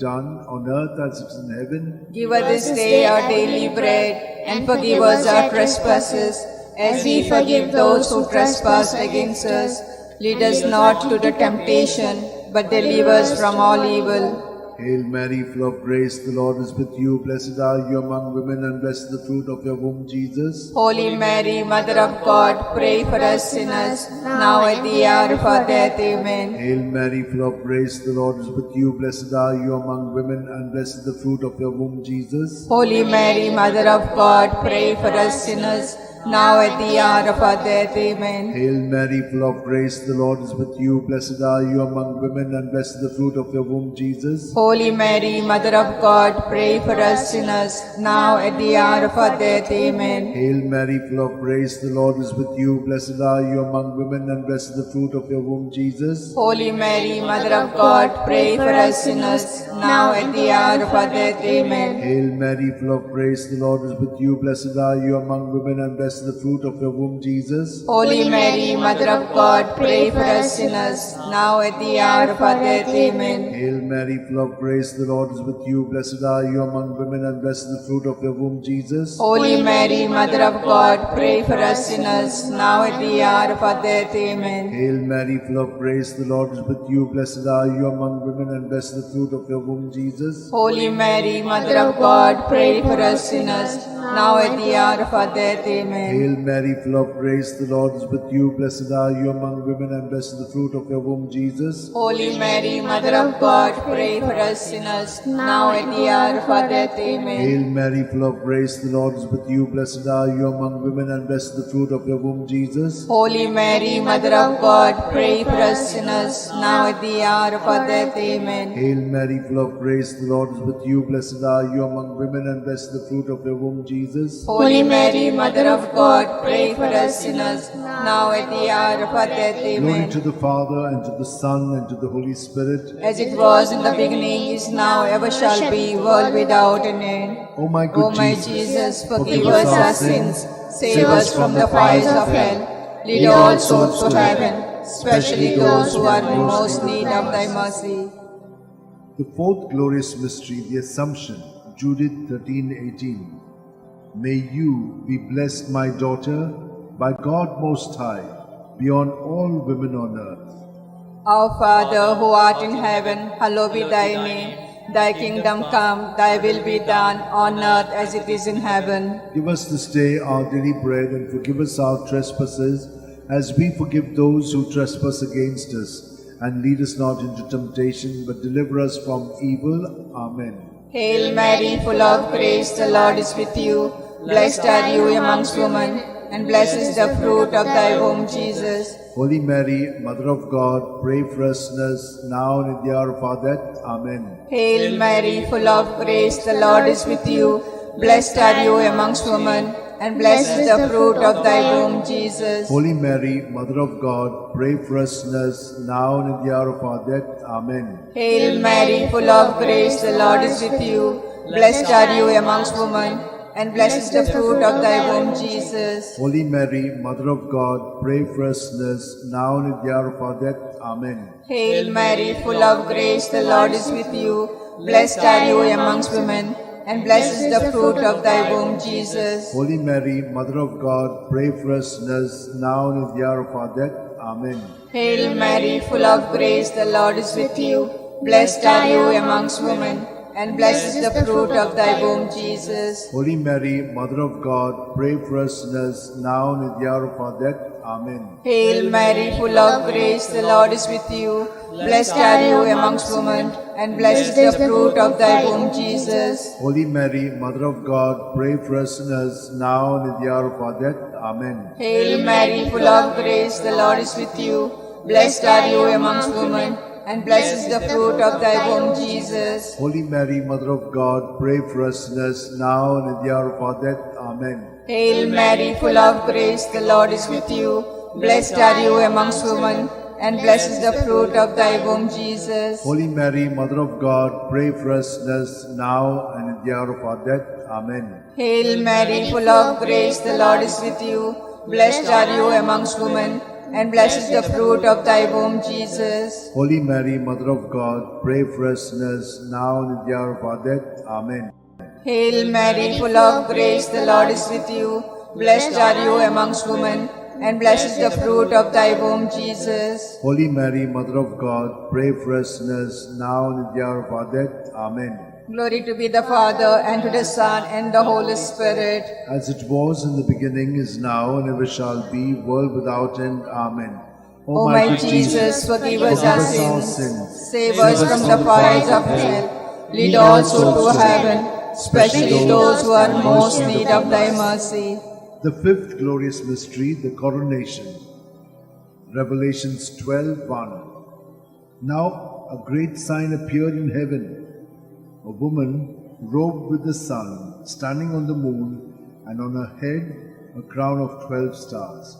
done on earth as it is in heaven. Give us this day our daily bread, and forgive us our trespasses, as we forgive those who trespass against us. Lead us not to the temptation, but deliver us from all evil. Hail Mary, full of grace, the Lord is with you. Blessed are you among women, and blessed the fruit of your womb, Jesus. Holy Mary, Mother of God, pray for us sinners, now at the hour of our death. Amen. Hail Mary, full of grace, the Lord is with you. Blessed are you among women, and blessed the fruit of your womb, Jesus. Holy Mary, Mother of God, pray for us sinners, now at the hour of our death. Amen. Hail Mary, full of grace, the Lord is with you. Blessed are you among women, and blessed the fruit of your womb, Jesus. Holy Mary, Mother of God, pray for us sinners, now at the hour of our death. Amen. Hail Mary, full of grace, the Lord is with you. Blessed are you among women, and blessed the fruit of your womb, Jesus. Holy Mary, Mother of God, pray for us sinners, now at the hour of our death. Amen. Hail Mary, full of grace, the Lord is with you. Blessed are you among women, and blessed the fruit of your womb, Jesus. Holy Mary, Mother of God, pray for us sinners, now at the hour of our death. Amen. Hail Mary, full of grace, the Lord is with you. Blessed are you among women, and blessed the fruit of your womb, Jesus. Holy Mary, Mother of God, pray for us sinners, now at the hour of our death. Amen. Hail Mary, full of grace, the Lord is with you. Blessed are you among women, and blessed the fruit of your womb, Jesus. Holy Mary, Mother of God, pray for us sinners, now at the hour of our death. Amen. Hail Mary, full of grace, the Lord is with you. Blessed are you among women, and blessed the fruit of your womb, Jesus. Holy Mary, Mother of God, pray for us sinners, now at the hour of our death. Amen. Hail Mary, full of grace, the Lord is with you. Blessed are you among women, and blessed the fruit of your womb, Jesus. Holy Mary, Mother of God, pray for us sinners, now at the hour of our death. Amen. Hail Mary, full of grace, the Lord is with you. Blessed are you among women, and blessed the fruit of your womb, Jesus. Holy Mary, Mother of God, pray for us sinners, now at the hour of our death. Glory Amen. to the Father, and to the Son, and to the Holy Spirit. As it was in the beginning, is now, ever shall be, world without an end. O my good O my Jesus, forgive us our sins, save us from the fires of hell, lead all souls to heaven, especially those who are in most need of thy mercy. The fourth glorious mystery, the Assumption, Judith 13:18. May you be blessed, my daughter, by God Most High, beyond all women on earth. Our Father, who art in heaven, hallowed be thy name. Thy kingdom come, thy will be done, on earth as it is in heaven. Give us this day our daily bread, and forgive us our trespasses, as we forgive those who trespass against us. And lead us not into temptation, but deliver us from evil. Amen. Hail Mary, full of grace, the Lord is with you. Blessed are you amongst women, and blessed is the fruit of thy womb, Jesus. Holy Mary, Mother of God, pray for us sinners, now and in the hour of our death. Amen. Hail Mary, full of grace, the Lord is with you. Blessed are you amongst women, and blessed is the fruit of thy womb, Jesus. Holy Mary, Mother of God, pray for us sinners, now and in the hour of our death. Amen. Hail Mary, full of grace, the Lord is with you. Blessed are you amongst women, and blessed is the fruit of thy womb, Jesus. Holy Mary, Mother of God, pray for us sinners, now and in the hour of our death. Amen. Hail Mary, full of grace, the Lord is with you. Blessed are you amongst women, and blessed is the fruit of thy womb, Jesus. Holy Mary, Mother of God, pray for us sinners, now and in the hour of our death. Amen. Hail Mary, full of grace, the Lord is with you. Blessed are you amongst women, and blessed is the fruit of thy womb, Jesus. Holy Mary, Mother of God, pray for us sinners, now and in the hour of our death. Amen. Hail Mary, full of grace, the Lord is with you. Blessed are you amongst women, and blessed is the fruit of thy womb, Jesus. Holy Mary, Mother of God, pray for us sinners, now and in the hour of our death. Amen. Hail Mary, full of grace, the Lord is with you. Blessed are you amongst women, and blessed is the fruit of thy womb, Jesus. Holy Mary, Mother of God, pray for us sinners, now and in the hour of our death. Amen. Hail Mary, full of grace, the Lord is with you. Blessed are you amongst women, and blessed is the fruit of thy womb, Jesus. Holy Mary, Mother of God, pray for us sinners, now and in the hour of our death. Amen. Hail Mary, full of grace, the Lord is with you. Blessed are you amongst women, and blessed is the fruit of thy womb, Jesus. Holy Mary, Mother of God, pray for us sinners, now and in the hour of our death. Amen. Hail Mary, full of grace, the Lord is with you. Blessed are you amongst women, and blessed is the fruit of thy womb, Jesus. Holy Mary, Mother of God, pray for us sinners, now and in the hour of our death. Amen. Glory to be the Father, and to the Son, and the Holy Spirit. As it was in the beginning, is now, and ever shall be, world without end. Amen. O my good Jesus, forgive us our sins, sins. save us from the fires of hell, lead all souls to heaven, especially those who are most in need of thy mercy. The fifth glorious mystery, the coronation. Revelations 12:1. Now a great sign appeared in heaven, a woman robed with the sun, standing on the moon, and on her head a crown of 12 stars.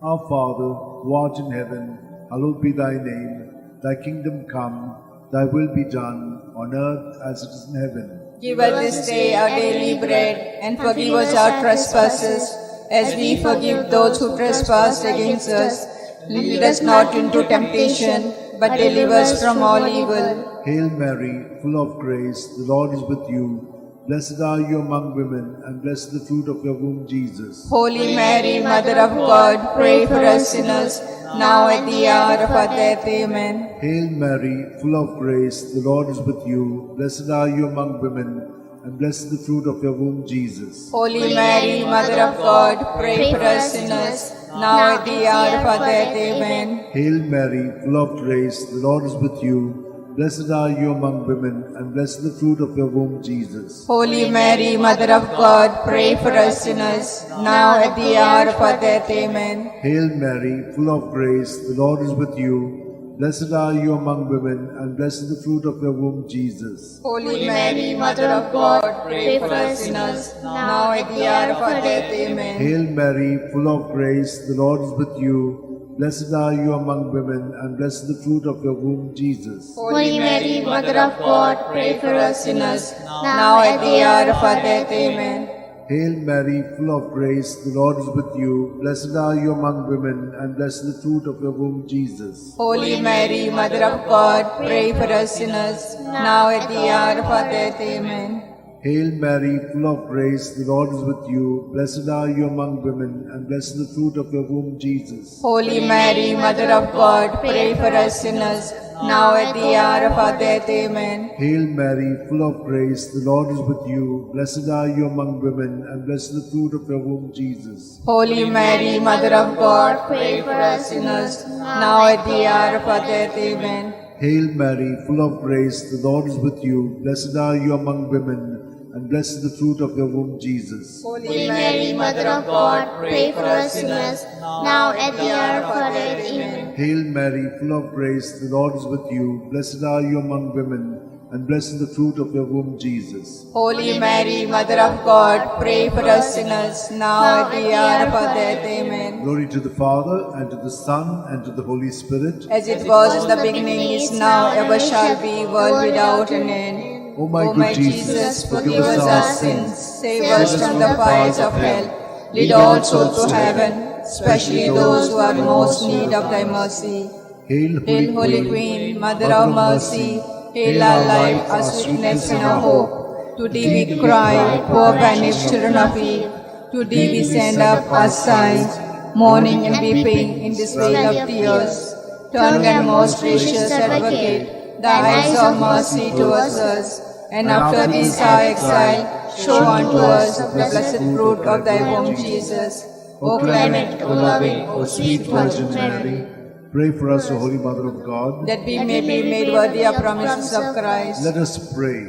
Our Father, who art in heaven, hallowed be thy name. Thy kingdom come, thy will be done, on earth as it is in heaven. Give us this day our daily bread, and forgive us our trespasses, as we forgive those who trespass against us. Lead us not into temptation, but deliver us from all evil. Hail Mary, full of grace, the Lord is with you. Blessed are you among women, and blessed the fruit of your womb, Jesus. Holy Mary, Mother of God, pray for us sinners, now at the hour of our death. Amen. Hail Mary, full of grace, the Lord is with you. Blessed are you among women, and blessed the fruit of your womb, Jesus. Holy Mary, Mother of God, pray for us sinners, now at the hour of our death. Amen. Hail Mary, full of grace, the Lord is with you. Blessed are you among women, and blessed the fruit of your womb, Jesus. Holy Mary, Mother of God, pray for us sinners, now at the hour of our death. Amen. Hail Mary, full of grace, the Lord is with you. Blessed are you among women, and blessed the fruit of your womb, Jesus. Holy Mary, Mother of God, pray for us sinners, now at the hour of our death. Amen. Hail Mary, full of grace, the Lord is with you. Blessed are you among women, and blessed the fruit of your womb, Jesus. Holy Mary, Mother of God, pray for us sinners, now at the hour of our death. Amen. Hail Mary, full of grace, the Lord is with you. Blessed are you among women, and blessed the fruit of your womb, Jesus. Holy Mary, Mother of God, pray for us sinners, now at the hour of our death. Amen. Hail Mary, full of grace, the Lord is with you. Blessed are you among women, and blessed the fruit of your womb, Jesus. Holy Mary, Mother of God, pray for us sinners, now at the hour of our death. Amen. Hail Mary, full of grace, the Lord is with you. Blessed are you among women, and blessed the fruit of your womb, Jesus. Holy Mary, Mother of God, pray for us sinners, now at the hour of our death. Amen. Hail Mary, full of grace, the Lord is with you. Blessed are you among women, and blessed the fruit of your womb, Jesus. Holy Mary, Mother of God, pray for us sinners, now at the hour of our death. Amen. Hail Mary, full of grace, the Lord is with you. Blessed are you among women, and blessed the fruit of your womb, Jesus. Holy Mary, Mother of God, pray for us sinners, now at the hour of our death. Amen. Glory to the Father, and to the Son, and to the Holy Spirit. As it was in the beginning, is now, ever shall be, world without an end. O my good Jesus, forgive us our sins, save us from the fires of hell, lead all souls to heaven, especially those who are most in need of thy mercy. Hail, Hail, Holy Queen, Mother of mercy, hail our life, our sweetness, and our hope. To thee we cry, poor banished children of Eve. To thee we send up our sighs, mourning and weeping in this vale of tears. Turn then, most gracious Advocate, thy eyes of mercy towards us, and after this our exile, show unto us the blessed fruit of thy womb, Jesus. O clement, O loving, O sweet Virgin Mary, pray for us, O Holy Mother of God, that we may be made worthy of promises of Christ. Let us pray.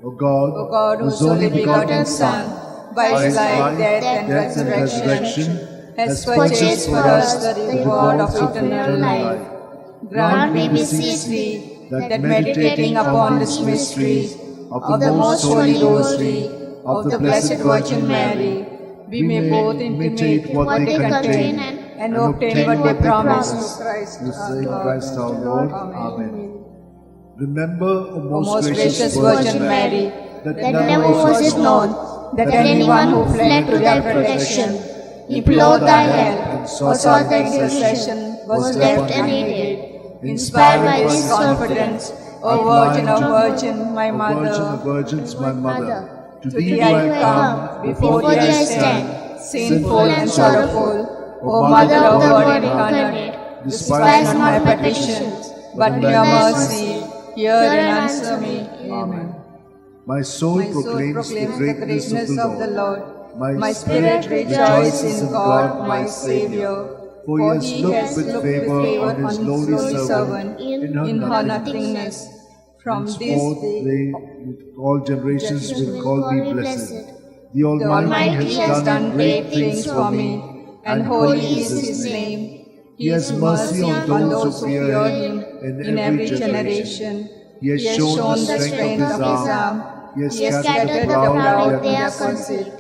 O God, whose only begotten Son, by his life, death, and resurrection, has purchased for us the reward of eternal life. Grant, we beseech thee, that meditating upon this mystery of the most holy Rosary of the Blessed Virgin Mary, we may both imitate what they contain and obtain what they promise. through same Christ our Lord. Amen. Remember, O Most gracious Virgin Mary, that that never was it known that anyone who fled to thy protection, implored thy help, or sought the intercession was left unaided. Inspired by this confidence, O Virgin of Virgin, my O Virgin of Mother, Virgins, my Mother, to thee I come, before thee I stand, sinful and sorrowful. O Mother of the Word incarnate, despise not my petitions, but in your mercy, hear and answer me. Amen. My soul My soul proclaims the greatness of the Lord. My spirit rejoices in God, my Saviour. For he has looked with favor on his lowly servant in her nothingness. From this Henceforth day, they, with all generations, will call me blessed. The the Almighty has done great things for me, and holy is his name. He has mercy on those who fear him in every generation. He has shown the strength of his arm. He has scattered the proud in their conceit.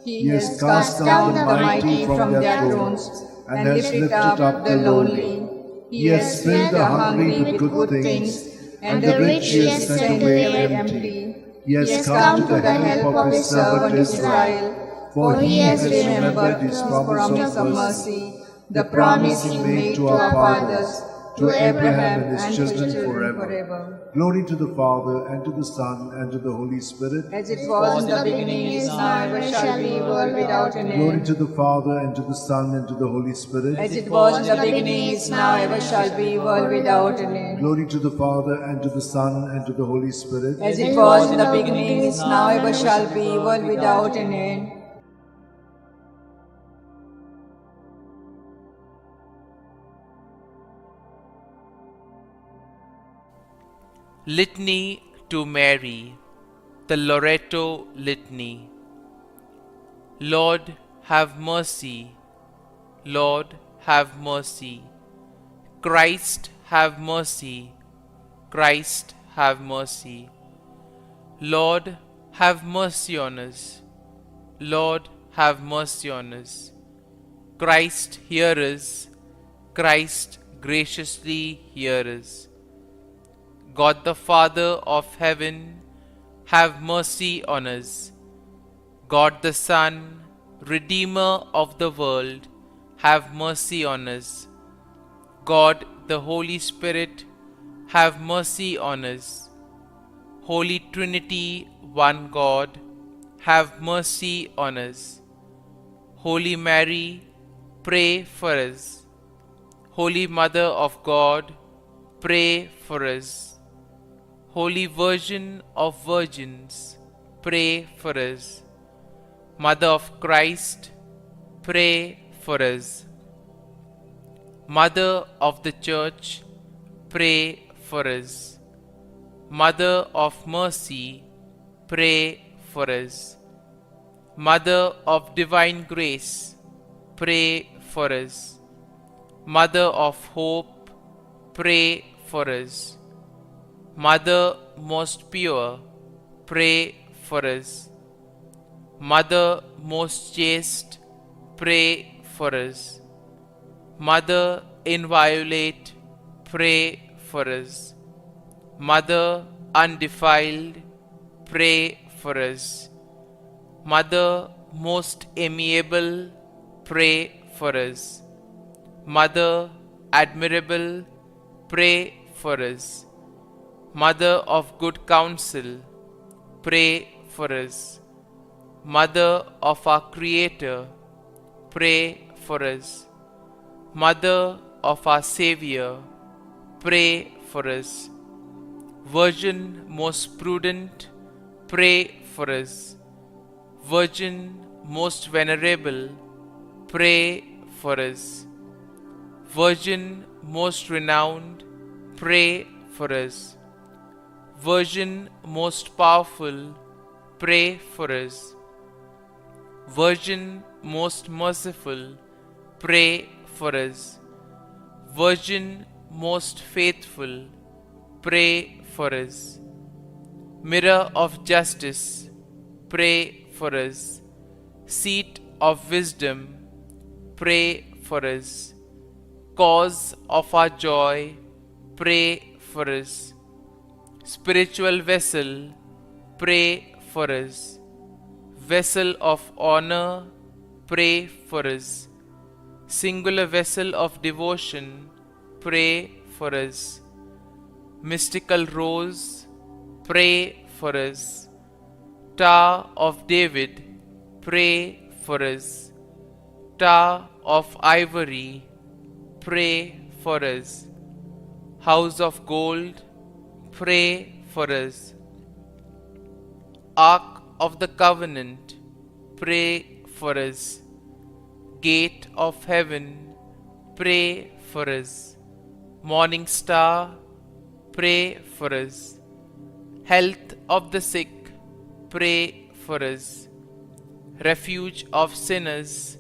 He has cast down the mighty from their thrones, and lifted up the lowly. He has filled the hungry with good things, and the rich he has sent away empty. He has come to the help of his servant Israel, For he has remembered his promise of mercy, the promise he made to our fathers, to Abraham and his children forever. Glory to the Father, and to the Son, and to the Holy Spirit. As it was in the beginning, is now, ever shall be, world without an Glory end. to the Father, and to the Son, and to the Holy Spirit. As it was in the beginning, is now, ever shall be, world without an end. Glory to the Father, and to the Son, and to the Holy Spirit. As it was in the beginning, is now, ever shall be, world without an end. Litany to Mary, the Loreto Litany. Lord, have mercy. Lord, have mercy. Christ, have mercy. Christ, have mercy. Lord, have mercy on us. Lord, have mercy on us. Christ, hear us. Christ, graciously hear us. God the Father of heaven, have mercy on us. God the Son, Redeemer of the world, have mercy on us. God the Holy Spirit, have mercy on us. Holy Trinity, one God, have mercy on us. Holy Mary, pray for us. Holy Mother of God, pray for us. Holy Virgin of Virgins, pray for us. Mother of Christ, pray for us. Mother of the Church, pray for us. Mother of Mercy, pray for us. Mother of Divine Grace, pray for us. Mother of Hope, pray for us. Mother most pure, pray for us. Mother most chaste, pray for us. Mother inviolate, pray for us. Mother undefiled, pray for us. Mother most amiable, pray for us. Mother admirable, pray for us. Mother of good counsel, pray for us. Mother of our Creator, pray for us. Mother of our Savior, pray for us. Virgin most prudent, pray for us. Virgin most venerable, pray for us. Virgin most renowned, pray for us. Virgin most powerful, pray for us. Virgin most merciful, pray for us. Virgin most faithful, pray for us. Mirror of justice, pray for us. Seat of wisdom, pray for us. Cause of our joy, pray for us. Spiritual vessel, pray for us. Vessel of honor, pray for us. Singular vessel of devotion, pray for us. Mystical rose, pray for us. Tower of David, pray for us. Tower of Ivory, pray for us. House of Gold, pray for us. Ark of the Covenant, pray for us. Gate of Heaven, pray for us. Morning Star, pray for us. Health of the sick, pray for us. Refuge of sinners,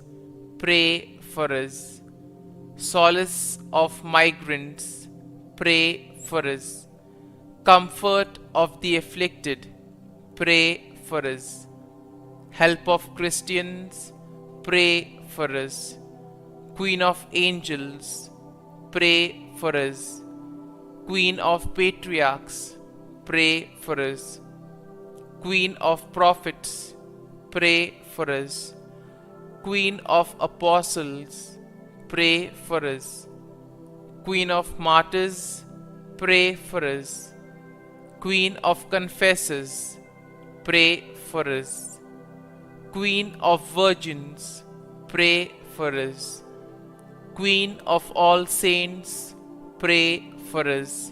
pray for us. Solace of migrants, pray for us. Comfort of the afflicted, pray for us. Help of Christians, pray for us. Queen of angels, pray for us. Queen of patriarchs, pray for us. Queen of prophets, pray for us. Queen of apostles, pray for us. Queen of martyrs, pray for us. Queen of confessors, pray for us. Queen of virgins, pray for us. Queen of all saints, pray for us.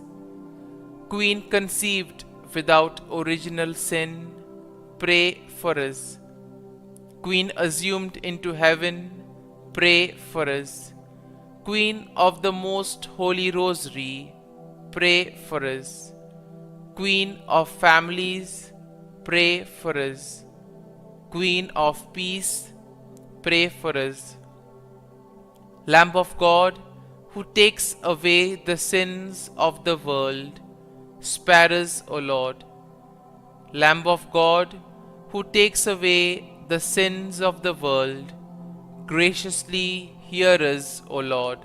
Queen conceived without original sin, pray for us. Queen assumed into heaven, pray for us. Queen of the Most Holy Rosary, pray for us. Queen of families, pray for us. Queen of peace, pray for us. Lamb of God, who takes away the sins of the world, spare us, O Lord. Lamb of God, who takes away the sins of the world, graciously hear us, O Lord.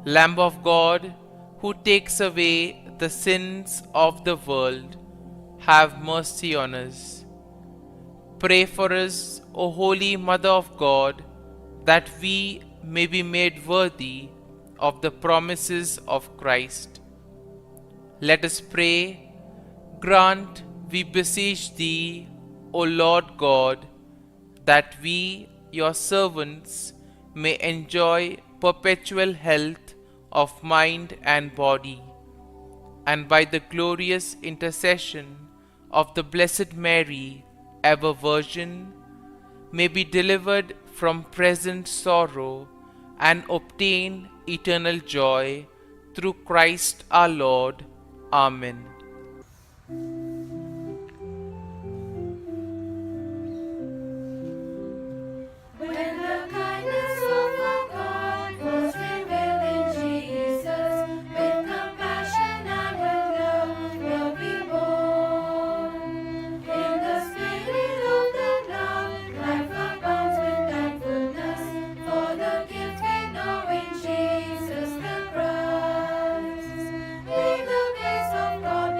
Lamb of God, who takes away the sins of the world, have mercy on us. Pray for us, O Holy Mother of God, that we may be made worthy of the promises of Christ. Let us pray. Grant, we beseech Thee, O Lord God, that we, your servants, may enjoy perpetual health of mind and body, and by the glorious intercession of the Blessed Mary, ever Virgin, may be delivered from present sorrow and obtain eternal joy through Christ our Lord. Amen. When the kindness of our God was revealed in Jesus, with compassion and with love will be born. In the spirit of that love, life abounds with thankfulness for the gift we know in Jesus the Christ. May the grace of God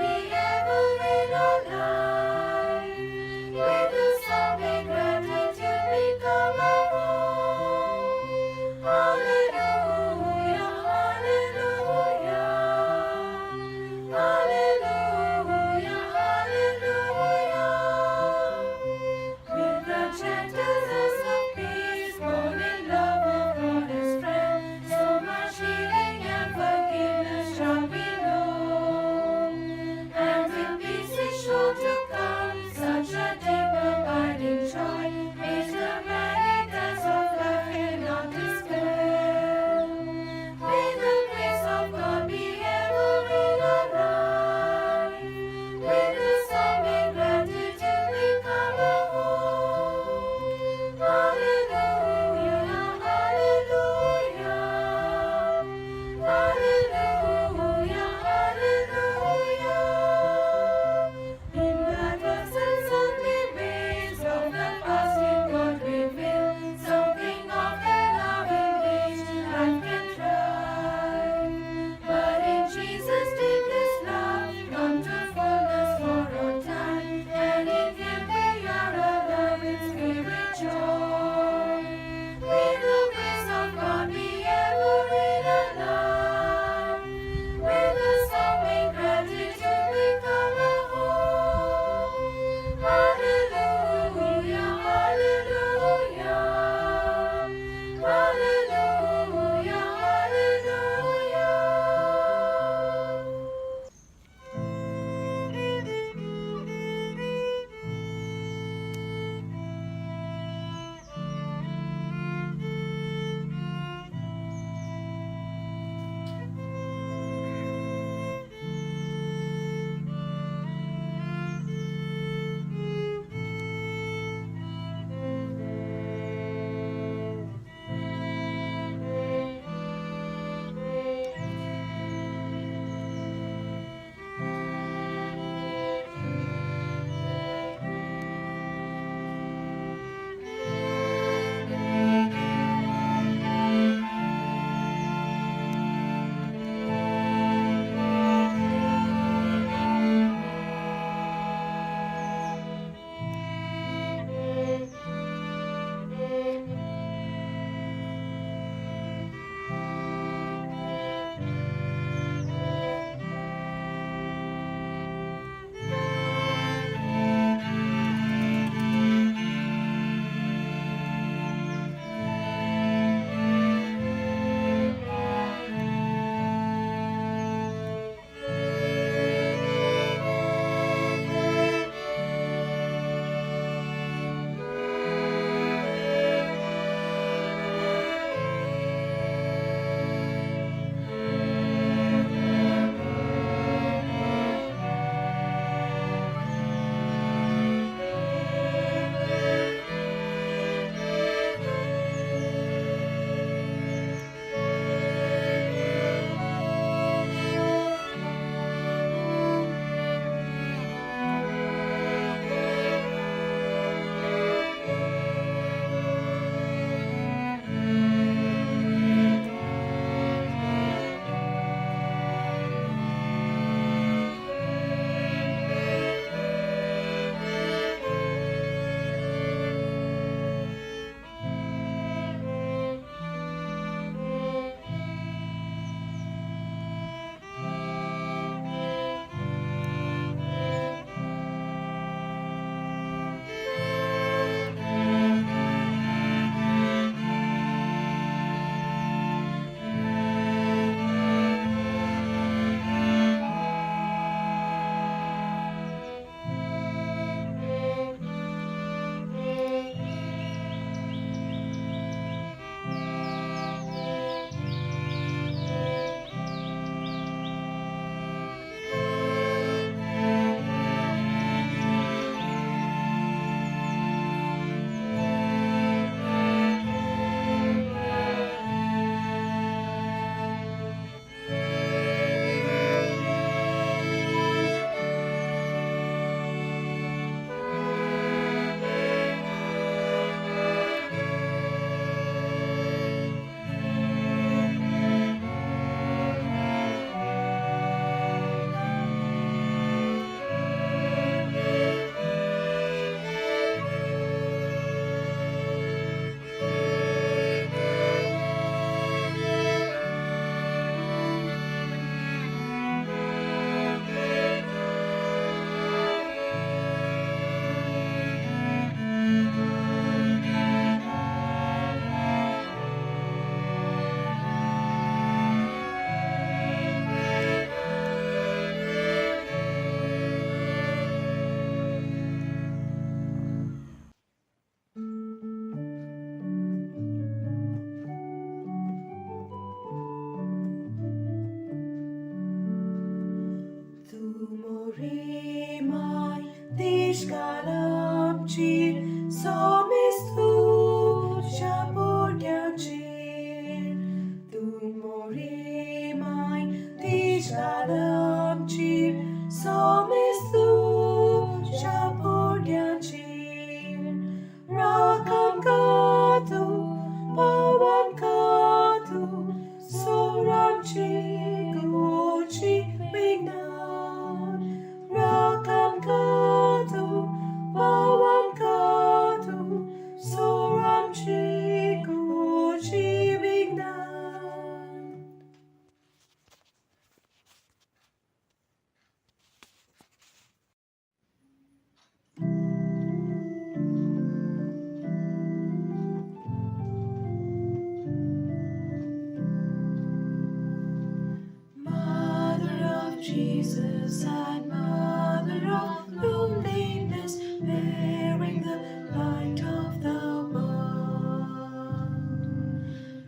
Jesus and Mother of loneliness, bearing the light of the world.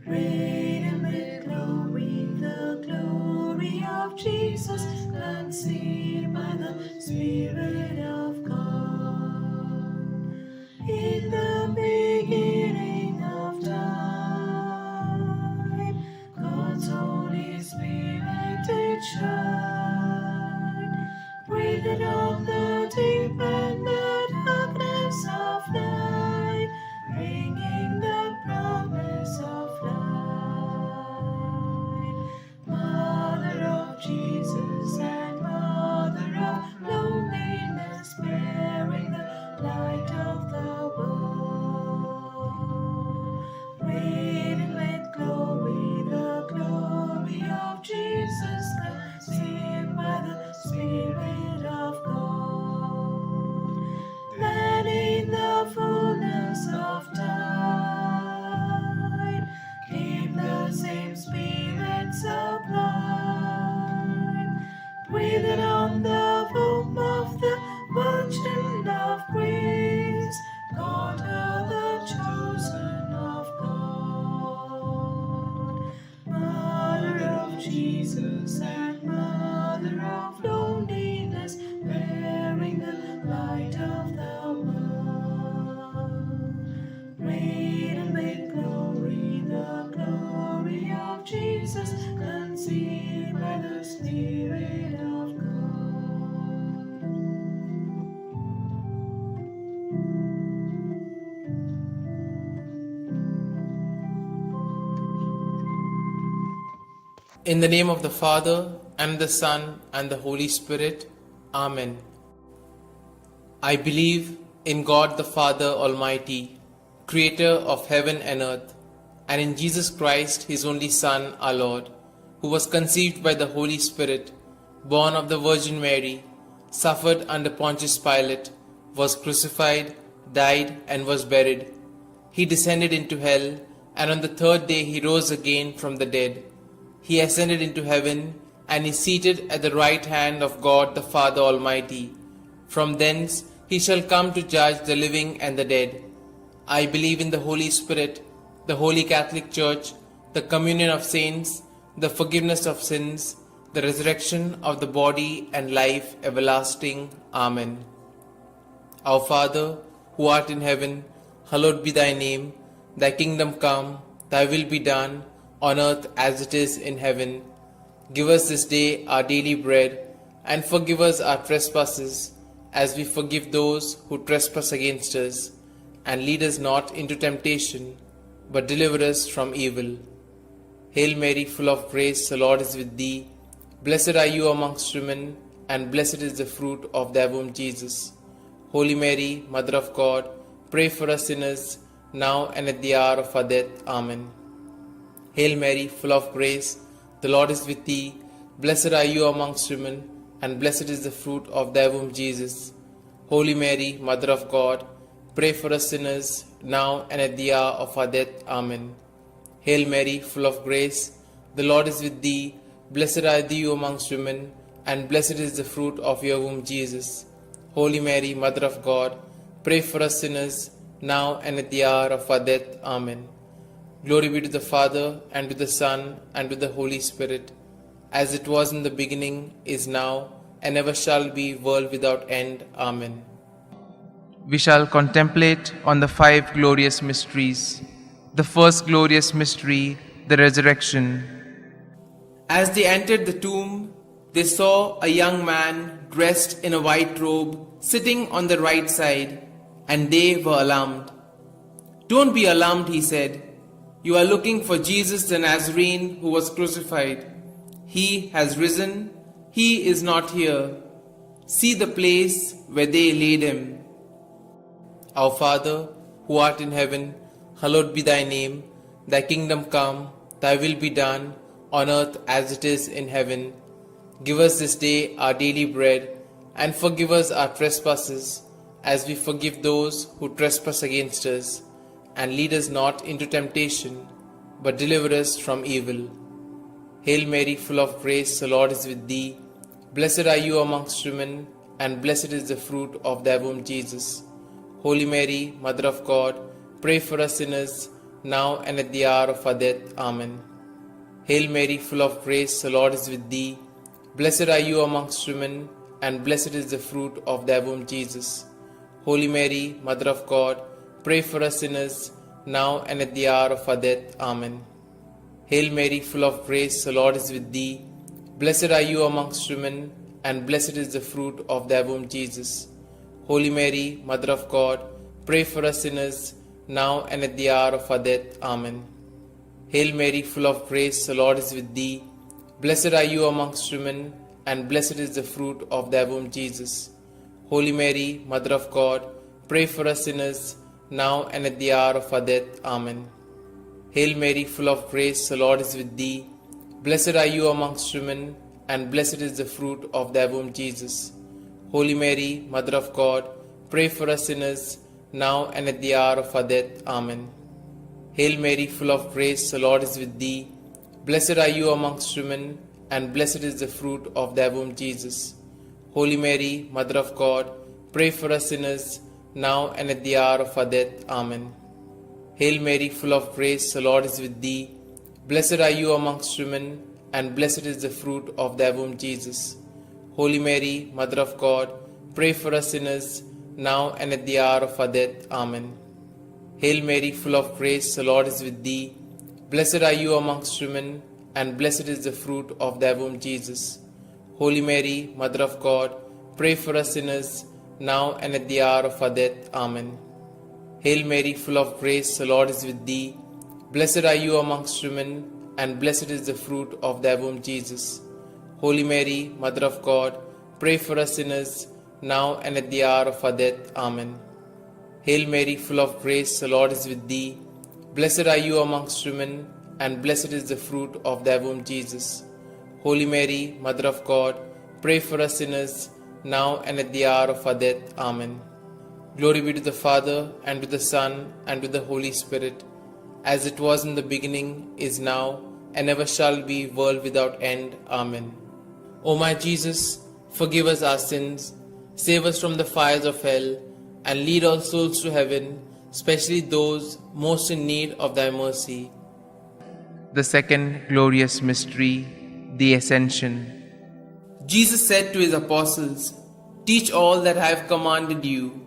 Radiant with glory, the glory of Jesus, conceived by the Spirit of God. In the beginning of time, God's Holy Spirit did shine, breathed on the deep and the darkness of night, bringing the promise of light. Mother of Jesus and Mother of loneliness, bearing the light of the world. Radiant with glory, the glory of Jesus, conceived by the Spirit of God. Then in the fullness of time came the same Spirit sublime, breathed on the womb of the Virgin of grace, called her the chosen of God. Mother of Jesus and Mother of loneliness, bearing the light of the world. Radiant with glory, the glory of Jesus, conceived by the Spirit of God. In the name of the Father, and the Son, and the Holy Spirit. Amen. I believe in God the Father Almighty, Creator of heaven and earth, and in Jesus Christ, His only Son, our Lord, who was conceived by the Holy Spirit, born of the Virgin Mary, suffered under Pontius Pilate, was crucified, died, and was buried. He descended into hell, and on the third day He rose again from the dead. He ascended into heaven, and is seated at the right hand of God the Father Almighty. From thence He shall come to judge the living and the dead. I believe in the Holy Spirit, the Holy Catholic Church, the communion of saints, the forgiveness of sins, the resurrection of the body, and life everlasting. Amen. Our Father, who art in heaven, hallowed be thy name. Thy kingdom come, thy will be done, on earth as it is in heaven. Give us this day our daily bread, and forgive us our trespasses, as we forgive those who trespass against us. And lead us not into temptation, but deliver us from evil. Hail Mary, full of grace, the Lord is with thee. Blessed are you amongst women, and blessed is the fruit of thy womb, Jesus. Holy Mary, Mother of God, pray for us sinners, now and at the hour of our death. Amen. Hail Mary, full of grace, the Lord is with thee. Blessed are you amongst women, and blessed is the fruit of thy womb, Jesus. Holy Mary, Mother of God, pray for us sinners, now and at the hour of our death. Amen. Hail Mary, full of grace, the Lord is with thee. Blessed are thou amongst women, and blessed is the fruit of your womb, Jesus. Holy Mary, Mother of God, pray for us sinners, now and at the hour of our death. Amen. Glory be to the Father, and to the Son, and to the Holy Spirit, as it was in the beginning, is now, and ever shall be, world without end. Amen. We shall contemplate on the 5 glorious mysteries. The first glorious mystery, the resurrection. As they entered the tomb, they saw a young man dressed in a white robe sitting on the right side, and they were alarmed. "Don't be alarmed," he said. "You are looking for Jesus the Nazarene who was crucified. He has risen. He is not here. See the place where they laid him. Our Father, who art in heaven, hallowed be thy name. Thy kingdom come, thy will be done, on earth as it is in heaven. Give us this day our daily bread, and forgive us our trespasses, as we forgive those who trespass against us. And lead us not into temptation, but deliver us from evil. Hail Mary, full of grace, the Lord is with thee. Blessed are you amongst women, and blessed is the fruit of thy womb, Jesus. Holy Mary, Mother of God, pray for us sinners, now and at the hour of our death. Amen. Hail Mary, full of grace, the Lord is with thee. Blessed are you amongst women, and blessed is the fruit of thy womb, Jesus. Holy Mary, Mother of God, pray for us sinners, now and at the hour of our death. Amen. Hail Mary, full of grace, the Lord is with thee. Blessed are you amongst women, and blessed is the fruit of thy womb, Jesus. Holy Mary, Mother of God, pray for us sinners, now and at the hour of our death. Amen. Hail Mary, full of grace, the Lord is with thee. Blessed are you amongst women, and blessed is the fruit of thy womb, Jesus. Holy Mary, Mother of God, pray for us sinners, now and at the hour of our death. Amen. Hail Mary, full of grace, the Lord is with thee. Blessed are you amongst women, and blessed is the fruit of thy womb, Jesus. Holy Mary, Mother of God, pray for us sinners, now and at the hour of our death. Amen. Hail Mary, full of grace, the Lord is with thee. Blessed are you amongst women, and blessed is the fruit of thy womb, Jesus. Holy Mary, Mother of God, pray for us sinners, now and at the hour of our death. Amen. Hail Mary, full of grace, the Lord is with thee. Blessed are you amongst women, and blessed is the fruit of thy womb, Jesus. Holy Mary, Mother of God, pray for us sinners, now and at the hour of our death. Amen. Hail Mary, full of grace, the Lord is with thee. Blessed are you amongst women, and blessed is the fruit of thy womb, Jesus. Holy Mary, Mother of God, pray for us sinners, now and at the hour of our death. Amen. Hail Mary, full of grace, the Lord is with thee. Blessed are you amongst women, and blessed is the fruit of thy womb, Jesus. Holy Mary, Mother of God, pray for us sinners, now and at the hour of our death. Amen. Hail Mary, full of grace, the Lord is with thee. Blessed are you amongst women, and blessed is the fruit of thy womb, Jesus. Holy Mary, Mother of God, pray for us sinners, now and at the hour of our death. Amen. Glory be to the Father, and to the Son, and to the Holy Spirit, as it was in the beginning, is now, and ever shall be, world without end. Amen. O my Jesus, forgive us our sins, save us from the fires of hell, and lead all souls to heaven, especially those most in need of thy mercy. The second glorious mystery, the Ascension. Jesus said to his apostles, "Teach all that I have commanded you.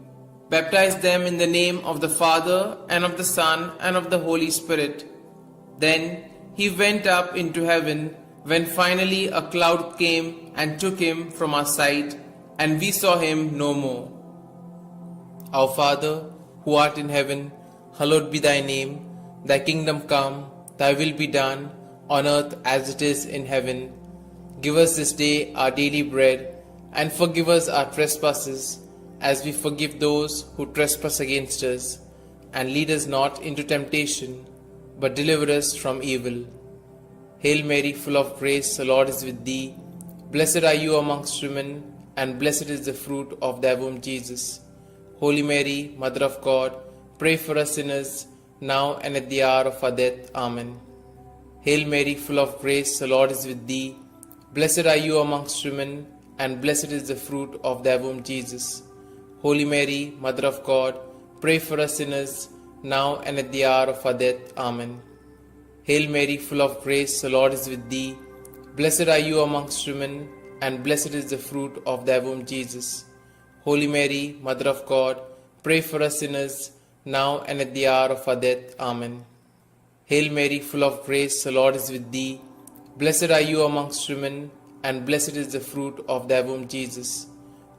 Baptize them in the name of the Father, and of the Son, and of the Holy Spirit." Then he went up into heaven, when finally a cloud came and took him from our sight, and we saw him no more. Our Father, who art in heaven, hallowed be thy name. Thy kingdom come, thy will be done, on earth as it is in heaven. Give us this day our daily bread, and forgive us our trespasses, as we forgive those who trespass against us. And lead us not into temptation, but deliver us from evil. Hail Mary, full of grace, the Lord is with thee. Blessed are you amongst women, and blessed is the fruit of thy womb, Jesus. Holy Mary, Mother of God, pray for us sinners, now and at the hour of our death. Amen. Hail Mary, full of grace, the Lord is with thee. Blessed are you amongst women, and blessed is the fruit of thy womb, Jesus. Holy Mary, Mother of God, pray for us sinners, now and at the hour of our death. Amen. Hail Mary, full of grace, the Lord is with thee. Blessed are you amongst women, and blessed is the fruit of thy womb, Jesus. Holy Mary, Mother of God, pray for us sinners, now and at the hour of our death. Amen. Hail Mary, full of grace, the Lord is with thee. Blessed are you amongst women, and blessed is the fruit of thy womb, Jesus.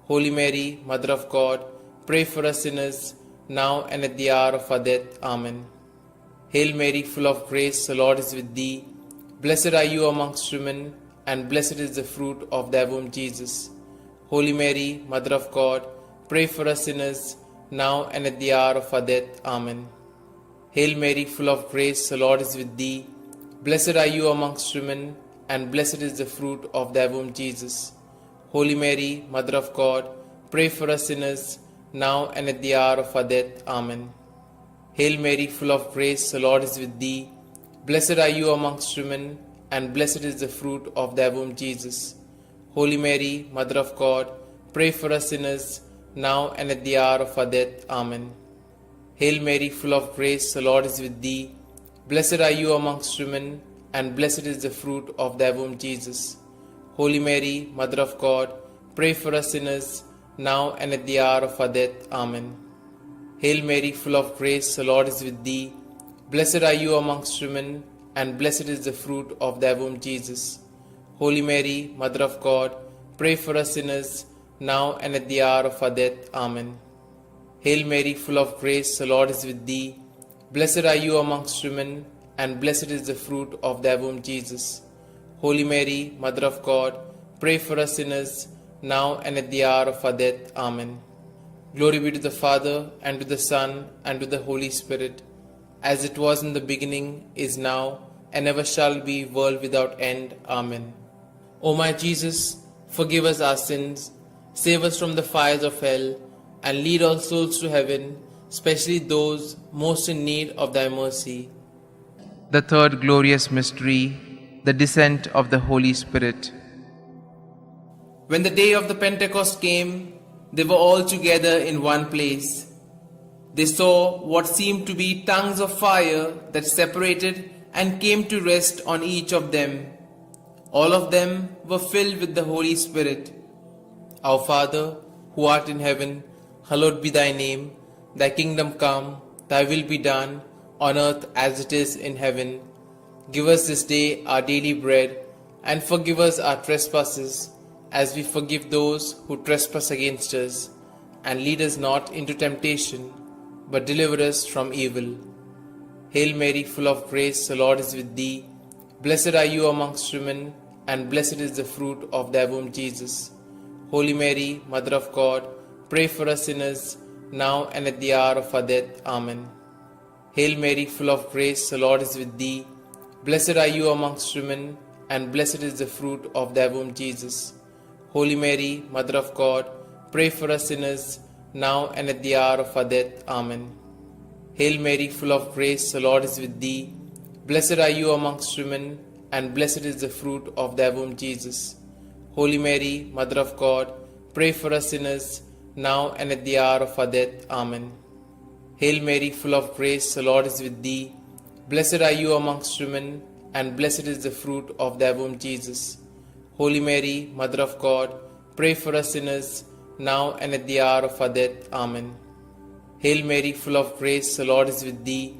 Holy Mary, Mother of God, pray for us sinners, now and at the hour of our death. Amen. Hail Mary, full of grace, the Lord is with thee. Blessed are you amongst women, and blessed is the fruit of thy womb, Jesus. Holy Mary, Mother of God, pray for us sinners, now and at the hour of our death. Amen. Hail Mary, full of grace, the Lord is with thee. Blessed are you amongst women, and blessed is the fruit of thy womb, Jesus. Holy Mary, Mother of God, pray for us sinners, now and at the hour of our death. Amen. Hail Mary, full of grace, the Lord is with thee. Blessed are you amongst women, and blessed is the fruit of thy womb, Jesus. Holy Mary, Mother of God, pray for us sinners, now and at the hour of our death. Amen. Hail Mary, full of grace, the Lord is with thee. Blessed are you amongst women, and blessed is the fruit of thy womb, Jesus. Holy Mary, Mother of God, pray for us sinners, now and at the hour of our death. Amen. Hail Mary, full of grace, the Lord is with thee. Blessed are you amongst women, and blessed is the fruit of thy womb, Jesus. Holy Mary, Mother of God, pray for us sinners, now and at the hour of our death. Amen. Hail Mary, full of grace, the Lord is with thee. Blessed are you amongst women, and blessed is the fruit of thy womb, Jesus. Holy Mary, Mother of God, pray for us sinners, now and at the hour of our death. Amen. Glory be to the Father, and to the Son, and to the Holy Spirit, as it was in the beginning, is now, and ever shall be, world without end. Amen. O my Jesus, forgive us our sins, save us from the fires of hell, and lead all souls to heaven, especially those most in need of thy mercy. The third glorious mystery, the descent of the Holy Spirit. When the day of the Pentecost came, they were all together in one place. They saw what seemed to be tongues of fire that separated and came to rest on each of them. All of them were filled with the Holy Spirit. Our Father, who art in heaven, hallowed be thy name. Thy kingdom come, thy will be done, on earth as it is in heaven. Give us this day our daily bread, and forgive us our trespasses, as we forgive those who trespass against us. And lead us not into temptation, but deliver us from evil. Hail Mary, full of grace, the Lord is with thee. Blessed are you amongst women, and blessed is the fruit of thy womb, Jesus. Holy Mary, Mother of God, pray for us sinners, now and at the hour of our death. Amen. Hail Mary, full of grace, the Lord is with thee. Blessed are you amongst women, and blessed is the fruit of thy womb, Jesus. Holy Mary, Mother of God, pray for us sinners, now and at the hour of our death. Amen. Hail Mary, full of grace, the Lord is with thee. Blessed are you amongst women, and blessed is the fruit of thy womb, Jesus. Holy Mary, Mother of God, pray for us sinners, now and at the hour of our death. Amen. Hail Mary, full of grace, the Lord is with thee. Blessed are you amongst women, and blessed is the fruit of thy womb, Jesus. Holy Mary, Mother of God, pray for us sinners, now and at the hour of our death. Amen. Hail Mary, full of grace, the Lord is with thee.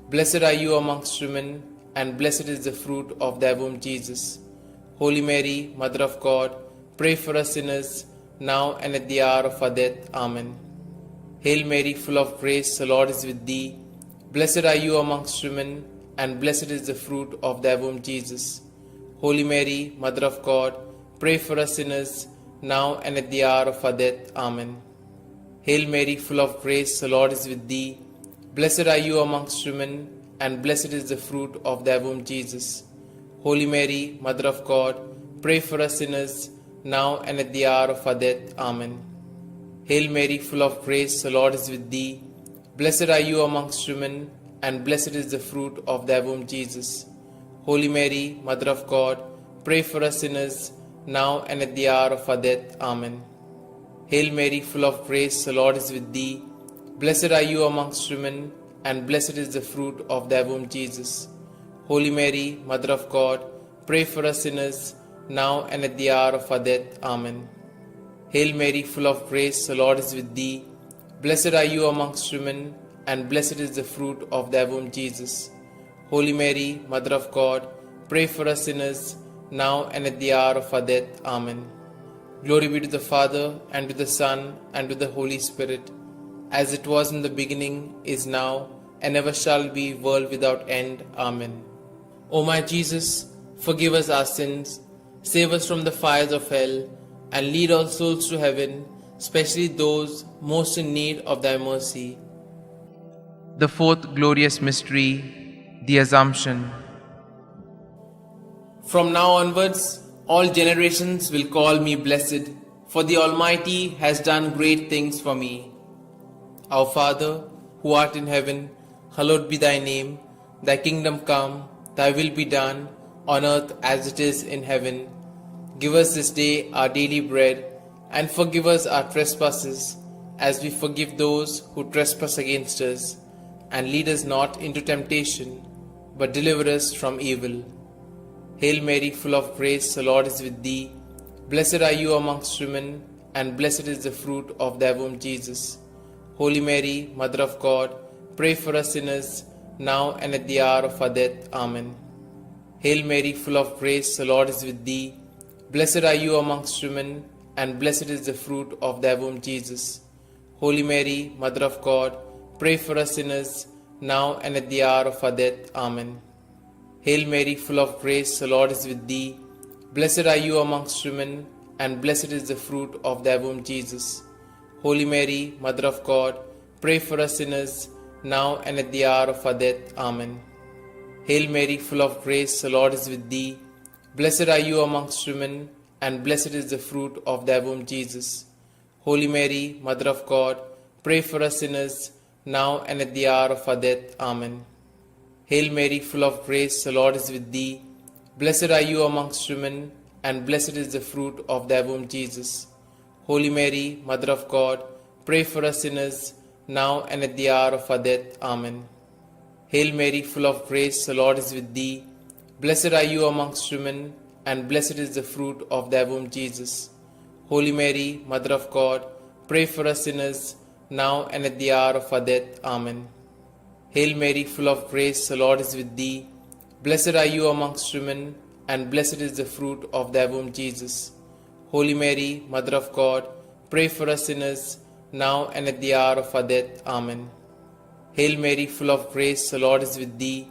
Blessed are you amongst women, and blessed is the fruit of thy womb, Jesus. Holy Mary, Mother of God, pray for us sinners, now and at the hour of our death. Amen. Hail Mary, full of grace, the Lord is with thee. Blessed are you amongst women, and blessed is the fruit of thy womb, Jesus. Holy Mary, Mother of God, pray for us sinners, now and at the hour of our death. Amen. Hail Mary, full of grace, the Lord is with thee. Blessed are you amongst women, and blessed is the fruit of thy womb, Jesus. Holy Mary, Mother of God, pray for us sinners, now and at the hour of our death. Amen. Hail Mary, full of grace, the Lord is with thee. Blessed are you amongst women, and blessed is the fruit of thy womb, Jesus. Holy Mary, Mother of God, pray for us sinners, now and at the hour of our death. Amen. Hail Mary, full of grace, the Lord is with thee. Blessed are you amongst women, and blessed is the fruit of thy womb, Jesus. Holy Mary, Mother of God, pray for us sinners, now and at the hour of our death. Amen. Hail Mary, full of grace, the Lord is with thee. Blessed are you amongst women, and blessed is the fruit of thy womb, Jesus. Holy Mary, Mother of God, pray for us sinners, now and at the hour of our death. Amen. Glory be to the Father, and to the Son, and to the Holy Spirit, as it was in the beginning, is now, and ever shall be, world without end. Amen. O my Jesus, forgive us our sins, save us from the fires of hell, and lead all souls to heaven, especially those most in need of thy mercy. The fourth glorious mystery, the Assumption. From now onwards, all generations will call me blessed, for the Almighty has done great things for me. Our Father, who art in heaven, hallowed be thy name. Thy kingdom come, thy will be done, on earth as it is in heaven. Give us this day our daily bread, and forgive us our trespasses, as we forgive those who trespass against us. And lead us not into temptation, but deliver us from evil. Hail Mary, full of grace, the Lord is with thee. Blessed are you amongst women, and blessed is the fruit of thy womb, Jesus. Holy Mary, Mother of God, pray for us sinners, now and at the hour of our death. Amen. Hail Mary, full of grace, the Lord is with thee. Blessed are you amongst women, and blessed is the fruit of thy womb, Jesus. Holy Mary, Mother of God, pray for us sinners, now and at the hour of our death. Amen. Hail Mary, full of grace, the Lord is with thee. Blessed are you amongst women, and blessed is the fruit of thy womb, Jesus. Holy Mary, Mother of God, pray for us sinners, now and at the hour of our death. Amen. Hail Mary, full of grace, the Lord is with thee. Blessed are you amongst women, and blessed is the fruit of thy womb, Jesus. Holy Mary, Mother of God, pray for us sinners, now and at the hour of our death. Amen. Hail Mary, full of grace, the Lord is with thee. Blessed are you amongst women, and blessed is the fruit of thy womb, Jesus. Holy Mary, Mother of God, pray for us sinners, now and at the hour of our death. Amen. Hail Mary, full of grace, the Lord is with thee. Blessed are you amongst women, and blessed is the fruit of thy womb, Jesus. Holy Mary, Mother of God, pray for us sinners, now and at the hour of our death. Amen. Hail Mary, full of grace, the Lord is with thee. Blessed are you amongst women, and blessed is the fruit of thy womb, Jesus. Holy Mary, Mother of God, pray for us sinners, now and at the hour of our death. Amen. Hail Mary, full of grace, the Lord is with thee.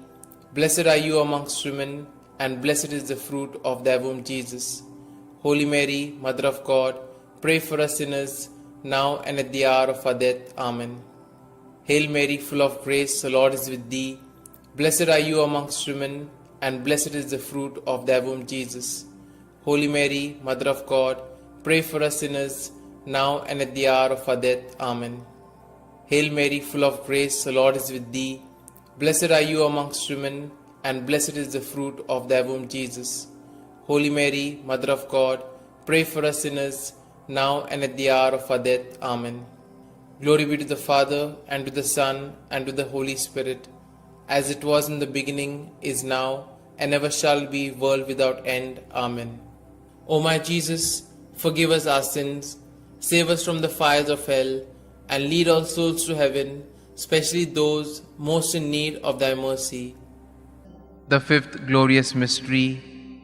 Blessed are you amongst women, and blessed is the fruit of thy womb, Jesus. Holy Mary, Mother of God, pray for us sinners, now and at the hour of our death. Amen. Hail Mary, full of grace, the Lord is with thee. Blessed are you amongst women, and blessed is the fruit of thy womb, Jesus. Holy Mary, Mother of God, pray for us sinners, now and at the hour of our death. Amen. Hail Mary, full of grace, the Lord is with thee. Blessed are you amongst women, and blessed is the fruit of thy womb, Jesus. Holy Mary, Mother of God, pray for us sinners, now and at the hour of our death. Amen. Glory be to the Father, and to the Son, and to the Holy Spirit, as it was in the beginning, is now, and ever shall be, world without end. Amen. O my Jesus, forgive us our sins, save us from the fires of hell, and lead all souls to heaven, especially those most in need of thy mercy. The fifth glorious mystery,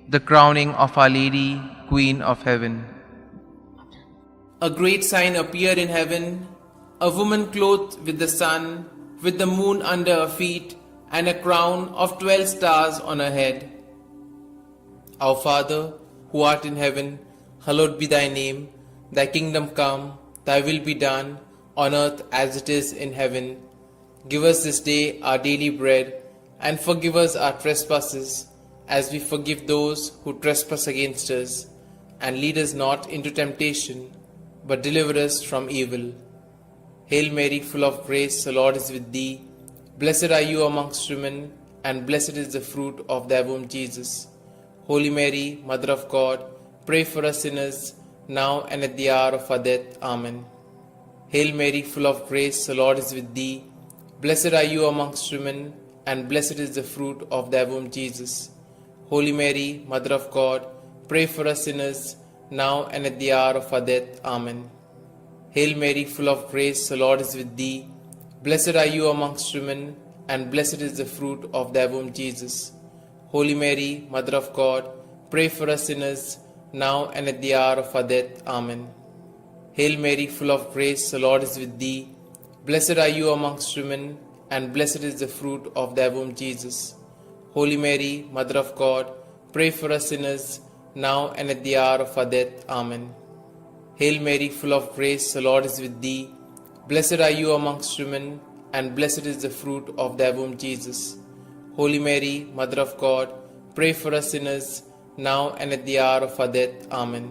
the crowning of Our Lady, Queen of Heaven. A great sign appeared in heaven, a woman clothed with the sun, with the moon under her feet, and a crown of 12 stars on her head. Our Father, who art in heaven, hallowed be thy name. Thy kingdom come, thy will be done, on earth as it is in heaven. Give us this day our daily bread, and forgive us our trespasses, as we forgive those who trespass against us. And lead us not into temptation, but deliver us from evil. Hail Mary, full of grace, the Lord is with thee. Blessed are you amongst women, and blessed is the fruit of thy womb, Jesus. Holy Mary, Mother of God, pray for us sinners, now and at the hour of our death. Amen. Hail Mary, full of grace, the Lord is with thee. Blessed are you amongst women, and blessed is the fruit of thy womb, Jesus. Holy Mary, Mother of God, pray for us sinners, now and at the hour of our death. Amen. Hail Mary, full of grace, the Lord is with thee. Blessed are you amongst women, and blessed is the fruit of thy womb, Jesus. Holy Mary, Mother of God, pray for us sinners, now and at the hour of our death. Amen. Hail Mary, full of grace, the Lord is with thee. Blessed are you amongst women, and blessed is the fruit of thy womb, Jesus. Holy Mary, Mother of God, pray for us sinners, now and at the hour of our death. Amen. Hail Mary, full of grace, the Lord is with thee. Blessed are you amongst women, and blessed is the fruit of thy womb, Jesus. Holy Mary, Mother of God, pray for us sinners, now and at the hour of our death. Amen.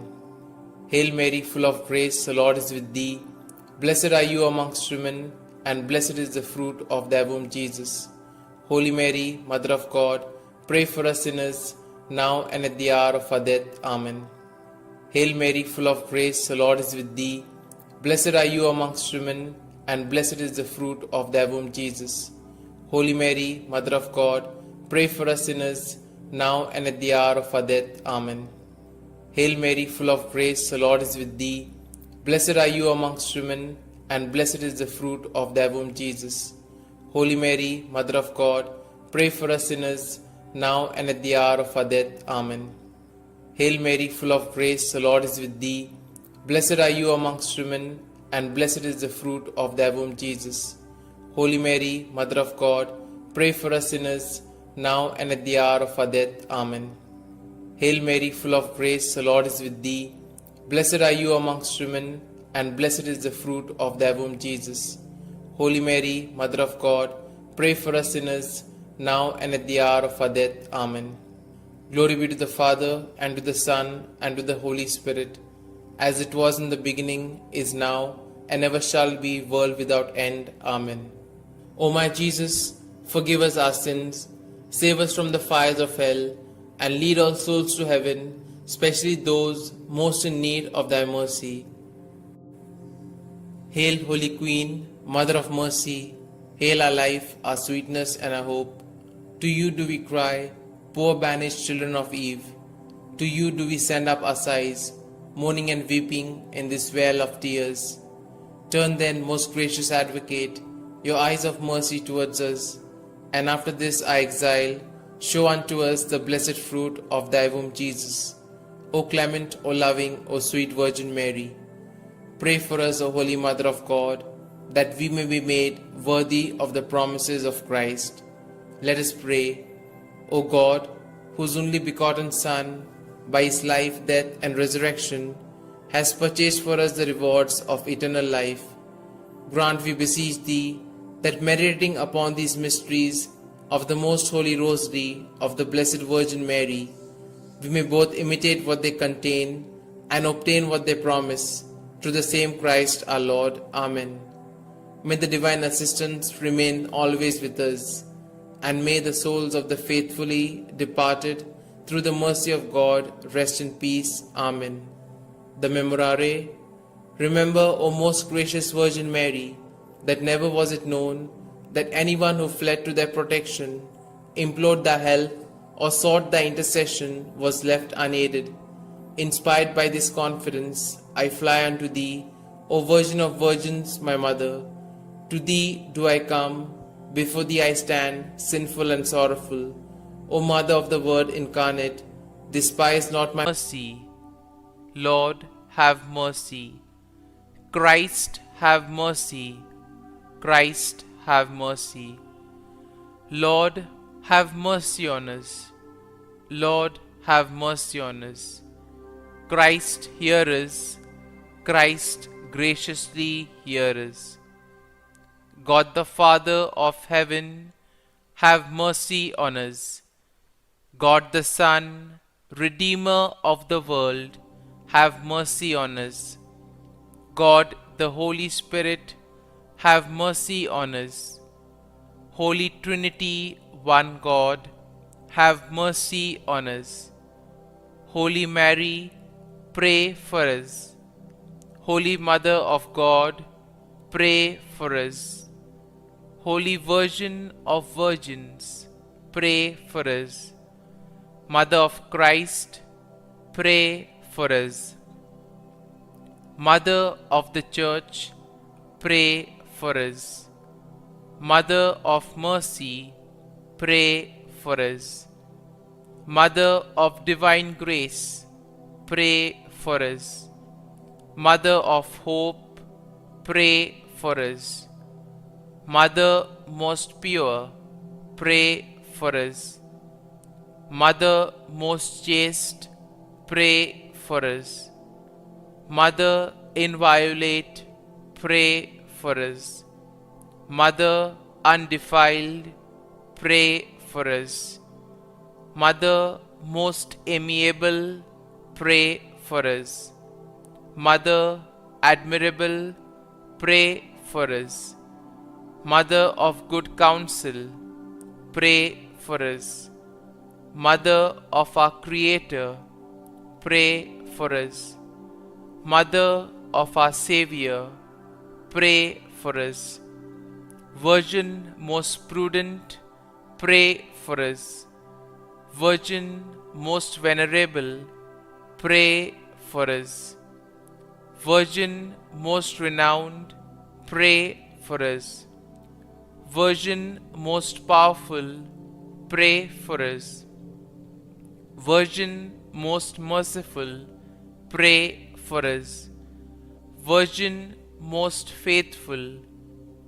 Hail Mary, full of grace, the Lord is with thee. Blessed are you amongst women, and blessed is the fruit of thy womb, Jesus. Holy Mary, Mother of God, pray for us sinners, now and at the hour of our death. Amen. Hail Mary, full of grace, the Lord is with thee. Blessed are you amongst women, and blessed is the fruit of thy womb, Jesus. Holy Mary, Mother of God, pray for us sinners, now and at the hour of our death. Amen. Hail Mary, full of grace, the Lord is with thee. Blessed are you amongst women, and blessed is the fruit of thy womb, Jesus. Holy Mary, Mother of God, pray for us sinners, now and at the hour of our death. Amen. Hail Mary, full of grace, the Lord is with thee. Blessed are you amongst women, and blessed is the fruit of thy womb, Jesus. Holy Mary, Mother of God, pray for us sinners, now and at the hour of our death. Amen. Hail Mary, full of grace, the Lord is with thee. Blessed are you amongst women, and blessed is the fruit of thy womb, Jesus. Holy Mary, Mother of God, pray for us sinners, now and at the hour of our death. Amen. Glory be to the Father, and to the Son, and to the Holy Spirit, as it was in the beginning, is now, and ever shall be, world without end. Amen. O my Jesus, forgive us our sins, save us from the fires of hell, and lead all souls to heaven, especially those most in need of thy mercy. Hail, Holy Queen, Mother of Mercy, hail our life, our sweetness, and our hope. To you do we cry, poor banished children of Eve. To you do we send up our sighs, mourning and weeping in this vale of tears. Turn then, most gracious Advocate, your eyes of mercy towards us, and after this our exile, show unto us the blessed fruit of thy womb, Jesus. O clement, O loving, O sweet Virgin Mary, pray for us, O Holy Mother of God, that we may be made worthy of the promises of Christ. Let us pray. O God, whose only begotten Son, by his life, death, and resurrection, has purchased for us the rewards of eternal life, grant, we beseech thee, that meditating upon these mysteries of the most holy Rosary of the Blessed Virgin Mary, we may both imitate what they contain and obtain what they promise, through the same Christ our Lord. Amen. May the divine assistance remain always with us, and may the souls of the faithfully departed, through the mercy of God, rest in peace. Amen. The Memorare. Remember, O most gracious Virgin Mary, that never was it known that anyone who fled to thy protection, implored thy help, or sought thy intercession was left unaided. Inspired by this confidence, I fly unto thee, O Virgin of Virgins, my Mother. To thee do I come, before thee I stand, sinful and sorrowful. O Mother of the Word incarnate, despise not my mercy. Lord, have mercy. Christ, have mercy. Christ, have mercy. Lord, have mercy on us. Lord, have mercy on us. Christ, hear us. Christ, graciously hear us. God the Father of heaven, have mercy on us. God the Son, Redeemer of the world, have mercy on us. God the Holy Spirit, have mercy on us. Holy Trinity, one God, have mercy on us. Holy Mary, pray for us. Holy Mother of God, pray for us. Holy Virgin of Virgins, pray for us. Mother of Christ, pray for us. Mother of the Church, pray for us. Mother of Mercy, pray for us. Mother of Divine Grace, pray for us. Mother of Hope, pray for us. Mother most pure, pray for us. Mother most chaste, pray for us. Mother inviolate, pray for us. Mother undefiled, pray for us. Mother most amiable, pray for us. Mother admirable, pray for us. Mother of good counsel, pray for us. Mother of our Creator, pray for us. Mother of our Xavier, pray for us. Virgin most prudent, pray for us. Virgin most venerable, pray for us. Virgin most renowned, pray for us. Virgin most powerful, pray for us. Virgin most merciful, pray for us. Virgin most faithful,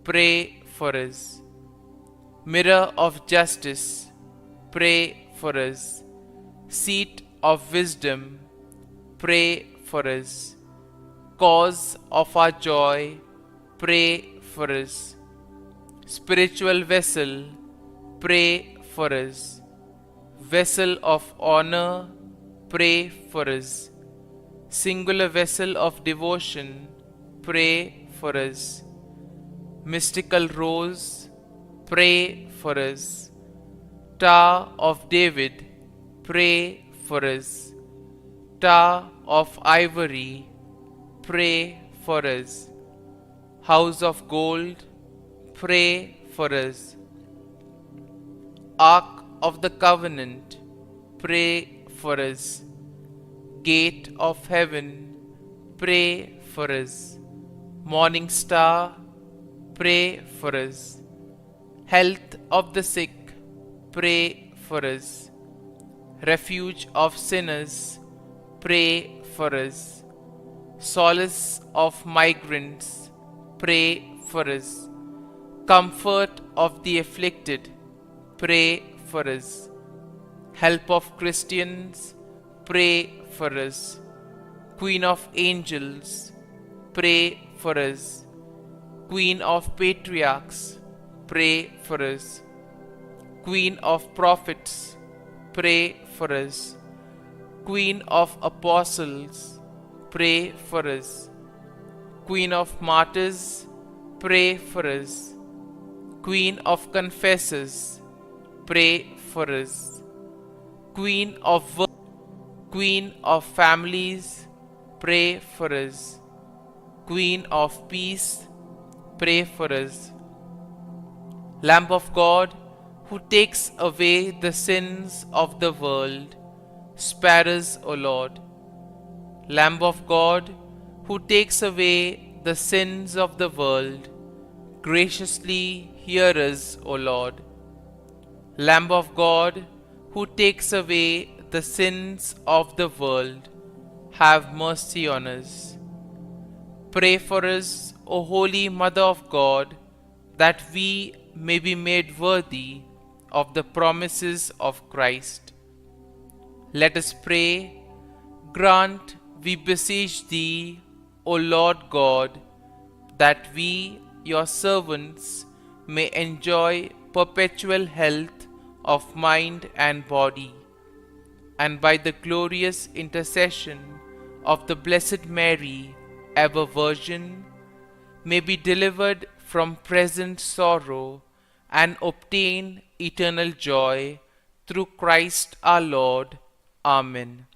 pray for us. Mirror of justice, pray for us. Seat of wisdom, pray for us. Cause of our joy, pray for us. Spiritual vessel, pray for us. Vessel of honor, pray for us. Singular vessel of devotion, pray for us. Mystical rose, pray for us. Tower of David, pray for us. Tower of ivory, pray for us. House of gold, pray for us. Ark of the covenant, pray for us. Gate of heaven, pray for us. Morning star, pray for us. Health of the sick, pray for us. Refuge of sinners, pray for us. Solace of migrants, pray for us. Comfort of the afflicted, pray for us. Help of Christians, pray for us. Queen of angels, pray for us. Queen of patriarchs, pray for us. Queen of prophets, pray for us. Queen of apostles, pray for us. Queen of martyrs, pray for us. Queen of confessors, pray for us. Queen of families, pray for us. Queen of peace, pray for us. Lamb of God, who takes away the sins of the world, spare us, O Lord. Lamb of God, who takes away the sins of the world, graciously hear us, O Lord. Lamb of God, who takes away the sins of the world, have mercy on us. Pray for us, O Holy Mother of God, that we may be made worthy of the promises of Christ. Let us pray. Grant, we beseech Thee, O Lord God, that we, your servants, may enjoy perpetual health of mind and body, and by the glorious intercession of the Blessed Mary, ever Virgin, may be delivered from present sorrow and obtain eternal joy through Christ our Lord. Amen.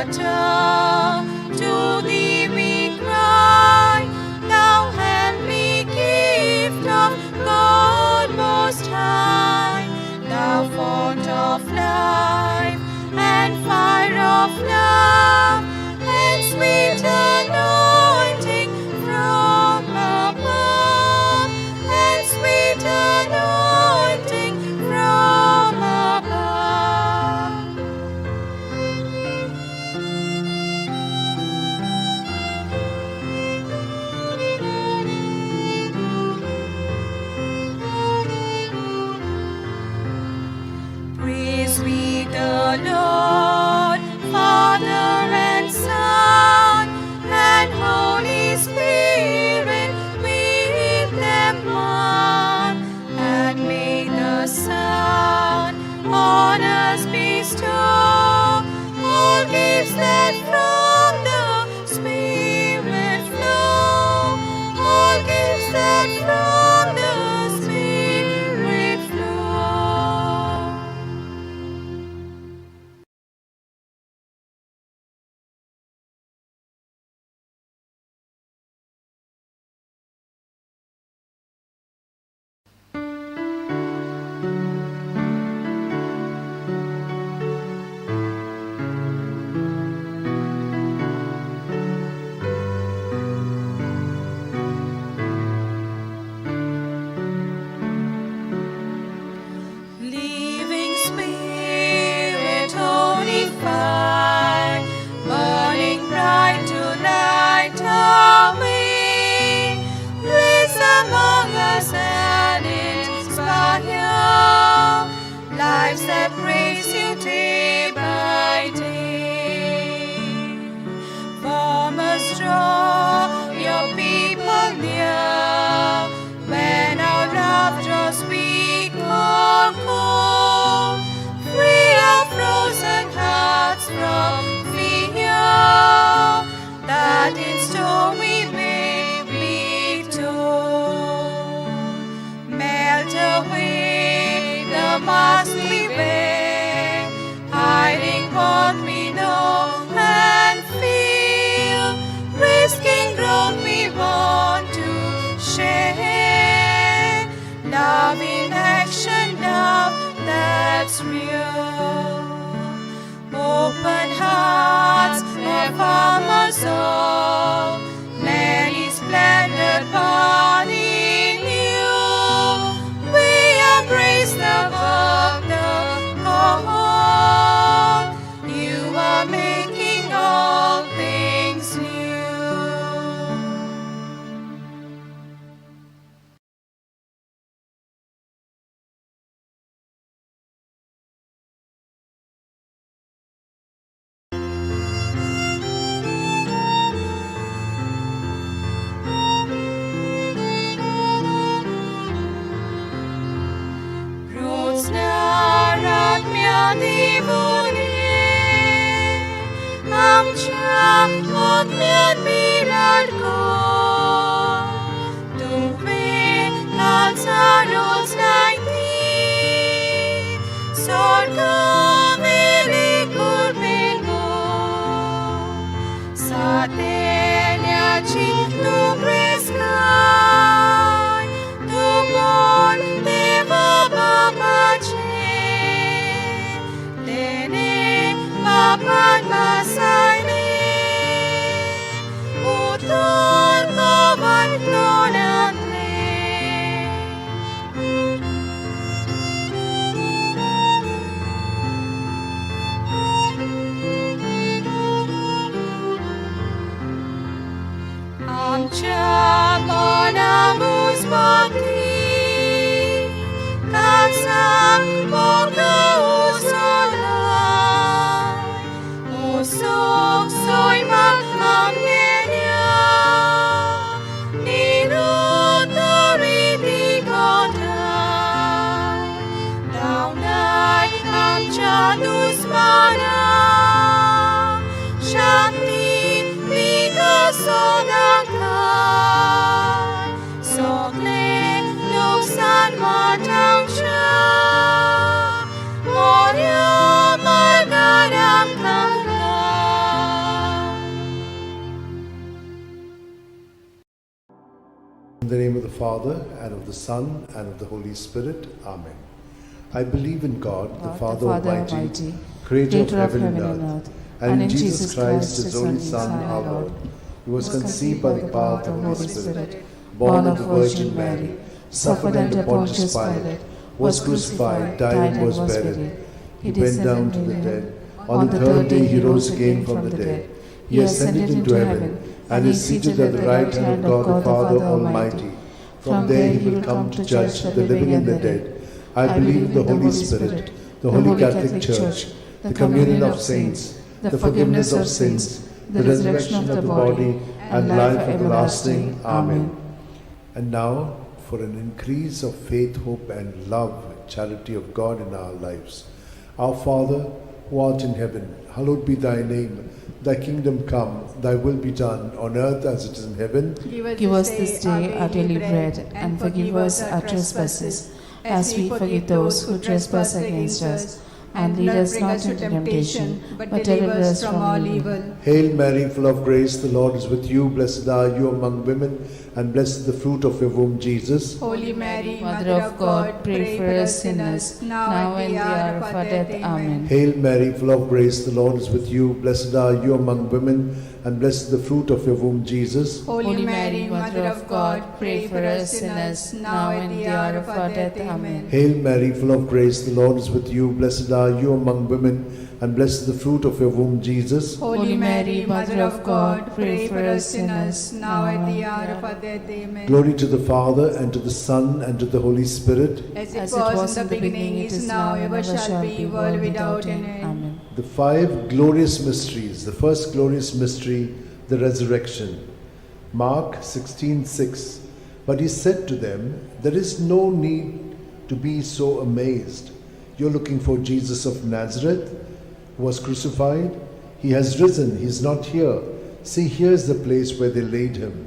water. To thee we cry, thou heavenly gift of God Most High, thou fount of life and fire of love, and sweet anointing from above, and sweet anointing from above. Praise we the Lord, Father and Son, and Holy Spirit with them one. And may the Son on us bestow all gifts that from the Spirit flow, all gifts that from the Spirit flow. Living Spirit, holy fire, burning bright to light our way, place among us and inspire lives that praise you day by day. Farmers, draw your people near, when our love draws weak or cold, free our frozen hearts from fear, that in story may be told. Melt away the mask we wear, hiding what we know and feel, risking growth we want to share. Love in action, love that's real. Open hearts for farmers all, many splendid body new. We embrace the work, the call. You are making all things new. Sokle luksan matang siya. Father, and of the Son, and of the Holy Spirit. Amen. I believe in God, the Father Almighty, creator of heaven and earth, and in Jesus Christ, his only Son, our Lord, who was conceived by the power of the Holy Spirit, born of the Virgin Mary, suffered under Pontius Pilate, was crucified, died, and was buried. He went down to the dead. On the third day he rose again from the dead. He ascended into heaven, and is seated at the right hand of God the Father Almighty. From there he will come to judge the living and the dead. I believe in the Holy Spirit, the Holy Catholic Church, the communion of saints, the forgiveness of sins, the resurrection of the body, and life everlasting. Amen. And now, for an increase of faith, hope, and love, charity of God in our lives. Our Father, who art in heaven, hallowed be thy name. Thy kingdom come, thy will be done, on earth as it is in heaven. Give us this day our daily bread, and forgive us our trespasses, as we forgive those who trespass against us. And lead us not into temptation, but deliver us from all evil. Hail Mary, full of grace, the Lord is with you. Blessed are you among women, and blessed is the fruit of your womb, Jesus. Holy Mary, Mother of God, pray for us sinners, now and the hour of our death. Amen. Hail Mary, full of grace, the Lord is with you. Blessed are you among women, and blessed is the fruit of your womb, Jesus. Holy Mary, Mother of God, pray for us sinners, now and the hour of our death. Amen. Hail Mary, full of grace, the Lord is with you. Blessed are you among women, and blessed is the fruit of your womb, Jesus. Holy Mary, Mother of God, pray for us sinners, now and the hour of our death. Amen. Glory to the Father, and to the Son, and to the Holy Spirit. As it was in the beginning, it is now, ever shall be, world without end. Amen. The five glorious mysteries. The first glorious mystery, the resurrection. Mark 16:6. But he said to them, there is no need to be so amazed. You're looking for Jesus of Nazareth, who was crucified. He has risen, he is not here. See, here's the place where they laid him.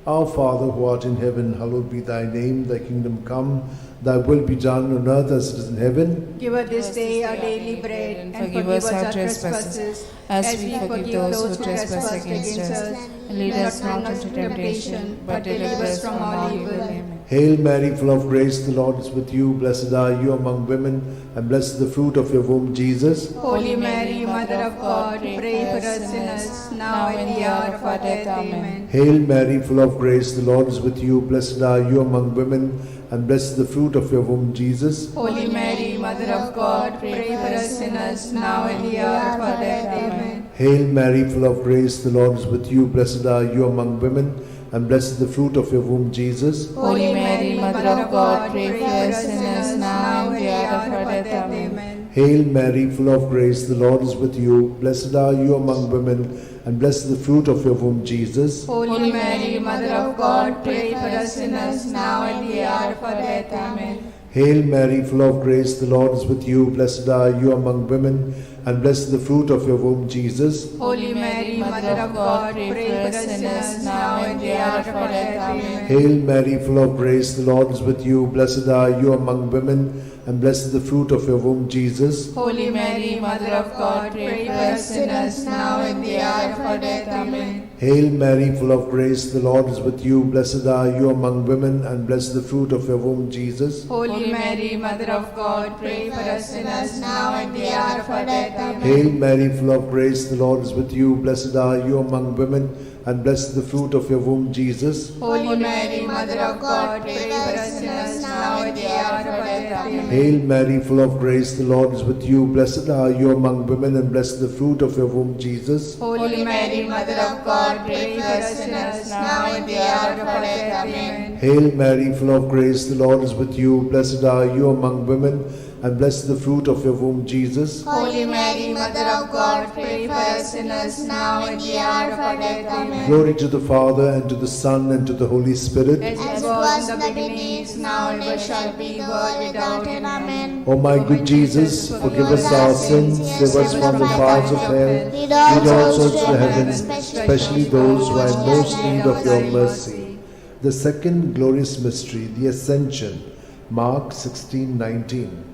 Our Father, who art in heaven, hallowed be thy name. Thy kingdom come, thy will be done on earth as it is in heaven. Give us this day our daily bread, and forgive us our trespasses, as we forgive those who trespass against us. And lead us not into temptation, but deliver us from all evil. Amen. Hail Mary, full of grace, the Lord is with you. Blessed are you among women, and blessed is the fruit of your womb, Jesus. Holy Mary, Mother of God, pray for us sinners, now and the hour of our death. Amen. Hail Mary, full of grace, the Lord is with you. Blessed are you among women, and blessed is the fruit of your womb, Jesus. Holy Mary, Mother of God, pray for us sinners, now and the hour of our death. Amen. Hail Mary, full of grace, the Lord is with you. Blessed are you among women, and blessed is the fruit of your womb, Jesus. Holy Mary, Mother of God, pray for us sinners, now and the hour of our death. Amen. Hail Mary, full of grace, the Lord is with you. Blessed are you among women, and blessed is the fruit of your womb, Jesus. Holy Mary, Mother of God, pray for us sinners, now and the hour of our death. Amen. Hail Mary, full of grace, the Lord is with you. Blessed are you among women, and blessed is the fruit of your womb, Jesus. Holy Mary, Mother of God, pray for us sinners, now and the hour of our death. Amen. Hail Mary, full of grace, the Lord is with you. Blessed are you among women, and blessed is the fruit of your womb, Jesus. Holy Mary, Mother of God, pray for us sinners, now and the hour of our death. Amen. Hail Mary, full of grace, the Lord is with you. Blessed are you among women, and blessed is the fruit of your womb, Jesus. Holy Mary, Mother of God, pray for us sinners, now and the hour of our death. Amen. Hail Mary, full of grace, the Lord is with you. Blessed are you among women, and blessed is the fruit of your womb, Jesus. Holy Mary, Mother of God, pray for us sinners, now and the hour of our death. Amen. Hail Mary, full of grace, the Lord is with you. Blessed are you among women, and blessed is the fruit of your womb, Jesus. Holy Mary, Mother of God, pray for us sinners, now and the hour of our death. Amen. Hail Mary, full of grace, the Lord is with you. Blessed are you among women, and blessed is the fruit of your womb, Jesus. Holy Mary, Mother of God, pray for us sinners, now and the hour of our death. Amen. Glory to the Father, and to the Son, and to the Holy Spirit. As it was in the beginning, is now, and ever shall be, world without end. Amen. O my good Jesus, forgive us our sins, save us from the fires of hell, lead all souls to heaven, especially those who are in most need of your mercy. The second glorious mystery, the Ascension. Mark 16:19.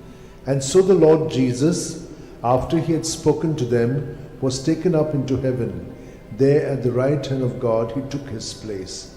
And so the Lord Jesus, after he had spoken to them, was taken up into heaven. There at the right hand of God he took his place.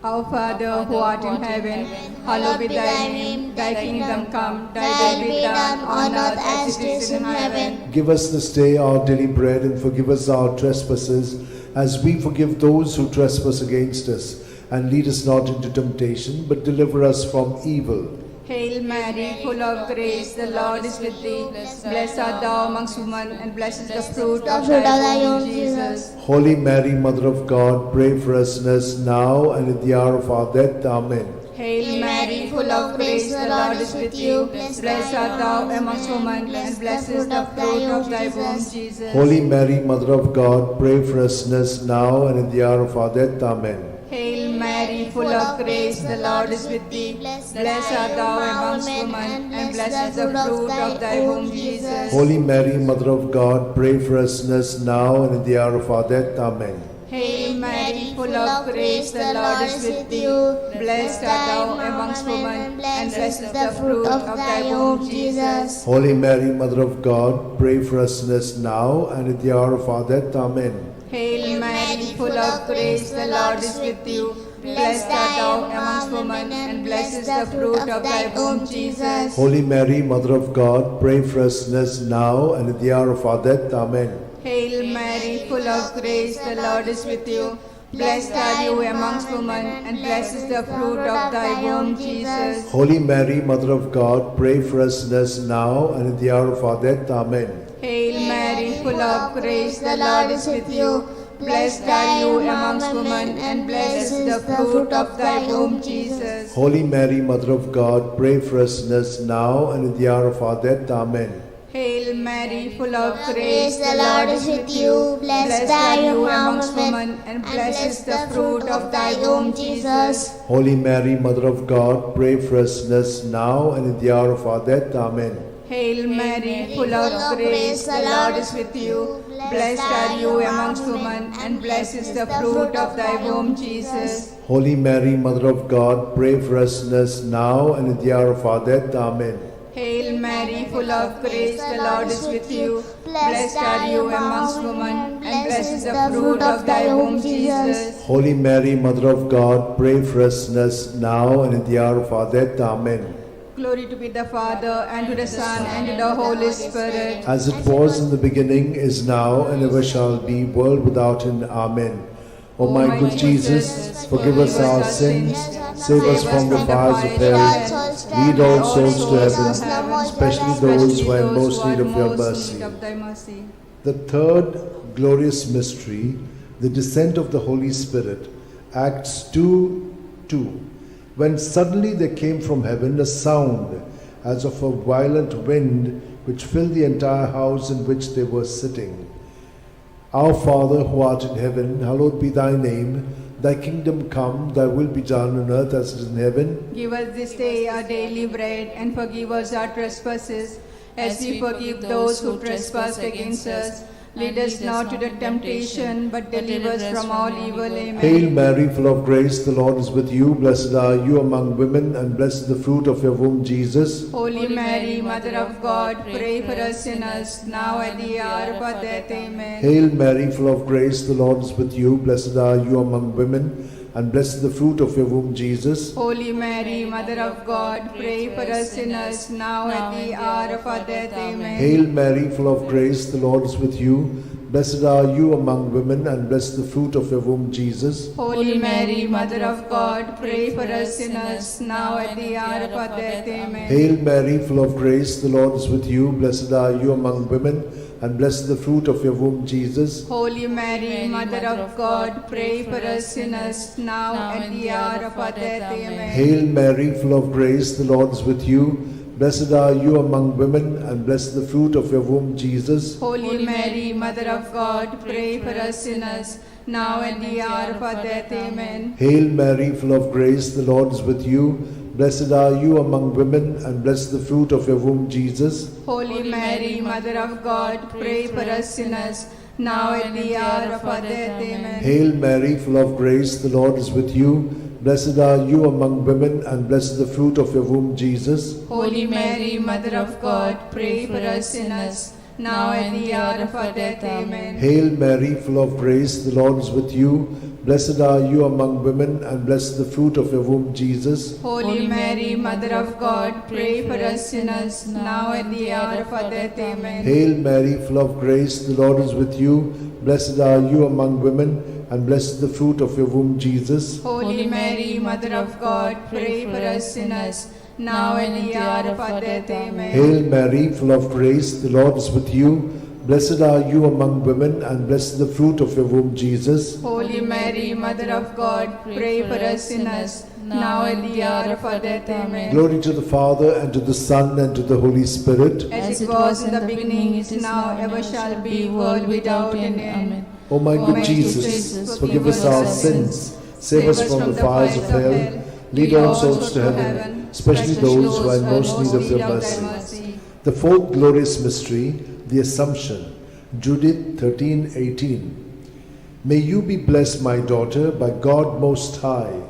Our Father who art in heaven, hallowed be thy name. Thy kingdom come, thy will be done on earth as it is in heaven. Give us this day our daily bread, and forgive us our trespasses, as we forgive those who trespass against us. And lead us not into temptation, but deliver us from evil. Hail Mary, full of grace, the Lord is with thee. Blessed art thou amongst women, and blessed is the fruit of thy womb, Jesus. Holy Mary, Mother of God, pray for us sinners now and at the hour of our death. Amen. Hail Mary, full of grace, the Lord is with you. Blessed art thou amongst women, and blessed is the fruit of thy womb, Jesus. Holy Mary, Mother of God, pray for us sinners now and at the hour of our death. Amen. Hail Mary, full of grace, the Lord is with thee. Blessed art thou amongst women, and blessed is the fruit of thy womb, Jesus. Holy Mary, Mother of God, pray for us sinners now and at the hour of our death. Amen. Hail Mary, full of grace, the Lord is with you. Blessed art thou amongst women, and blessed is the fruit of thy womb, Jesus. Holy Mary, Mother of God, pray for us sinners now and at the hour of our death. Amen. Hail Mary, full of grace, the Lord is with you. Blessed art thou amongst women, and blessed is the fruit of thy womb, Jesus. Holy Mary, Mother of God, pray for us sinners now and at the hour of our death. Amen. Hail Mary, full of grace, the Lord is with you. Blessed are you amongst women, and blessed is the fruit of thy womb, Jesus. Holy Mary, Mother of God, pray for us sinners now and at the hour of our death. Amen. Hail Mary, full of grace, the Lord is with you. Blessed are you amongst women, and blessed is the fruit of thy womb, Jesus. Holy Mary, Mother of God, pray for us sinners now and at the hour of our death. Amen. Hail Mary, full of grace, the Lord is with you. Blessed are you amongst women, and blessed is the fruit of thy womb, Jesus. Holy Mary, Mother of God, pray for us sinners now and at the hour of our death. Amen. Hail Mary, full of grace, the Lord is with you. Blessed are you amongst women, and blessed is the fruit of thy womb, Jesus. Holy Mary, Mother of God, pray for us sinners now and at the hour of our death. Amen. Hail Mary, full of grace, the Lord is with you. Blessed are you amongst women, and blessed is the fruit of thy womb, Jesus. Holy Mary, Mother of God, pray for us sinners now and at the hour of our death. Amen. Glory to be the Father, and to the Son, and to the Holy Spirit. As it was in the beginning, is now, and ever shall be, world without end. Amen. O my good Jesus, forgive us our sins, save us from the fires of hell, lead all souls to heaven, especially those who are in most need of your mercy. The third glorious mystery, the descent of the Holy Spirit, Acts 2:2. When suddenly there came from heaven a sound as of a violent wind, which filled the entire house in which they were sitting. Our Father, who art in heaven, hallowed be thy name. Thy kingdom come, thy will be done on earth as it is in heaven. Give us this day our daily bread, and forgive us our trespasses, as we forgive those who trespass against us. Lead us not to the temptation, but deliver us from all evil. Amen. Hail Mary, full of grace, the Lord is with you. Blessed are you among women, and blessed is the fruit of your womb, Jesus. Holy Mary, Mother of God, pray for us sinners, now at the hour of our death. Amen. Hail Mary, full of grace, the Lord is with you. Blessed are you among women, and blessed is the fruit of your womb, Jesus. Holy Mary, Mother of God, pray for us sinners, now at the hour of our death. Amen. Hail Mary, full of grace, the Lord is with you. Blessed are you among women, and blessed the fruit of your womb, Jesus. Holy Mary, Mother of God, pray for us sinners, now at the hour of our death. Amen. Hail Mary, full of grace, the Lord is with you. Blessed are you among women, and blessed the fruit of your womb, Jesus. Holy Mary, Mother of God, pray for us sinners, now at the hour of our death. Amen. Hail Mary, full of grace, the Lord is with you. Blessed are you among women, and blessed the fruit of your womb, Jesus. Holy Mary, Mother of God, pray for us sinners, now at the hour of our death. Amen. Hail Mary, full of grace, the Lord is with you. Blessed are you among women, and blessed the fruit of your womb, Jesus. Holy Mary, Mother of God, pray for us sinners, now at the hour of our death. Amen. Hail Mary, full of grace, the Lord is with you. Blessed are you among women, and blessed the fruit of your womb, Jesus. Holy Mary, Mother of God, pray for us sinners, now and the hour of our death. Amen. Hail Mary, full of grace, the Lord is with you. Blessed are you among women, and blessed the fruit of your womb, Jesus. Holy Mary, Mother of God, pray for us sinners, now and the hour of our death. Amen. Hail Mary, full of grace, the Lord is with you. Blessed are you among women, and blessed the fruit of your womb, Jesus. Holy Mary, Mother of God, pray for us sinners, now and the hour of our death. Amen. Hail Mary, full of grace, the Lord is with you. Blessed are you among women, and blessed the fruit of your womb, Jesus. Holy Mary, Mother of God, pray for us sinners, now and the hour of our death. Amen. Glory to the Father, and to the Son, and to the Holy Spirit. As it was in the beginning, is now, ever shall be, world without an end. O my good Jesus, forgive us our sins, save us from the fires of hell, lead all souls to heaven, especially those who are in most need of your mercy. The fourth glorious mystery, the Assumption. Judith 13:18. May you be blessed, my daughter, by God Most High,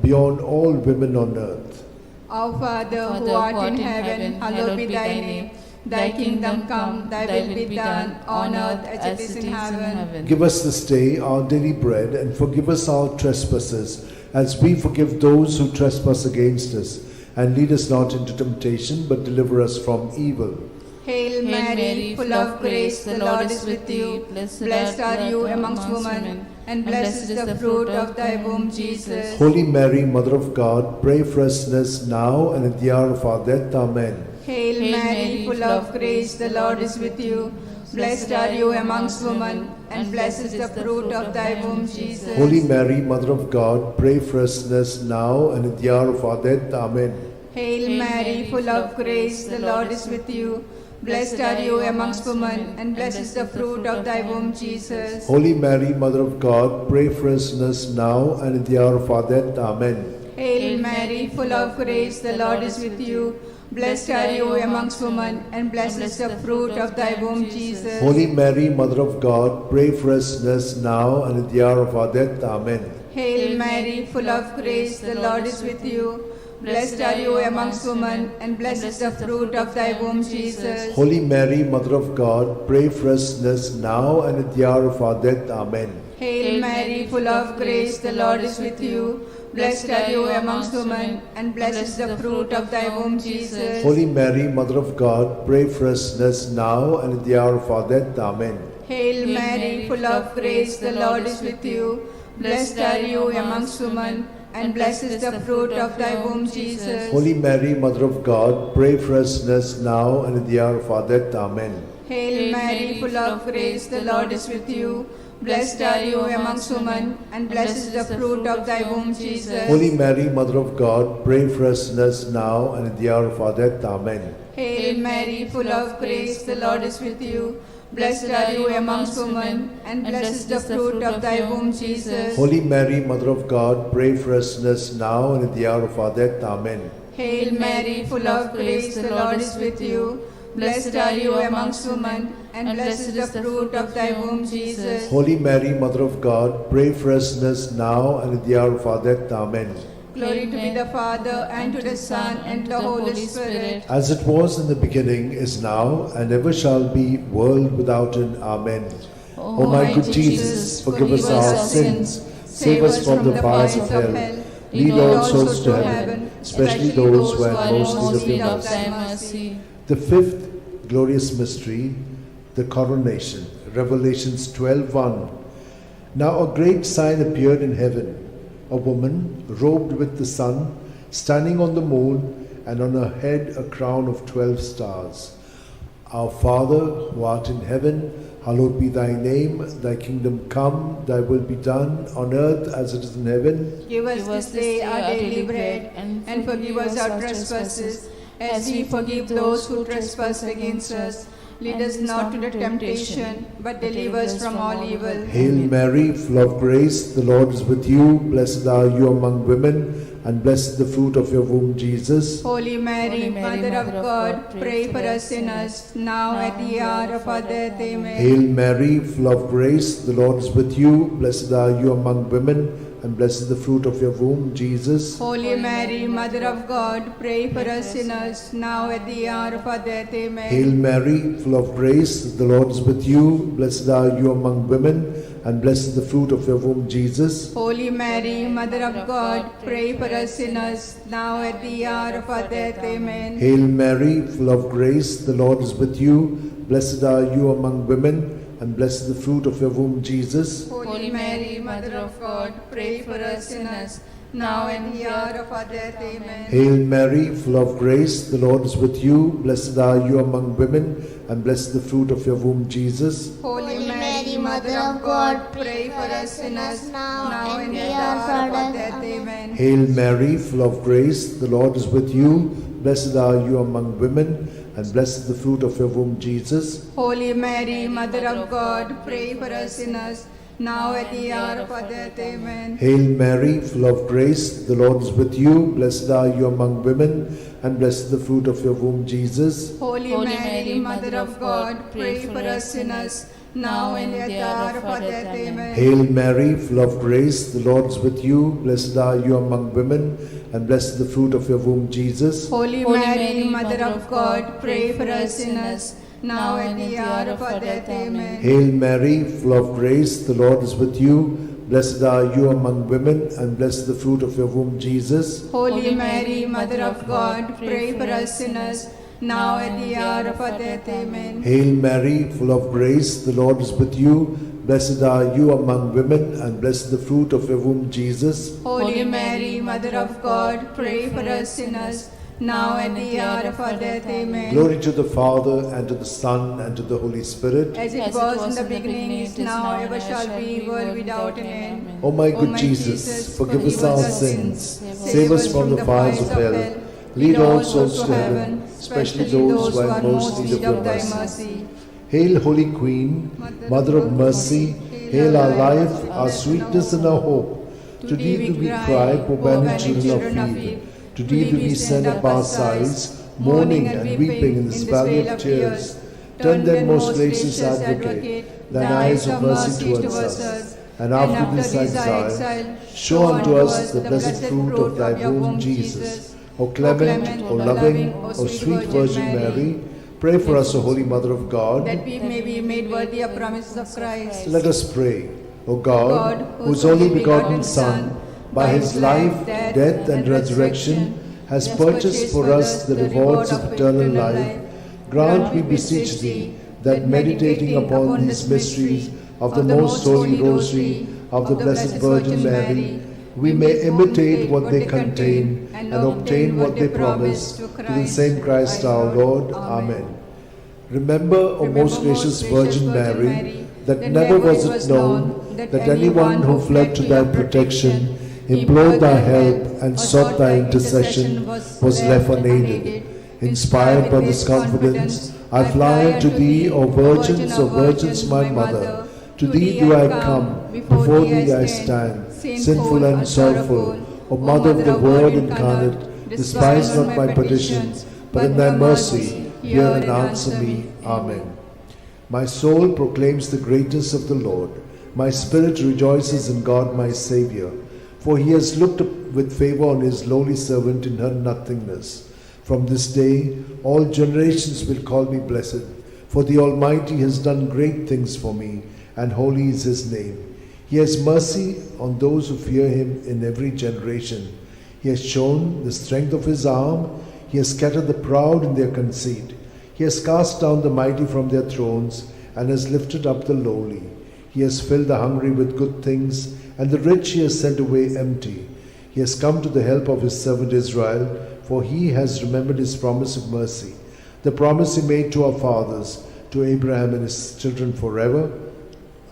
beyond all women on earth. Our Father, who art in heaven, hallowed be thy name. Thy kingdom come, thy will be done, on earth as it is in heaven. Give us this day our daily bread, and forgive us our trespasses, as we forgive those who trespass against us. And lead us not into temptation, but deliver us from evil. Hail Mary, full of grace, the Lord is with you. Blessed are you amongst women, and blessed is the fruit of thy womb, Jesus. Holy Mary, Mother of God, pray for us sinners now and at the hour of our death. Amen. Hail Mary, full of grace, the Lord is with you. Blessed are you amongst women, and blessed is the fruit of thy womb, Jesus. Holy Mary, Mother of God, pray for us sinners now and at the hour of our death. Amen. Hail Mary, full of grace, the Lord is with you. Blessed are you amongst women, and blessed is the fruit of thy womb, Jesus. Holy Mary, Mother of God, pray for us sinners now and at the hour of our death. Amen. Hail Mary, full of grace, the Lord is with you. Blessed are you amongst women, and blessed is the fruit of thy womb, Jesus. Holy Mary, Mother of God, pray for us sinners now and at the hour of our death. Amen. Hail Mary, full of grace, the Lord is with you. Blessed are you amongst women, and blessed is the fruit of thy womb, Jesus. Holy Mary, Mother of God, pray for us sinners now and at the hour of our death. Amen. Hail Mary, full of grace, the Lord is with you. Blessed are you amongst women, and blessed is the fruit of thy womb, Jesus. Holy Mary, Mother of God, pray for us sinners now and at the hour of our death. Amen. Hail Mary, full of grace, the Lord is with you. Blessed are you amongst women, and blessed is the fruit of thy womb, Jesus. Holy Mary, Mother of God, pray for us sinners now and at the hour of our death. Amen. Hail Mary, full of grace, the Lord is with you. Blessed are you amongst women, and blessed is the fruit of thy womb, Jesus. Holy Mary, Mother of God, pray for us sinners now and at the hour of our death. Amen. Hail Mary, full of grace, the Lord is with you. Blessed are you amongst women, and blessed is the fruit of thy womb, Jesus. Holy Mary, Mother of God, pray for us sinners now and at the hour of our death. Amen. Hail Mary, full of grace, the Lord is with you. Blessed are you amongst women, and blessed is the fruit of thy womb, Jesus. Holy Mary, Mother of God, pray for us sinners now and at the hour of our death. Amen. Glory to be the Father, and to the Son, and to the Holy Spirit. As it was in the beginning, is now, and ever shall be, world without end. Amen. O my good Jesus, forgive us our sins, save us from the fires of hell, lead all souls to heaven, especially those who are most in need of thy mercy. The fifth glorious mystery, the coronation. Revelations 12:1. Now a great sign appeared in heaven, a woman robed with the sun, standing on the moon, and on her head a crown of 12 stars. Our Father, who art in heaven, hallowed be thy name. Thy kingdom come, thy will be done, on earth as it is in heaven. Give us this day our daily bread, and forgive us our trespasses, as we forgive those who trespass against us. Lead us not into temptation, but deliver us from all evil. Hail Mary, full of grace, the Lord is with you. Blessed are you among women, and blessed the fruit of your womb, Jesus. Holy Mary, Mother of God, pray for us sinners, now at the hour of our death. Amen. Hail Mary, full of grace, the Lord is with you. Blessed are you among women, and blessed is the fruit of your womb, Jesus. Holy Mary, Mother of God, pray for us sinners, now at the hour of our death. Amen. Hail Mary, full of grace, the Lord is with you. Blessed are you among women, and blessed is the fruit of your womb, Jesus. Holy Mary, Mother of God, pray for us sinners, now at the hour of our death. Amen. Hail Mary, full of grace, the Lord is with you. Blessed are you among women, and blessed is the fruit of your womb, Jesus. Holy Mary, Mother of God, pray for us sinners, now and the hour of our death. Amen. Hail Mary, full of grace, the Lord is with you. Blessed are you among women, and blessed is the fruit of your womb, Jesus. Holy Mary, Mother of God, pray for us sinners, now and at the hour of our death. Amen. Hail Mary, full of grace, the Lord is with you. Blessed are you among women, and blessed is the fruit of your womb, Jesus. Holy Mary, Mother of God, pray for us sinners, now at the hour of our death. Amen. Hail Mary, full of grace, the Lord is with you. Blessed are you among women, and blessed is the fruit of your womb, Jesus. Holy Mary, Mother of God, pray for us sinners, now and at the hour of our death. Amen. Hail Mary, full of grace, the Lord is with you. Blessed are you among women, and blessed is the fruit of your womb, Jesus. Holy Mary, Mother of God, pray for us sinners, now at the hour of our death. Amen. Hail Mary, full of grace, the Lord is with you. Blessed are you among women, and blessed is the fruit of your womb, Jesus. Holy Mary, Mother of God, pray for us sinners, now at the hour of our death. Amen. Hail Mary, full of grace, the Lord is with you. Blessed are you among women, and blessed is the fruit of your womb, Jesus. Holy Mary, Mother of God, pray for us sinners, now at the hour of our death. Amen. Glory to the Father, and to the Son, and to the Holy Spirit. As it was in the beginning, is now, ever shall be, world without an end. O my good Jesus, forgive us our sins, save us from the fires of hell, lead all souls to heaven, especially those who are in most need of thy mercy. Hail, Holy Queen, Mother of Mercy, hail our life, our sweetness, and our hope. To thee do we cry, poor banished children of Eve. To thee do we send up our sighs, mourning and weeping in this valley of tears. Turn then, most gracious Advocate, thine eyes of mercy towards us, and after this exile, show unto us the blessed fruit of thy womb, Jesus. O clement, O loving, O sweet Virgin Mary, pray for us, O Holy Mother of God, that we may be made worthy of promises of Christ. Let us pray. O God, whose only begotten Son, by his life, death, and resurrection, has purchased for us the rewards of eternal life, grant, we beseech thee, that meditating upon these mysteries of the most holy Rosary of the Blessed Virgin Mary, we may imitate what they contain and obtain what they promise, through the same Christ our Lord. Amen. Remember, O most gracious Virgin Mary, that never was it known that anyone who fled to thy protection, implored thy help, and sought thy intercession was left unaided. Inspired by this confidence, I fly unto thee, O Virgins, O Virgins, my Mother. To thee do I come, before thee I stand, sinful and sorrowful. O Mother of the Word incarnate, despise not my petitions, but in thy mercy hear and answer me. Amen. My soul proclaims the greatness of the Lord. My spirit rejoices in God my Saviour, for he has looked up with favour on his lowly servant in her nothingness. From this day all generations will call me blessed, for the Almighty has done great things for me, and holy is his name. He has mercy on those who fear him in every generation. He has shown the strength of his arm. He has scattered the proud in their conceit. He has cast down the mighty from their thrones, and has lifted up the lowly. He has filled the hungry with good things, and the rich he has sent away empty. He has come to the help of his servant Israel, for he has remembered his promise of mercy, the promise he made to our fathers, to Abraham and his children forever.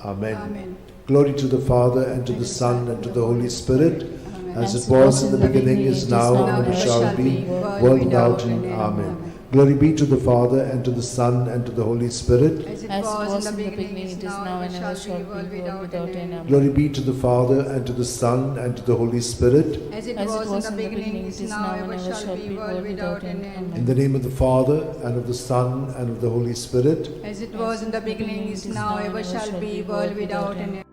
Amen. Amen. Glory to the Father, and to the Son, and to the Holy Spirit, as it was in the beginning, is now, and ever shall be, world without end. Amen. Glory be to the Father, and to the Son, and to the Holy Spirit. As it As was in the beginning, it is now, and ever shall be, world without end. Amen. Glory be to the Father, and to the Son, and to the Holy Spirit. As it was in the beginning, it is now, and ever shall be, world without end. In Amen. the name of the Father, and of the Son, and of the Holy Spirit. As it was in the beginning, is now, ever shall be, world without end.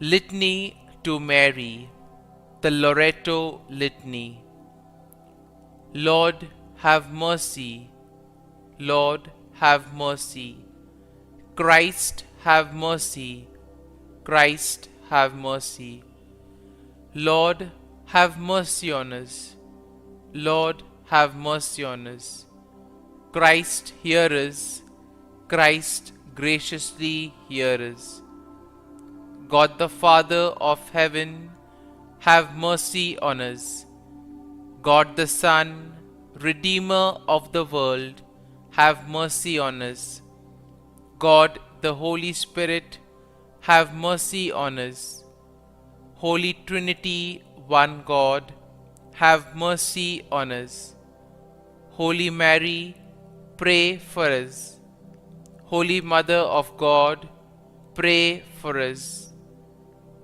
Litany to Mary, the Loreto Litany. Lord, have mercy. Lord, have mercy. Christ, have mercy. Christ, have mercy. Lord, have mercy on us. Lord, have mercy on us. Christ, hear us. Christ, graciously hear us. God the Father of heaven, have mercy on us. God the Son, Redeemer of the world, have mercy on us. God the Holy Spirit, have mercy on us. Holy Trinity, one God, have mercy on us. Holy Mary, pray for us. Holy Mother of God, pray for us.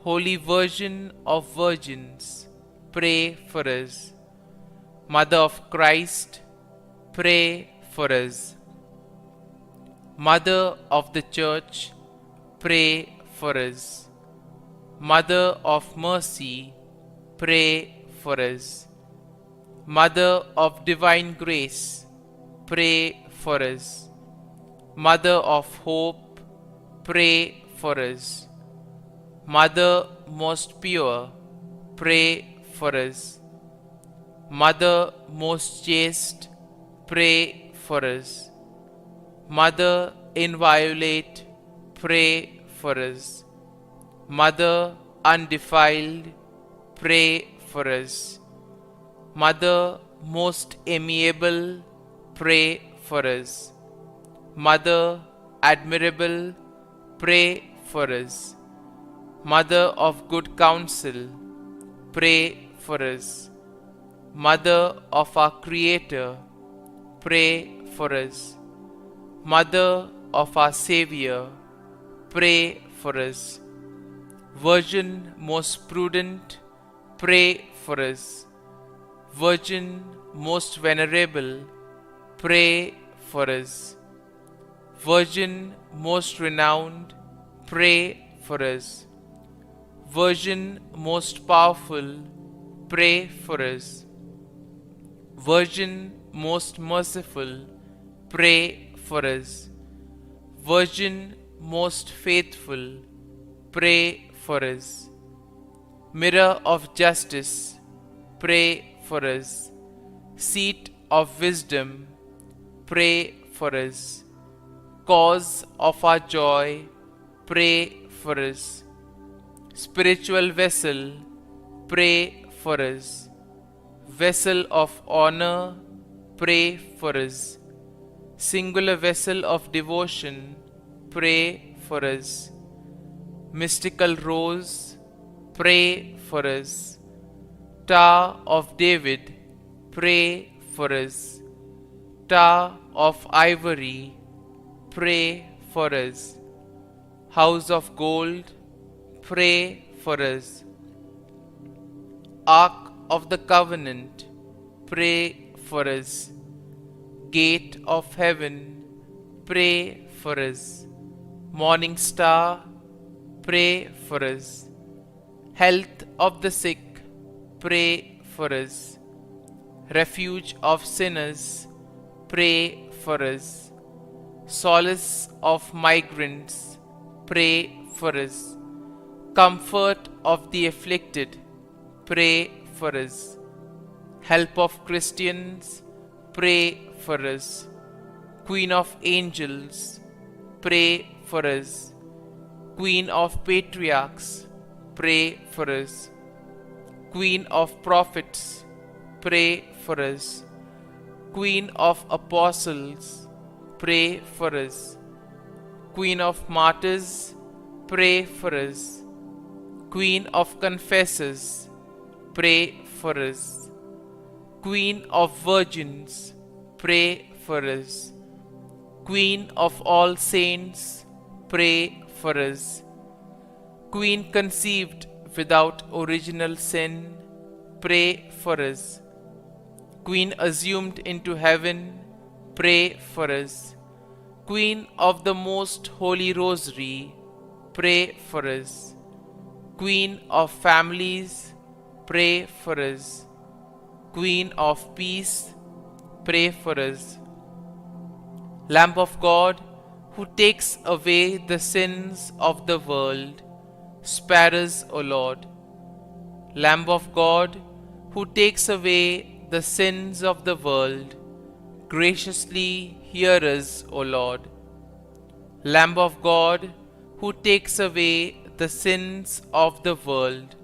Holy Virgin of Virgins, pray for us. Mother of Christ, pray for us. Mother of the Church, pray for us. Mother of Mercy, pray for us. Mother of Divine Grace, pray for us. Mother of Hope, pray for us. Mother most pure, pray for us. Mother most chaste, pray for us. Mother inviolate, pray for us. Mother undefiled, pray for us. Mother most amiable, pray for us. Mother admirable, pray for us. Mother of good counsel, pray for us. Mother of our Creator, pray for us. Mother of our Savior, pray for us. Virgin most prudent, pray for us. Virgin most venerable, pray for us. Virgin most renowned, pray for us. Virgin most powerful, pray for us. Virgin most merciful, pray for us. Virgin most faithful, pray for us. Mirror of justice, pray for us. Seat of wisdom, pray for us. Cause of our joy, pray for us. Spiritual vessel, pray for us. Vessel of honor, pray for us. Singular vessel of devotion, pray for us. Mystical rose, pray for us. Tower of David, pray for us. Tower of ivory, pray for us. House of gold, pray for us. Ark of the covenant, pray for us. Gate of heaven, pray for us. Morning star, pray for us. Health of the sick, pray for us. Refuge of sinners, pray for us. Solace of migrants, pray for us. Comfort of the afflicted, pray for us. Help of Christians, pray for us. Queen of angels, pray for us. Queen of patriarchs, pray for us. Queen of prophets, pray for us. Queen of apostles, pray for us. Queen of martyrs, pray for us. Queen of confessors, pray for us. Queen of virgins, pray for us. Queen of all saints, pray for us. Queen conceived without original sin, pray for us. Queen assumed into heaven, pray for us. Queen of the Most Holy Rosary, pray for us. Queen of families, pray for us. Queen of peace, pray for us. Lamb of God, who takes away the sins of the world, spare us, O Lord. Lamb of God, who takes away the sins of the world, graciously hear us, O Lord. Lamb of God, who takes away the sins of the world,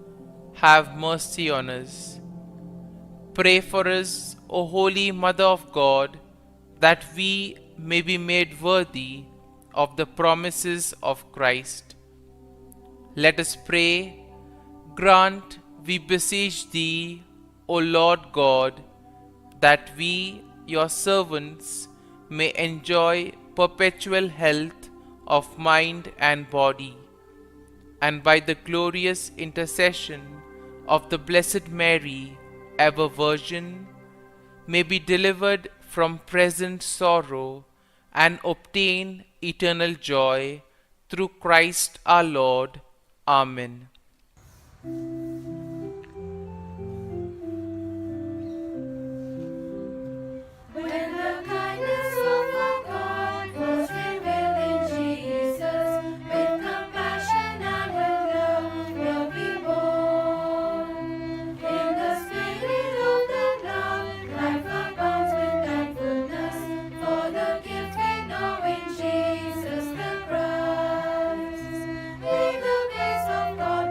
have mercy on us. Pray for us, O Holy Mother of God, that we may be made worthy of the promises of Christ. Let us pray. Grant, we beseech thee, O Lord God, that we, your servants, may enjoy perpetual health of mind and body, and by the glorious intercession of the Blessed Mary, ever Virgin, may be delivered from present sorrow and obtain eternal joy through Christ our Lord. Amen. When the kindness of our God was revealed in Jesus, with compassion and with love will be born. In the spirit of that love, life abounds with thankfulness for the gift we know in Jesus the Christ. May the grace of God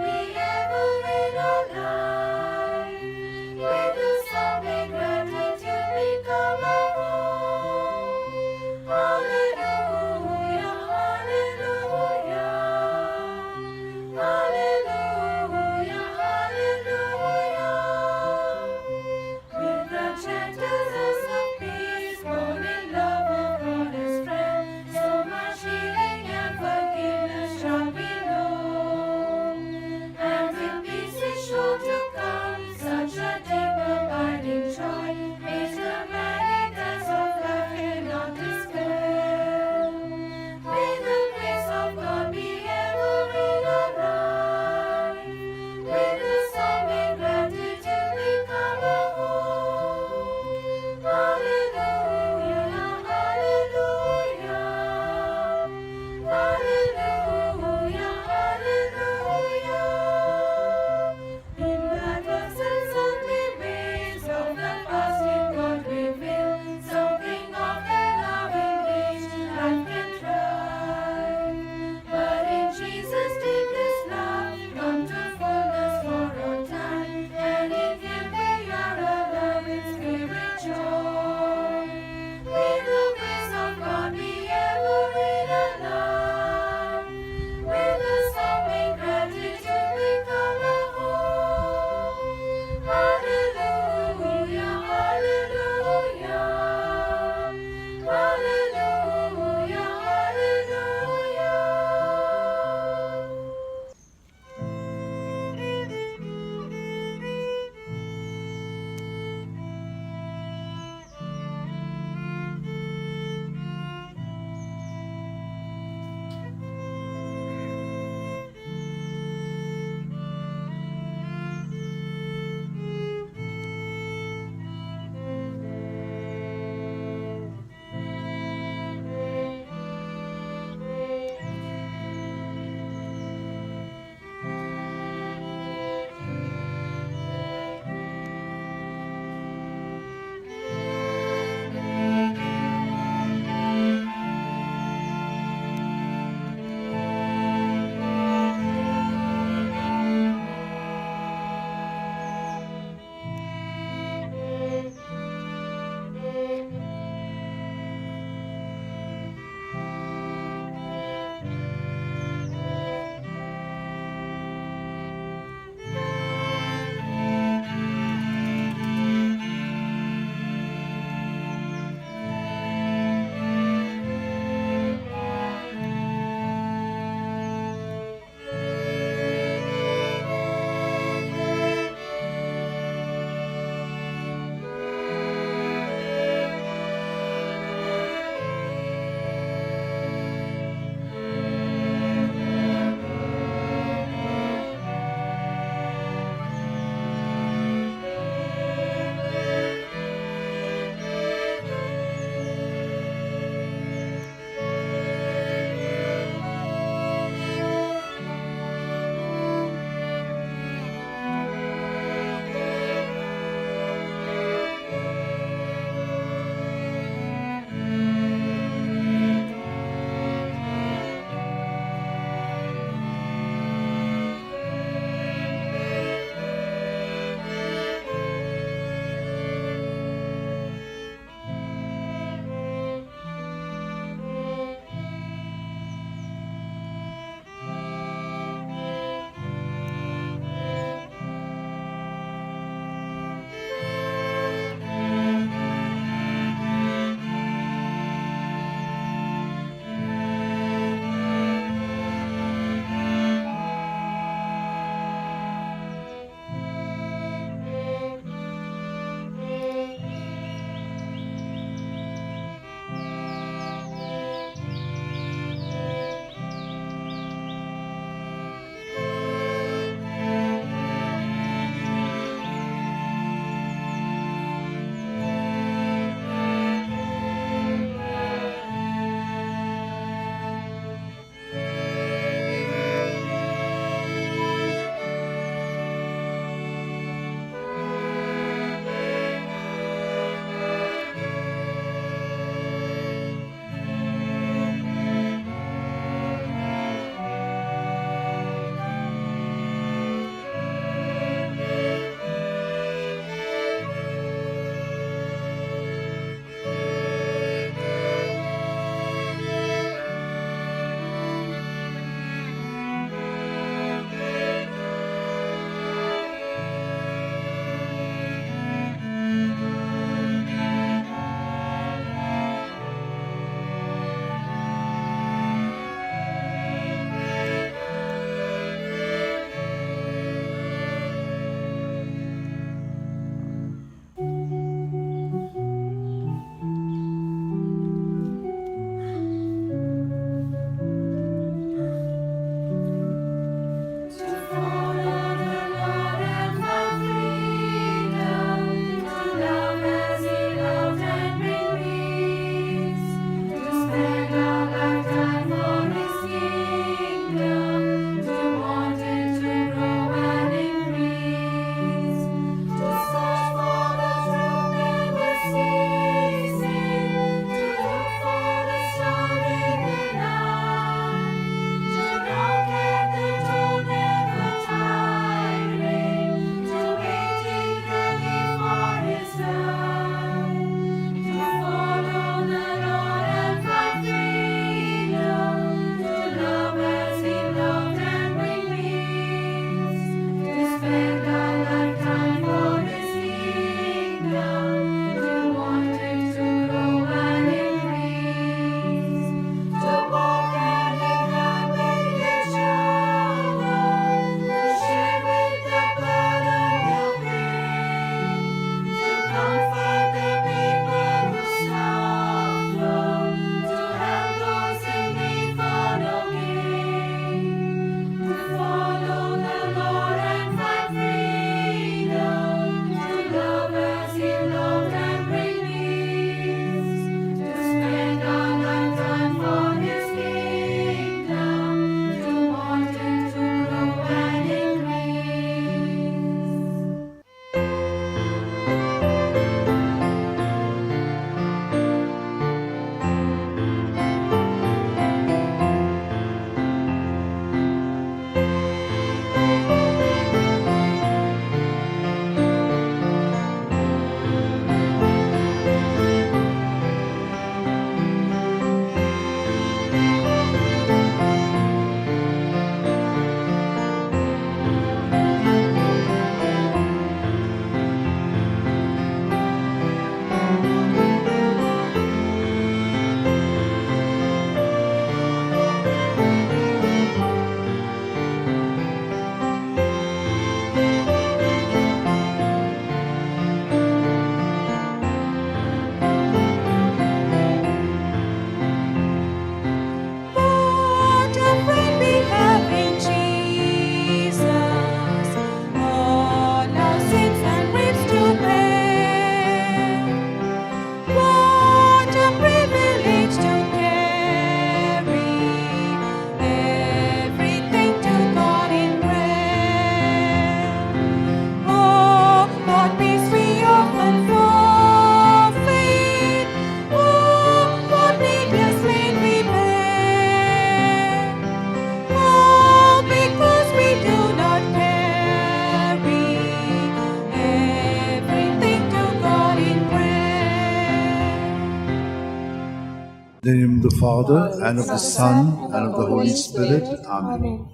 Father, and of the Son, and of the Holy Spirit. Amen.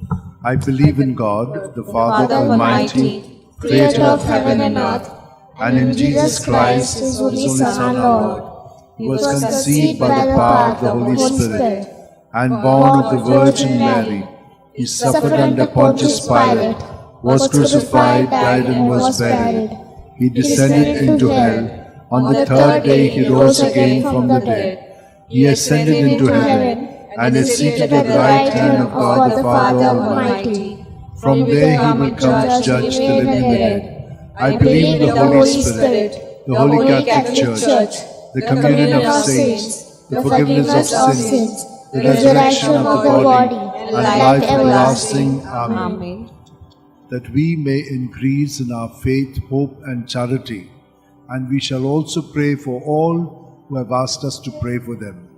I believe in God, the Father Almighty, creator of heaven and earth, and in Jesus Christ, his only Son, our Lord, who was conceived by the power of the Holy Spirit, and born of the Virgin Mary. He suffered under Pontius Pilate, was crucified, died, and was buried. He descended into hell. On the third day he rose again from the dead. He ascended into heaven, and is seated at the right hand of God the Father Almighty. From there he will come to judge the living and the dead. I believe in the Holy Spirit, the Holy Catholic Church, the communion of saints, the forgiveness of sins, the resurrection of the body, and life everlasting. Amen. That we may increase in our faith, hope, and charity. And we shall also pray for all who have asked us to pray for them.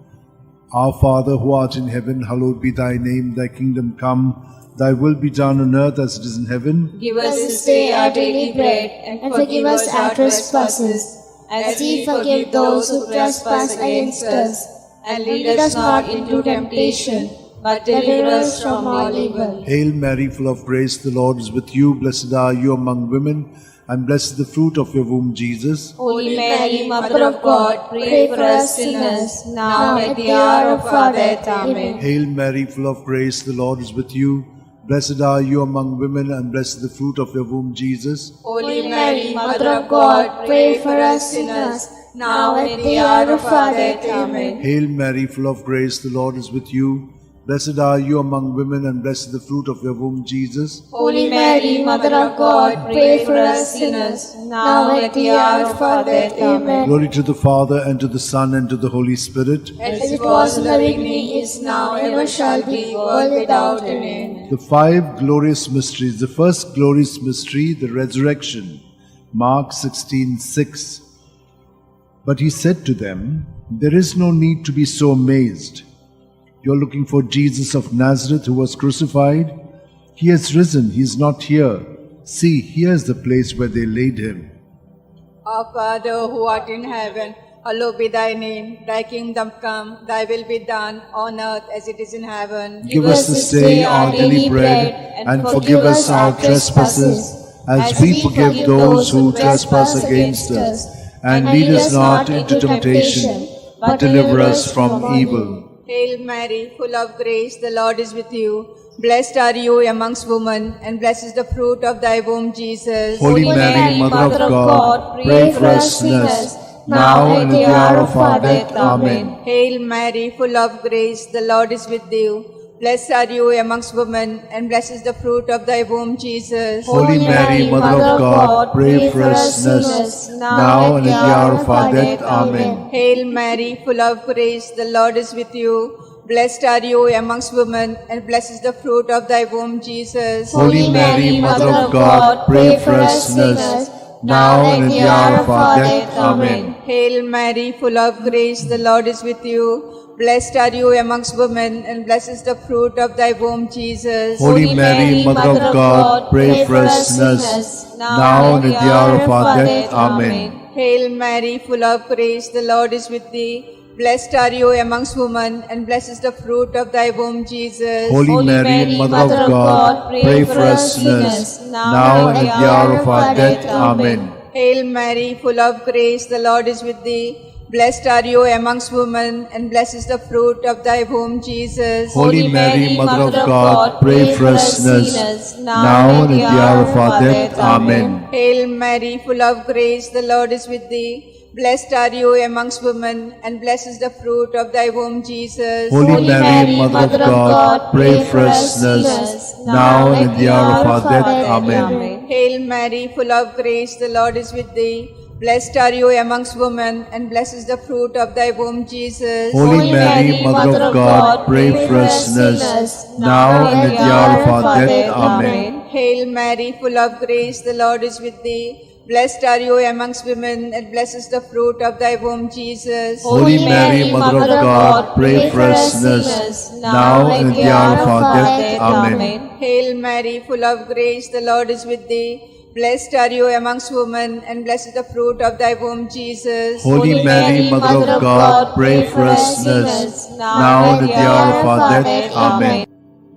Our Father, who art in heaven, hallowed be thy name. Thy kingdom come, thy will be done on earth as it is in heaven. Give us this day our daily bread, and forgive us our trespasses, as we forgive those who trespass against us. And lead us not into temptation, but deliver us from all evil. Hail Mary, full of grace, the Lord is with you. Blessed are you among women, and blessed is the fruit of your womb, Jesus. Holy Mary, Mother of God, pray for us sinners, now and at the hour of our death. Amen. Hail Mary, full of grace, the Lord is with you. Blessed are you among women, and blessed is the fruit of your womb, Jesus. Holy Mary, Mother of God, pray for us sinners, now and at the hour of our death. Amen. Hail Mary, full of grace, the Lord is with you. Blessed are you among women, and blessed is the fruit of your womb, Jesus. Holy Mary, Mother of God, pray for us sinners, now and at the hour of our death. Amen. Glory to the Father, and to the Son, and to the Holy Spirit. As it was in the beginning, is now, and ever shall be, world without end. The five glorious mysteries. The first glorious mystery, the resurrection. Mark 16:6. But he said to them, "There is no need to be so amazed. You're looking for Jesus of Nazareth who was crucified. He has risen. He is not here. See, here is the place where they laid him." Our Father, who art in heaven, hallowed be thy name. Thy kingdom come, thy will be done on earth as it is in heaven. Give us this day our daily bread, and forgive us our trespasses, as we forgive those who trespass against us. And lead us not into temptation, but deliver us from evil. Hail Mary, full of grace, the Lord is with you. Blessed are you amongst women, and blessed is the fruit of thy womb, Jesus. Holy Mary, Mother of God, pray for us sinners, now and at the hour of our death. Amen. Hail Mary, full of grace, the Lord is with you. Blessed are you amongst women, and blessed is the fruit of thy womb, Jesus. Holy Mary, Mother of God, pray for us sinners, now and at the hour of our death. Amen. Hail Mary, full of grace, the Lord is with you. Blessed are you amongst women, and blessed is the fruit of thy womb, Jesus. Holy Mary, Mother of God, pray for us sinners, now and at the hour of our death. Amen. Hail Mary, full of grace, the Lord is with you. Blessed are you amongst women, and blessed is the fruit of thy womb, Jesus. Holy Mary, Mother of God, pray for us sinners, now and at the hour of our death. Amen. Hail Mary, full of grace, the Lord is with thee. Blessed are you amongst women, and blessed is the fruit of thy womb, Jesus. Holy Mary, Mother of God, pray for us sinners, now and at the hour of our death. Amen. Hail Mary, full of grace, the Lord is with thee. Blessed are you amongst women, and blessed is the fruit of thy womb, Jesus. Holy Mary, Mother of God, pray for us sinners, now and at the hour of our death. Amen. Hail Mary, full of grace, the Lord is with thee. Blessed are you amongst women, and blessed is the fruit of thy womb, Jesus. Holy Mary, Mother of God, pray for us sinners, now and at the hour of our death. Amen. Hail Mary, full of grace, the Lord is with thee. Blessed are you amongst women, and blessed is the fruit of thy womb, Jesus. Holy Mary, Mother of God, pray for us sinners, now and at the hour of our death. Amen. Hail Mary, full of grace, the Lord is with thee. Blessed are you amongst women, and blessed is the fruit of thy womb, Jesus. Holy Mary, Mother of God, pray for us sinners, now and at the hour of our death. Amen. Hail Mary, full of grace, the Lord is with thee. Blessed are you amongst women, and blessed is the fruit of thy womb, Jesus. Holy Mary, Mother of God, pray for us sinners, now and at the hour of our death. Amen.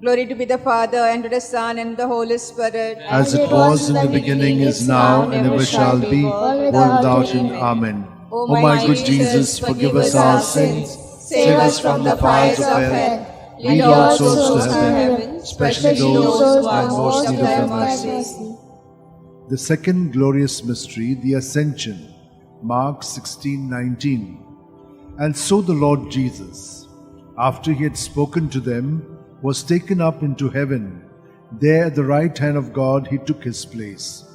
Glory to be the Father, and to the Son, and to the Holy Spirit. As it was in the beginning, is now, and ever shall be, world without end. Amen. O my good Jesus, forgive us our sins, save us from the fires of hell, lead all souls to heaven, especially those who are most in need of thy mercy. The second glorious mystery, the Ascension, Mark 16:19. And so the Lord Jesus, after he had spoken to them, was taken up into heaven. There at the right hand of God he took his place.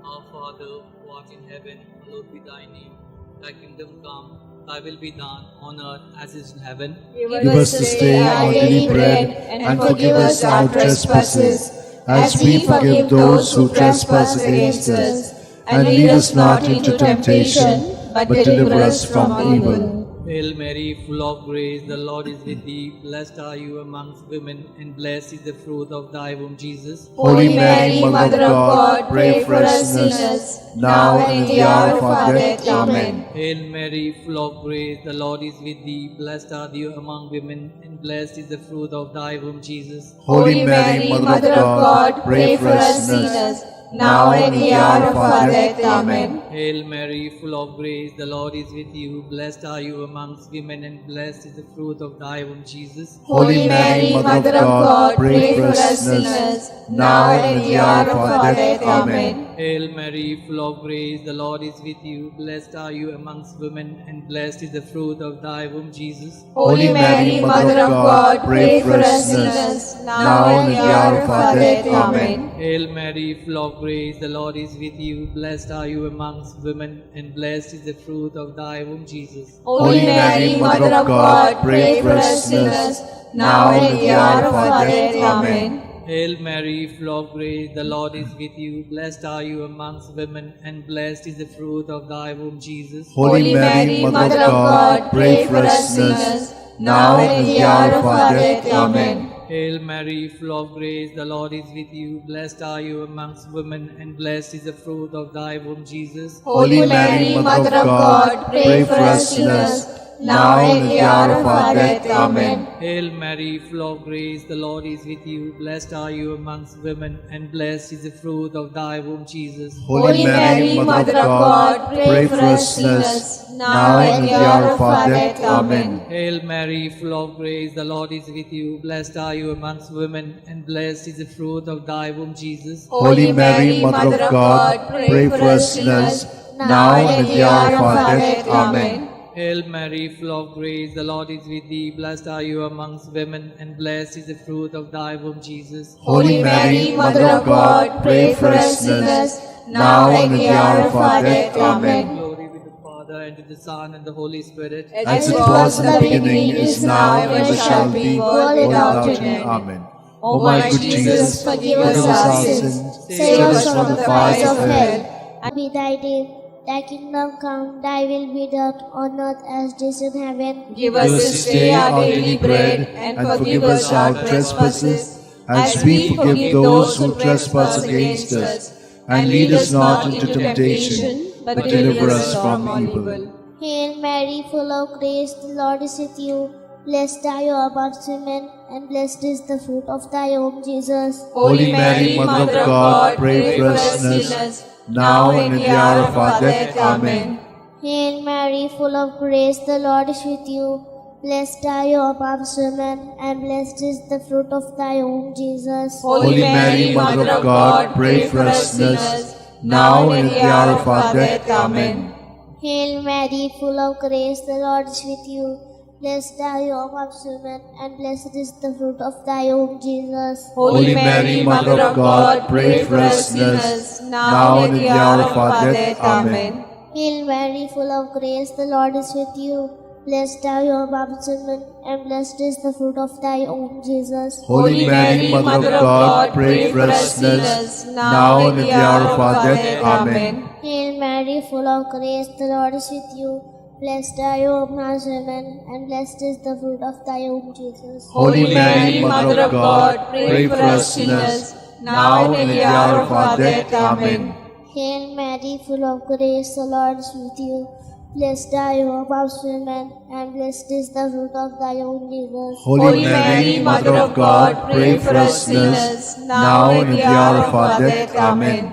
Our Father, who art in heaven, hallowed be thy name. Thy kingdom come, thy will be done on earth as it is in heaven. Give us this day our daily bread, and forgive us our trespasses, as we forgive those who trespass against us. And lead us not into temptation, but deliver us from evil. Hail Mary, full of grace, the Lord is with thee. Blessed are you amongst women, and blessed is the fruit of thy womb, Jesus. Holy Mary, Mother of God, pray for us sinners, now and at the hour of our death. Amen. Hail Mary, full of grace, the Lord is with thee. Blessed are you among women, and blessed is the fruit of thy womb, Jesus. Holy Mary, Mother of God, pray for us sinners, now and at the hour of our death. Amen. Hail Mary, full of grace, the Lord is with you. Blessed are you amongst women, and blessed is the fruit of thy womb, Jesus. Holy Mary, Mother of God, pray for us sinners, now and at the hour of our death. Amen. Hail Mary, full of grace, the Lord is with you. Blessed are you amongst women, and blessed is the fruit of thy womb, Jesus. Holy Mary, Mother of God, pray for us sinners, now and at the hour of our death. Amen. Hail Mary, full of grace, the Lord is with you. Blessed are you amongst women, and blessed is the fruit of thy womb, Jesus. Holy Mary, Mother of God, pray for us sinners, now and at the hour of our death. Amen. Hail Mary, full of grace, the Lord is with you. Blessed are you amongst women, and blessed is the fruit of thy womb, Jesus. Holy Mary, Mother of God, pray for us sinners, now and at the hour of our death. Amen. Hail Mary, full of grace, the Lord is with you. Blessed are you amongst women, and blessed is the fruit of thy womb, Jesus. Holy Mary, Mother of God, pray for us sinners, now and at the hour of our death. Amen. Hail Mary, full of grace, the Lord is with you. Blessed are you amongst women, and blessed is the fruit of thy womb, Jesus. Holy Mary, Mother of God, pray for us sinners, now and at the hour of our death. Amen. Hail Mary, full of grace, the Lord is with you. Blessed are you amongst women, and blessed is the fruit of thy womb, Jesus. Holy Mary, Mother of God, pray for us sinners, now and at the hour of our death. Amen. Hail Mary, full of grace, the Lord is with thee. Blessed are you amongst women, and blessed is the fruit of thy womb, Jesus. Holy Mary, Mother of God, pray for us sinners, now and at the hour of our death. Amen. Glory be to the Father, and to the Son, and the Holy Spirit. As it was in the beginning, is now, and ever shall be, world without end. Amen. O my good Jesus, forgive us our sins, save us from the fires of hell. And be thy name, thy kingdom come, thy will be done on earth as it is in heaven. Give us this day our daily bread, and forgive us our trespasses, as we forgive those who trespass against us. And lead us not into temptation, but deliver us from evil. Hail Mary, full of grace, the Lord is with you. Blessed are you amongst women, and blessed is the fruit of thy womb, Jesus. Holy Mary, Mother of God, pray for us sinners, now and at the hour of our death. Amen. Hail Mary, full of grace, the Lord is with you. Blessed are you amongst women, and blessed is the fruit of thy womb, Jesus. Holy Mary, Mother of God, pray for us sinners, now and at the hour of our death. Amen. Hail Mary, full of grace, the Lord is with you. Blessed are you amongst women, and blessed is the fruit of thy womb, Jesus. Holy Mary, Mother of God, pray for us sinners, now and at the hour of our death. Amen. Hail Mary, full of grace, the Lord is with you. Blessed are you amongst women, and blessed is the fruit of thy womb, Jesus. Holy Mary, Mother of God, pray for us sinners, now and at the hour of our death. Amen. Hail Mary, full of grace, the Lord is with you. Blessed are you amongst women, and blessed is the fruit of thy womb, Jesus. Holy Mary, Mother of God, pray for us sinners, now and at the hour of our death. Amen. Hail Mary, full of grace, the Lord is with you. Blessed are you amongst women, and blessed is the fruit of thy womb, Jesus. Holy Mary, Mother of God, pray for us sinners, now and at the hour of our death. Amen.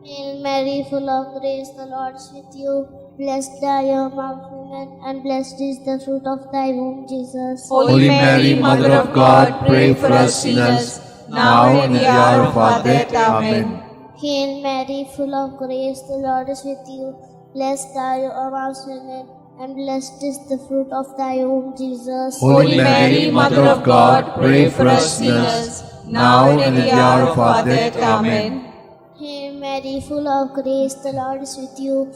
Hail Mary, full of grace, the Lord is with you. Blessed are you amongst women, and blessed is the fruit of thy womb, Jesus. Holy Mary, Mother of God, pray for us sinners, now and at the hour of our death. Amen. Hail Mary, full of grace, the Lord is with you. Blessed are you amongst women, and blessed is the fruit of thy womb, Jesus. Holy Mary, Mother of God, pray for us sinners, now and at the hour of our death. Amen. Hail Mary, full of grace, the Lord is with you.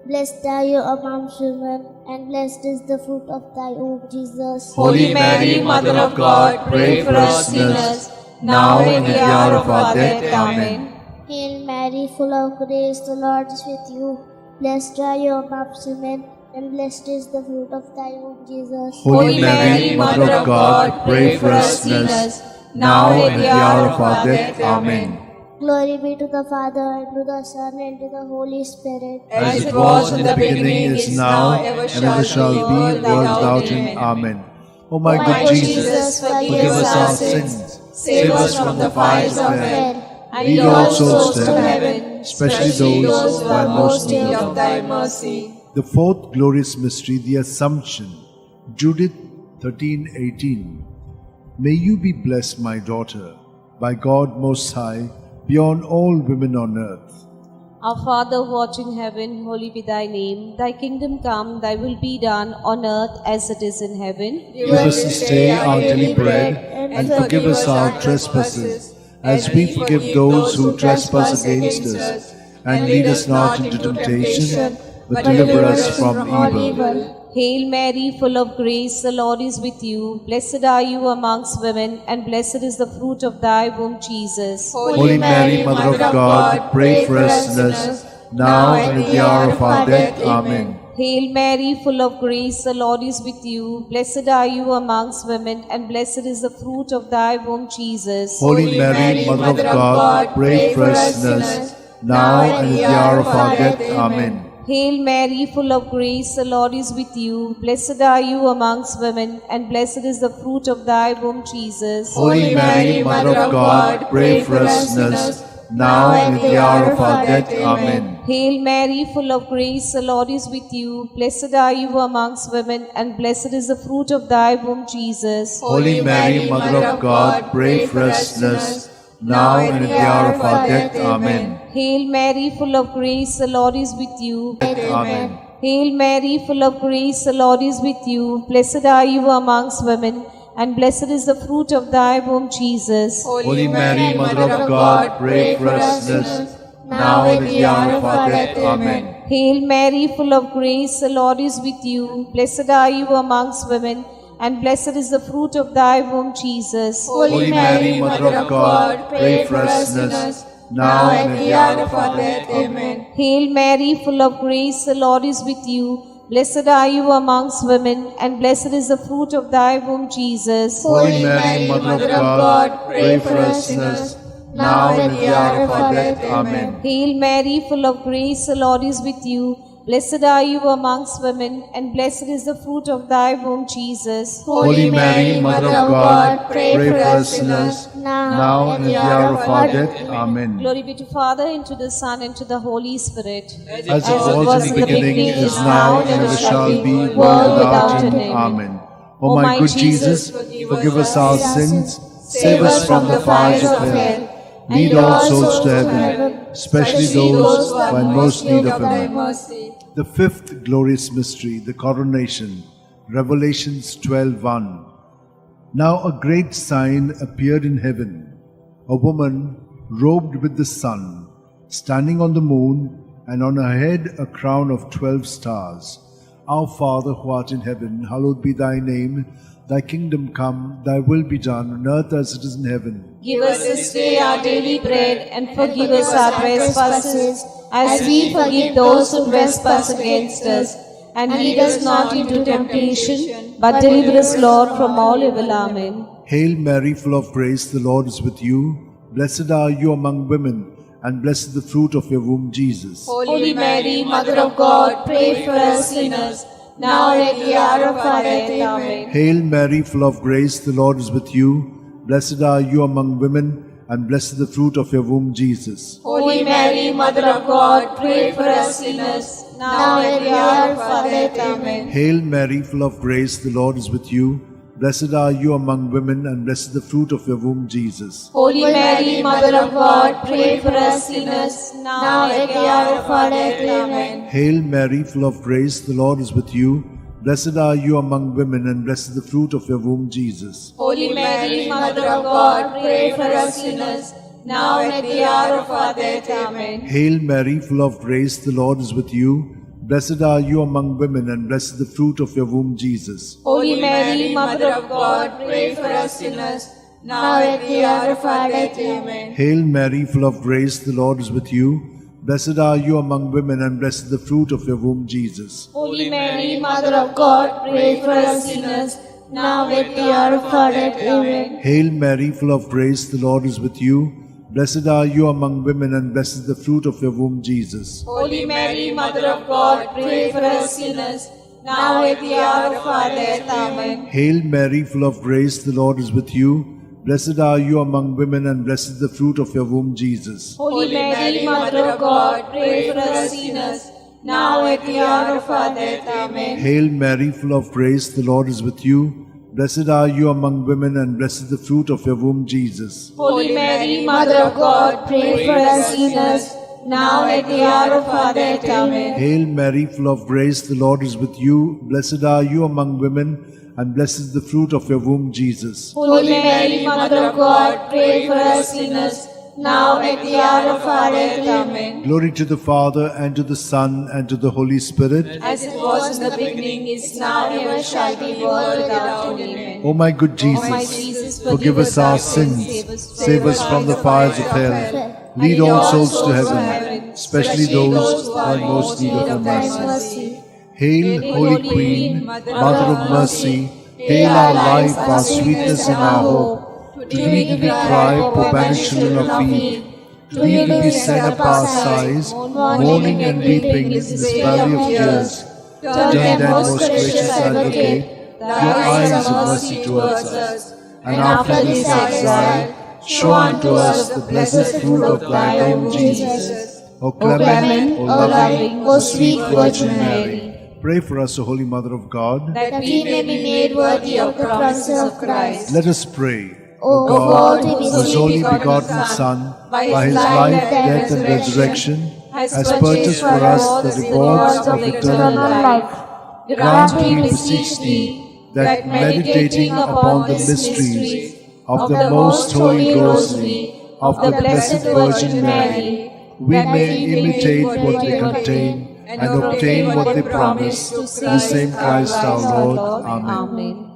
Blessed are you amongst women, and blessed is the fruit of thy womb, Jesus. Holy Mary, Mother of God, pray for us sinners, now and at the hour of our death. Amen. Hail Mary, full of grace, the Lord is with you. Blessed are you amongst women, and blessed is the fruit of thy womb, Jesus. Holy Mary, Mother of God, pray for us sinners, now and at the hour of our death. Amen. Glory be to the Father, and to the Son, and to the Holy Spirit. As it was in the beginning, is now, and ever shall be, world without end. Amen. O my good Jesus, forgive us our sins, save us from the fires of hell, and lead all souls to heaven, especially those who are most in need of thy mercy. The fourth glorious mystery, the Assumption. Judith 13:18. May you be blessed, my daughter, by God Most High, beyond all women on earth. Our Father who art in heaven, holy be thy name. Thy kingdom come, thy will be done on earth as it is in heaven. Give us this day our daily bread, and forgive us our trespasses, as we forgive those who trespass against us. And lead us not into temptation, but deliver us from evil. Hail Mary, full of grace, the Lord is with you. Blessed are you amongst women, and blessed is the fruit of thy womb, Jesus. Holy Mary, Mother of God, pray for us sinners, now and at the hour of our death. Amen. Hail Mary, full of grace, the Lord is with you. Blessed are you amongst women, and blessed is the fruit of thy womb, Jesus. Holy Mary, Mother of God, pray for us sinners, now and at the hour of our death. Amen. Hail Mary, full of grace, the Lord is with you. Blessed are you amongst women, and blessed is the fruit of thy womb, Jesus. Holy Mary, Mother of God, pray for us sinners, now and at the hour of our death. Amen. Hail Mary, full of grace, the Lord is with you. Blessed are you amongst women, and blessed is the fruit of thy womb, Jesus. Holy Mary, Mother of God, pray for us sinners, now and at the hour of our death. Amen. Hail Mary, full of grace, the Lord is with you. Amen. Hail Mary, full of grace, the Lord is with you. Blessed are you amongst women, and blessed is the fruit of thy womb, Jesus. Holy Mary, Mother of God, pray for us sinners, now and at the hour of our death. Amen. Hail Mary, full of grace, the Lord is with you. Blessed are you amongst women, and blessed is the fruit of thy womb, Jesus. Holy Mary, Mother of God, pray for us sinners, now and at the hour of our death. Amen. Hail Mary, full of grace, the Lord is with you. Blessed are you amongst women, and blessed is the fruit of thy womb, Jesus. Holy Mary, Mother of God, pray for us sinners, now and at the hour of our death. Amen. Hail Mary, full of grace, the Lord is with you. Blessed are you amongst women, and blessed is the fruit of thy womb, Jesus. Holy Mary, Mother of God, pray for us sinners, now and at the hour of our death. Amen. Glory be to Father, and to the Son, and to the Holy Spirit. As it was in the beginning, is now, and ever shall be, world without end. Amen. O my good Jesus, forgive us our sins, save us from the fires of hell, lead all souls to heaven, especially those who are in most need of thy mercy. The fifth glorious mystery, the coronation. Revelations 12:1. Now a great sign appeared in heaven, a woman robed with the sun, standing on the moon, and on her head a crown of 12 stars. Our Father who art in heaven, hallowed be thy name. Thy kingdom come, thy will be done on earth as it is in heaven. Give us this day our daily bread, and forgive us our trespasses, as we forgive those who trespass against us. And lead us not into temptation, but deliver us, Lord, from all evil. Amen. Hail Mary, full of grace, the Lord is with you. Blessed are you among women, and blessed the fruit of your womb, Jesus. Holy Mary, Mother of God, pray for us sinners, now and at the hour of our death. Amen. Hail Mary, full of grace, the Lord is with you. Blessed are you among women, and blessed the fruit of your womb, Jesus. Holy Mary, Mother of God, pray for us sinners, now and at the hour of our death. Amen. Hail Mary, full of grace, the Lord is with you. Blessed are you among women, and blessed the fruit of your womb, Jesus. Holy Mary, Mother of God, pray for us sinners, now and at the hour of our death. Amen. Hail Mary, full of grace, the Lord is with you. Blessed are you among women, and blessed the fruit of your womb, Jesus. Holy Mary, Mother of God, pray for us sinners, now and at the hour of our death. Amen. Hail Mary, full of grace, the Lord is with you. Blessed are you among women, and blessed the fruit of your womb, Jesus. Holy Mary, Mother of God, pray for us sinners, now and at the hour of our death. Amen. Hail Mary, full of grace, the Lord is with you. Blessed are you among women, and blessed the fruit of your womb, Jesus. Holy Mary, Mother of God, pray for us sinners, now and at the hour of our death. Amen. Hail Mary, full of grace, the Lord is with you. Blessed are you among women, and blessed the fruit of your womb, Jesus. Holy Mary, Mother of God, pray for us sinners, now and at the hour of our death. Amen. Hail Mary, full of grace, the Lord is with you. Blessed are you among women, and blessed the fruit of your womb, Jesus. Holy Mary, Mother of God, pray for us sinners, now and at the hour of our death. Amen. Hail Mary, full of grace, the Lord is with you. Blessed are you among women, and blessed the fruit of your womb, Jesus. Holy Mary, Mother of God, pray for us sinners, now and at the hour of our death. Amen. Hail Mary, full of grace, the Lord is with you. Blessed are you among women, and blessed is the fruit of your womb, Jesus. Holy Mary, Mother of God, pray for us sinners, now and at the hour of our death. Amen. Glory to the Father, and to the Son, and to the Holy Spirit. As it was in the beginning, is now, and ever shall be, world without end. Amen. O my good Jesus, my Jesus, forgive us our sins, save us from the fires of hell, lead all souls to heaven, especially those who are in most need of your mercy. Hail, Holy Queen, Mother of Mercy, hail our life, our sweetness, and our hope. To thee do we cry, poor banished children of Eve. To thee do we send up our sighs, mourning and weeping in this valley of tears. Turn then, most gracious Advocate, your eyes of mercy towards us, and after this exile, show unto us the blessed fruit of thy womb, Jesus. O clement, O loving, O sweet Virgin Mary, pray for us, O Holy Mother of God, that we may be made worthy of the promises of Christ. Let us pray. O God, God, whose only begotten Son, by his life, death, and resurrection, has purchased for us the rewards of eternal life, grant, we beseech thee, that meditating upon the mysteries of the most holy Rosary of the Blessed Virgin Mary, we may imitate what they contain and obtain what they promise through the same Christ our Lord. Amen.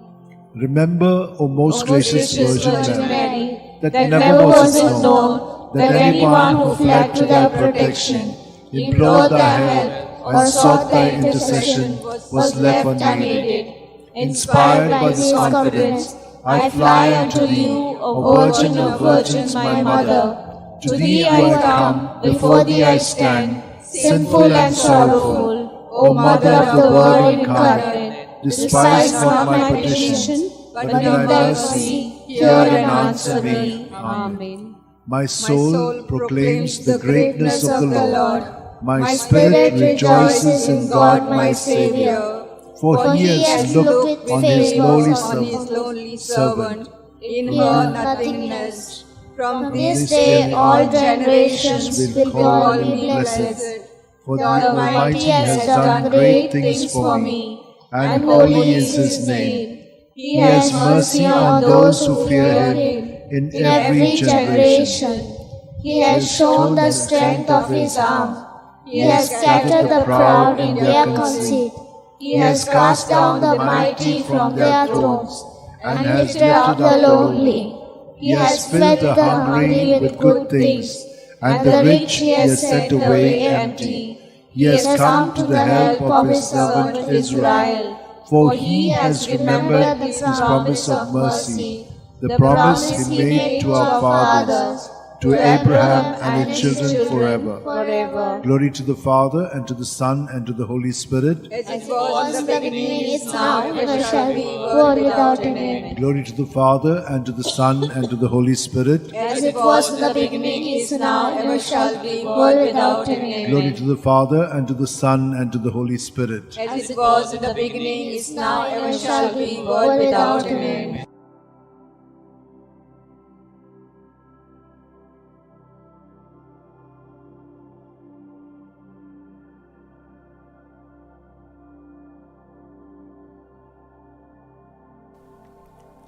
Remember, O most gracious Virgin Mary, that never was it known that anyone who fled to thy protection, implored thy help, or sought thy intercession was left unaided. Inspired by this confidence, I fly unto thee, O Virgin of Virgins, my Mother. To thee I come, before thee I stand, sinful and sorrowful, O Mother of the Word incarnate. Despise not my petition, but in thy mercy hear and answer me. Amen. My soul proclaims the greatness of the Lord. My spirit rejoices in God my Saviour. For he has looked on his lowly servant. in her nothingness. From This day all generations will call me blessed. For the Almighty has done great things for me, and holy is his name. He has mercy on those who fear him in every generation. He has shown the strength of his arm. He has scattered the proud in their conceit. He has cast down the mighty from their thrones, and lifted up the lowly. He has filled the hungry with good things, and the rich he has sent away empty. He has come to the help of his servant Israel, for he has remembered his promise of mercy, the promise he made to our fathers, to Abraham and his children forever. forever. Glory to the Father, and to the Son, and to the Holy Spirit. As it was in the beginning, is now, and ever ever shall be, world world without without end. end. Glory to the Father, and to the Son, and to the Holy Spirit. As it was in the beginning, is now, and ever shall be, world without end. Glory to the Father, and to the Son, and to the Holy Spirit. As it was in the beginning, is now, and ever shall be, world without end.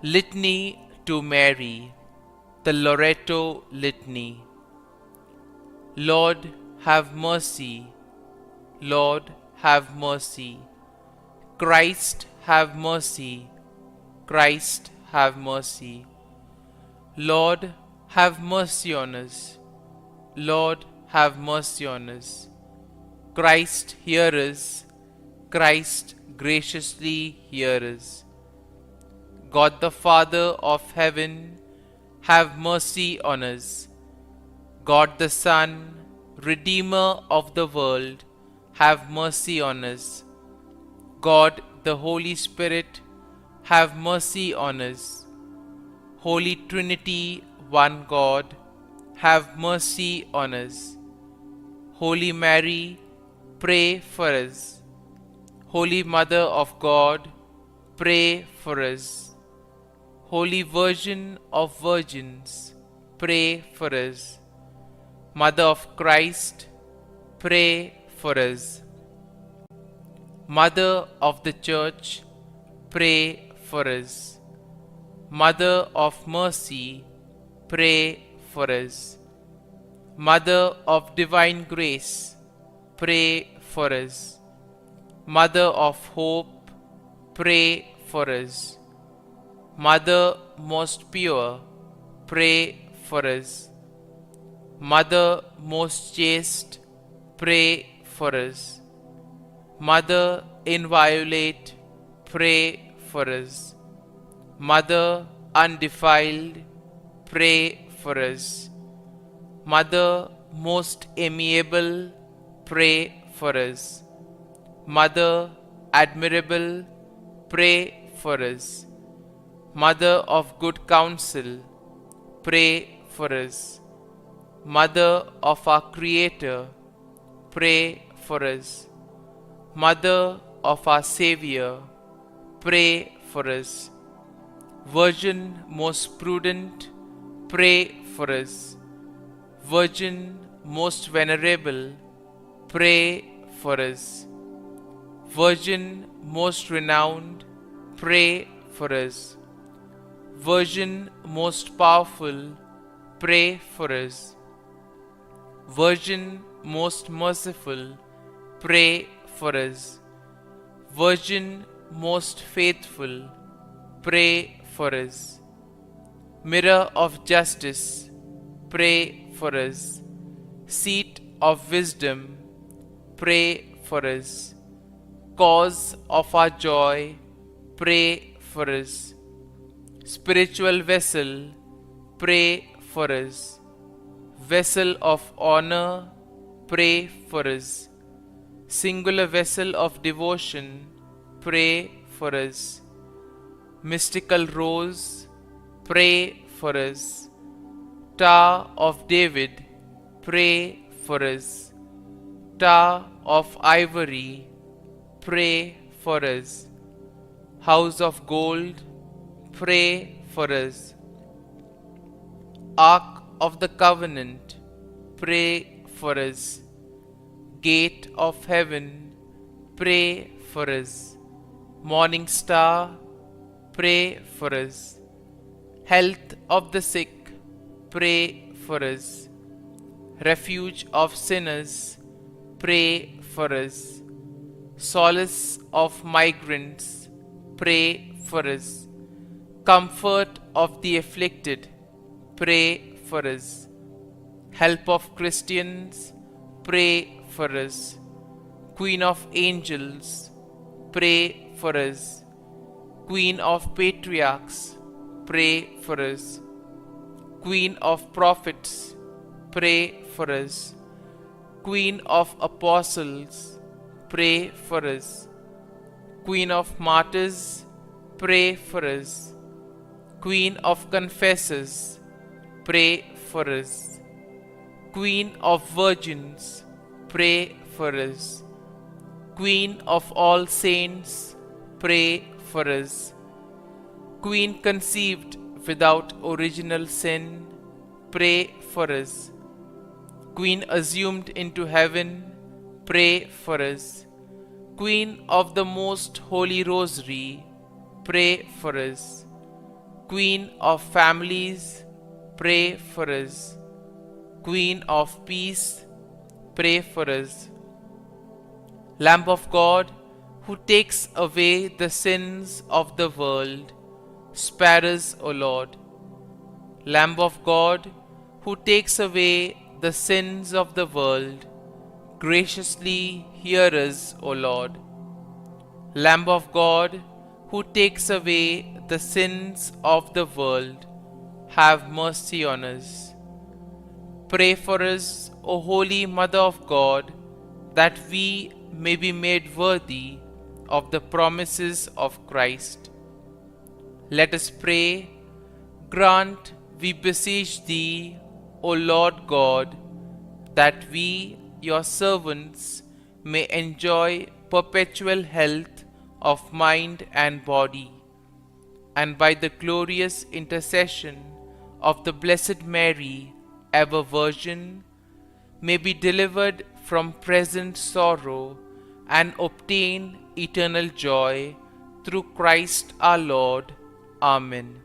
Litany to Mary, the Loreto Litany. Lord, have mercy. Lord, have mercy. Christ, have mercy. Christ, have mercy. Lord, have mercy on us. Lord, have mercy on us. Christ, hear us. Christ, graciously hear us. God the Father of heaven, have mercy on us. God the Son, Redeemer of the world, have mercy on us. God the Holy Spirit, have mercy on us. Holy Trinity, one God, have mercy on us. Holy Mary, pray for us. Holy Mother of God, pray for us. Holy Virgin of Virgins, pray for us. Mother of Christ, pray for us. Mother of the Church, pray for us. Mother of Mercy, pray for us. Mother of Divine Grace, pray for us. Mother of Hope, pray for us. Mother most pure, pray for us. Mother most chaste, pray for us. Mother inviolate, pray for us. Mother undefiled, pray for us. Mother most amiable, pray for us. Mother admirable, pray for us. Mother of good counsel, pray for us. Mother of our Creator, pray for us. Mother of our Savior, pray for us. Virgin most prudent, pray for us. Virgin most venerable, pray for us. Virgin most renowned, pray for us. Virgin most powerful, pray for us. Virgin most merciful, pray for us. Virgin most faithful, pray for us. Mirror of justice, pray for us. Seat of wisdom, pray for us. Cause of our joy, pray for us. Spiritual vessel, pray for us. Vessel of honor, pray for us. Singular vessel of devotion, pray for us. Mystical rose, pray for us. Tower of David, pray for us. Tower of ivory, pray for us. House of gold, pray for us. Ark of the Covenant, pray for us. Gate of heaven, pray for us. Morning star, pray for us. Health of the sick, pray for us. Refuge of sinners, pray for us. Solace of migrants, pray for us. Comfort of the afflicted, pray for us. Help of Christians, pray for us. Queen of angels, pray for us. Queen of patriarchs, pray for us. Queen of prophets, pray for us. Queen of Apostles, pray for us. Queen of Martyrs, pray for us. Queen of Confessors, pray for us. Queen of Virgins, pray for us. Queen of all saints, pray for us. Queen conceived without original sin, pray for us. Queen assumed into heaven, pray for us. Queen of the Most Holy Rosary, pray for us. Queen of families, pray for us. Queen of peace, pray for us. Lamb of God, who takes away the sins of the world, spare us, O Lord. Lamb of God, who takes away the sins of the world, graciously hear us, O Lord. Lamb of God, who takes away the sins of the world, have mercy on us. Pray for us, O Holy Mother of God, that we may be made worthy of the promises of Christ. Let us pray. Grant, we beseech Thee, O Lord God, that we, Your servants, may enjoy perpetual health of mind and body, and by the glorious intercession of the Blessed Mary, ever Virgin, may be delivered from present sorrow and obtain eternal joy through Christ our Lord. Amen.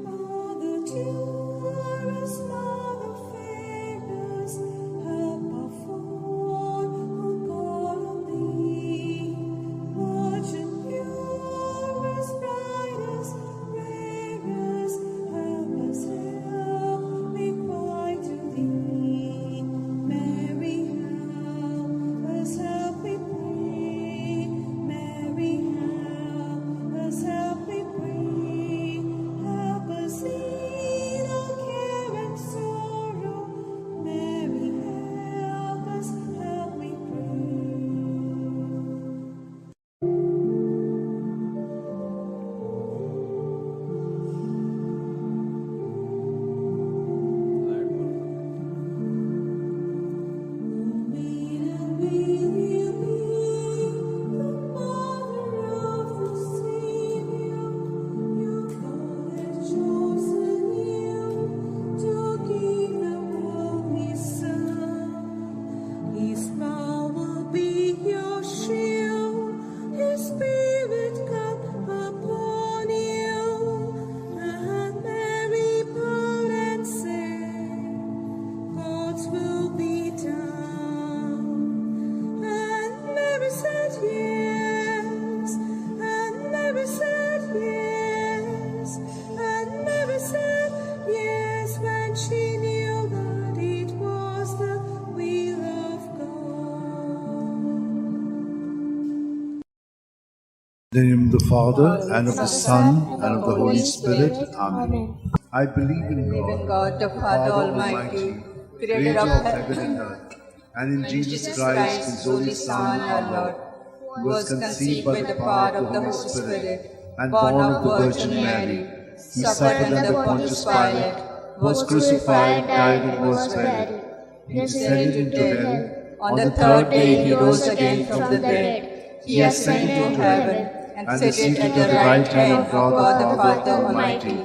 Mother dearest, Mother fairest, help our fawn who call on Thee. Virgin purest, brightest, rarest, help us, we cry to Thee. Mary, help us, help we pray. Mary, help us, help we pray. Help us in our care and sorrow. Mary, help us, help we pray. Will be done. And Mary said yes, and Mary said yes, and Mary said yes when she knew that it was the will of God. In the name of the Father, and of the Son, and of the Holy Spirit. Amen. I believe in God, the Father Almighty, creator of heaven and earth, and in Jesus Christ, His only Son, our Lord, who was conceived by the power of the Holy Spirit, and born of the Virgin Mary. He suffered under Pontius Pilate, was crucified, died, and was buried. He descended into hell. On the third day He rose again from the dead. He ascended into heaven, and seated at the right hand of God the Father Almighty.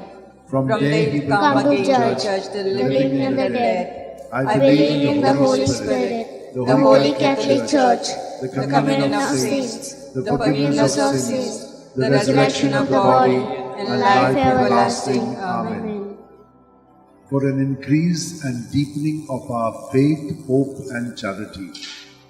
From there He will come again to judge the living and the dead. I believe in the Holy Spirit, the Holy Catholic Church, the the communion of saints, the forgiveness of sins, the resurrection of the body, and life everlasting. Amen. For an increase and deepening of our faith, hope, and charity.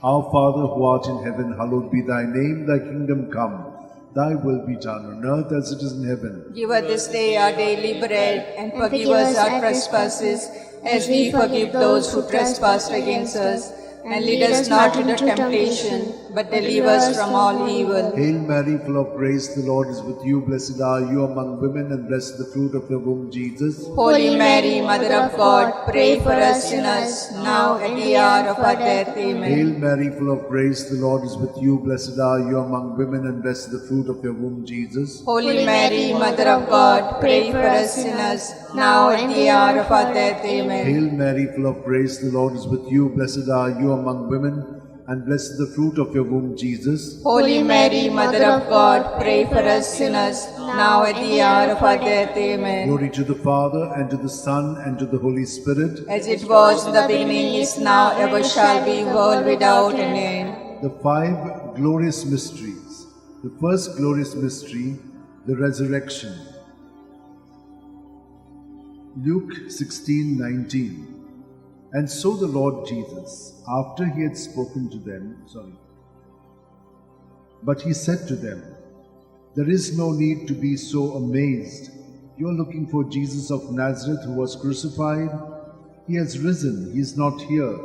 Our Father who art in heaven, hallowed be Thy name. Thy kingdom come. Thy will be done on earth as it is in heaven. Give us this day our daily bread, and forgive us our trespasses, as we forgive those who trespass against us. and lead us not into temptation, but deliver us from all evil. Hail Mary, full of grace, the Lord is with you. Blessed are you among women, and blessed the fruit of your womb, Jesus. Holy Mary, Mother of God, pray for us sinners, now at the hour of our death. Amen. Hail Mary, full of grace, the Lord is with you. Blessed are you among women, and blessed the fruit of your womb, Jesus. Holy Mary, Mother of God, pray for us sinners, now at the hour of our death. Amen. Hail Mary, full of grace, the Lord is with you. Blessed are you among women, and blessed the fruit of your womb, Jesus. Holy Mary, Mother of God, pray for us sinners, now at the hour of our death. Amen. Glory to the Father, and to the Son, and to the Holy Spirit. As it was in the beginning, is now, ever shall be, world without an end. The five glorious mysteries. The first glorious mystery, the resurrection. Luke 16:19. And so the Lord Jesus, after he had spoken to them, but he said to them, there is no need to be so amazed. You are looking for Jesus of Nazareth who was crucified. He has risen, he is not here.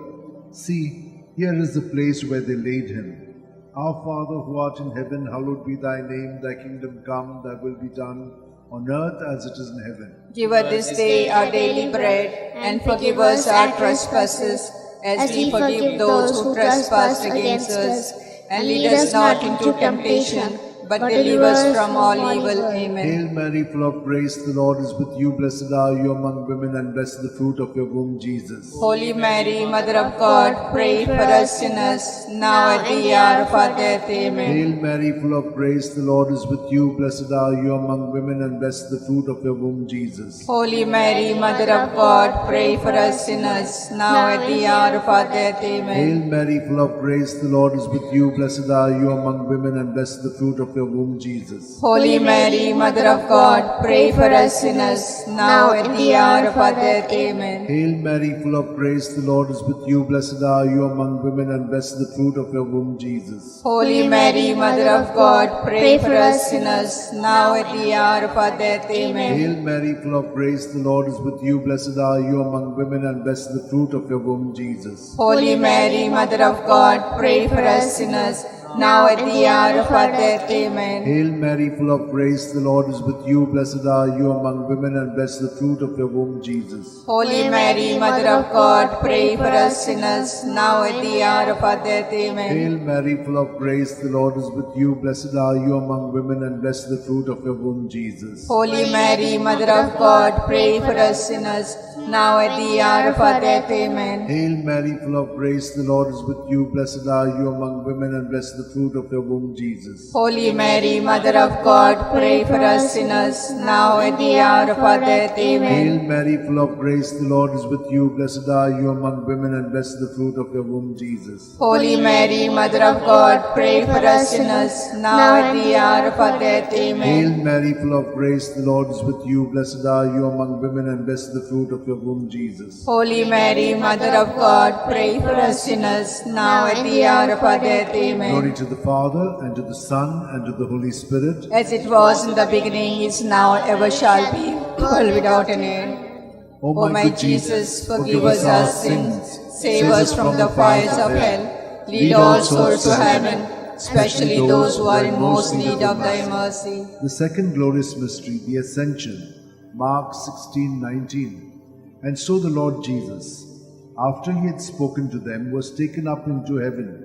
See, here is the place where they laid him. Our Father who art in heaven, hallowed be thy name. Thy kingdom come, thy will be done, on earth as it is in heaven. Give us this day our daily bread, and forgive us our trespasses, as we forgive those who trespass against us. And lead us not into temptation, but deliver us from all evil. Amen. Hail Mary, full of grace, the Lord is with you. Blessed are you among women, and blessed the fruit of your womb, Jesus. Holy Mary, Mother of God, pray for us sinners, now at the hour of our death. Amen. Hail Mary, full of grace, the Lord is with you. Blessed are you among women, and blessed the fruit of your womb, Jesus. Holy Mary, Mother of God, pray for us sinners, now at the hour of our death. Amen. Hail Mary, full of grace, the Lord is with you. Blessed are you among women, and blessed the fruit of your womb, Jesus. Holy Mary, Mother of God, pray for us sinners, now at the hour of our death. Amen. Hail Mary, full of grace, the Lord is with you. Blessed are you among women, and blessed the fruit of your womb, Jesus. Holy Mary, Mother of God, pray for us sinners, now at the hour of our death. Amen. Hail Mary, full of grace, the Lord is with you. Blessed are you among women, and blessed the fruit of your womb, Jesus. Holy Mary, Mother of God, pray for us sinners, now at the hour of our death. Amen. Hail Mary, full of grace, the Lord is with you. Blessed are you among women, and blessed the fruit of your womb, Jesus. Holy Mary, Mother of God, pray for us sinners, now at the hour of our death. Amen. Hail Mary, full of grace, the Lord is with you. Blessed are you among women, and blessed the fruit of your womb, Jesus. Holy Mary, Mother of God, pray for us sinners, now at the hour of our death. Amen. Hail Mary, full of grace, the Lord is with you. Blessed are you among women, and blessed the fruit of your womb, Jesus. Holy Mary, Mother of God, pray for us sinners, now at the hour of our death. Amen. Hail Mary, full of grace, the Lord is with you. Blessed are you among women, and blessed the fruit of your womb, Jesus. Holy Mary, Mother of God, pray for us sinners, now at the hour of our death. Amen. Hail Mary, full of grace, the Lord is with you. Blessed are you among women, and blessed the fruit of your womb, Jesus. Holy Mary, Mother of God, pray for us sinners, now at the hour of our death. Amen. Glory to the Father, and to the Son, and to the Holy Spirit. As it was in the beginning, is now, ever shall be, world without an end. O O my Jesus, forgive us our sins, save us from the fires of hell, lead all souls to heaven, especially those who are in most need of thy mercy. The second glorious mystery, the Ascension. Mark 16:19. And so the Lord Jesus, after he had spoken to them, was taken up into heaven.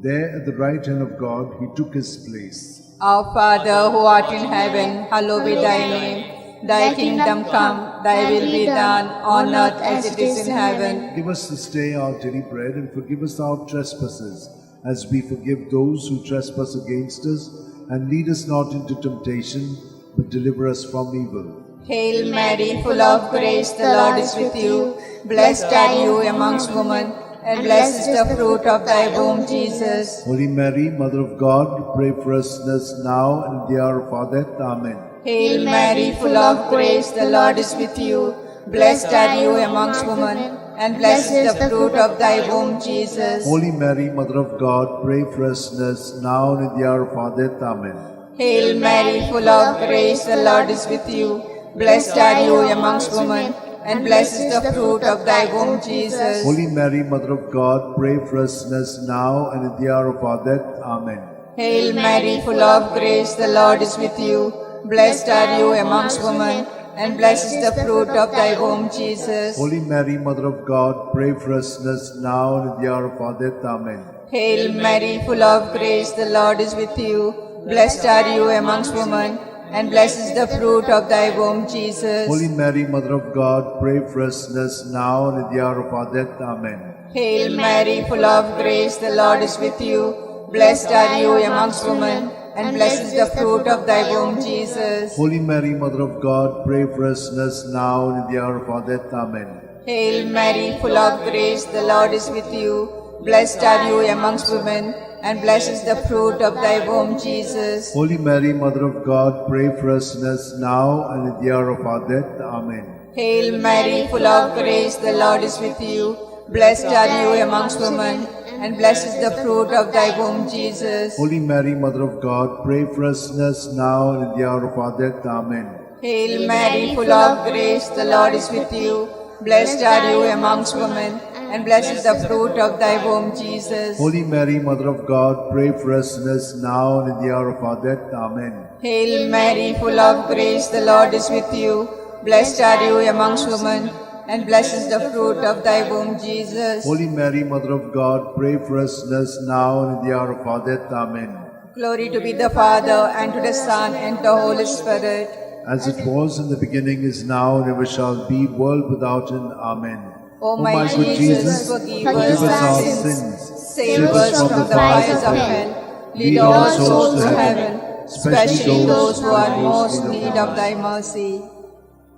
There at the right hand of God he took his place. Our Father who art in heaven, hallowed be thy name. Thy kingdom come, thy will be done, on earth as it is in heaven. Give us this day our daily bread, and forgive us our trespasses, as we forgive those who trespass against us. And lead us not into temptation, but deliver us from evil. Hail Mary, full of grace, the Lord is with you. Blessed are you amongst women, and blessed is the fruit of thy womb, Jesus. Holy Mary, Mother of God, pray for us sinners now and in the hour of our death. Amen. Hail Mary, full of grace, the Lord is with you. Blessed are you amongst women, and blessed is the fruit of thy womb, Jesus. Holy Mary, Mother of God, pray for us sinners now and in the hour of our death. Amen. Hail Mary, full of grace, the Lord is with you. Blessed are you amongst women, and blessed is the fruit of thy womb, Jesus. Holy Mary, Mother of God, pray for us sinners now and at the hour of our death. Amen. Hail Mary, full of grace, the Lord is with you. Blessed are you amongst women, and blessed is the fruit of thy womb, Jesus. Holy Mary, Mother of God, pray for us sinners now and at the hour of our death. Amen. Hail Mary, full of grace, the Lord is with you. Blessed are you amongst women, and blessed is the fruit of thy womb, Jesus. Holy Mary, Mother of God, pray for us sinners now and at the hour of our death. Amen. Hail Mary, full of grace, the Lord is with you. Blessed are you amongst women, and blessed is the fruit of thy womb, Jesus. Holy Mary, Mother of God, pray for us sinners now and at the hour of our death. Amen. Hail Mary, full of grace, the Lord is with you. Blessed are you amongst women, and blessed is the fruit of thy womb, Jesus. Holy Mary, Mother of God, pray for us sinners now and at the hour of our death. Amen. Hail Mary, full of grace, the Lord is with you. Blessed are you amongst women, and blessed is the fruit of thy womb, Jesus. Holy Mary, Mother of God, pray for us sinners now and at the hour of our death. Amen. Hail Mary, full of grace, the Lord is with you. Blessed are you amongst women, and blessed is the fruit of thy womb, Jesus. Holy Mary, Mother of God, pray for us sinners now and at the hour of our death. Amen. Hail Mary, full of grace, the Lord is with you. Blessed are you amongst women, and blessed is the fruit of thy womb, Jesus. Holy Mary, Mother of God, pray for us sinners now and at the hour of our death. Amen. Glory to be the Father, and to the Son, and to the Holy Spirit. As it was in the beginning, is now, and ever shall be, world without end. Amen. O my good Jesus, forgive us our our sins, save us from the fires of hell, lead all souls to heaven, especially those who are most in need of thy mercy.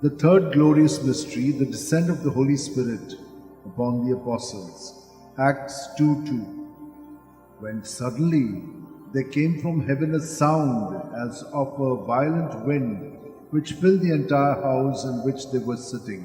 The third glorious mystery, the descent of the Holy Spirit upon the apostles. Acts 2:2. When suddenly there came from heaven a sound as of a violent wind, which filled the entire house in which they were sitting.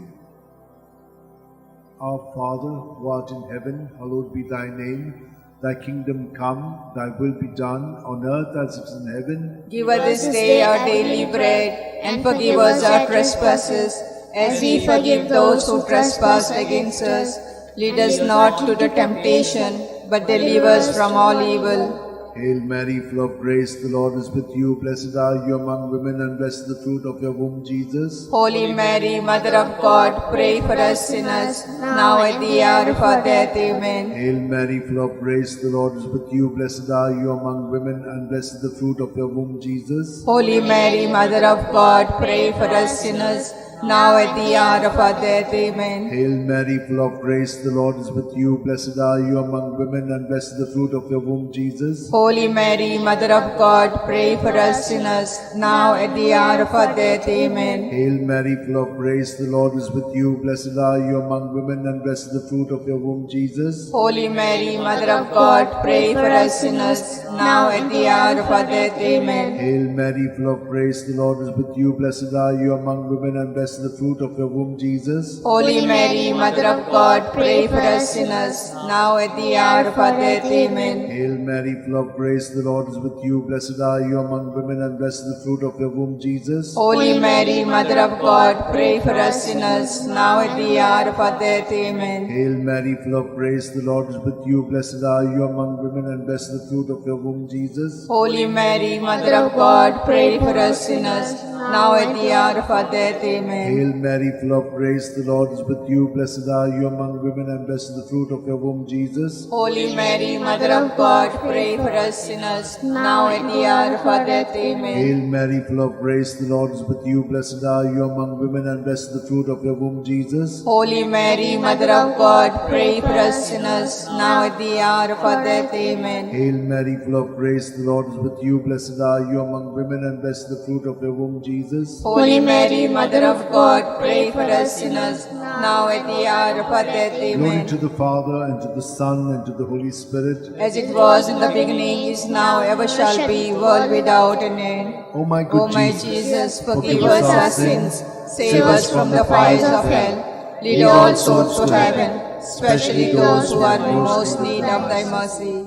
Our Father, who art in heaven, hallowed be thy name. Thy kingdom come, thy will be done, on earth as it is in heaven. Give us this day our daily bread, and forgive us our trespasses, as we forgive those who trespass against us. Lead us not to the temptation, but deliver us from all evil. Hail Mary, full of grace, the Lord is with you. Blessed are you among women, and blessed is the fruit of your womb, Jesus. Holy Mary, Mother of God, pray for us sinners, now at the hour of our death. Amen. Hail Mary, full of grace, the Lord is with you. Blessed are you among women, and blessed is the fruit of your womb, Jesus. Holy Mary, Mother of God, pray for us sinners, now at the hour of our death. Amen. Hail Mary, full of grace, the Lord is with you. Blessed are you among women, and blessed is the fruit of your womb, Jesus. Holy Mary, Mother of God, pray for us sinners, now at the hour of our death. Amen. Hail Mary, full of grace, the Lord is with you. Blessed are you among women, and blessed is the fruit of your womb, Jesus. Holy Mary, Mother of God, pray for us sinners, now at the hour of our death. Amen. Hail Mary, full of grace, the Lord is with you. Blessed are you among women, and blessed is the fruit of your womb, Jesus. Holy Mary, Mother of God, pray for us sinners, now at the hour of our death. Amen. Hail Mary, full of grace, the Lord is with you. Blessed are you among women, and blessed is the fruit of your womb, Jesus. Holy Mary, Mother of God, pray for us sinners, now at the hour of our death. Amen. Hail Mary, full of grace, the Lord is with you. Blessed are you among women, and blessed is the fruit of your womb, Jesus. Holy Mary, Mother of God, pray for us sinners, now at the hour of our death. Amen. Hail Mary, full of grace, the Lord is with you. Blessed are you among women, and blessed is the fruit of your womb, Jesus. Holy Mary, Mother of God, pray for us sinners, now at the hour of our death. Amen. Hail Mary, full of grace, the Lord is with you. Blessed are you among women, and blessed is the fruit of your womb, Jesus. Holy Mary, Mother of God, pray for us sinners, now at the hour of our death. Amen. Hail Mary, full of grace, the Lord is with you. Blessed are you among women, and blessed is the fruit of your womb, Jesus. Holy Mary, Mother of God, pray for us sinners, now at the hour of our death. Glory Amen. to the Father, and to the Son, and to the Holy Spirit. As it was in the beginning, is now, ever shall be, world without an end. O my good O my Jesus, forgive us our sins, save us from the fires of hell, lead all souls to heaven, especially those who are in most need of thy mercy.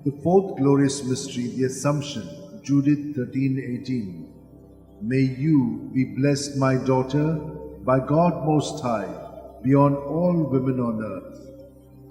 The fourth glorious mystery, the Assumption, Judith 13:18. May you be blessed, my daughter, by God Most High, beyond all women on earth.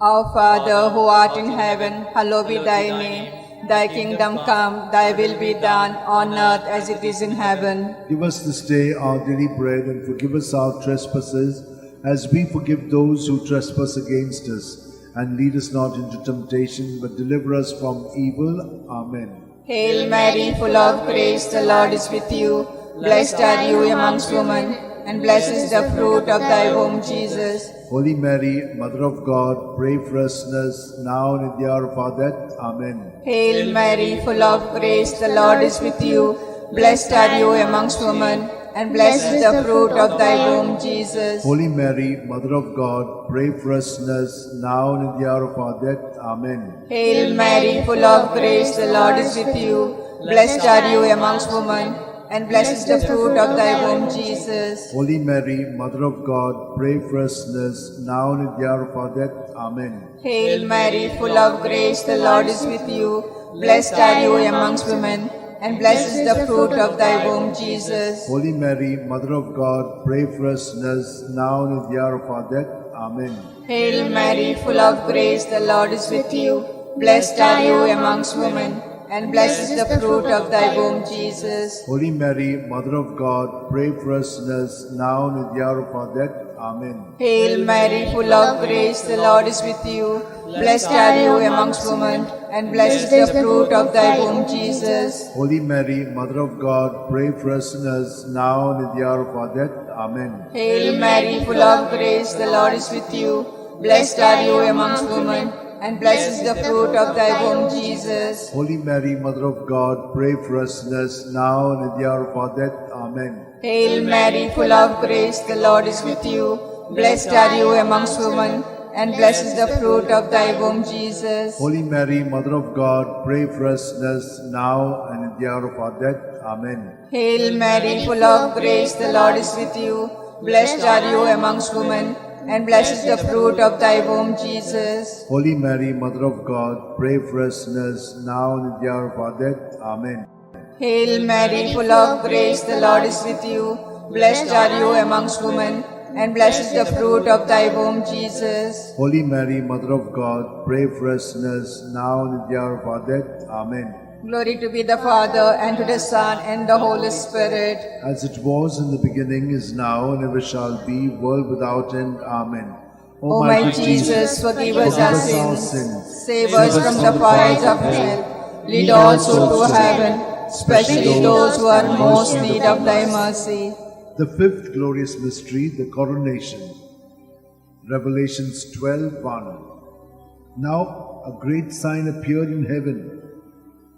Our Father who art in heaven, hallowed be thy name. Thy kingdom come, thy will be done on earth as it is in heaven. Give us this day our daily bread, and forgive us our trespasses, as we forgive those who trespass against us. And lead us not into temptation, but deliver us from evil. Amen. Hail Mary, full of grace, the Lord is with you. Blessed are you amongst women, and blessed is the fruit of thy womb, Jesus. Holy Mary, Mother of God, pray for us sinners, now and in the hour of our death. Amen. Hail Mary, full of grace, the Lord is with you. Blessed are you amongst women, and blessed is the fruit of thy womb, Jesus. Holy Mary, Mother of God, pray for us sinners, now and in the hour of our death. Amen. Hail Mary, full of grace, the Lord is with you. Blessed are you amongst women, and blessed is the fruit of thy womb, Jesus. Holy Mary, Mother of God, pray for us sinners, now and in the hour of our death. Amen. Hail Mary, full of grace, the Lord is with you. Blessed are you amongst women, and blessed is the fruit of thy womb, Jesus. Holy Mary, Mother of God, pray for us sinners, now and in the hour of our death. Amen. Hail Mary, full of grace, the Lord is with you. Blessed are you amongst women, and blessed is the fruit of thy womb, Jesus. Holy Mary, Mother of God, pray for us sinners, now and in the hour of our death. Amen. Hail Mary, full of grace, the Lord is with you. Blessed are you amongst women, and blessed is the fruit of thy womb, Jesus. Holy Mary, Mother of God, pray for us sinners, now and in the hour of our death. Amen. Hail Mary, full of grace, the Lord is with you. Blessed are you amongst women, and blessed is the fruit of thy womb, Jesus. Holy Mary, Mother of God, pray for us sinners, now and in the hour of our death. Amen. Hail Mary, full of grace, the Lord is with you. Blessed are you amongst women, and blessed is the fruit of thy womb, Jesus. Holy Mary, Mother of God, pray for us sinners, now and in the hour of our death. Amen. Hail Mary, full of grace, the Lord is with you. Blessed are you amongst women, and blessed is the fruit of thy womb, Jesus. Holy Mary, Mother of God, pray for us sinners, now and in the hour of our death. Amen. Hail Mary, full of grace, the Lord is with you. Blessed are you amongst women, and blessed is the fruit of thy womb, Jesus. Holy Mary, Mother of God, pray for us sinners, now and in the hour of our death. Amen. Glory to be the Father, and to the Son, and the Holy Spirit. As it was in the beginning, is now, and ever shall be, world without end. Amen. O my Jesus, forgive us our sins. Save us from the fires of hell. Lead all souls to heaven, especially those who are most in need of thy mercy. The fifth glorious mystery, the coronation. Revelations 12:1. Now a great sign appeared in heaven,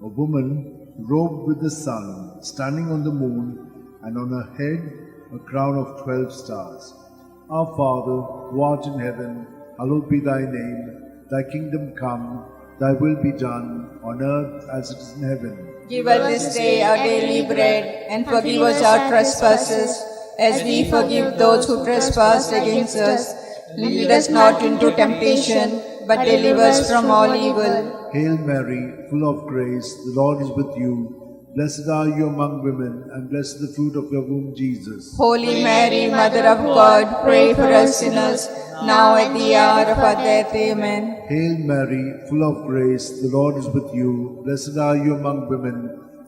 a woman robed with the sun, standing on the moon, and on her head a crown of 12 stars. Our Father, who art in heaven, hallowed be thy name. Thy kingdom come, thy will be done, on earth as it is in heaven. Give us this day our daily bread, and forgive us our trespasses, as we forgive those who trespass against us. Lead us not into temptation, but deliver us from all evil. Hail Mary, full of grace, the Lord is with you. Blessed are you among women, and blessed is the fruit of your womb, Jesus. Holy Mary, Mother of God, pray for us sinners, now at the hour of our death. Amen. Hail Mary, full of grace, the Lord is with you. Blessed are you among women,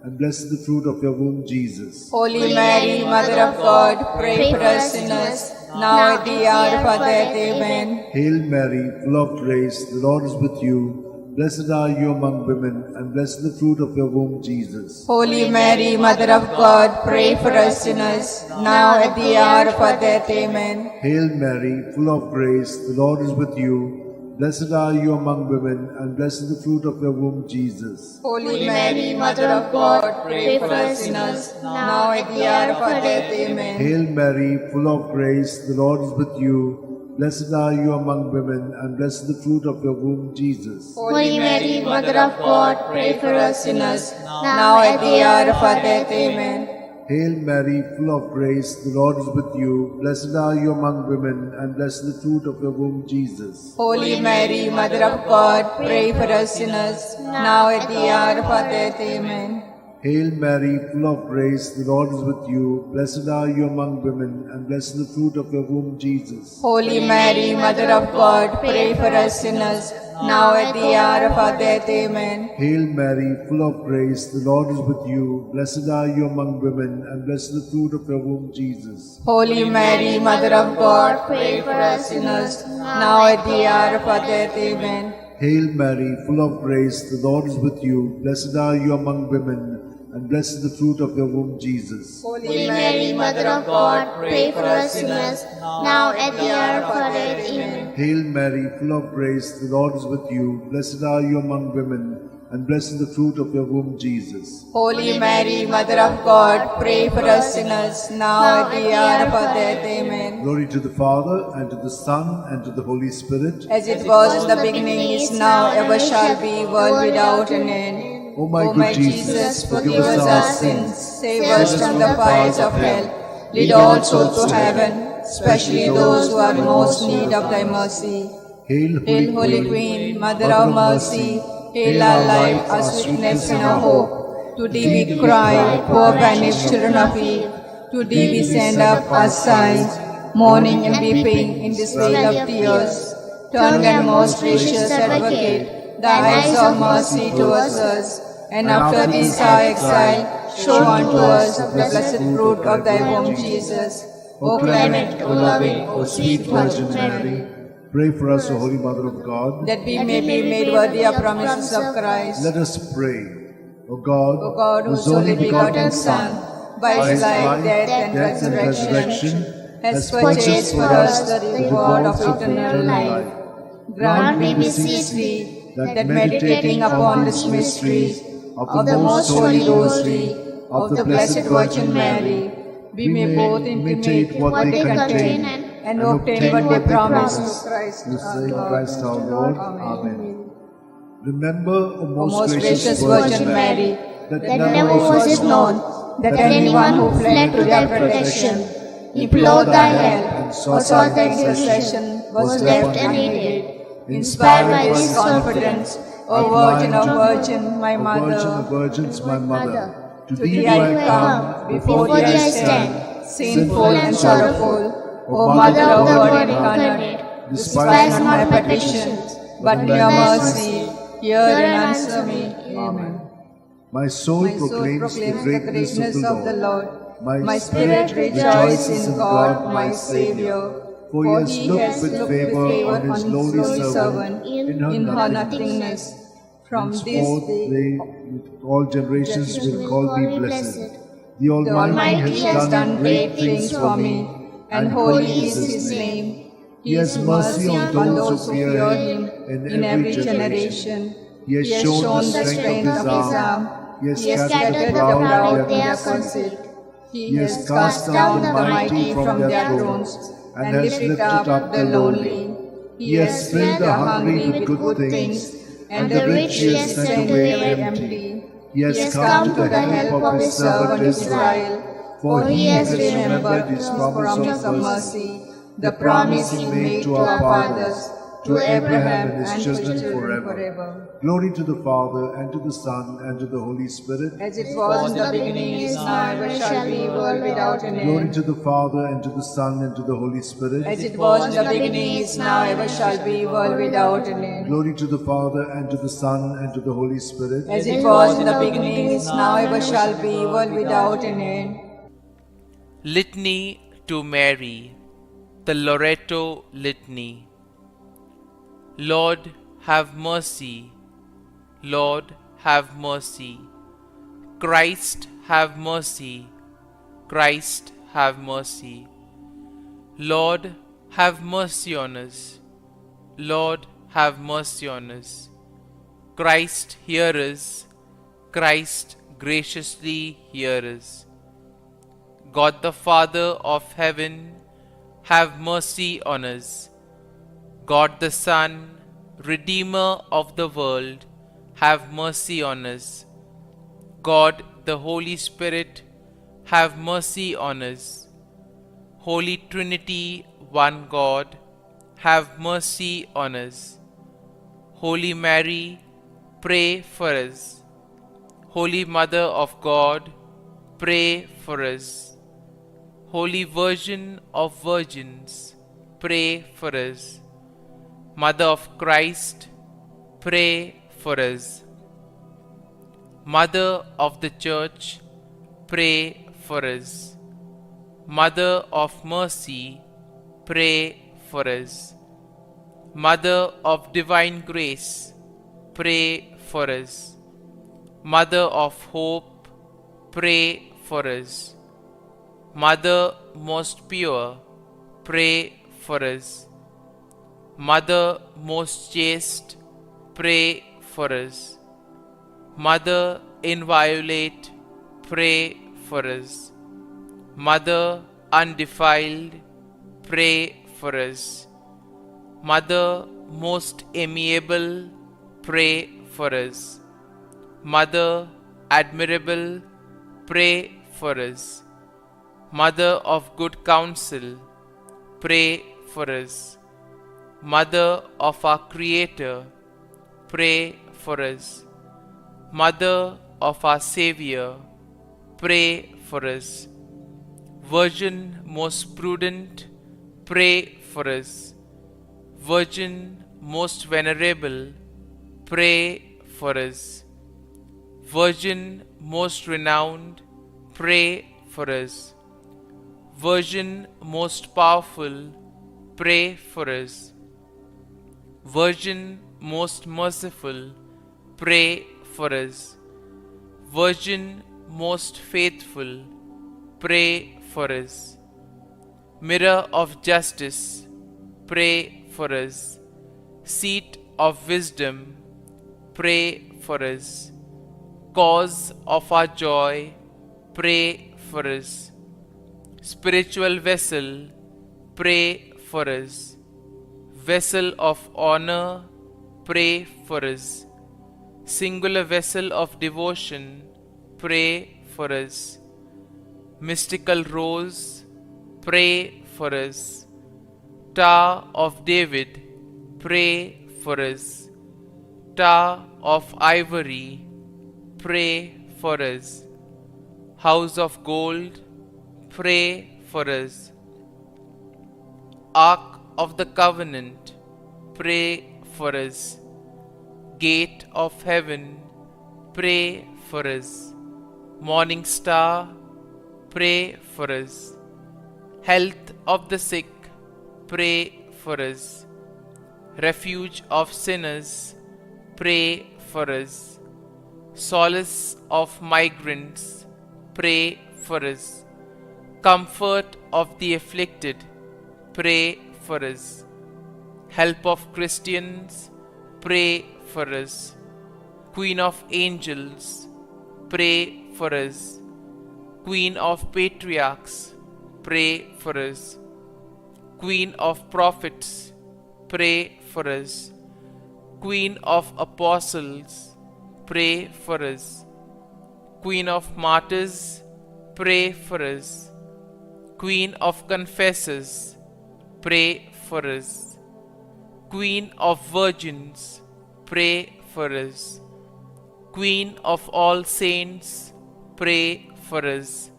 and blessed is the fruit of your womb, Jesus. Holy Mary, Mother of God, pray for us sinners, now at the hour of our death. Amen. Hail Mary, full of grace, the Lord is with you. Blessed are you among women, and blessed is the fruit of your womb, Jesus. Holy Mary, Mother of God, pray for us sinners, now at the hour of our death. Amen. Hail Mary, full of grace, the Lord is with you. Blessed are you among women, and blessed is the fruit of your womb, Jesus. Holy Mary, Mother of God, pray for us sinners, now at the hour of our death. Amen. Hail Mary, full of grace, the Lord is with you. Blessed are you among women, and blessed is the fruit of your womb, Jesus. Holy Mary, Mother of God, pray for us sinners, now at the hour of our death. Amen. Hail Mary, full of grace, the Lord is with you. Blessed are you among women, and blessed is the fruit of your womb, Jesus. Holy Mary, Mother of God, pray for us sinners, now at the hour of our death. Amen. Hail Mary, full of grace, the Lord is with you. Blessed are you among women, and blessed is the fruit of your womb, Jesus. Holy Mary, Mother of God, pray for us sinners, now at the hour of our death. Amen. Hail Mary, full of grace, the Lord is with you. Blessed are you among women, and blessed is the fruit of your womb, Jesus. Holy Mary, Mother of God, pray for us sinners, now at the hour of our death. Amen. Hail Mary, full of grace, the Lord is with you. Blessed are you among women, and blessed is the fruit of your womb, Jesus. Holy Mary, Mother of God, pray for us sinners, now at the hour of our death. Amen. Hail Mary, full of grace, the Lord is with you. Blessed are you among women, and blessed is the fruit of your womb, Jesus. Holy Mary, Mother of God, pray for us sinners, now at the hour of our death. Amen. Glory to the Father, and to the Son, and to the Holy Spirit. As it was in the beginning, is now, ever shall be, world without an end. O my O good my Jesus, forgive us our sins, save us from the fires of hell. Lead all souls to heaven, especially those who are in most need of thy mercy. Hail, Holy Queen, Mother of Mercy, hail our life, our sweetness, and our hope. To thee we cry, poor banished children of Eve. To thee we send up our sighs, mourning and weeping in this vale of tears. Turn then, most gracious Advocate, thy eyes of mercy towards us, and after this our exile, show unto us the blessed fruit of thy womb, Jesus. O clement, O loving, O sweet Virgin Mary, pray for us, O Holy Mother of God, that we may be made worthy of promises of Christ. let us pray. O God, O God, whose only begotten Son, by his life, death, and resurrection, has purchased for us the reward of eternal life. Grant, we beseech thee, that meditating upon this mystery of the most holy Rosary of the Blessed Virgin Mary, we may both intimate what they contain and obtain what they promise through Christ through our same Lord. Christ our Lord. Amen. Remember, O O most gracious Virgin Mary, that That never was it known that anyone who fled to thy protection, implored thy help, or sought thy intercession, was left unaided. inspired by this confidence, O Virgin of Virgin, my O Virgin Mother, of Virgins, my Mother, to to thee thee do I I come, come, before thee I stand, sinful and sorrowful. sorrowful. O O Mother of God God incarnate, incarnate, despise despise not my petitions, but in your mercy, hear and answer me. Amen. My soul My soul proclaims the proclaims greatness of the Lord. My My spirit rejoices in God, my Savior. For he has looked with favor on his lowly servant in her her nothingness. nothingness. From this Henceforth day, they with all generations will call me blessed. The the Almighty Almighty has done great things for me, and holy is his name. He has mercy on those who fear him in every generation. He has shown the strength of his arm. He has scattered the proud in their conceit. He has cast down the mighty from their thrones and lifted up the lonely. He has filled the hungry with good things, and the rich he has sent away empty. He has come to the help of his servant Israel, for he has remembered his promise of mercy, the promise he made to our fathers, to Abraham and his children forever. Glory to the Father, and to the Son, and to the Holy Spirit. As it was in the beginning, is now, ever shall be, world without an Glory end. to the Father, and to the Son, and to the Holy Spirit. As it was in the beginning, is now, ever shall be, world without an end. Glory to the Father, and to the Son, and to the Holy Spirit. As it was in the beginning, is now, ever shall be, world without an end. Litany to Mary, the Loretto Litany. Lord, have mercy. Lord, have mercy. Christ, have mercy. Christ, have mercy. Lord, have mercy on us. Lord, have mercy on us. Christ, hear us. Christ, graciously hear us. God the Father of heaven, have mercy on us. God the Son, Redeemer of the world, have mercy on us. God the Holy Spirit, have mercy on us. Holy Trinity, one God, have mercy on us. Holy Mary, pray for us. Holy Mother of God, pray for us. Holy Virgin of Virgins, pray for us. Mother of Christ, pray for us. Mother of the Church, pray for us. Mother of Mercy, pray for us. Mother of Divine Grace, pray for us. Mother of Hope, pray for us. Mother most pure, pray for us. Mother most chaste, pray for us. Mother inviolate, pray for us. Mother undefiled, pray for us. Mother most amiable, pray for us. Mother admirable, pray for us. Mother of good counsel, pray for us. Mother of our Creator, pray for us. Mother of our Xavier, pray for us. Virgin most prudent, pray for us. Virgin most venerable, pray for us. Virgin most renowned, pray for us. Virgin most powerful, pray for us. Virgin most merciful, pray for us. Virgin most faithful, pray for us. Mirror of justice, pray for us. Seat of wisdom, pray for us. Cause of our joy, pray for us. Spiritual vessel, pray for us. Vessel of honor, pray for us. Singular vessel of devotion, pray for us. Mystical rose, pray for us. Tower of David, pray for us. Tower of ivory, pray for us. House of gold, pray for us. Ark of the Covenant, pray for us. Gate of heaven, pray for us. Morning star, pray for us. Health of the sick, pray for us. Refuge of sinners, pray for us. Solace of migrants, pray for us. Comfort of the afflicted, pray for us. Help of Christians, pray for us. Queen of angels, pray for us. Queen of patriarchs, pray for us. Queen of prophets, pray for us. Queen of apostles, pray for us. Queen of martyrs, pray for us. Queen of confessors, pray for us. Queen of virgins, pray for us. Queen of all saints, pray for us.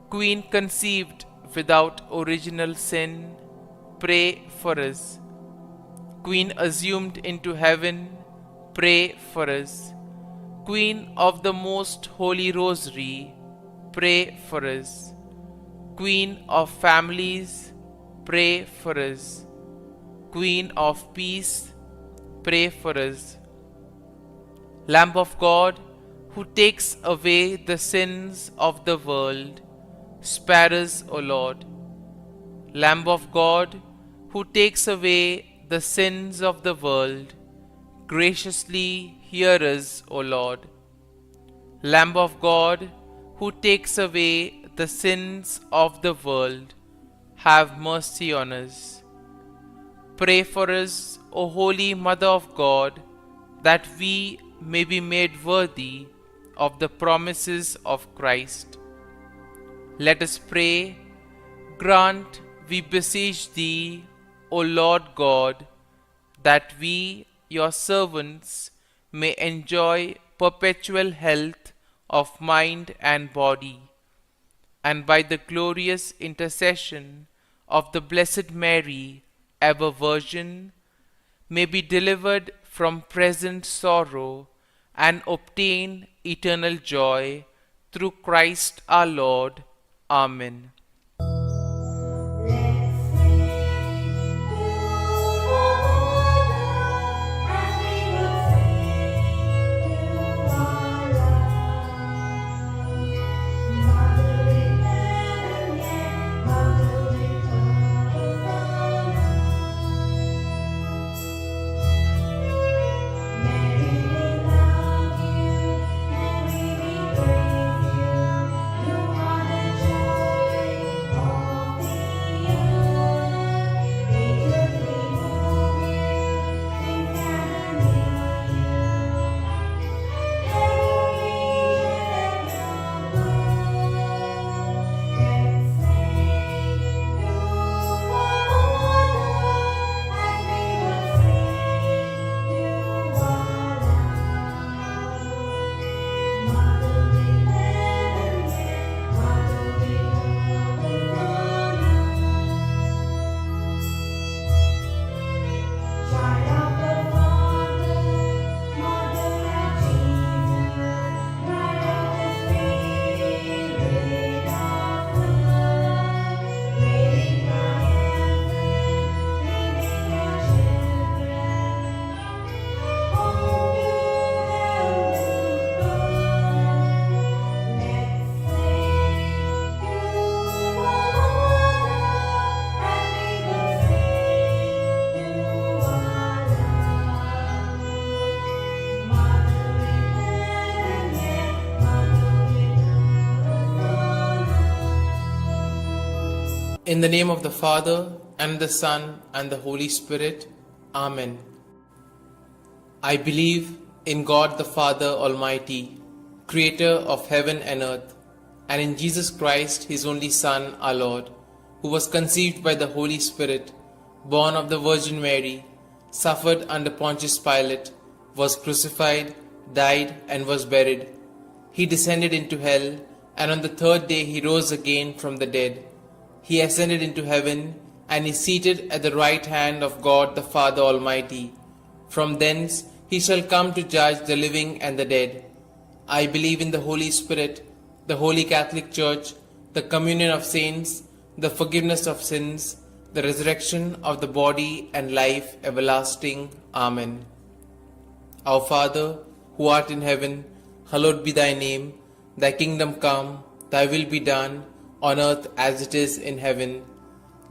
Queen conceived without original sin, pray for us. Queen assumed into heaven, pray for us. Queen of the most holy Rosary, pray for us. Queen of families, pray for us. Queen of peace, pray for us. Lamb of God, who takes away the sins of the world, spare us, O Lord. Lamb of God, who takes away the sins of the world, graciously hear us, O Lord. Lamb of God, who takes away the sins of the world, have mercy on us. Pray for us, O Holy Mother of God, that we may be made worthy of the promises of Christ. Let us pray. Grant, we beseech Thee, O Lord God, that we, your servants, may enjoy perpetual health of mind and body, and by the glorious intercession of the Blessed Mary, ever Virgin, may be delivered from present sorrow and obtain eternal joy through Christ our Lord. Amen. In the name of the Father, and the Son, and the Holy Spirit. Amen. I believe in God the Father Almighty, Creator of heaven and earth, and in Jesus Christ, His only Son, our Lord, who was conceived by the Holy Spirit, born of the Virgin Mary, suffered under Pontius Pilate, was crucified, died, and was buried. He descended into hell, and on the third day He rose again from the dead. He ascended into heaven, and is seated at the right hand of God the Father Almighty. From thence He shall come to judge the living and the dead. I believe in the Holy Spirit, the Holy Catholic Church, the communion of saints, the forgiveness of sins, the resurrection of the body, and life everlasting. Amen. Our Father, who art in heaven, hallowed be thy name. Thy kingdom come, thy will be done, on earth as it is in heaven.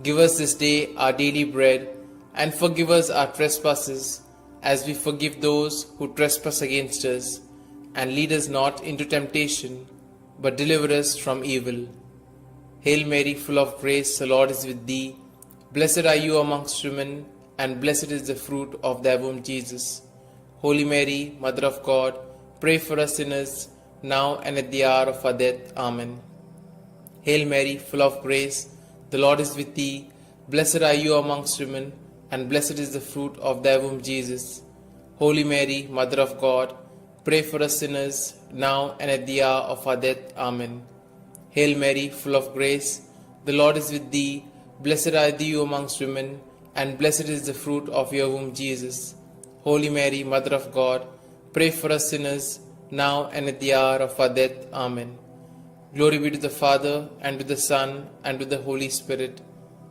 Give us this day our daily bread, and forgive us our trespasses, as we forgive those who trespass against us. And lead us not into temptation, but deliver us from evil. Hail Mary, full of grace, the Lord is with thee. Blessed are you amongst women, and blessed is the fruit of thy womb, Jesus. Holy Mary, Mother of God, pray for us sinners, now and at the hour of our death. Amen. Hail Mary, full of grace, the Lord is with thee. Blessed are you amongst women, and blessed is the fruit of thy womb, Jesus. Holy Mary, Mother of God, pray for us sinners, now and at the hour of our death. Amen. Hail Mary, full of grace, the Lord is with thee. Blessed are you amongst women, and blessed is the fruit of your womb, Jesus. Holy Mary, Mother of God, pray for us sinners, now and at the hour of our death. Amen. Glory be to the Father, and to the Son, and to the Holy Spirit,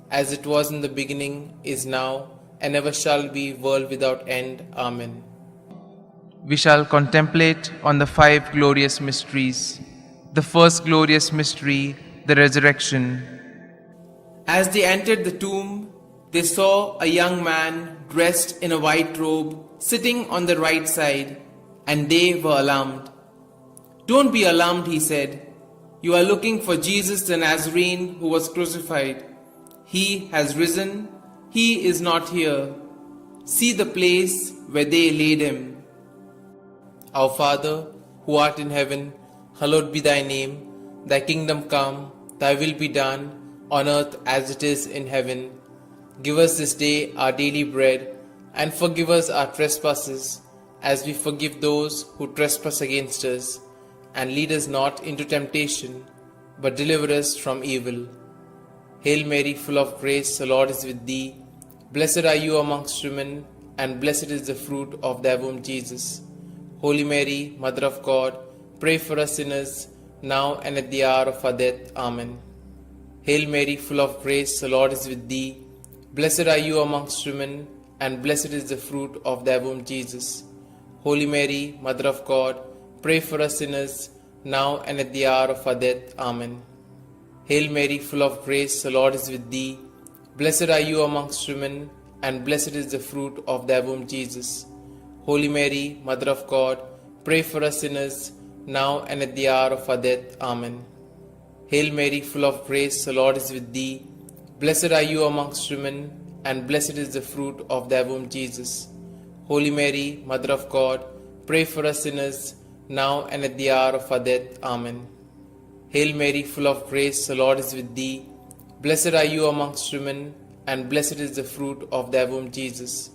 as it was in the beginning, is now, and ever shall be, world without end. Amen. We shall contemplate on the 5 glorious mysteries. The first glorious mystery, the resurrection. As they entered the tomb, they saw a young man dressed in a white robe sitting on the right side, and they were alarmed. "Don't be alarmed," he said. "You are looking for Jesus the Nazarene who was crucified. He has risen. He is not here. See the place where they laid him. Our Father, who art in heaven, hallowed be thy name. Thy kingdom come, thy will be done, on earth as it is in heaven. Give us this day our daily bread, and forgive us our trespasses, as we forgive those who trespass against us. And lead us not into temptation, but deliver us from evil. Hail Mary, full of grace, the Lord is with thee. Blessed are you amongst women, and blessed is the fruit of thy womb, Jesus. Holy Mary, Mother of God, pray for us sinners, now and at the hour of our death. Amen. Hail Mary, full of grace, the Lord is with thee. Blessed are you amongst women, and blessed is the fruit of thy womb, Jesus. Holy Mary, Mother of God, pray for us sinners, now and at the hour of our death. Amen. Hail Mary, full of grace, the Lord is with thee. Blessed are you amongst women, and blessed is the fruit of thy womb, Jesus. Holy Mary, Mother of God, pray for us sinners, now and at the hour of our death. Amen. Hail Mary, full of grace, the Lord is with thee. Blessed are you amongst women, and blessed is the fruit of thy womb, Jesus. Holy Mary, Mother of God, pray for us sinners, now and at the hour of our death. Amen. Hail Mary, full of grace, the Lord is with thee. Blessed are you amongst women, and blessed is the fruit of thy womb, Jesus.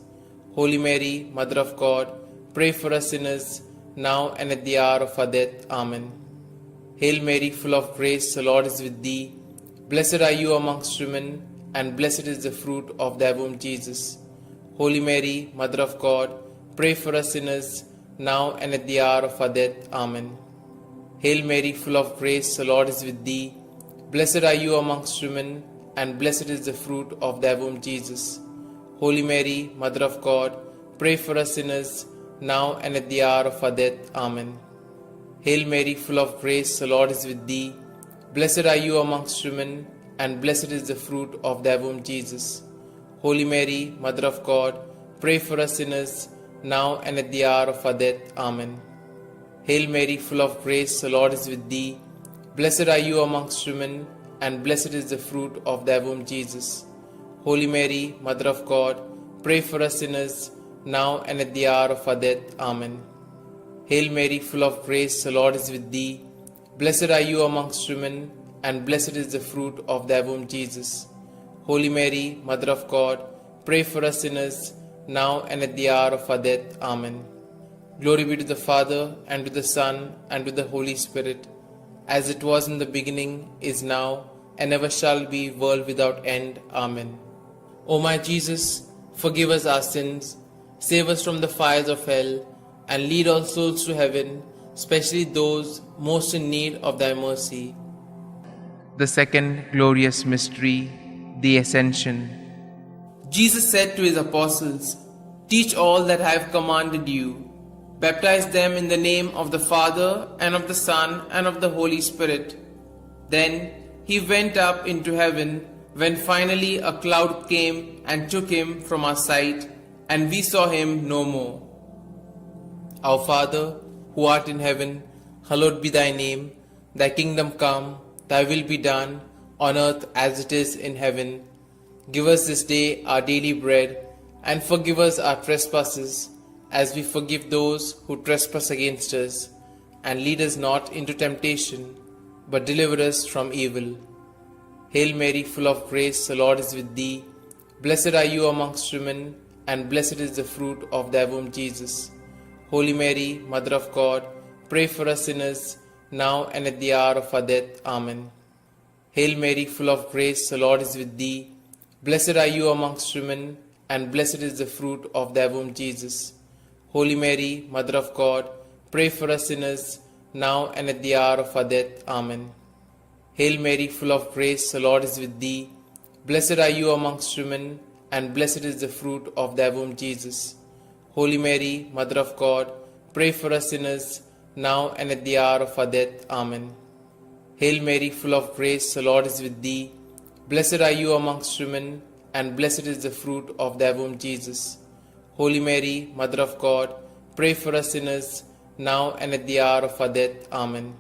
Holy Mary, Mother of God, pray for us sinners, now and at the hour of our death. Amen. Hail Mary, full of grace, the Lord is with thee. Blessed are you amongst women, and blessed is the fruit of thy womb, Jesus. Holy Mary, Mother of God, pray for us sinners, now and at the hour of our death. Amen. Hail Mary, full of grace, the Lord is with thee. Blessed are you amongst women, and blessed is the fruit of thy womb, Jesus. Holy Mary, Mother of God, pray for us sinners, now and at the hour of our death. Amen. Hail Mary, full of grace, the Lord is with thee. Blessed are you amongst women, and blessed is the fruit of thy womb, Jesus. Holy Mary, Mother of God, pray for us sinners, now and at the hour of our death. Amen. Hail Mary, full of grace, the Lord is with thee. Blessed are you amongst women, and blessed is the fruit of thy womb, Jesus. Holy Mary, Mother of God, pray for us sinners, now and at the hour of our death. Amen. Hail Mary, full of grace, the Lord is with thee. Blessed are you amongst women, and blessed is the fruit of thy womb, Jesus. Holy Mary, Mother of God, pray for us sinners, now and at the hour of our death. Amen. Glory be to the Father, and to the Son, and to the Holy Spirit, as it was in the beginning, is now, and ever shall be, world without end. Amen. O my Jesus, forgive us our sins, save us from the fires of hell, and lead all souls to heaven, especially those most in need of thy mercy. The second glorious mystery, the Ascension. Jesus said to his apostles, "Teach all that I have commanded you. Baptize them in the name of the Father, and of the Son, and of the Holy Spirit." Then he went up into heaven, when finally a cloud came and took him from our sight, and we saw him no more. Our Father, who art in heaven, hallowed be thy name. Thy kingdom come, thy will be done, on earth as it is in heaven. Give us this day our daily bread, and forgive us our trespasses, as we forgive those who trespass against us. And lead us not into temptation, but deliver us from evil. Hail Mary, full of grace, the Lord is with thee. Blessed are you amongst women, and blessed is the fruit of thy womb, Jesus. Holy Mary, Mother of God, pray for us sinners, now and at the hour of our death. Amen. Hail Mary, full of grace, the Lord is with thee. Blessed are you amongst women, and blessed is the fruit of thy womb, Jesus. Holy Mary, Mother of God, pray for us sinners, now and at the hour of our death. Amen. Hail Mary, full of grace, the Lord is with thee. Blessed are you amongst women, and blessed is the fruit of thy womb, Jesus. Holy Mary, Mother of God, pray for us sinners, now and at the hour of our death. Amen. Hail Mary, full of grace, the Lord is with thee. Blessed are you amongst women, and blessed is the fruit of thy womb, Jesus. Holy Mary, Mother of God, pray for us sinners, now and at the hour of our death. Amen.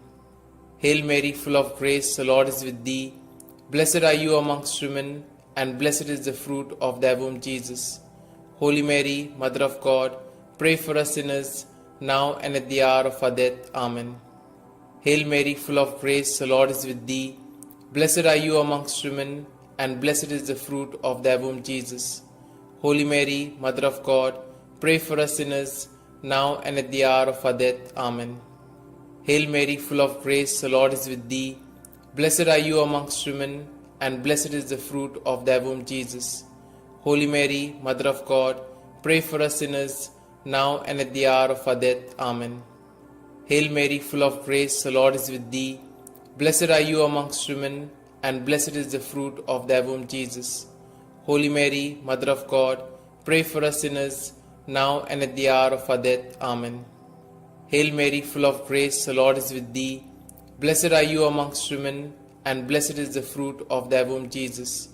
Hail Mary, full of grace, the Lord is with thee. Blessed are you amongst women, and blessed is the fruit of thy womb, Jesus. Holy Mary, Mother of God, pray for us sinners, now and at the hour of our death. Amen. Hail Mary, full of grace, the Lord is with thee. Blessed are you amongst women, and blessed is the fruit of thy womb, Jesus. Holy Mary, Mother of God, pray for us sinners, now and at the hour of our death. Amen. Hail Mary, full of grace, the Lord is with thee. Blessed are you amongst women, and blessed is the fruit of thy womb, Jesus. Holy Mary, Mother of God, pray for us sinners, now and at the hour of our death. Amen. Hail Mary, full of grace, the Lord is with thee. Blessed are you amongst women, and blessed is the fruit of thy womb, Jesus. Holy Mary, Mother of God, pray for us sinners, now and at the hour of our death. Amen. Hail Mary, full of grace, the Lord is with thee. Blessed are you amongst women, and blessed is the fruit of thy womb, Jesus.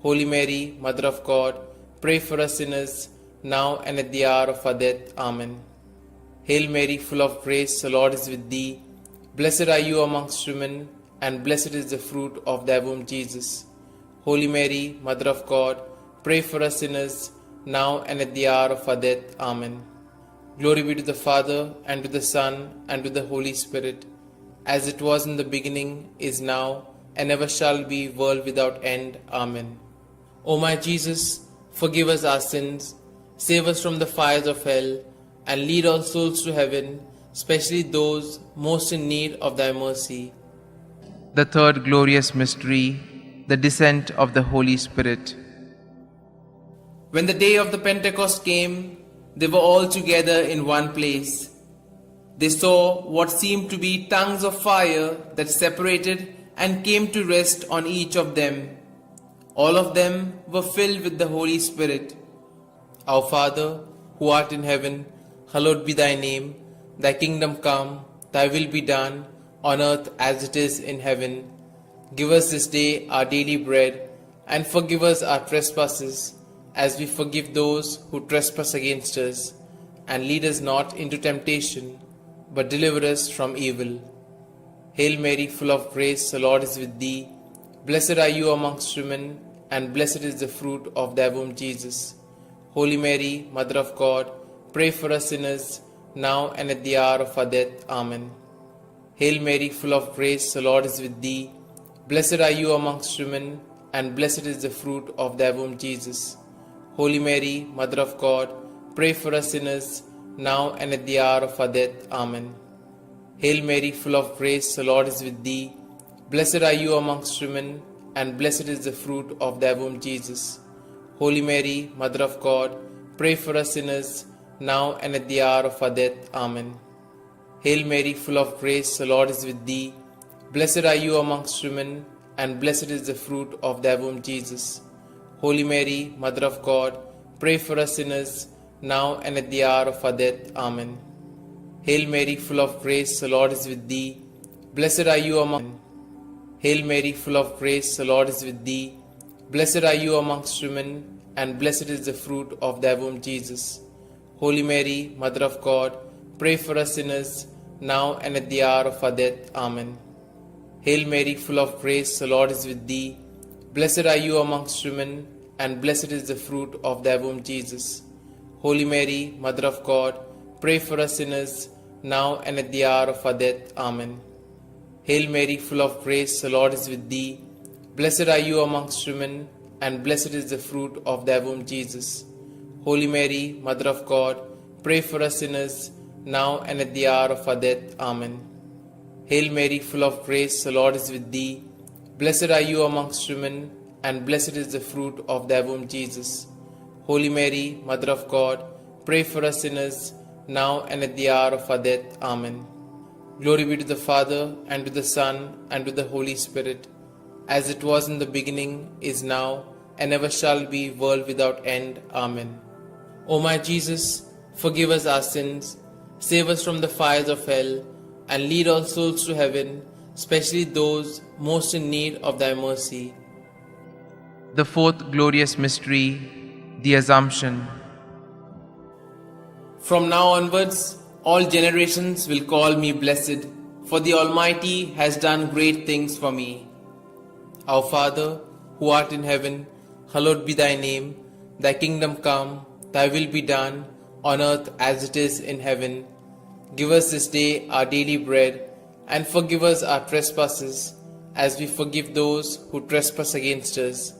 Holy Mary, Mother of God, pray for us sinners, now and at the hour of our death. Amen. Hail Mary, full of grace, the Lord is with thee. Blessed are you amongst women, and blessed is the fruit of thy womb, Jesus. Holy Mary, Mother of God, pray for us sinners, now and at the hour of our death. Amen. Glory be to the Father, and to the Son, and to the Holy Spirit, as it was in the beginning, is now, and ever shall be, world without end. Amen. O my Jesus, forgive us our sins, save us from the fires of hell, and lead all souls to heaven, especially those most in need of thy mercy. The third glorious mystery, the descent of the Holy Spirit. When the day of the Pentecost came, they were all together in one place. They saw what seemed to be tongues of fire that separated and came to rest on each of them. All of them were filled with the Holy Spirit. Our Father, who art in heaven, hallowed be thy name. Thy kingdom come, thy will be done, on earth as it is in heaven. Give us this day our daily bread, and forgive us our trespasses, as we forgive those who trespass against us. And lead us not into temptation, but deliver us from evil. Hail Mary, full of grace, the Lord is with thee. Blessed are you amongst women, and blessed is the fruit of thy womb, Jesus. Holy Mary, Mother of God, pray for us sinners, now and at the hour of our death. Amen. Hail Mary, full of grace, the Lord is with thee. Blessed are you amongst women, and blessed is the fruit of thy womb, Jesus. Holy Mary, Mother of God, pray for us sinners, now and at the hour of our death. Amen. Hail Mary, full of grace, the Lord is with thee. Blessed are you amongst women, and blessed is the fruit of thy womb, Jesus. Holy Mary, Mother of God, pray for us sinners, now and at the hour of our death. Amen. Hail Mary, full of grace, the Lord is with thee. Blessed are you amongst women, and blessed is the fruit of thy womb, Jesus. Holy Mary, Mother of God, pray for us sinners, now and at the hour of our death. Amen. Hail Mary, full of grace, the Lord is with thee. Blessed are you among Hail Mary, full of grace, the Lord is with thee. Blessed are you amongst women, and blessed is the fruit of thy womb, Jesus. Holy Mary, Mother of God, pray for us sinners, now and at the hour of our death. Amen. Hail Mary, full of grace, the Lord is with thee. Blessed are you amongst women, and blessed is the fruit of thy womb, Jesus. Holy Mary, Mother of God, pray for us sinners, now and at the hour of our death. Amen. Hail Mary, full of grace, the Lord is with thee. Blessed are you amongst women, and blessed is the fruit of thy womb, Jesus. Holy Mary, Mother of God, pray for us sinners, now and at the hour of our death. Amen. Hail Mary, full of grace, the Lord is with thee. Blessed are you amongst women, and blessed is the fruit of thy womb, Jesus. Holy Mary, Mother of God, pray for us sinners, now and at the hour of our death. Amen. Glory be to the Father, and to the Son, and to the Holy Spirit, as it was in the beginning, is now, and ever shall be, world without end. Amen. O my Jesus, forgive us our sins, save us from the fires of hell, and lead all souls to heaven, especially those most in need of thy mercy. The fourth glorious mystery, the Assumption. From now onwards, all generations will call me blessed, for the Almighty has done great things for me. Our Father, who art in heaven, hallowed be thy name. Thy kingdom come, thy will be done, on earth as it is in heaven. Give us this day our daily bread, and forgive us our trespasses, as we forgive those who trespass against us.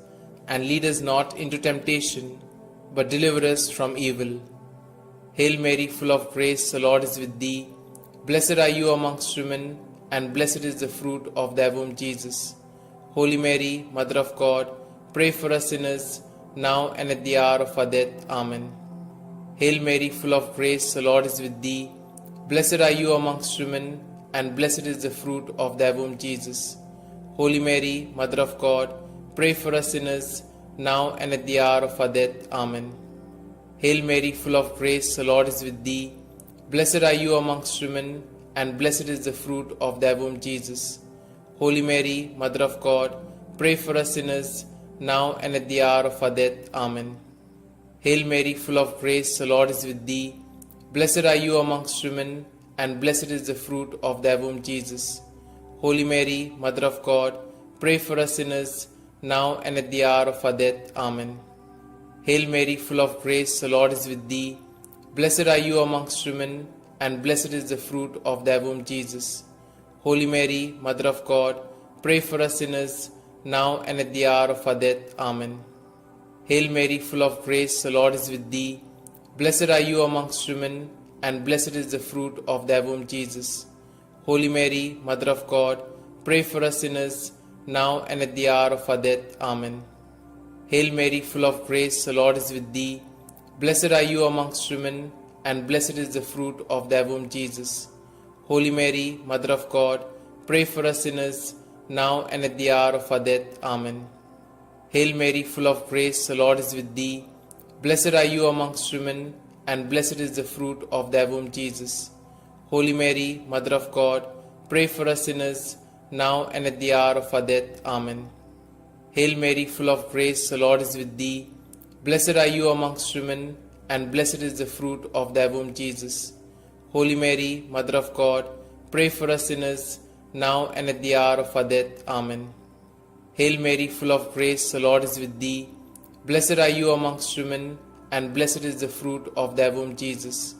And lead us not into temptation, but deliver us from evil. Hail Mary, full of grace, the Lord is with thee. Blessed are you amongst women, and blessed is the fruit of thy womb, Jesus. Holy Mary, Mother of God, pray for us sinners, now and at the hour of our death. Amen. Hail Mary, full of grace, the Lord is with thee. Blessed are you amongst women, and blessed is the fruit of thy womb, Jesus. Holy Mary, Mother of God, pray for us sinners, now and at the hour of our death. Amen. Hail Mary, full of grace, the Lord is with thee. Blessed are you amongst women, and blessed is the fruit of thy womb, Jesus. Holy Mary, Mother of God, pray for us sinners, now and at the hour of our death. Amen. Hail Mary, full of grace, the Lord is with thee. Blessed are you amongst women, and blessed is the fruit of thy womb, Jesus. Holy Mary, Mother of God, pray for us sinners, now and at the hour of our death. Amen. Hail Mary, full of grace, the Lord is with thee. Blessed are you amongst women, and blessed is the fruit of thy womb, Jesus. Holy Mary, Mother of God, pray for us sinners, now and at the hour of our death. Amen. Hail Mary, full of grace, the Lord is with thee. Blessed are you amongst women, and blessed is the fruit of thy womb, Jesus. Holy Mary, Mother of God, pray for us sinners, now and at the hour of our death. Amen. Hail Mary, full of grace, the Lord is with thee. Blessed are you amongst women, and blessed is the fruit of thy womb, Jesus. Holy Mary, Mother of God, pray for us sinners, now and at the hour of our death. Amen. Hail Mary, full of grace, the Lord is with thee. Blessed are you amongst women, and blessed is the fruit of thy womb, Jesus. Holy Mary, Mother of God, pray for us sinners, now and at the hour of our death. Amen. Hail Mary, full of grace, the Lord is with thee. Blessed are you amongst women, and blessed is the fruit of thy womb, Jesus. Holy Mary, Mother of God, pray for us sinners, now and at the hour of our death. Amen. Hail Mary, full of grace, the Lord is with thee. Blessed are you amongst women, and blessed is the fruit of thy womb, Jesus.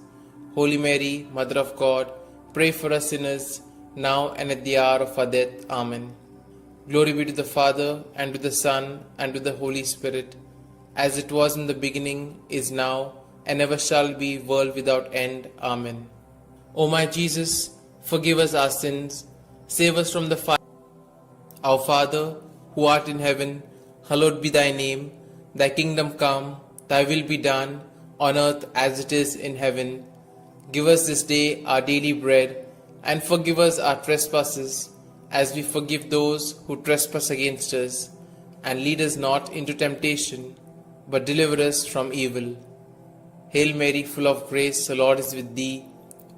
Holy Mary, Mother of God, pray for us sinners, now and at the hour of our death. Amen. Glory be to the Father, and to the Son, and to the Holy Spirit, as it was in the beginning, is now, and ever shall be, world without end. Amen. O my Jesus, forgive us our sins, save us from the fire. Our Father, who art in heaven, hallowed be thy name. Thy kingdom come, thy will be done, on earth as it is in heaven. Give us this day our daily bread, and forgive us our trespasses, as we forgive those who trespass against us. And lead us not into temptation, but deliver us from evil. Hail Mary, full of grace, the Lord is with thee.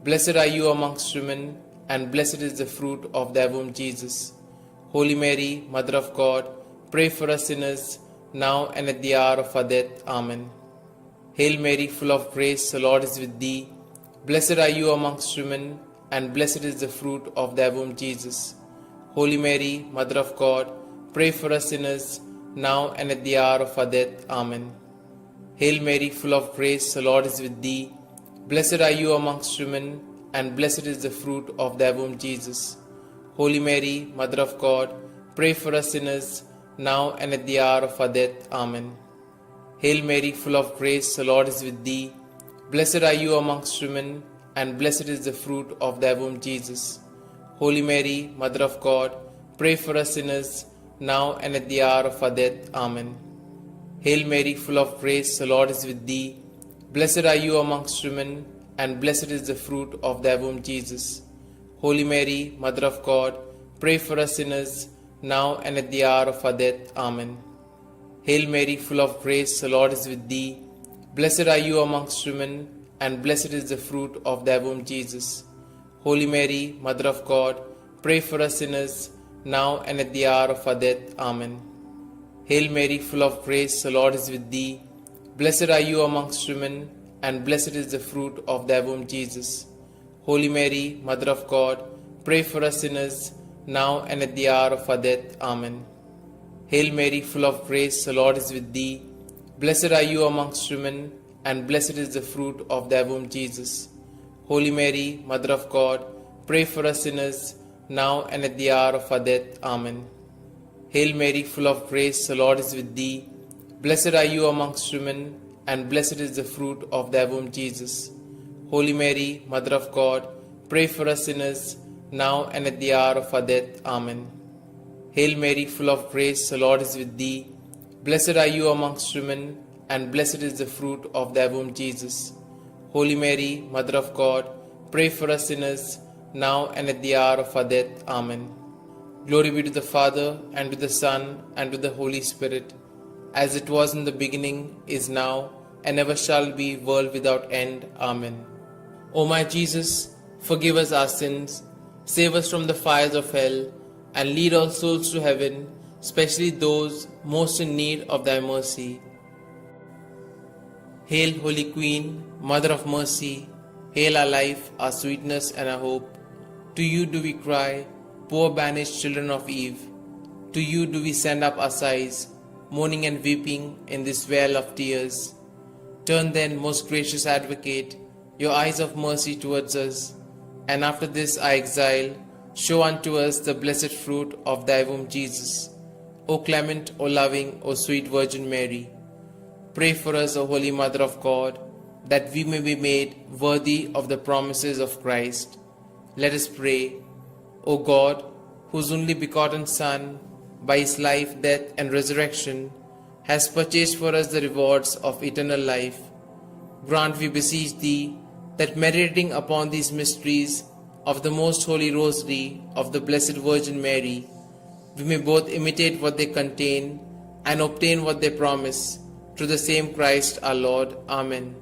Blessed are you amongst women, and blessed is the fruit of thy womb, Jesus. Holy Mary, Mother of God, pray for us sinners, now and at the hour of our death. Amen. Hail Mary, full of grace, the Lord is with thee. Blessed are you amongst women, and blessed is the fruit of thy womb, Jesus. Holy Mary, Mother of God, pray for us sinners, now and at the hour of our death. Amen. Hail Mary, full of grace, the Lord is with thee. Blessed are you amongst women, and blessed is the fruit of thy womb, Jesus. Holy Mary, Mother of God, pray for us sinners, now and at the hour of our death. Amen. Hail Mary, full of grace, the Lord is with thee. Blessed are you amongst women, and blessed is the fruit of thy womb, Jesus. Holy Mary, Mother of God, pray for us sinners, now and at the hour of our death. Amen. Hail Mary, full of grace, the Lord is with thee. Blessed are you amongst women, and blessed is the fruit of thy womb, Jesus. Holy Mary, Mother of God, pray for us sinners, now and at the hour of our death. Amen. Hail Mary, full of grace, the Lord is with thee. Blessed are you amongst women, and blessed is the fruit of thy womb, Jesus. Holy Mary, Mother of God, pray for us sinners, now and at the hour of our death. Amen. Hail Mary, full of grace, the Lord is with thee. Blessed are you amongst women, and blessed is the fruit of thy womb, Jesus. Holy Mary, Mother of God, pray for us sinners, now and at the hour of our death. Amen. Hail Mary, full of grace, the Lord is with thee. Blessed are you amongst women, and blessed is the fruit of thy womb, Jesus. Holy Mary, Mother of God, pray for us sinners, now and at the hour of our death. Amen. Hail Mary, full of grace, the Lord is with thee. Blessed are you amongst women, and blessed is the fruit of thy womb, Jesus. Holy Mary, Mother of God, pray for us sinners, now and at the hour of our death. Amen. Hail Mary, full of grace, the Lord is with thee. Blessed are you amongst women, and blessed is the fruit of thy womb, Jesus. Holy Mary, Mother of God, pray for us sinners, now and at the hour of our death. Amen. Glory be to the Father, and to the Son, and to the Holy Spirit, as it was in the beginning, is now, and ever shall be, world without end. Amen. O my Jesus, forgive us our sins, save us from the fires of hell, and lead all souls to heaven, especially those most in need of thy mercy. Hail, Holy Queen, Mother of Mercy, hail our life, our sweetness, and our hope. To you do we cry, poor banished children of Eve. To you do we send up our sighs, mourning and weeping in this vale of tears. Turn then, most gracious Advocate, your eyes of mercy towards us, and after this our exile, show unto us the blessed fruit of thy womb, Jesus. O clement, O loving, O sweet Virgin Mary, pray for us, O Holy Mother of God, that we may be made worthy of the promises of Christ. Let us pray. O God, whose only begotten Son, by his life, death, and resurrection, has purchased for us the rewards of eternal life, grant, we beseech thee, that meditating upon these mysteries of the most holy Rosary of the Blessed Virgin Mary, we may both imitate what they contain and obtain what they promise, through the same Christ our Lord. Amen.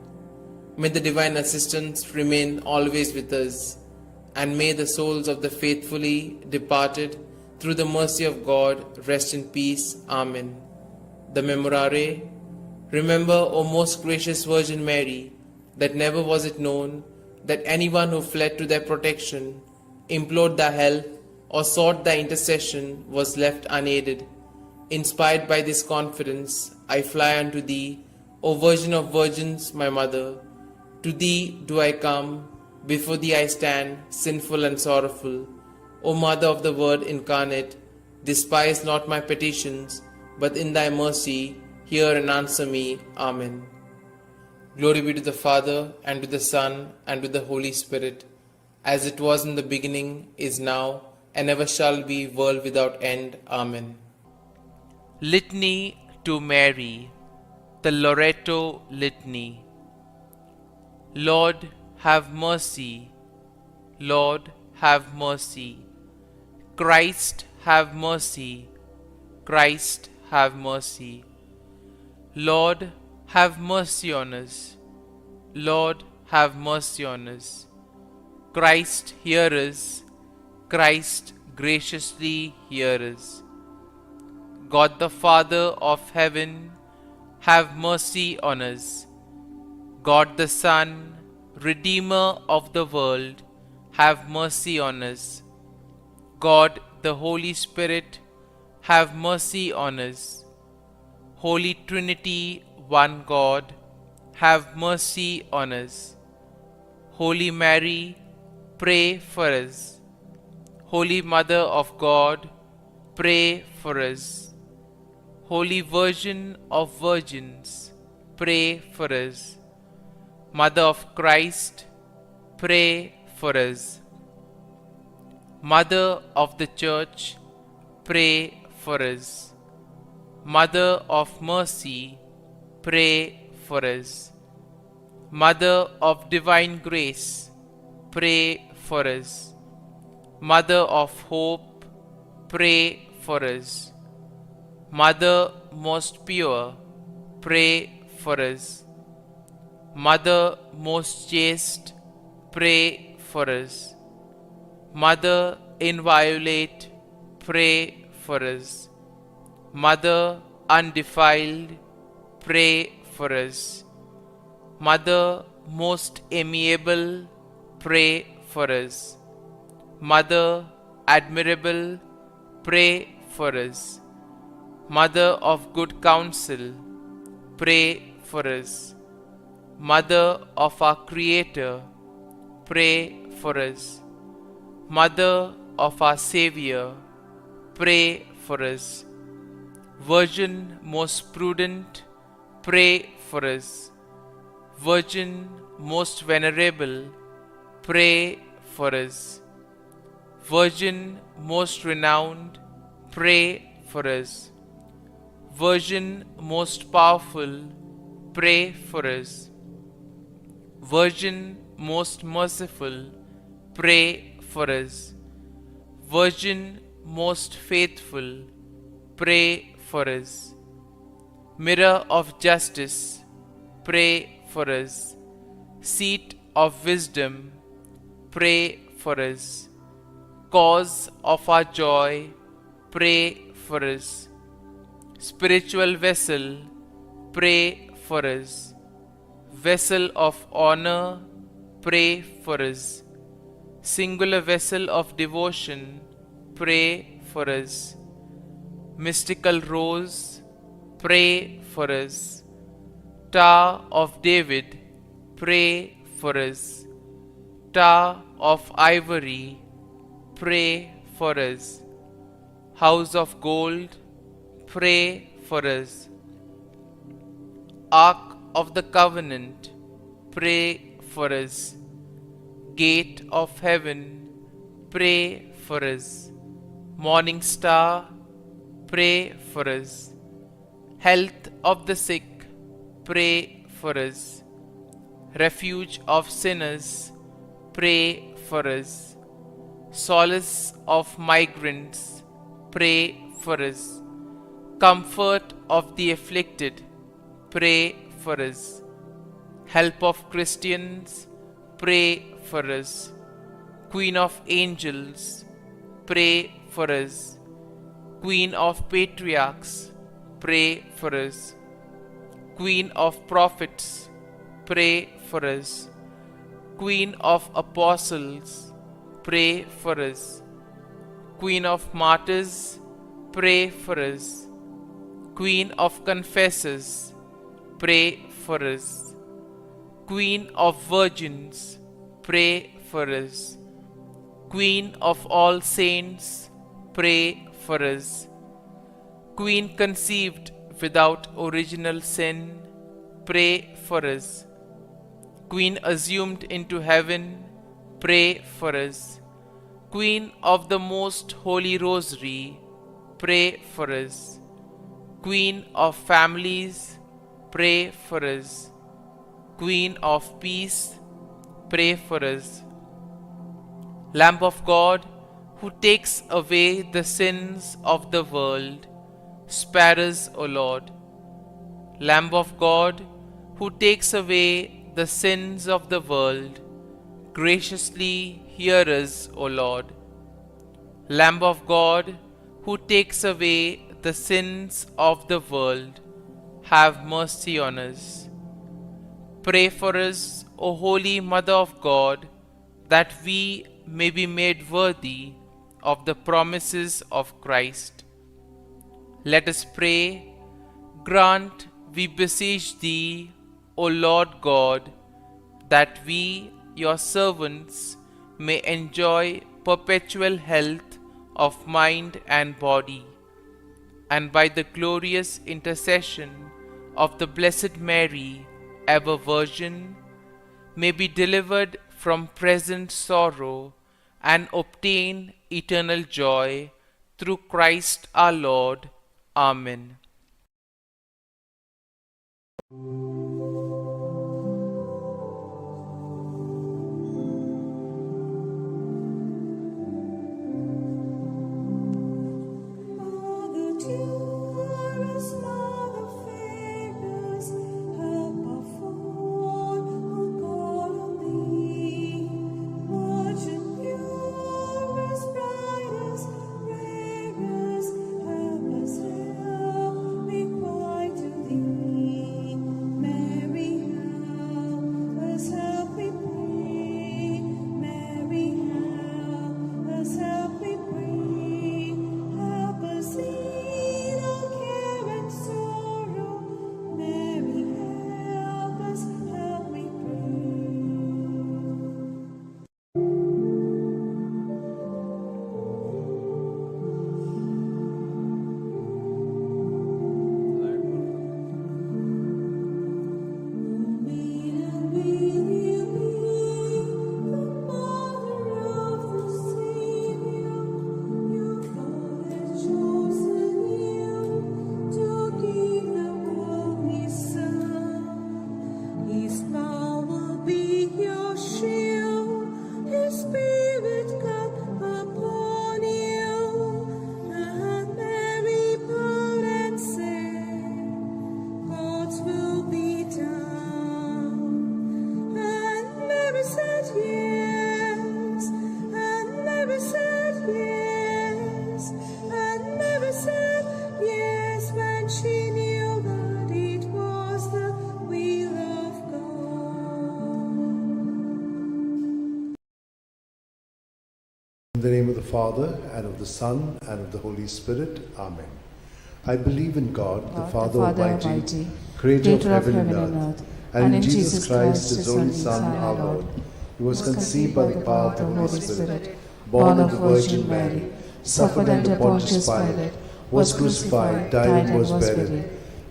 May the divine assistance remain always with us, and may the souls of the faithfully departed, through the mercy of God, rest in peace. Amen. The Memorare. Remember, O most gracious Virgin Mary, that never was it known that anyone who fled to thy protection, implored thy help, or sought thy intercession was left unaided. Inspired by this confidence, I fly unto thee, O Virgin of Virgins, my Mother. To thee do I come, before thee I stand, sinful and sorrowful. O Mother of the Word incarnate, despise not my petitions, but in thy mercy hear and answer me. Amen. Glory be to the Father, and to the Son, and to the Holy Spirit, as it was in the beginning, is now, and ever shall be, world without end. Amen. Litany to Mary, the Loreto Litany. Lord, have mercy. Lord, have mercy. Christ, have mercy. Christ, have mercy. Lord, have mercy on us. Lord, have mercy on us. Christ, hear us. Christ, graciously hear us. God the Father of heaven, have mercy on us. God the Son, Redeemer of the world, have mercy on us. God the Holy Spirit, have mercy on us. Holy Trinity, one God, have mercy on us. Holy Mary, pray for us. Holy Mother of God, pray for us. Holy Virgin of Virgins, pray for us. Mother of Christ, pray for us. Mother of the Church, pray for us. Mother of Mercy, pray for us. Mother of Divine Grace, pray for us. Mother of Hope, pray for us. Mother most pure, pray for us. Mother most chaste, pray for us. Mother inviolate, pray for us. Mother undefiled, pray for us. Mother most amiable, pray for us. Mother admirable, pray for us. Mother of good counsel, pray for us. Mother of our Creator, pray for us. Mother of our Savior, pray for us. Virgin most prudent, pray for us. Virgin most venerable, pray for us. Virgin most renowned, pray for us. Virgin most powerful, pray for us. Virgin most merciful, pray for us. Virgin most faithful, pray for us. Mirror of justice, pray for us. Seat of wisdom, pray for us. Cause of our joy, pray for us. Spiritual vessel, pray for us. Vessel of honor, pray for us. Singular vessel of devotion, pray for us. Mystical rose, pray for us. Tower of David, pray for us. Tower of ivory, pray for us. House of gold, pray for us. Ark of the covenant, pray for us. Gate of heaven, pray for us. Morning star, pray for us. Health of the sick, pray for us. Refuge of sinners, pray for us. Solace of migrants, pray for us. Comfort of the afflicted, pray for us. Help of Christians, pray for us. Queen of angels, pray for us. Queen of patriarchs, pray for us. Queen of prophets, pray for us. Queen of apostles, pray for us. Queen of martyrs, pray for us. Queen of confessors, pray for us. Queen of virgins, pray for us. Queen of all saints, pray for us. Queen conceived without original sin, pray for us. Queen assumed into heaven, pray for us. Queen of the most holy Rosary, pray for us. Queen of families, pray for us. Queen of peace, pray for us. Lamb of God, who takes away the sins of the world, spare us, O Lord. Lamb of God, who takes away the sins of the world, graciously hear us, O Lord. Lamb of God, who takes away the sins of the world, have mercy on us. Pray for us, O Holy Mother of God, that we may be made worthy of the promises of Christ. Let us pray. Grant, we beseech thee, O Lord God, that we, your servants, may enjoy perpetual health of mind and body, and by the glorious intercession of the Blessed Mary, ever Virgin, may be delivered from present sorrow and obtain eternal joy through Christ our Lord. Amen. Mother dearest, Mother fairest, help our fall who call on thee. Virgin purest, brightest, rarest, help us help, we cry to thee. Mary, In the name of the Father, and of the Son, and of the Holy Spirit. Amen. I believe in God, the Father Almighty, creator of heaven and earth, and in Jesus Christ, his only Son, our Lord, who was conceived by the power of the Holy Spirit, born of the Virgin Mary, suffered under Pontius Pilate, was crucified, died, and was buried.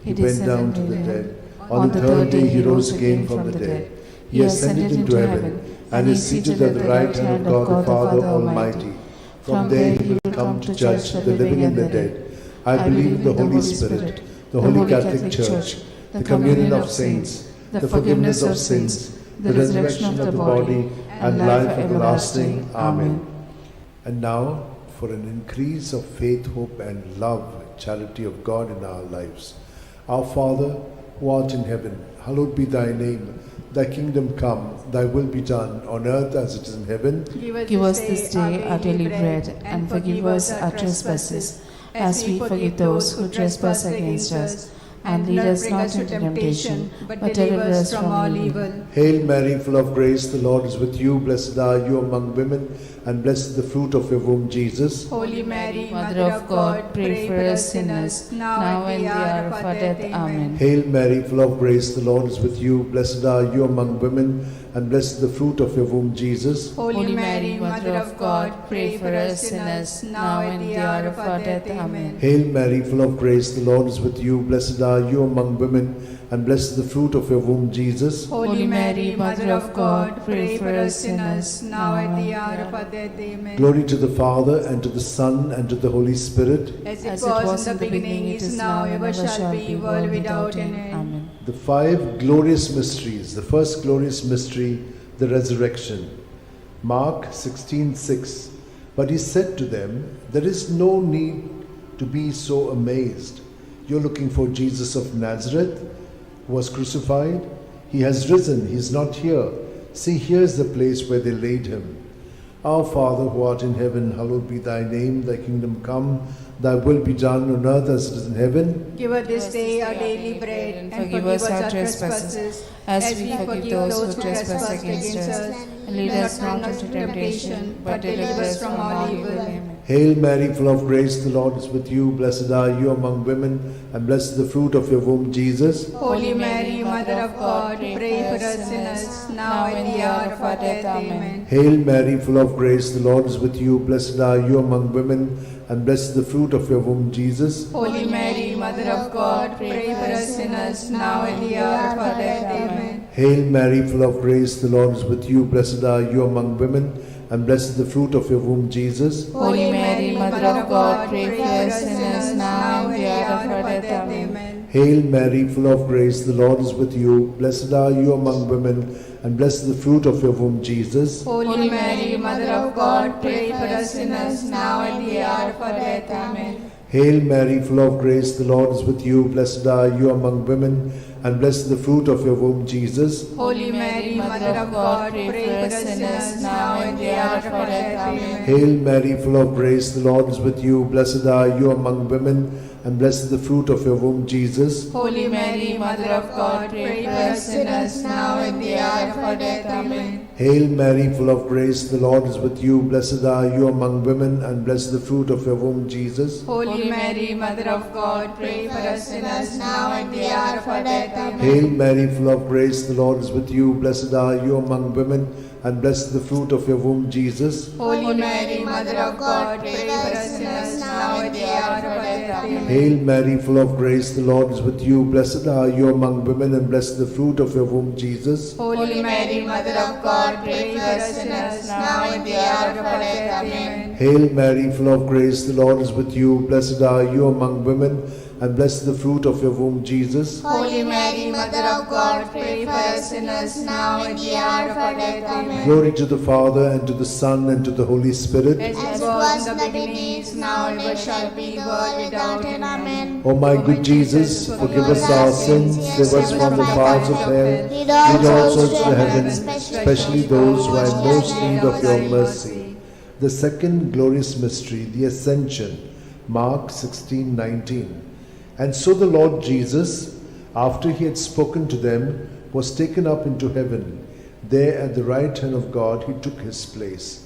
He went down to the dead. On the third day he rose again from the dead. He ascended into heaven, and is seated at the right hand of God the Father Almighty. From there he will come to judge the living and the dead. I believe in the Holy Spirit, the Holy Catholic Church, the communion of saints, the forgiveness of sins, the resurrection of the body, and life everlasting. Amen. And now, for an increase of faith, hope, and love, charity of God in our lives. Our Father, who art in heaven, hallowed be thy name. Thy kingdom come, thy will be done, on earth as it is in heaven. Give us this day our daily bread, and forgive us our trespasses, as we forgive those who trespass against us. And lead us not into temptation, but deliver us from all evil. Hail Mary, full of grace, the Lord is with you. Blessed are you among women, and blessed is the fruit of your womb, Jesus. Holy Mary, Mother of God, pray for us sinners, now and the hour of our death. Amen. Hail Mary, full of grace, the Lord is with you. Blessed are you among women, and blessed is the fruit of your womb, Jesus. Holy Mary, Mother of God, pray for us sinners, now and the hour of our death. Amen. Hail Mary, full of grace, the Lord is with you. Blessed are you among women, and blessed is the fruit of your womb, Jesus. Holy Mary, Mother of God, pray for us sinners, now and the hour of our death. Amen. Glory to the Father, and to the Son, and to the Holy Spirit. As it was in the beginning, it is now, ever shall be, world without end. Amen. The five glorious mysteries. The first glorious mystery, the resurrection. Mark 16:6. But he said to them, there is no need to be so amazed. You're looking for Jesus of Nazareth, who was crucified. He has risen, he is not here. See, here's the place where they laid him. Our Father, who art in heaven, hallowed be thy name. Thy kingdom come, thy will be done on earth as it is in heaven. Give us this day our daily bread, and forgive us our trespasses, as we forgive those who trespass against us. And lead us not into temptation, but deliver us from all evil. Amen. Hail Mary, full of grace, the Lord is with you. Blessed are you among women, and blessed is the fruit of your womb, Jesus. Holy Mary, Mother of God, pray for us sinners, now and the hour of our death. Amen. Hail Mary, full of grace, the Lord is with you. Blessed are you among women, and blessed is the fruit of your womb, Jesus. Holy Mary, Mother of God, pray for us sinners, now and the hour of our death. Amen. Hail Mary, full of grace, the Lord is with you. Blessed are you among women, and blessed is the fruit of your womb, Jesus. Holy Mary, Mother of God, pray for us sinners, now and the hour of our death. Amen. Hail Mary, full of grace, the Lord is with you. Blessed are you among women, and blessed is the fruit of your womb, Jesus. Holy Mary, Mother of God, pray for us sinners, now and the hour of our death. Amen. Hail Mary, full of grace, the Lord is with you. Blessed are you among women, and blessed is the fruit of your womb, Jesus. Holy Mary, Mother of God, pray for us sinners, now and the hour of our death. Amen. Hail Mary, full of grace, the Lord is with you. Blessed are you among women, and blessed is the fruit of your womb, Jesus. Holy Mary, Mother of God, pray for us sinners, now and the hour of our death. Amen. Hail Mary, full of grace, the Lord is with you. Blessed are you among women, and blessed is the fruit of your womb, Jesus. Holy Mary, Mother of God, pray for us sinners, now and the hour of our death. Amen. Hail Mary, full of grace, the Lord is with you. Blessed are you among women, and blessed is the fruit of your womb, Jesus. Holy Mary, Mother of God, pray for us sinners, now and the hour of our death. Amen. Hail Mary, full of grace, the Lord is with you. Blessed are you among women, and blessed is the fruit of your womb, Jesus. Holy Mary, Mother of God, pray for us sinners, now and the hour of our death. Amen. Hail Mary, full of grace, the Lord is with you. Blessed are you among women, and blessed is the fruit of your womb, Jesus. Holy Mary, Mother of God, pray for us sinners, now and the hour of our death. Amen. Glory to the Father, and to the Son, and to the Holy Spirit. As it was in the beginning, is now, and ever shall be, world without end. Amen. O my good Jesus, forgive us our sins, save us from the fires of hell, lead all souls to heaven, especially those who are in most need of your mercy. The second glorious mystery, the Ascension. Mark 16:19. And so the Lord Jesus, after he had spoken to them, was taken up into heaven. There at the right hand of God he took his place.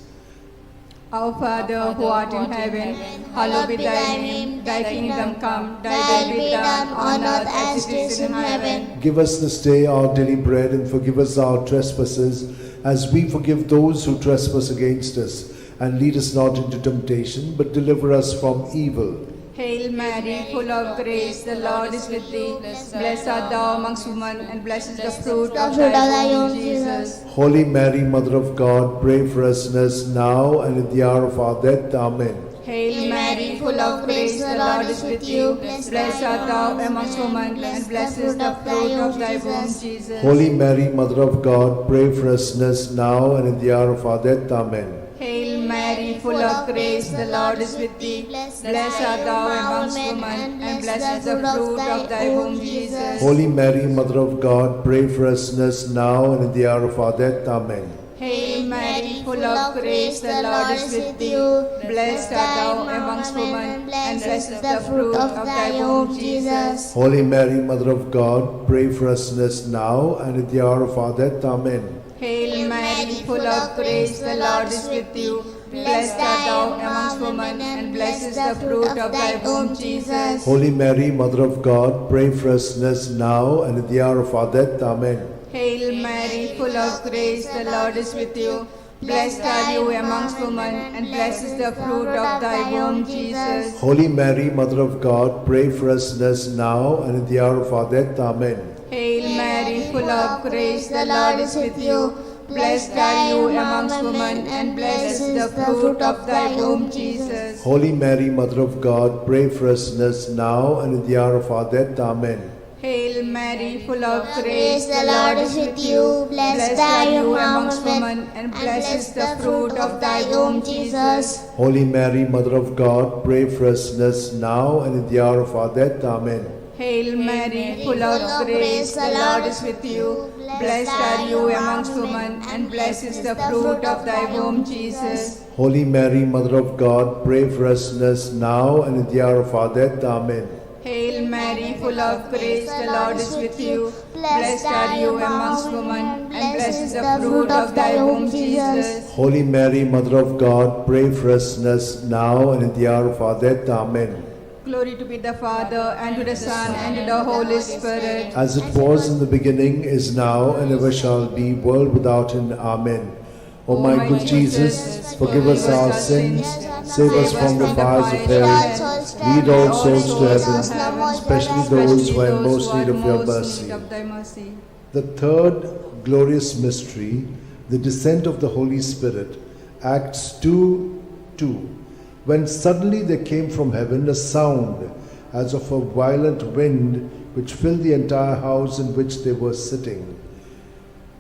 Our Father who art in heaven, hallowed be thy name. Thy kingdom come, thy will be done on earth as it is in heaven. Give us this day our daily bread, and forgive us our trespasses, as we forgive those who trespass against us. And lead us not into temptation, but deliver us from evil. Hail Mary, full of grace, the Lord is with thee. Blessed art thou amongst women, and blessed is the fruit of thy womb, Jesus. Holy Mary, Mother of God, pray for us sinners now and at the hour of our death. Amen. Hail Mary, full of grace, the Lord is with you. Blessed art thou amongst women, and blessed is the fruit of thy womb, Jesus. Holy Mary, Mother of God, pray for us sinners now and at the hour of our death. Amen. Hail Mary, full of grace, the Lord is with thee. Blessed art thou amongst women, and blessed is the fruit of thy womb, Jesus. Holy Mary, Mother of God, pray for us sinners now and at the hour of our death. Amen. Hail Mary, full of grace, the Lord is with you. Blessed art thou amongst women, and blessed is the fruit of thy womb, Jesus. Holy Mary, Mother of God, pray for us sinners now and at the hour of our death. Amen. Hail Mary, full of grace, the Lord is with you. Blessed art thou amongst women, and blessed is the fruit of thy womb, Jesus. Holy Mary, Mother of God, pray for us sinners now and at the hour of our death. Amen. Hail Mary, full of grace, the Lord is with you. Blessed are you amongst women, and blessed is the fruit of thy womb, Jesus. Holy Mary, Mother of God, pray for us sinners now and at the hour of our death. Amen. Hail Mary, full of grace, the Lord is with you. Blessed are you amongst women, and blessed is the fruit of thy womb, Jesus. Holy Mary, Mother of God, pray for us sinners now and at the hour of our death. Amen. Hail Mary, full of grace, the Lord is with you. Blessed are you amongst women, and blessed is the fruit of thy womb, Jesus. Holy Mary, Mother of God, pray for us sinners now and at the hour of our death. Amen. Hail Mary, full of grace, the Lord is with you. Blessed are you amongst women, and blessed is the fruit of thy womb, Jesus. Holy Mary, Mother of God, pray for us sinners now and at the hour of our death. Amen. Hail Mary, full of grace, the Lord is with you. Blessed are you amongst women, and blessed is the fruit of thy womb, Jesus. Holy Mary, Mother of God, pray for us sinners now and at the hour of our death. Amen. Glory to be the Father, and to the Son, and to the Holy Spirit. As it was in the beginning, is now, and ever shall be, world without end. Amen. O my good Jesus, forgive us our sins, save us from the fires of hell, lead all souls to heaven, especially those who are in most need of your mercy. The third glorious mystery, the descent of the Holy Spirit, Acts 2:2. When suddenly there came from heaven a sound as of a violent wind, which filled the entire house in which they were sitting.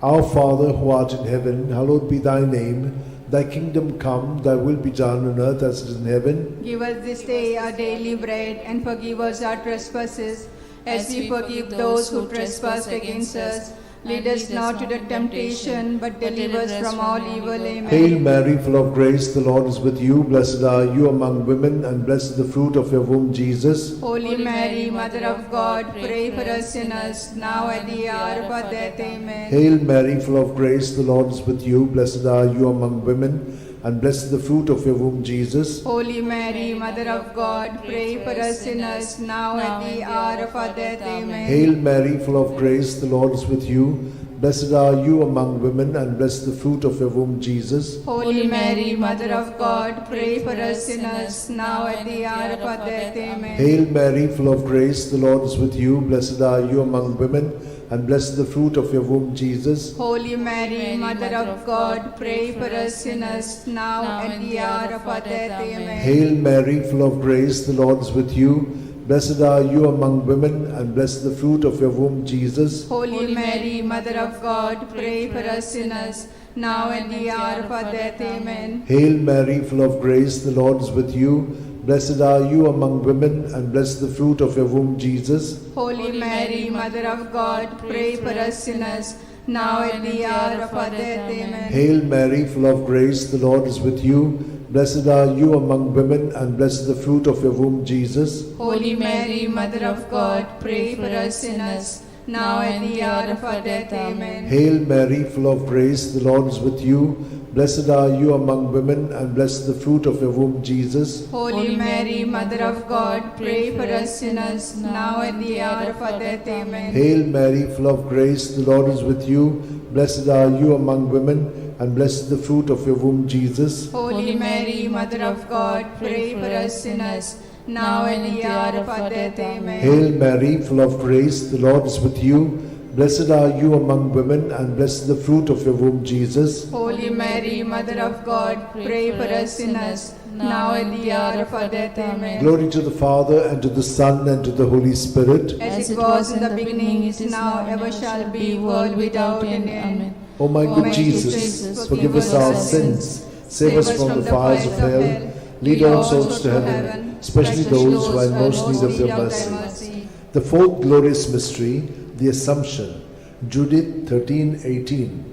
Our Father who art in heaven, hallowed be thy name. Thy kingdom come, thy will be done on earth as it is in heaven. Give us this day our daily bread, and forgive us our trespasses, as we forgive those who trespass against us. Lead us not to the temptation, but deliver us from all evil. Amen. Hail Mary, full of grace, the Lord is with you. Blessed are you among women, and blessed is the fruit of your womb, Jesus. Holy Mary, Mother of God, pray for us sinners, now at the hour of our death. Amen. Hail Mary, full of grace, the Lord is with you. Blessed are you among women, and blessed is the fruit of your womb, Jesus. Holy Mary, Mother of God, pray for us sinners, now at the hour of our death. Amen. Hail Mary, full of grace, the Lord is with you. Blessed are you among women, and blessed is the fruit of your womb, Jesus. Holy Mary, Mother of God, pray for us sinners, now at the hour of our death. Amen. Hail Mary, full of grace, the Lord is with you. Blessed are you among women, and blessed is the fruit of your womb, Jesus. Holy Mary, Mother of God, pray for us sinners, now at the hour of our death. Amen. Hail Mary, full of grace, the Lord is with you. Blessed are you among women, and blessed is the fruit of your womb, Jesus. Holy Mary, Mother of God, pray for us sinners, now at the hour of our death. Amen. Hail Mary, full of grace, the Lord is with you. Blessed are you among women, and blessed is the fruit of your womb, Jesus. Holy Mary, Mother of God, pray for us sinners, now at the hour of our death. Amen. Hail Mary, full of grace, the Lord is with you. Blessed are you among women, and blessed is the fruit of your womb, Jesus. Holy Mary, Mother of God, pray for us sinners, now at the hour of our death. Amen. Hail Mary, full of grace, the Lord is with you. Blessed are you among women, and blessed the fruit of your womb, Jesus. Holy Mary, Mother of God, pray for us sinners, now and at the hour of our death. Amen. Hail Mary, full of grace, the Lord is with you. Blessed are you among women, and blessed the fruit of your womb, Jesus. Holy Mary, Mother of God, pray for us sinners, now and at the hour of our death. Amen. Hail Mary, full of grace, the Lord is with you. Blessed are you among women, and blessed the fruit of your womb, Jesus. Holy Mary, Mother of God, pray for us sinners, now and at the hour of our death. Amen. Glory to the Father, and to the Son, and to the Holy Spirit. As it was in the beginning, is now, ever shall be, world without end. Amen. O my good Jesus, forgive us our sins, save us from the fires of hell, lead all souls to heaven, especially those who are in most need of your mercy. The fourth glorious mystery, the Assumption, Judith 13:18.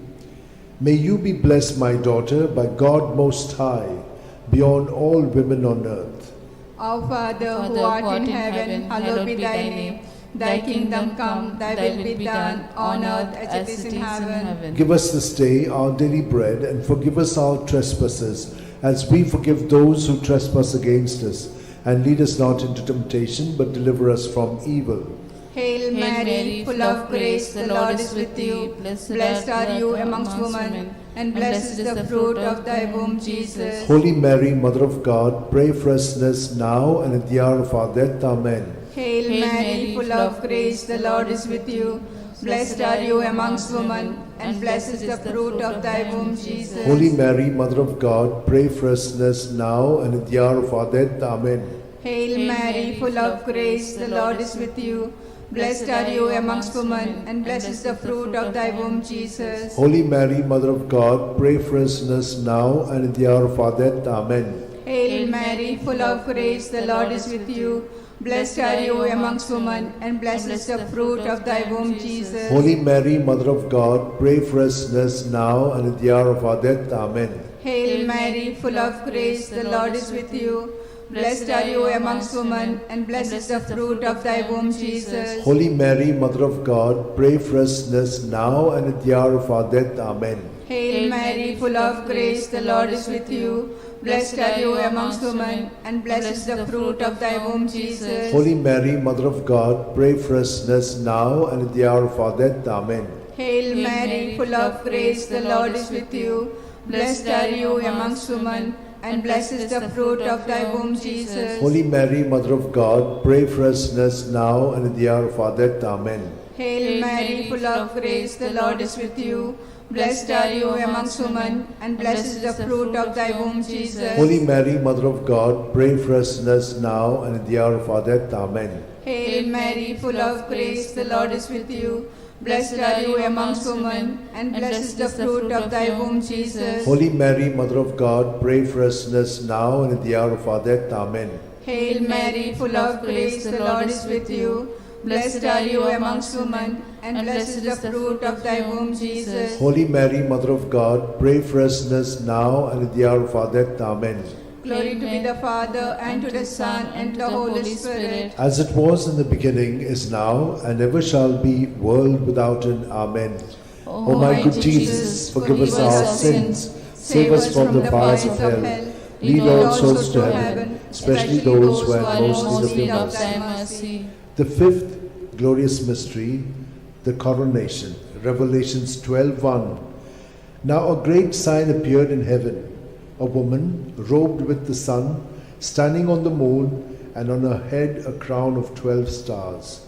May you be blessed, my daughter, by God Most High, beyond all women on earth. Our Father, who art in heaven, hallowed be thy name. Thy kingdom come, thy will be done, on earth as it is in heaven. Give us this day our daily bread, and forgive us our trespasses, as we forgive those who trespass against us. And lead us not into temptation, but deliver us from evil. Hail Mary, full of grace, the Lord is with you. Blessed are you amongst women, and blessed is the fruit of thy womb, Jesus. Holy Mary, Mother of God, pray for us sinners now and at the hour of our death. Amen. Hail Mary, full of grace, the Lord is with you. Blessed are you amongst women, and blessed is the fruit of thy womb, Jesus. Holy Mary, Mother of God, pray for us sinners now and at the hour of our death. Amen. Hail Mary, full of grace, the Lord is with you. Blessed are you amongst women, and blessed is the fruit of thy womb, Jesus. Holy Mary, Mother of God, pray for us sinners now and at the hour of our death. Amen. Hail Mary, full of grace, the Lord is with you. Blessed are you amongst women, and blessed is the fruit of thy womb, Jesus. Holy Mary, Mother of God, pray for us sinners now and at the hour of our death. Amen. Hail Mary, full of grace, the Lord is with you. Blessed are you amongst women, and blessed is the fruit of thy womb, Jesus. Holy Mary, Mother of God, pray for us sinners now and at the hour of our death. Amen. Hail Mary, full of grace, the Lord is with you. Blessed are you amongst women, and blessed is the fruit of thy womb, Jesus. Holy Mary, Mother of God, pray for us sinners now and at the hour of our death. Amen. Hail Mary, full of grace, the Lord is with you. Blessed are you amongst women, and blessed is the fruit of thy womb, Jesus. Holy Mary, Mother of God, pray for us sinners now and at the hour of our death. Amen. Hail Mary, full of grace, the Lord is with you. Blessed are you amongst women, and blessed is the fruit of thy womb, Jesus. Holy Mary, Mother of God, pray for us sinners now and at the hour of our death. Amen. Hail Mary, full of grace, the Lord is with you. Blessed are you amongst women, and blessed is the fruit of thy womb, Jesus. Holy Mary, Mother of God, pray for us sinners now and at the hour of our death. Amen. Hail Mary, full of grace, the Lord is with you. Blessed are you amongst women, and blessed is the fruit of thy womb, Jesus. Holy Mary, Mother of God, pray for us sinners now and at the hour of our death. Amen. Glory to be the Father, and to the Son, and to the Holy Spirit. As it was in the beginning, is now, and ever shall be, world without end. Amen. O my good Jesus, forgive us our sins, save us from the fires of hell, lead all souls to heaven, especially those who have most need of thy mercy. The fifth glorious mystery, the coronation. Revelations 12:1. Now a great sign appeared in heaven, a woman robed with the sun, standing on the moon, and on her head a crown of 12 stars.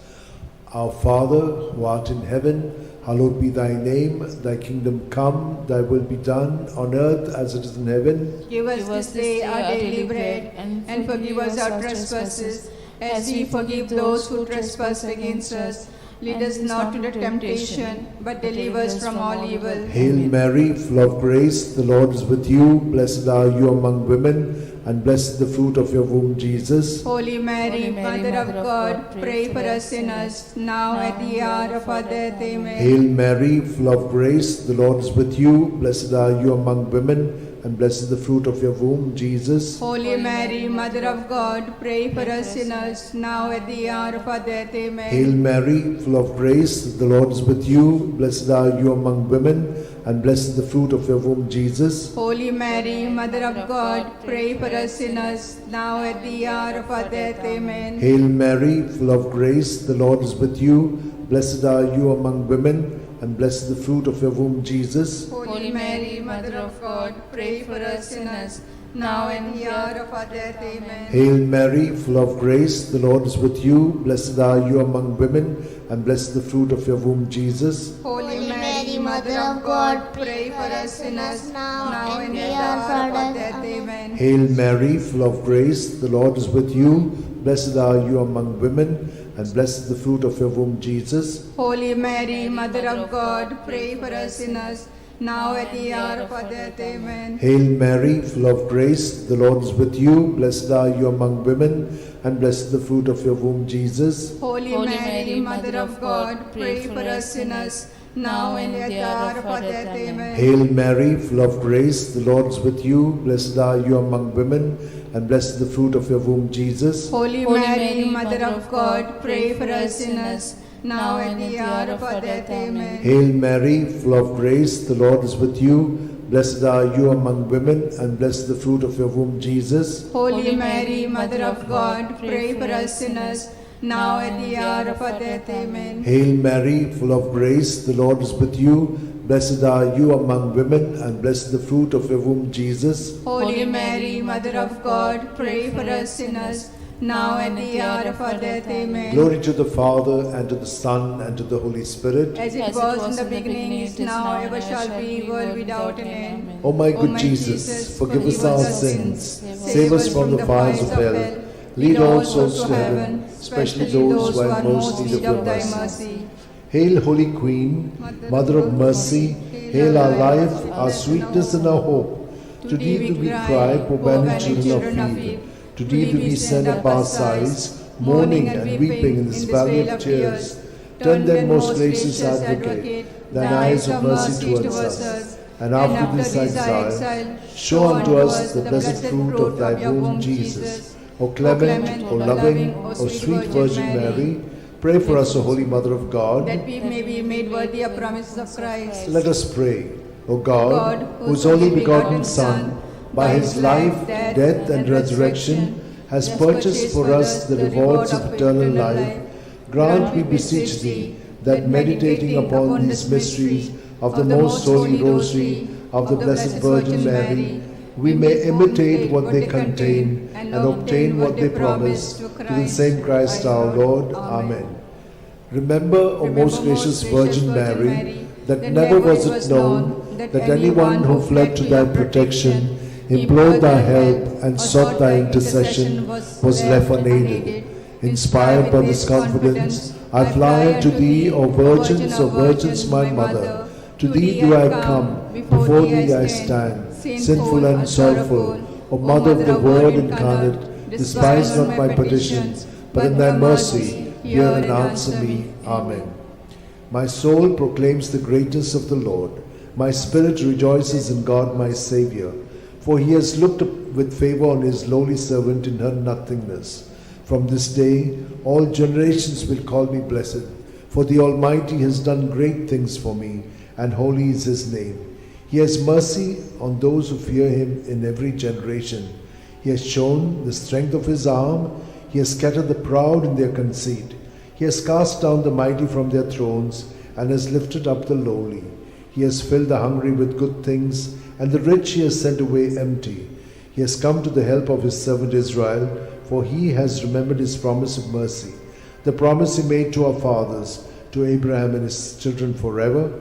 Our Father, who art in heaven, hallowed be thy name. Thy kingdom come, thy will be done, on earth as it is in heaven. Give us this day our daily bread, and forgive us our trespasses, as we forgive those who trespass against us. Lead us not into temptation, but deliver us from all evil. Hail Mary, full of grace, the Lord is with you. Blessed are you among women, and blessed is the fruit of your womb, Jesus. Holy Mary, Mother of God, pray for us sinners, now at the hour of our death. Amen. Hail Mary, full of grace, the Lord is with you. Blessed are you among women, and blessed is the fruit of your womb, Jesus. Holy Mary, Mother of God, pray for us sinners, now at the hour of our death. Amen. Hail Mary, full of grace, the Lord is with you. Blessed are you among women, and blessed is the fruit of your womb, Jesus. Holy Mary, Mother of God, pray for us sinners, now at the hour of our death. Amen. Hail Mary, full of grace, the Lord is with you. Blessed are you among women, and blessed is the fruit of your womb, Jesus. Holy Mary, Mother of God, pray for us sinners, now and the hour of our death. Amen. Hail Mary, full of grace, the Lord is with you. Blessed are you among women, and blessed is the fruit of your womb, Jesus. Holy Mary, Mother of God, pray for us sinners, now and at the hour of our death. Amen. Hail Mary, full of grace, the Lord is with you. Blessed are you among women, and blessed is the fruit of your womb, Jesus. Holy Mary, Mother of God, pray for us sinners, now at the hour of our death. Amen. Hail Mary, full of grace, the Lord is with you. Blessed are you among women, and blessed is the fruit of your womb, Jesus. Holy Mary, Mother of God, pray for us sinners, now and at the hour of our death. Amen. Hail Mary, full of grace, the Lord is with you. Blessed are you among women, and blessed is the fruit of your womb, Jesus. Holy Mary, Mother of God, pray for us sinners, now and at the hour of our death. Amen. Hail Mary, full of grace, the Lord is with you. Blessed are you among women, and blessed is the fruit of your womb, Jesus. Holy Mary, Mother of God, pray for us sinners, now at the hour of our death. Amen. Hail Mary, full of grace, the Lord is with you. Blessed are you among women, and blessed is the fruit of your womb, Jesus. Holy Mary, Mother of God, pray for us sinners, now and at the hour of our death. Amen. Glory to the Father, and to the Son, and to the Holy Spirit. As it was in the beginning, is now, ever shall be, world without an end. O my good Jesus, forgive us our sins, save us from the fires of hell, lead all souls to heaven, especially those who are in most need of thy mercy. Hail, Holy Queen, Mother of Mercy, hail our life, our sweetness, and our hope. To thee do we cry, poor abandoned children of Eve. To thee do we send up our sighs, mourning and weeping in this valley of tears. Turn then, most gracious Advocate, thine eyes of mercy towards us, and after this exile, show unto us the blessed fruit of thy womb, Jesus. O clement, O loving, O sweet Virgin Mary, pray for us, O Holy Mother of God, that we may be made worthy of promises of Christ. Let us pray. O God, whose only begotten Son, by his life, death, and resurrection, has purchased for us the rewards of eternal life, grant, we beseech thee, that meditating upon these mysteries of the most holy Rosary of the Blessed Virgin Mary, we may imitate what they contain and obtain what they promise, through the same Christ our Lord. Amen. Remember, O most gracious Virgin Mary, that never was it known that anyone who fled to thy protection, implored thy help, and sought thy intercession was left unaided. Inspired by this confidence, I fly unto thee, O Virgins, my Mother. To thee do I come, before thee I stand, sinful and sorrowful. O Mother of the Word incarnate, despise not my petitions, but in thy mercy hear and answer me. Amen. My soul proclaims the greatness of the Lord. My spirit rejoices in God my Saviour, for he has looked up with favour on his lowly servant in her nothingness. From this day all generations will call me blessed, for the Almighty has done great things for me, and holy is his name. He has mercy on those who fear him in every generation. He has shown the strength of his arm. He has scattered the proud in their conceit. He has cast down the mighty from their thrones, and has lifted up the lowly. He has filled the hungry with good things, and the rich he has sent away empty. He has come to the help of his servant Israel, for he has remembered his promise of mercy, the promise he made to our fathers, to Abraham and his children forever.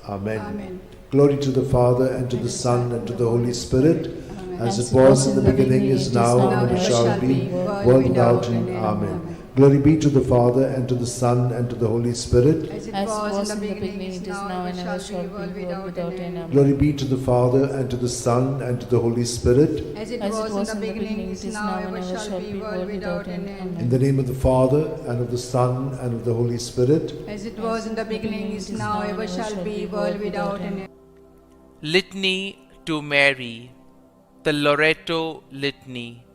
Amen. Amen. Glory to the Father, and to the Son, and to the Holy Spirit, as it was in the beginning, is now, and ever shall be, world without end. Amen. Glory be to the Father, and to the Son, and to the Holy Spirit. As it was in the beginning, it is now, and ever shall be, world without end. Amen. Glory be to the Father, and to the Son, and to the Holy Spirit. As it was in the beginning, it is now, and ever shall be, world without end. In the name of the Father, and of the Son, and of the Holy Spirit. As it was in the beginning, is now, ever shall be, world without end. Litany to Mary. The Loreto Litany.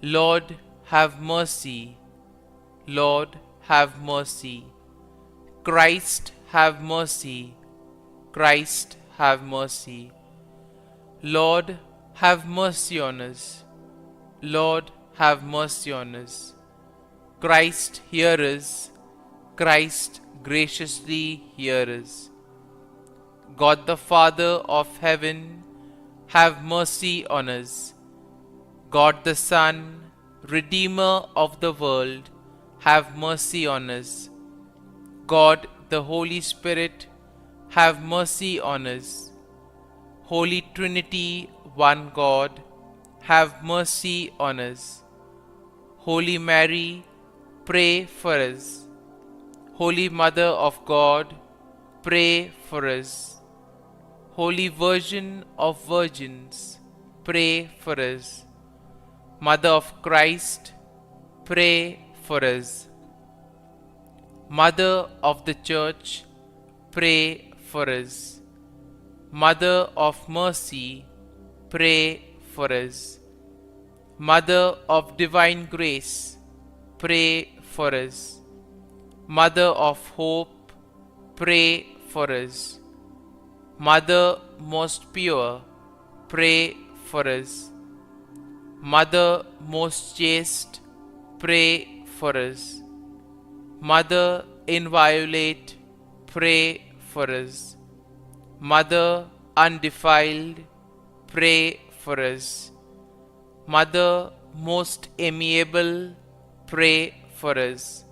Lord, have mercy. Lord, have mercy. Christ, have mercy. Christ, have mercy. Lord, have mercy on us. Lord, have mercy on us. Christ, hear us. Christ, graciously hear us. God the Father of heaven, have mercy on us. God the Son, Redeemer of the world, have mercy on us. God the Holy Spirit, have mercy on us. Holy Trinity, one God, have mercy on us. Holy Mary, pray for us. Holy Mother of God, pray for us. Holy Virgin of Virgins, pray for us. Mother of Christ, pray for us. Mother of the Church, pray for us. Mother of Mercy, pray for us. Mother of Divine Grace, pray for us. Mother of Hope, pray for us. Mother most pure, pray for us. Mother most chaste, pray for us. Mother inviolate, pray for us. Mother undefiled, pray for us. Mother most amiable, pray for us.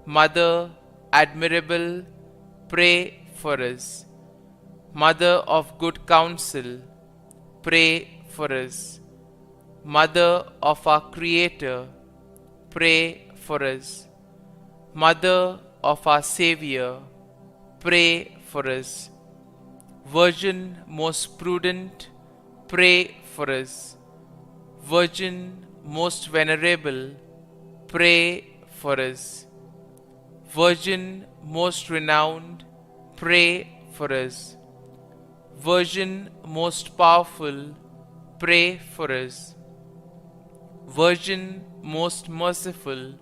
Mother admirable, pray for us. Mother of good counsel, pray for us. Mother of our Creator, pray for us. Mother of our Savior, pray for us. Virgin most prudent, pray for us. Virgin most venerable, pray for us. Virgin most renowned, pray for us. Virgin most powerful, pray for us. Virgin most merciful,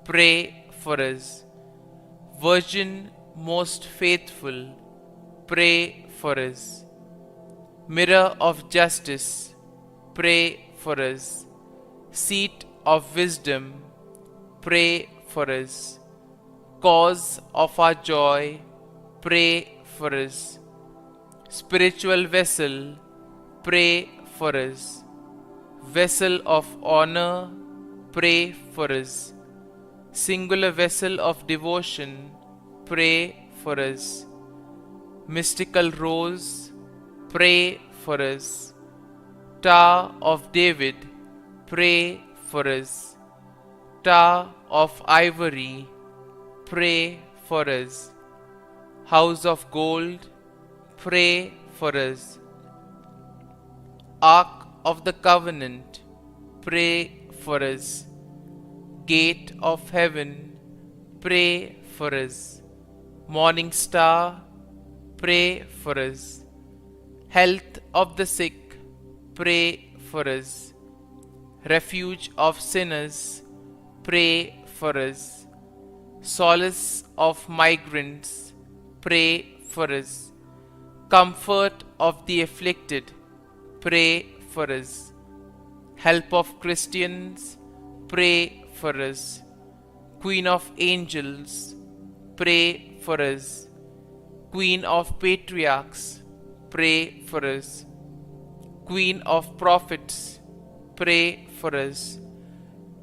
pray for us. Virgin most faithful, pray for us. Mirror of justice, pray for us. Seat of wisdom, pray for us. Cause of our joy, pray for us. Spiritual vessel, pray for us. Vessel of honor, pray for us. Singular vessel of devotion, pray for us. Mystical rose, pray for us. Tower of David, pray for us. Tower of ivory, pray for us. House of gold, pray for us. Ark of the Covenant, pray for us. Gate of heaven, pray for us. Morning star, pray for us. Health of the sick, pray for us. Refuge of sinners, pray for us. Solace of migrants, pray for us. Comfort of the afflicted, pray for us. Help of Christians, pray for us. Queen of angels, pray for us. Queen of patriarchs, pray for us. Queen of prophets, pray for us.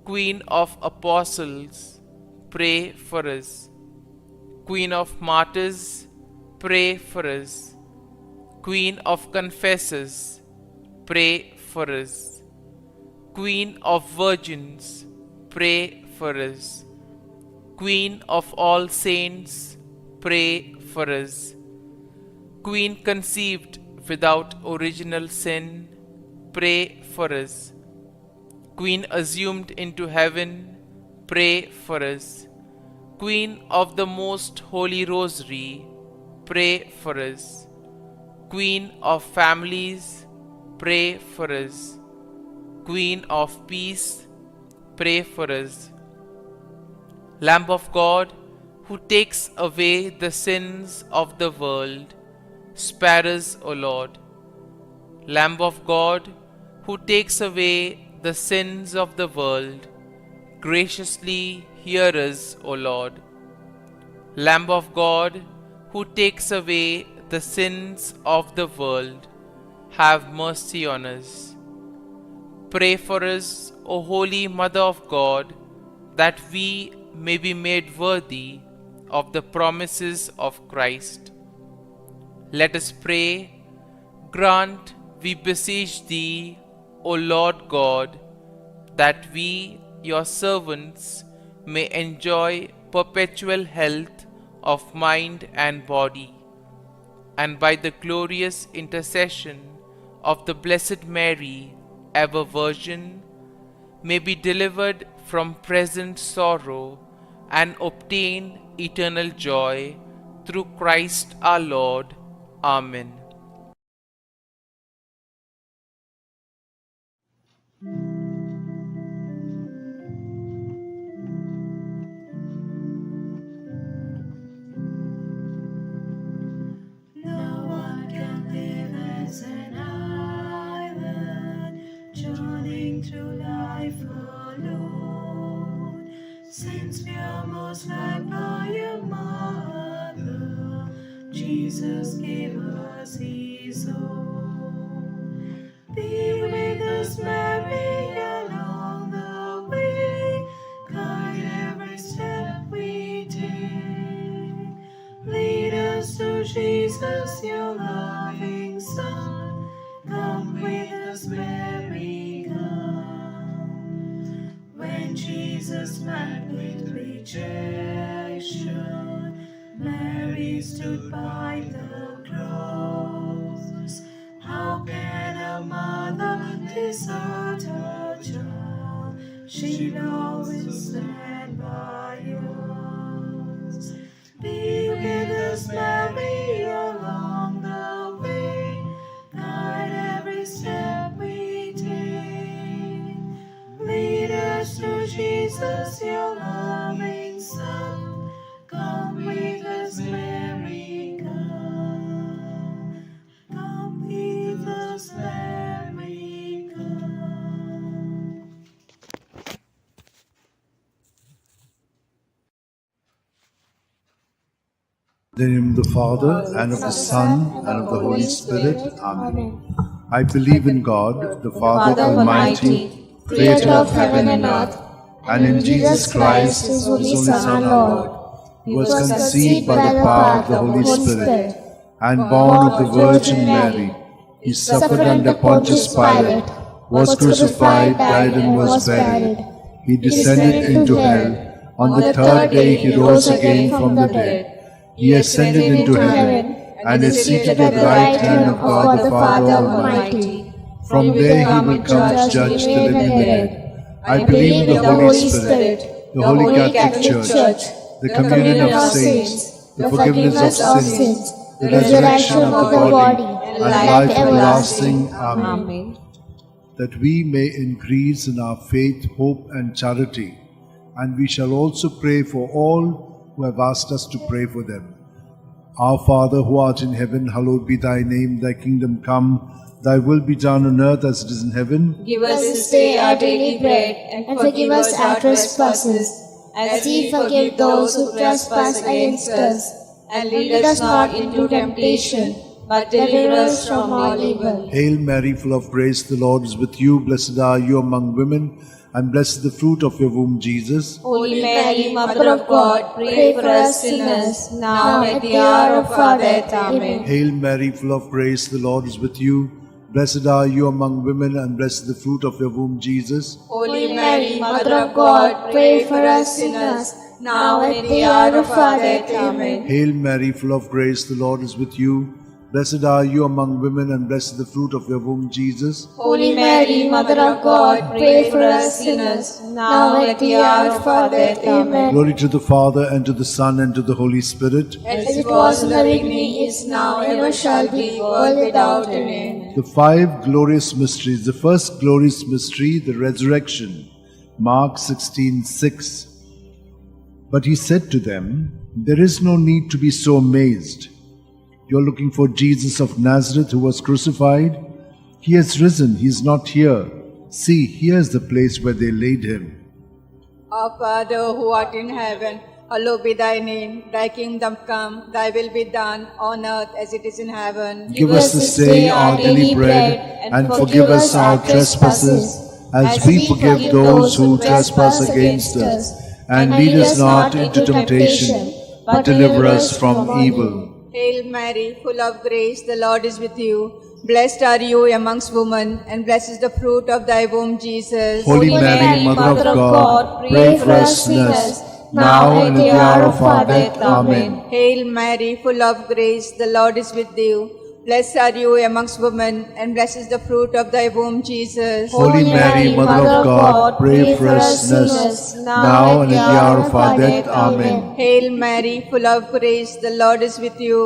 Queen of apostles, pray for us. Queen of martyrs, pray for us. Queen of confessors, pray for us. Queen of virgins, pray for us. Queen of all saints, pray for us. Queen conceived without original sin, pray for us. Queen assumed into heaven, pray for us. Queen of the most holy rosary, pray for us. Queen of families, pray for us. Queen of peace, pray for us. Lamb of God, who takes away the sins of the world, spare us, O Lord. Lamb of God, who takes away the sins of the world, graciously hear us, O Lord. Lamb of God, who takes away the sins of the world, have mercy on us. Pray for us, O Holy Mother of God, that we may be made worthy of the promises of Christ. Let us pray. Grant, we beseech thee, O Lord God, that we, your servants, may enjoy perpetual health of mind and body, and by the glorious intercession of the Blessed Mary, ever Virgin, may be delivered from present sorrow and obtain eternal joy through Christ our Lord. Amen. No one can live as an island, journeying through life alone. Since we are most loved by your mother, Jesus gave us his own. Be with us, Mary, along the way. Guide every step we take. Lead us to Jesus, your loving Son. Come with us, Mary, come. When Jesus met with rejection, Mary stood by the cross. How can a mother desert her child? She'll always stand by us. Be with us, Mary, along the way. Guide every step we take. Lead us to Jesus, your loving Son. Come with us, Mary, come. Come with us, Mary, come. In the name of the Father, and of the Son, and of the Holy Spirit. Amen. I believe in God, the Father Almighty, creator of heaven and earth, and in Jesus Christ, his only Son, our Lord, who was conceived by the power of the Holy Spirit, and born of the Virgin Mary. He suffered under Pontius Pilate, was crucified, died, and was buried. He descended into hell. On the third day he rose again from the dead. He ascended into heaven, and is seated at the right hand of God the Father Almighty. From there he will come to judge the living and the dead. I believe in the Holy Spirit, the Holy Catholic Church, the communion of saints, the forgiveness of sins, the resurrection of the body, and life everlasting. Amen. That we may increase in our faith, hope, and charity, and we shall also pray for all who have asked us to pray for them. Our Father, who art in heaven, hallowed be thy name. Thy kingdom come, thy will be done on earth as it is in heaven. Give us this day our daily bread, and forgive us our trespasses, as we forgive those who trespass against us. And lead us not into temptation, but deliver us from all evil. Hail Mary, full of grace, the Lord is with you. Blessed are you among women, and blessed the fruit of your womb, Jesus. Holy Mary, Mother of God, pray for us sinners, now and at the hour of our death. Amen. Hail Mary, full of grace, the Lord is with you. Blessed are you among women, and blessed the fruit of your womb, Jesus. Holy Mary, Mother of God, pray for us sinners, now and at the hour of our death. Amen. Hail Mary, full of grace, the Lord is with you. Blessed are you among women, and blessed is the fruit of your womb, Jesus. Holy Mary, Mother of God, pray for us sinners, now and at the hour of our death. Amen. Glory to the Father, and to the Son, and to the Holy Spirit. As it was in the beginning, is now, and ever shall be, world without end. The five glorious mysteries. The first glorious mystery, the resurrection. Mark 16:6. But he said to them, "There is no need to be so amazed. You're looking for Jesus of Nazareth who was crucified. He has risen. He is not here. See, here's the place where they laid him." Our Father who art in heaven, hallowed be thy name. Thy kingdom come, thy will be done on earth as it is in heaven. Give us this day our daily bread, and forgive us our trespasses, as we forgive those who trespass against us. And lead us not into temptation, but deliver us from evil. Hail Mary, full of grace, the Lord is with you. Blessed are you amongst women, and blessed is the fruit of thy womb, Jesus. Holy Mary, Mother of God, pray for us sinners, now and at the hour of our death. Amen. Hail Mary, full of grace, the Lord is with you. Blessed are you amongst women, and blessed is the fruit of thy womb, Jesus. Holy Mary, Mother of God, pray for us sinners, now and at the hour of our death. Amen. Hail Mary, full of grace, the Lord is with you.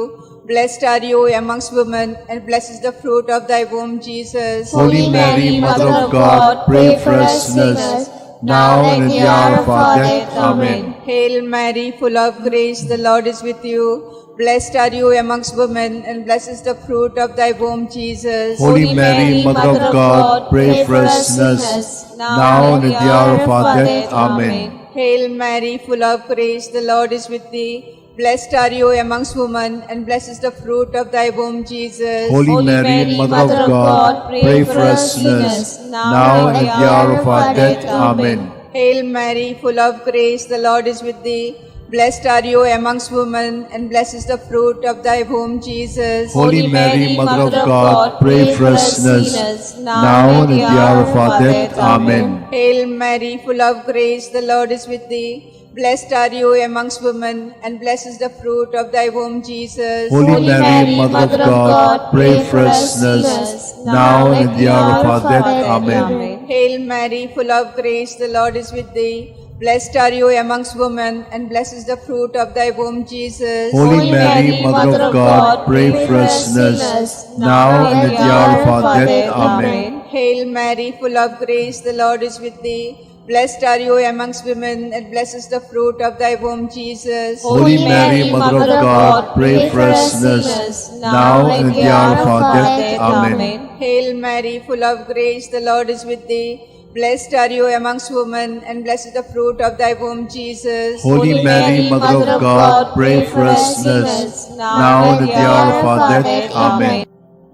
Blessed are you amongst women, and blessed is the fruit of thy womb, Jesus. Holy Mary, Mother of God, pray for us sinners, now and at the hour of our death. Amen. Hail Mary, full of grace, the Lord is with you. Blessed are you amongst women, and blessed is the fruit of thy womb, Jesus. Holy Mary, Mother of God, pray for us sinners, now and at the hour of our death. Amen. Hail Mary, full of grace, the Lord is with thee. Blessed are you amongst women, and blessed is the fruit of thy womb, Jesus. Holy Mary, Mother of God, pray for us sinners, now and at the hour of our death. Amen. Hail Mary, full of grace, the Lord is with thee. Blessed are you amongst women, and blessed is the fruit of thy womb, Jesus. Holy Mary, Mother of God, pray for us sinners, now and at the hour of our death. Amen. Hail Mary, full of grace, the Lord is with thee. Blessed are you amongst women, and blessed is the fruit of thy womb, Jesus. Holy Mary, Mother of God, pray for us sinners, now and at the hour of our death. Amen. Hail Mary, full of grace, the Lord is with thee. Blessed are you amongst women, and blessed is the fruit of thy womb, Jesus. Holy Mary, Mother of God, pray for us sinners, now and at the hour of our death. Amen. Hail Mary, full of grace, the Lord is with thee. Blessed are you amongst women, and blessed is the fruit of thy womb, Jesus. Holy Mary, Mother of God, pray for us sinners, now and at the hour of our death. Amen. Hail Mary, full of grace, the Lord is with thee. Blessed are you amongst women, and blessed is the fruit of thy womb, Jesus. Holy Mary, Mother of God, pray for us sinners, now and at the hour of our death. Amen.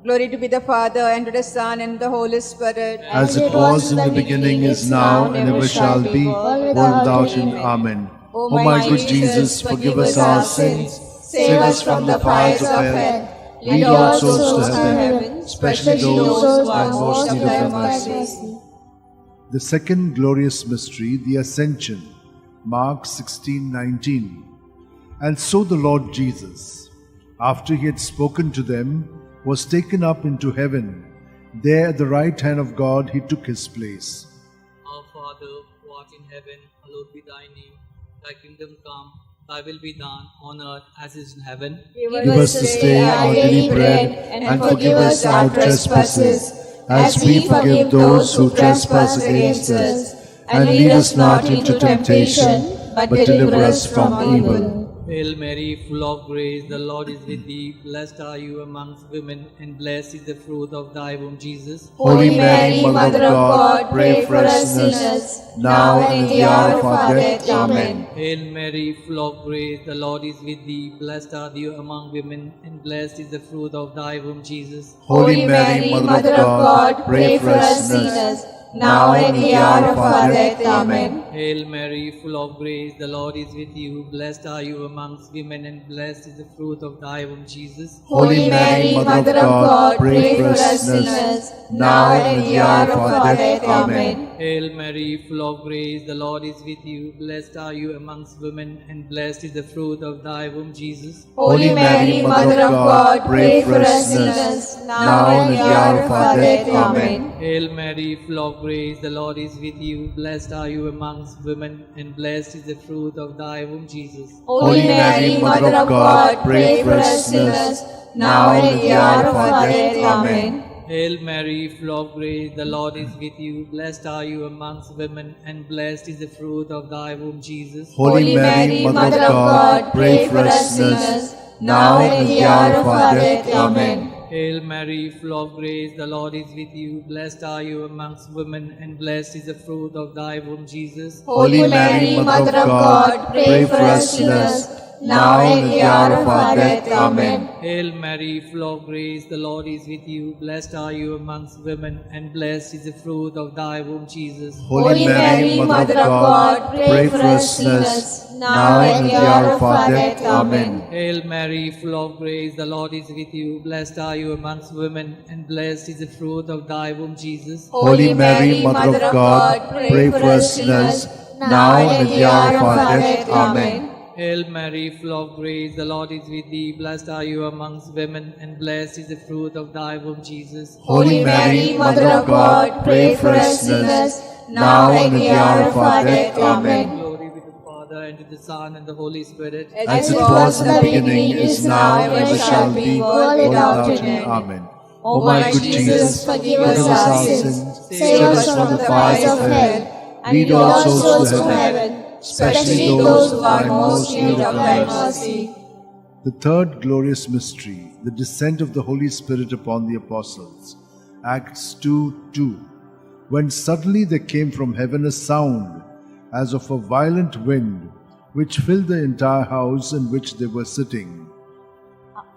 Glory to be the Father, and to the Son, and the Holy Spirit. As it was in the beginning, is now, and ever shall be, world without end. Amen. O my good Jesus, forgive us our sins, save us from the fires of hell, lead all souls to heaven, especially those who are most in need of thy mercy. The second glorious mystery, the Ascension, Mark 16:19. And so the Lord Jesus, after he had spoken to them, was taken up into heaven. There at the right hand of God he took his place. Our Father, who art in heaven, hallowed be thy name. Thy kingdom come, thy will be done on earth as it is in heaven. Give us this day our daily bread, and forgive us our trespasses, as we forgive those who trespass against us. And lead us not into temptation, but deliver us from evil. Hail Mary, full of grace, the Lord is with thee. Blessed are you amongst women, and blessed is the fruit of thy womb, Jesus. Holy Mary, Mother of God, pray for us sinners, now and at the hour of our death. Amen. Hail Mary, full of grace, the Lord is with thee. Blessed are you among women, and blessed is the fruit of thy womb, Jesus. Holy Mary, Mother of God, pray for us sinners, now and at the hour of our death. Amen. Hail Mary, full of grace, the Lord is with you. Blessed are you amongst women, and blessed is the fruit of thy womb, Jesus. Holy Mary, Mother of God, pray for us sinners, now and at the hour of our death. Amen. Hail Mary, full of grace, the Lord is with you. Blessed are you amongst women, and blessed is the fruit of thy womb, Jesus. Holy Mary, Mother of God, pray for us sinners, now and at the hour of our death. Amen. Hail Mary, full of grace, the Lord is with you. Blessed are you amongst women, and blessed is the fruit of thy womb, Jesus. Holy Mary, Mother of God, pray for us sinners, now and at the hour of our death. Amen. Hail Mary, full of grace, the Lord is with you. Blessed are you amongst women, and blessed is the fruit of thy womb, Jesus. Holy Mary, Mother of God, pray for us sinners, now and at the hour of our death. Amen. Hail Mary, full of grace, the Lord is with you. Blessed are you amongst women, and blessed is the fruit of thy womb, Jesus. Holy Mary, Mother of God, pray for us sinners, now and at the hour of our death. Amen. Hail Mary, full of grace, the Lord is with you. Blessed are you amongst women, and blessed is the fruit of thy womb, Jesus. Holy Mary, Mother of God, pray for us sinners, now and at the hour of our death. Amen. Hail Mary, full of grace, the Lord is with you. Blessed are you amongst women, and blessed is the fruit of thy womb, Jesus. Holy Mary, Mother of God, pray for us sinners, now and at the hour of our death. Amen. Hail Mary, full of grace, the Lord is with thee. Blessed are you amongst women, and blessed is the fruit of thy womb, Jesus. Holy Mary, Mother of God, pray for us sinners, now and at the hour of our death. Amen. Glory be to the Father, and to the Son, and the Holy Spirit. As it was in the beginning, is now, and ever shall be, world without end. Amen. O my good Jesus, forgive us our sins, save us from the fires of hell, and lead all souls to heaven, especially those who are most in need of thy mercy. The third glorious mystery, the descent of the Holy Spirit upon the apostles. Acts 2:2. When suddenly there came from heaven a sound, as of a violent wind, which filled the entire house in which they were sitting.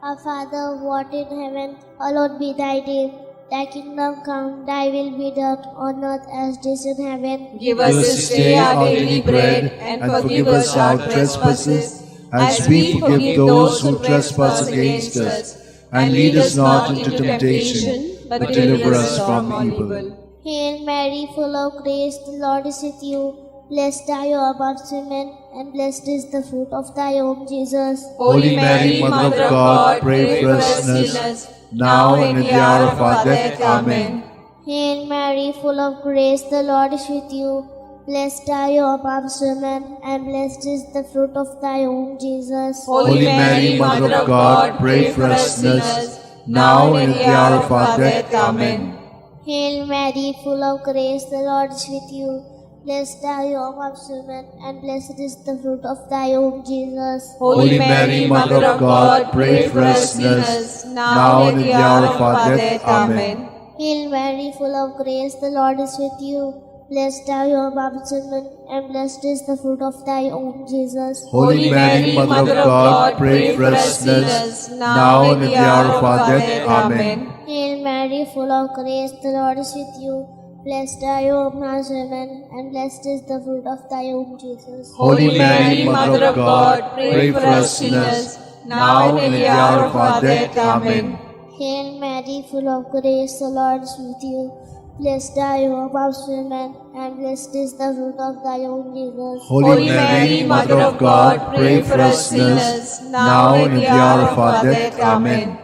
Our Father, who art in heaven, hallowed be thy name. Thy kingdom come, thy will be done, on earth as it is in heaven. Give us this day our daily bread, and forgive us our trespasses, as we forgive those who trespass against us. And lead us not into temptation, but deliver us from evil. Hail Mary, full of grace, the Lord is with you. Blessed are you amongst women, and blessed is the fruit of thy womb, Jesus. Holy Mary, Mother of God, pray for us sinners, now and at the hour of our death. Amen. Hail Mary, full of grace, the Lord is with you. Blessed are you amongst women, and blessed is the fruit of thy womb, Jesus. Holy Mary, Mother of God, pray for us sinners, now and at the hour of our death. Amen. Hail Mary, full of grace, the Lord is with you. Blessed are you amongst women, and blessed is the fruit of thy womb, Jesus. Holy Mary, Mother of God, pray for us sinners, now and at the hour of our death. Amen. Hail Mary, full of grace, the Lord is with you. Blessed are you amongst women, and blessed is the fruit of thy womb, Jesus. Holy Mary, Mother of God, pray for us sinners, now and at the hour of our death. Amen. Hail Mary, full of grace, the Lord is with you. Blessed are you amongst women, and blessed is the fruit of thy womb, Jesus. Holy Mary, Mother of God, pray for us sinners, now and at the hour of our death. Amen. Hail Mary, full of grace, the Lord is with you. Blessed are you amongst women, and blessed is the fruit of thy womb, Jesus. Holy Mary, Mother of God, pray for us sinners, now and at the hour of our death. Amen.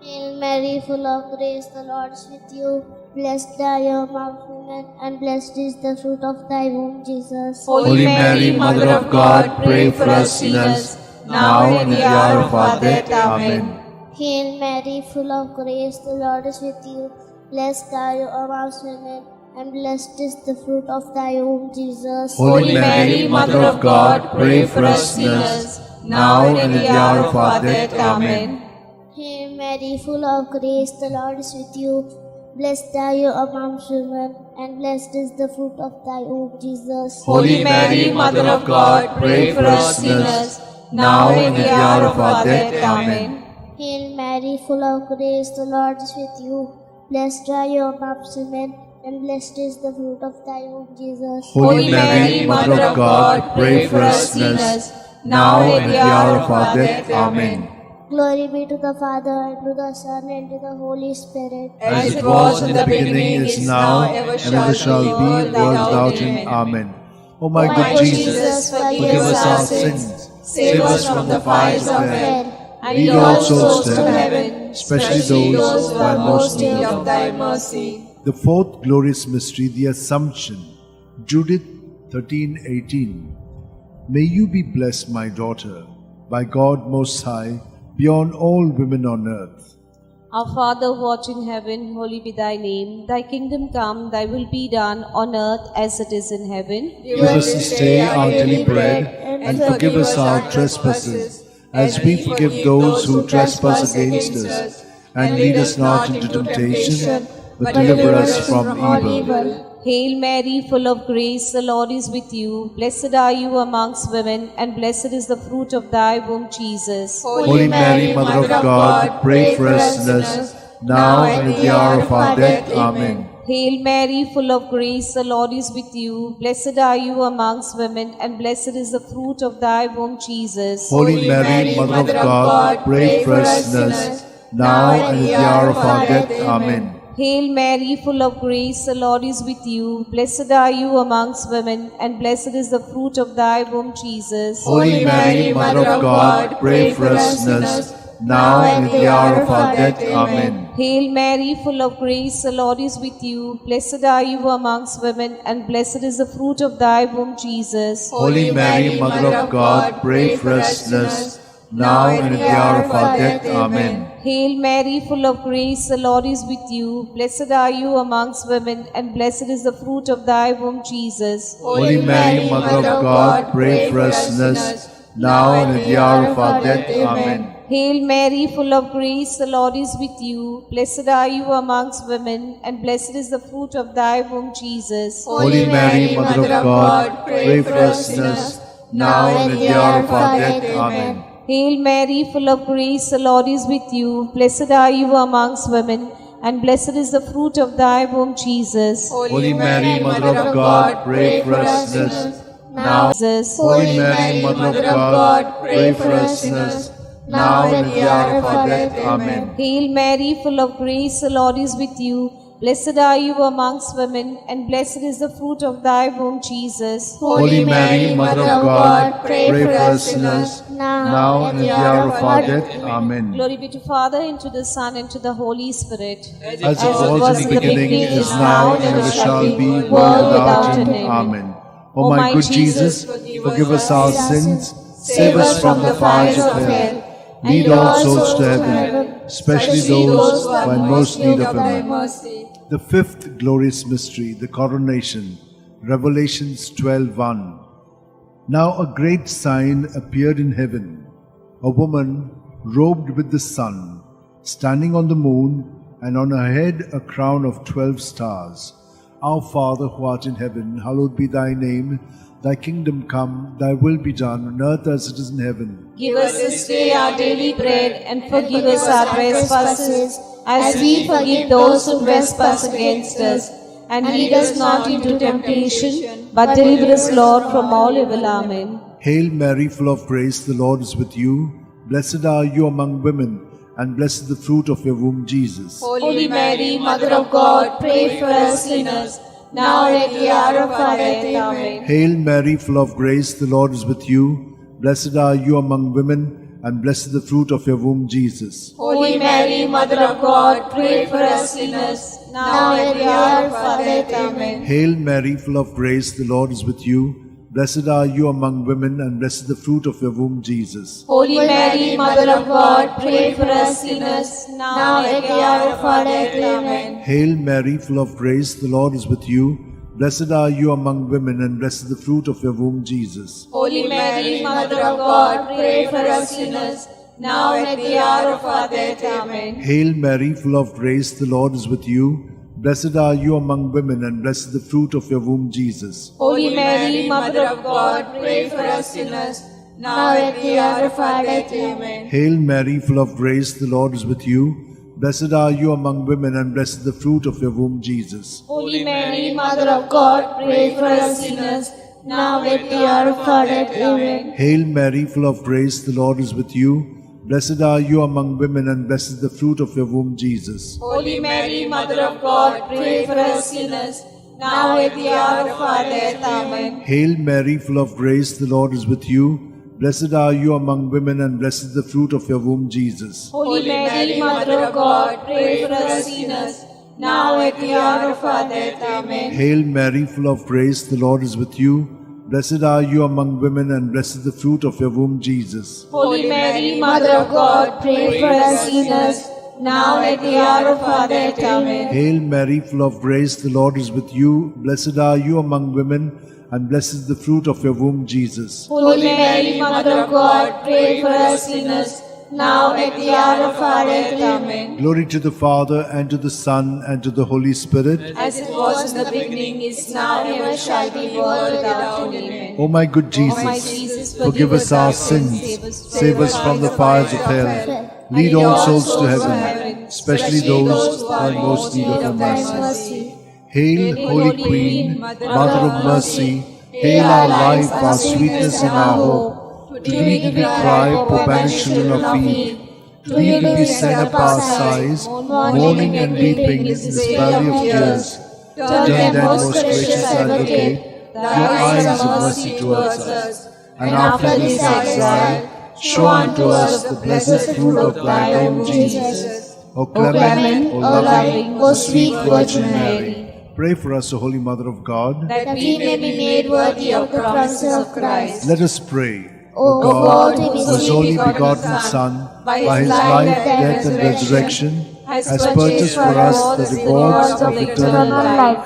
Hail Mary, full of grace, the Lord is with you. Blessed are you amongst women, and blessed is the fruit of thy womb, Jesus. Holy Mary, Mother of God, pray for us sinners, now and at the hour of our death. Amen. Hail Mary, full of grace, the Lord is with you. Blessed are you amongst women, and blessed is the fruit of thy womb, Jesus. Holy Mary, Mother of God, pray for us sinners, now and at the hour of our death. Amen. Hail Mary, full of grace, the Lord is with you. Blessed are you amongst women, and blessed is the fruit of thy womb, Jesus. Holy Mary, Mother of God, pray for us sinners, now and at the hour of our death. Amen. Hail Mary, full of grace, the Lord is with you. Blessed are you amongst women, and blessed is the fruit of thy womb, Jesus. Holy Mary, Mother of God, pray for us sinners, now and at the hour of our death. Amen. Glory be to the Father, and to the Son, and to the Holy Spirit. As it was in the beginning, is now, and ever shall be, world without end. Amen. O my good Jesus, forgive us our sins, save us from the fires of hell, and lead all souls to heaven, especially those who are most in need of thy mercy. The fourth glorious mystery, the Assumption. Judith 13:18. May you be blessed, my daughter, by God Most High, beyond all women on earth. Our Father who art in heaven, holy be thy name. Thy kingdom come, thy will be done on earth as it is in heaven. Give us this day our daily bread, and forgive us our trespasses, as we forgive those who trespass against us. And lead us not into temptation, but deliver us from evil. Hail Mary, full of grace, the Lord is with you. Blessed are you amongst women, and blessed is the fruit of thy womb, Jesus. Holy Mary, Mother of God, pray for us sinners, now and at the hour of our death. Amen. Hail Mary, full of grace, the Lord is with you. Blessed are you amongst women, and blessed is the fruit of thy womb, Jesus. Holy Mary, Mother of God, pray for us sinners, now and at the hour of our death. Amen. Hail Mary, full of grace, the Lord is with you. Blessed are you amongst women, and blessed is the fruit of thy womb, Jesus. Holy Mary, Mother of God, pray for us sinners, now and at the hour of our death. Amen. Hail Mary, full of grace, the Lord is with you. Blessed are you amongst women, and blessed is the fruit of thy womb, Jesus. Holy Mary, Mother of God, pray for us sinners, now and at the hour of our death. Amen. Hail Mary, full of grace, the Lord is with you. Blessed are you amongst women, and blessed is the fruit of thy womb, Jesus. Holy Mary, Mother of God, pray for us sinners, now and at the hour of our death. Amen. Hail Mary, full of grace, the Lord is with you. Blessed are you amongst women, and blessed is the fruit of thy womb, Jesus. Holy Mary, Mother of God, pray for us sinners, now and at the hour of our death. Amen. Hail Mary, full of grace, the Lord is with you. Blessed are you amongst women, and blessed is the fruit of thy womb, Jesus. Holy Mary, Mother of God, pray for us sinners, now. Jesus. Holy Mary, Mother of God, pray for us sinners, now and at the hour of our death. Amen. Hail Mary, full of grace, the Lord is with you. Blessed are you amongst women, and blessed is the fruit of thy womb, Jesus. Holy Mary, Mother of God, pray for us sinners, now and at the hour of our death. Amen. Glory be to Father, and to the Son, and to the Holy Spirit. As it was in the beginning, is now, and ever shall be, world without end. Amen. O my good Jesus, forgive us our sins, save us from the fires of hell, lead all souls to heaven, especially those who are in most need of thy mercy. The fifth glorious mystery, the Coronation. Revelations 12:1. Now a great sign appeared in heaven, a woman robed with the sun, standing on the moon, and on her head a crown of 12 stars. Our Father who art in heaven, hallowed be thy name. Thy kingdom come, thy will be done on earth as it is in heaven. Give us this day our daily bread, and forgive us our trespasses, as we forgive those who trespass against us. And lead us not into temptation, but deliver us, Lord, from all evil. Amen. Hail Mary, full of grace, the Lord is with you. Blessed are you among women, and blessed is the fruit of your womb, Jesus. Holy Mary, Mother of God, pray for us sinners, now and at the hour of our death. Amen. Hail Mary, full of grace, the Lord is with you. Blessed are you among women, and blessed is the fruit of your womb, Jesus. Holy Mary, Mother of God, pray for us sinners, now and at the hour of our death. Amen. Hail Mary, full of grace, the Lord is with you. Blessed are you among women, and blessed is the fruit of your womb, Jesus. Holy Mary, Mother of God, pray for us sinners, now and at the hour of our death. Amen. Hail Mary, full of grace, the Lord is with you. Blessed are you among women, and blessed is the fruit of your womb, Jesus. Holy Mary, Mother of God, pray for us sinners, now and at the hour of our death. Amen. Hail Mary, full of grace, the Lord is with you. Blessed are you among women, and blessed is the fruit of your womb, Jesus. Holy Mary, Mother of God, pray for us sinners, now and at the hour of our death. Amen. Hail Mary, full of grace, the Lord is with you. Blessed are you among women, and blessed the fruit of your womb, Jesus. Holy Mary, Mother of God, pray for us sinners, now at the hour of our death. Amen. Hail Mary, full of grace, the Lord is with you. Blessed are you among women, and blessed is the fruit of your womb, Jesus. Holy Mary, Mother of God, pray for us sinners, now at the hour of our death. Amen. Hail Mary, full of grace, the Lord is with you. Blessed are you among women, and blessed is the fruit of your womb, Jesus. Holy Mary, Mother of God, pray for us sinners, now at the hour of our death. Amen. Hail Mary, full of grace, the Lord is with you. Blessed are you among women, and blessed is the fruit of your womb, Jesus. Holy Mary, Mother of God, pray for us sinners, now at the hour of our death. Amen. Hail Mary, full of grace, the Lord is with you. Blessed are you among women, and blessed is the fruit of your womb, Jesus. Holy Mary, Mother of God, pray for us sinners, now at the hour of our death. Amen. Glory to the Father, and to the Son, and to the Holy Spirit. As it was in the beginning, is now, and ever shall be, world without end. Amen. O my good Jesus, O my Jesus, forgive us our sins, save us from the fires of hell, lead all souls to heaven, especially those who are in most need of thy mercy. Hail, Holy Queen, Mother of Mercy, hail our life, our sweetness, and our hope. To thee do we cry, poor banished children of Eve. To thee do we send up our sighs, mourning and weeping in this valley of tears. Turn then, most gracious Advocate, your eyes of mercy towards us, and after this exile, show unto us the blessed fruit of thy womb, Jesus. O clement, O loving, O sweet Virgin Mary, pray for us, O Holy Mother of God, that we may be made worthy of the promises of Christ. Let us pray. O God, God, whose only begotten Son, by his life, death, and resurrection, has purchased for us the rewards of eternal life,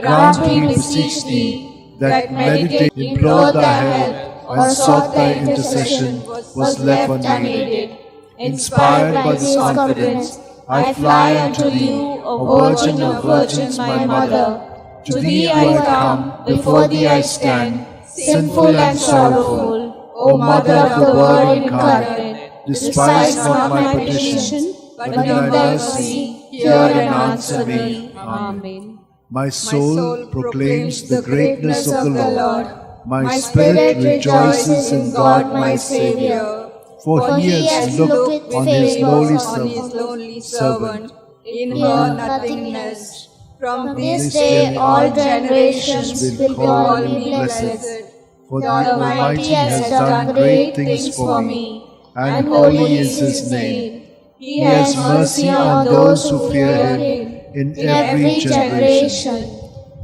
grant, we beseech thee, that meditating, implored thy help, or sought thy intercession, was left unaided. Inspired by this confidence, I fly unto thee, O Virgin of Virgins, my Mother. To thee I come, before thee I stand, sinful and sorrowful. O Mother of the Word incarnate, despise not my petition, but in thy mercy hear and answer me. Amen. My soul proclaims the greatness of the Lord. My spirit rejoices in God my Saviour. For he has looked on his lowly servant, in her nothingness. From This day all generations will call me blessed. For The Almighty has done great things for me, and holy is his name. He has mercy on those who fear him in in every generation.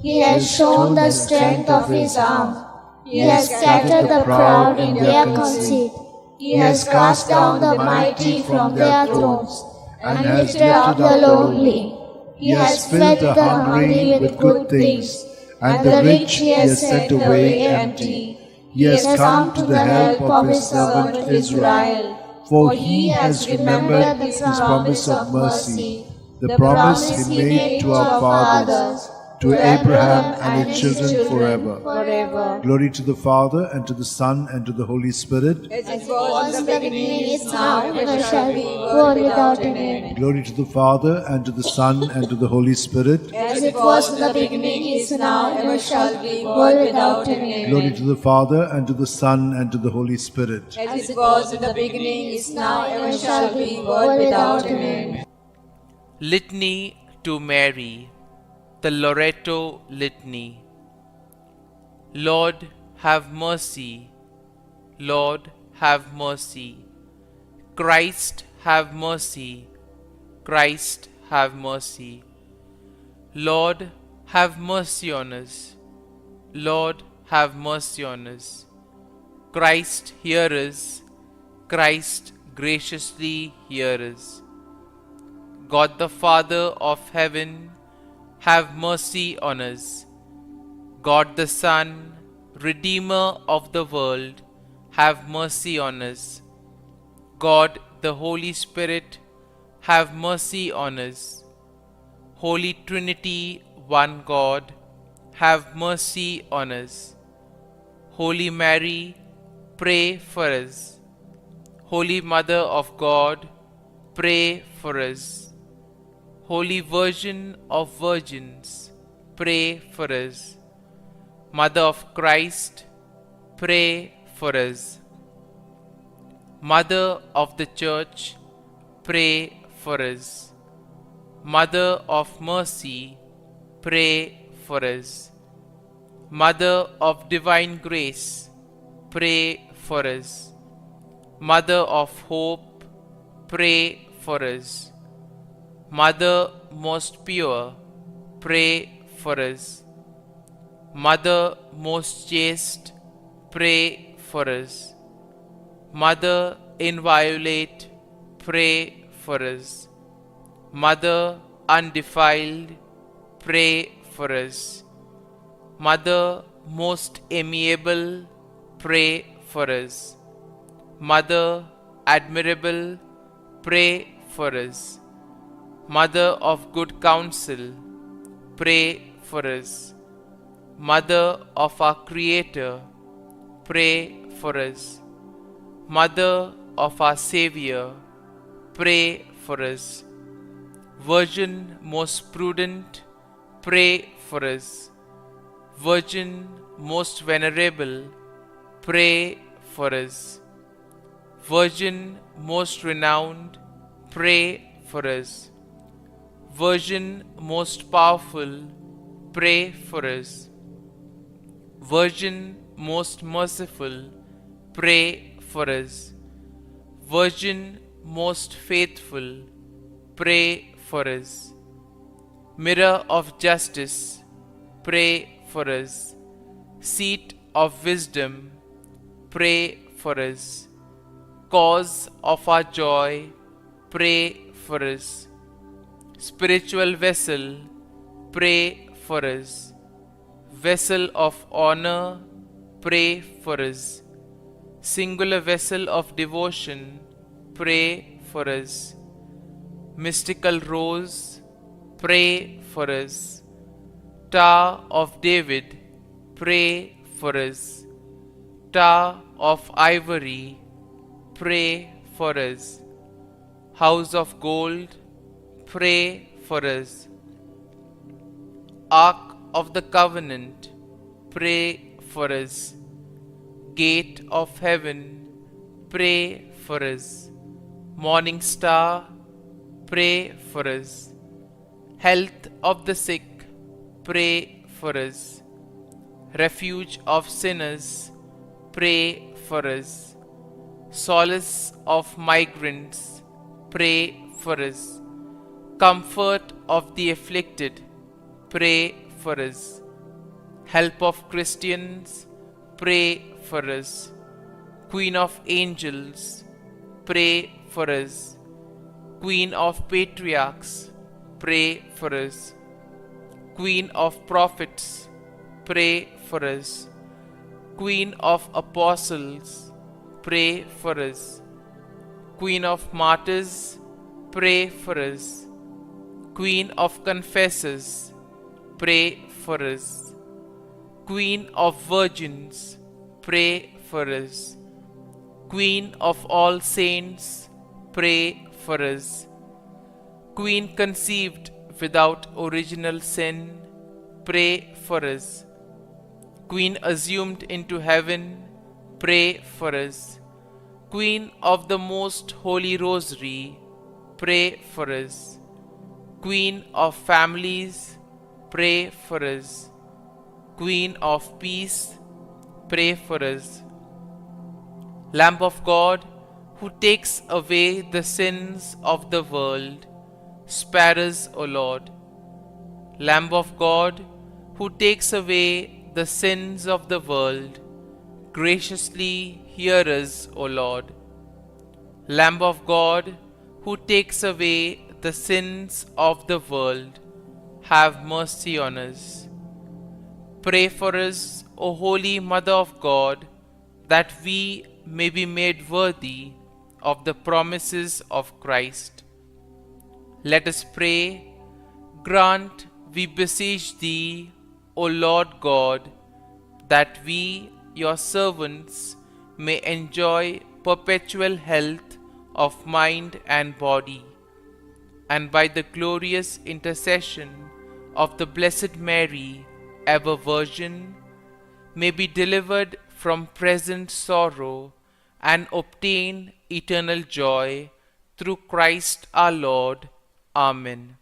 He has shown the strength of his arm. He has scattered the proud in their conceit. He has cast down the mighty from their thrones, and lifted up the lowly. He has fed the hungry with good things, and the rich he has sent away empty. He has come to the help of his servant Israel, for he has remembered his promise of mercy, the promise he made to our fathers, to Abraham and his children forever. Glory to the Father, and to the Son, and to the Holy Spirit. as As it was in the beginning, is now, and ever shall be, world without end. Glory to the Father, and to the Son, and to the Holy Spirit. As it was in the beginning, is now, and ever shall be, world without end. Glory to the Father, and to the Son, and to the Holy Spirit. it was in the beginning, is now, and ever shall be, world without end. Litany to Mary, the Loretto Litany. Lord, have mercy. Lord, have mercy. Christ, have mercy. Christ, have mercy. Lord, have mercy on us. Lord, have mercy on us. Christ, hear us. Christ, graciously hear us. God the Father of heaven, have mercy on us. God the Son, Redeemer of the world, have mercy on us. God the Holy Spirit, have mercy on us. Holy Trinity, one God, have mercy on us. Holy Mary, pray for us. Holy Mother of God, pray for us. Holy Virgin of Virgins, pray for us. Mother of Christ, pray for us. Mother of the Church, pray for us. Mother of Mercy, pray for us. Mother of Divine Grace, pray for us. Mother of Hope, pray for us. Mother most pure, pray for us. Mother most chaste, pray for us. Mother inviolate, pray for us. Mother undefiled, pray for us. Mother most amiable, pray for us. Mother admirable, pray for us. Mother of good counsel, pray for us. Mother of our Creator, pray for us. Mother of our Xavier, pray for us. Virgin most prudent, pray for us. Virgin most venerable, pray for us. Virgin most renowned, pray for us. Virgin most powerful, pray for us. Virgin most merciful, pray for us. Virgin most faithful, pray for us. Mirror of justice, pray for us. Seat of wisdom, pray for us. Cause of our joy, pray for us. Spiritual vessel, pray for us. Vessel of honor, pray for us. Singular vessel of devotion, pray for us. Mystical rose, pray for us. Tower of David, pray for us. Tower of ivory, pray for us. House of gold, pray for us. Ark of the Covenant, pray for us. Gate of heaven, pray for us. Morning star, pray for us. Health of the sick, pray for us. Refuge of sinners, pray for us. Solace of migrants, pray for us. Comfort of the afflicted, pray for us. Help of Christians, pray for us. Queen of angels, pray for us. Queen of patriarchs, pray for us. Queen of prophets, pray for us. Queen of apostles, pray for us. Queen of martyrs, pray for us. Queen of confessors, pray for us. Queen of virgins, pray for us. Queen of all saints, pray for us. Queen conceived without original sin, pray for us. Queen assumed into heaven, pray for us. Queen of the most holy Rosary, pray for us. Queen of families, pray for us. Queen of peace, pray for us. Lamb of God, who takes away the sins of the world, spare us, O Lord. Lamb of God, who takes away the sins of the world, graciously hear us, O Lord. Lamb of God, who takes away the sins of the world, have mercy on us. Pray for us, O Holy Mother of God, that we may be made worthy of the promises of Christ. Let us pray. Grant, we beseech Thee, O Lord God, that we, Your servants, may enjoy perpetual health of mind and body. and by the glorious intercession of the Blessed Mary, ever Virgin, may be delivered from present sorrow and obtain eternal joy through Christ our Lord. Amen.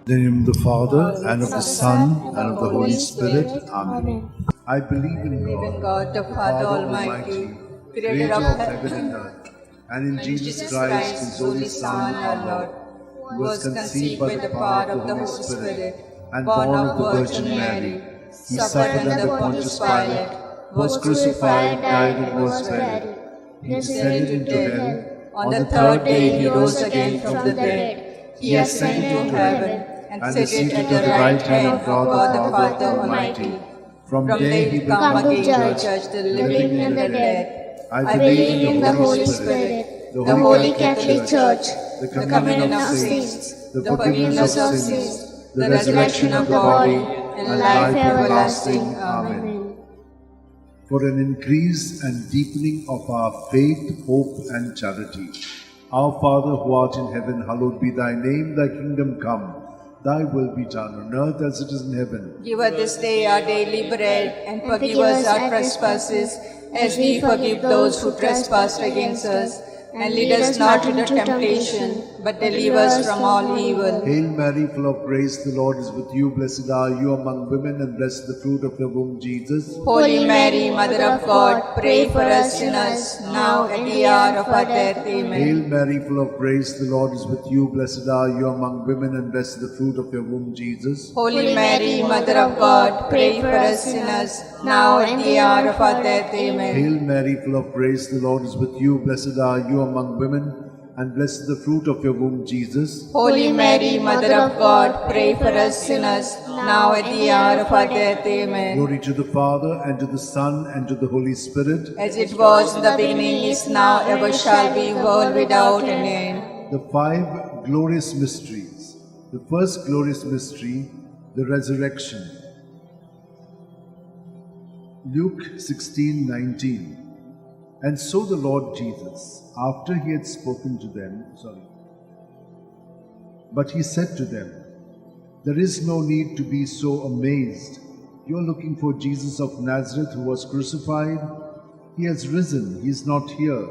In the name of the Father, and of the Son, and of the Holy Spirit. Amen. I believe in God, the Father Almighty, creator of heaven and earth, and in Jesus Christ, his only Son, our Lord, who was conceived by the power of the Holy Spirit, and born of the Virgin Mary. He suffered under Pontius Pilate, was crucified, died, and was buried. He descended into hell. On the third day he rose again from the dead. He ascended into heaven, and seated at the right hand of God the Father Almighty. From From there he come again to judge the living and the dead. I believe in the Holy Spirit, the Holy Catholic Church, the communion of saints, the forgiveness of sins, the resurrection of the body, and life everlasting. Amen. For an increase and deepening of our faith, hope, and charity. Our Father who art in heaven, hallowed be thy name, thy kingdom come. Thy will be done on earth as it is in heaven. Give us this day our daily bread, and forgive us our trespasses, as we forgive those who trespass against us. And lead us not into temptation, but deliver us from all evil. Hail Mary, full of grace, the Lord is with you. Blessed are you among women, and blessed the fruit of your womb, Jesus. Holy Mary, Mother of God, pray for us sinners, now at the hour of our death. Amen. Hail Mary, full of grace, the Lord is with you. Blessed are you among women, and blessed the fruit of your womb, Jesus. Holy Mary, Mother of God, pray for us sinners, now at the hour of our death. Amen. Hail Mary, full of grace, the Lord is with you. Blessed are you among women, and blessed the fruit of your womb, Jesus. Holy Mary, Mother of God, pray for us sinners, now at the hour of our death. Amen. Glory to the Father, and to the Son, and to the Holy Spirit. As it was in the beginning, is now, ever shall be, world without an end. The five glorious mysteries. The first glorious mystery, the resurrection. Luke 16:19. And so the Lord Jesus, after he had spoken to them, but he said to them, there is no need to be so amazed. You are looking for Jesus of Nazareth who was crucified. He has risen, he is not here.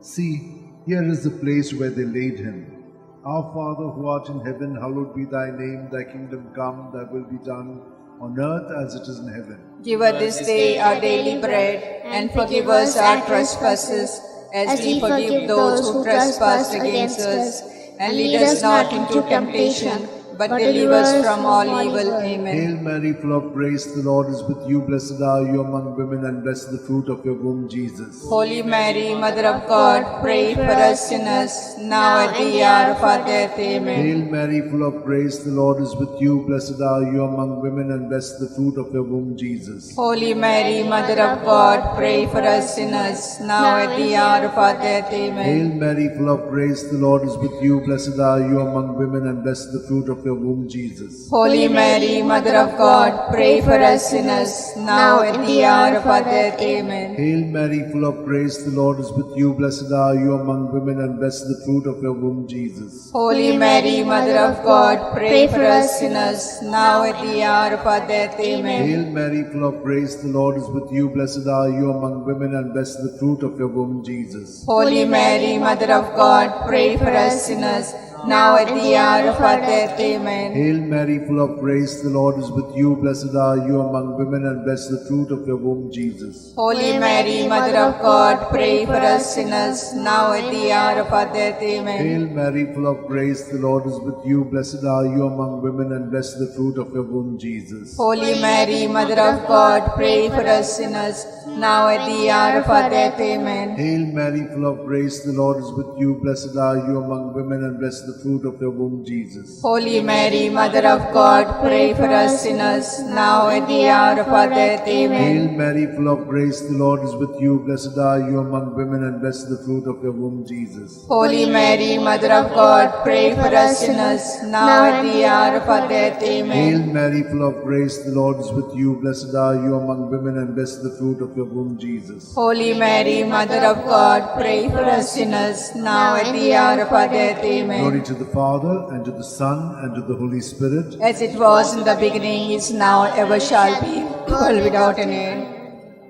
See, here is the place where they laid him. Our Father who art in heaven, hallowed be thy name. Thy kingdom come, thy will be done, on earth as it is in heaven. Give us this day our daily bread, and forgive us our trespasses, as we forgive those who trespass against us. And lead us not into temptation, but deliver us from all evil. Amen. Hail Mary, full of grace, the Lord is with you. Blessed are you among women, and blessed the fruit of your womb, Jesus. Holy Mary, Mother of God, pray for us sinners, now at the hour of our death. Amen. Hail Mary, full of grace, the Lord is with you. Blessed are you among women, and blessed the fruit of your womb, Jesus. Holy Mary, Mother of God, pray for us sinners, now at the hour of our death. Amen. Hail Mary, full of grace, the Lord is with you. Blessed are you among women, and blessed the fruit of your womb, Jesus. Holy Mary, Mother of God, pray for us sinners, now at the hour of our death. Amen. Hail Mary, full of grace, the Lord is with you. Blessed are you among women, and blessed the fruit of your womb, Jesus. Holy Mary, Mother of God, pray for us sinners, now at the hour of our death. Amen. Hail Mary, full of grace, the Lord is with you. Blessed are you among women, and blessed the fruit of your womb, Jesus. Holy Mary, Mother of God, pray for us sinners, now at the hour of our death. Amen. Hail Mary, full of grace, the Lord is with you. Blessed are you among women, and blessed the fruit of your womb, Jesus. Holy Mary, Mother of God, pray for us sinners, now at the hour of our death. Amen. Hail Mary, full of grace, the Lord is with you. Blessed are you among women, and blessed the fruit of your womb, Jesus. Holy Mary, Mother of God, pray for us sinners, now at the hour of our death. Amen. Hail Mary, full of grace, the Lord is with you. Blessed are you among women, and blessed the fruit of your womb, Jesus. Holy Mary, Mother of God, pray for us sinners, now at the hour of our death. Amen. Hail Mary, full of grace, the Lord is with you. Blessed are you among women, and blessed the fruit of your womb, Jesus. Holy Mary, Mother of God, pray for us sinners, now at the hour of our death. Amen. Hail Mary, full of grace, the Lord is with you. Blessed are you among women, and blessed the fruit of your womb, Jesus. Holy Mary, Mother of God, pray for us sinners, now at the hour of our death. Amen. Glory to the Father, and to the Son, and to the Holy Spirit. As it was in the beginning, is now, ever shall be, world without an end.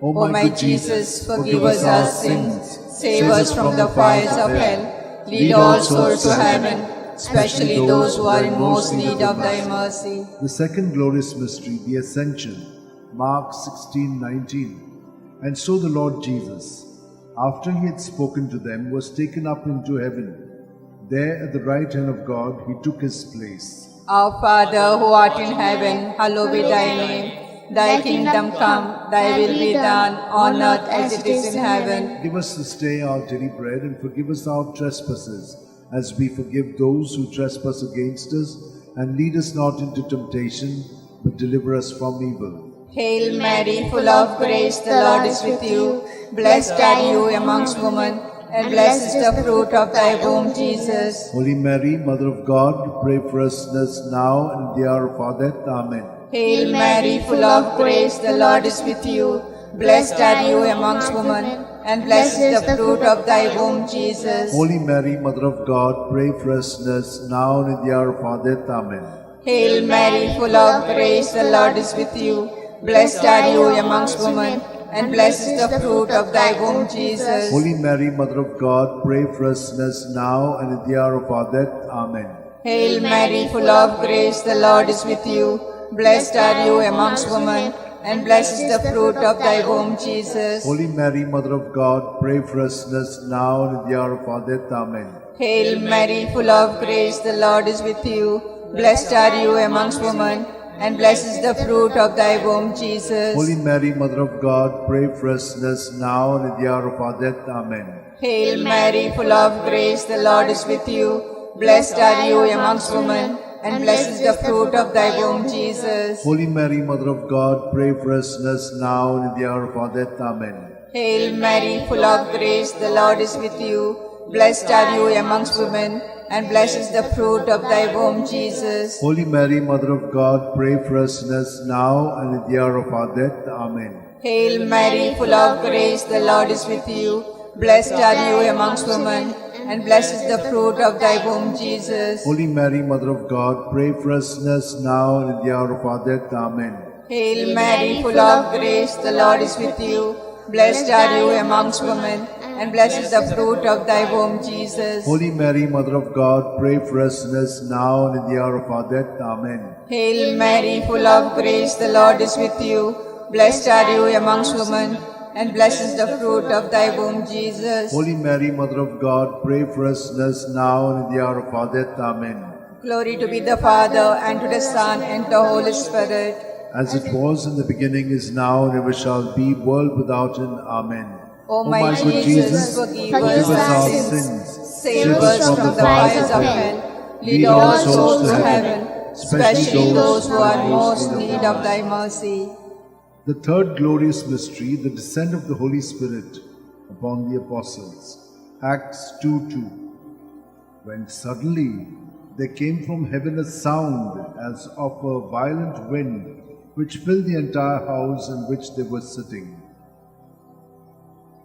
O O my Jesus, forgive us our sins, save us from the fires of hell, lead all souls to heaven, especially those who are in most need of thy mercy. The second glorious mystery, the Ascension. Mark 16:19. And so the Lord Jesus, after he had spoken to them, was taken up into heaven. There at the right hand of God he took his place. Our Father who art in heaven, hallowed be thy name. Thy kingdom come, thy will be done, on earth as it is in heaven. Give us this day our daily bread, and forgive us our trespasses, as we forgive those who trespass against us. And lead us not into temptation, but deliver us from evil. Hail Mary, full of grace, the Lord is with you. Blessed are you amongst women, and blessed is the fruit of thy womb, Jesus. Holy Mary, Mother of God, pray for us sinners now and in the hour of our death. Amen. Hail Mary, full of grace, the Lord is with you. Blessed are you amongst women, and blessed is the fruit of thy womb, Jesus. Holy Mary, Mother of God, pray for us sinners now and in the hour of our death. Amen. Hail Mary, full of grace, the Lord is with you. Blessed are you amongst women, and blessed is the fruit of thy womb, Jesus. Holy Mary, Mother of God, pray for us sinners now and at the hour of our death. Amen. Hail Mary, full of grace, the Lord is with you. Blessed are you amongst women, and blessed is the fruit of thy womb, Jesus. Holy Mary, Mother of God, pray for us sinners now and at the hour of our death. Amen. Hail Mary, full of grace, the Lord is with you. Blessed are you amongst women, and blessed is the fruit of thy womb, Jesus. Holy Mary, Mother of God, pray for us sinners now and at the hour of our death. Amen. Hail Mary, full of grace, the Lord is with you. Blessed are you amongst women, and blessed is the fruit of thy womb, Jesus. Holy Mary, Mother of God, pray for us sinners now and at the hour of our death. Amen. Hail Mary, full of grace, the Lord is with you. Blessed are you amongst women, and blessed is the fruit of thy womb, Jesus. Holy Mary, Mother of God, pray for us sinners now and at the hour of our death. Amen. Hail Mary, full of grace, the Lord is with you. Blessed are you amongst women, and blessed is the fruit of thy womb, Jesus. Holy Mary, Mother of God, pray for us sinners now and at the hour of our death. Amen. Hail Mary, full of grace, the Lord is with you. Blessed are you amongst women, and blessed is the fruit of thy womb, Jesus. Holy Mary, Mother of God, pray for us sinners now and at the hour of our death. Amen. Hail Mary, full of grace, the Lord is with you. Blessed are you amongst women, and blessed is the fruit of thy womb, Jesus. Holy Mary, Mother of God, pray for us sinners now and at the hour of our death. Amen. Glory to be the Father, and to the Son, and to the Holy Spirit. As it was in the beginning, is now, and ever shall be, world without end. Amen. O my good Jesus, forgive us our sins. Save Save us from the fires of hell. Lead all souls to heaven, especially those who are most in need of thy mercy. The third glorious mystery, the descent of the Holy Spirit upon the apostles. Acts 2:2. When suddenly there came from heaven a sound as of a violent wind, which filled the entire house in which they were sitting.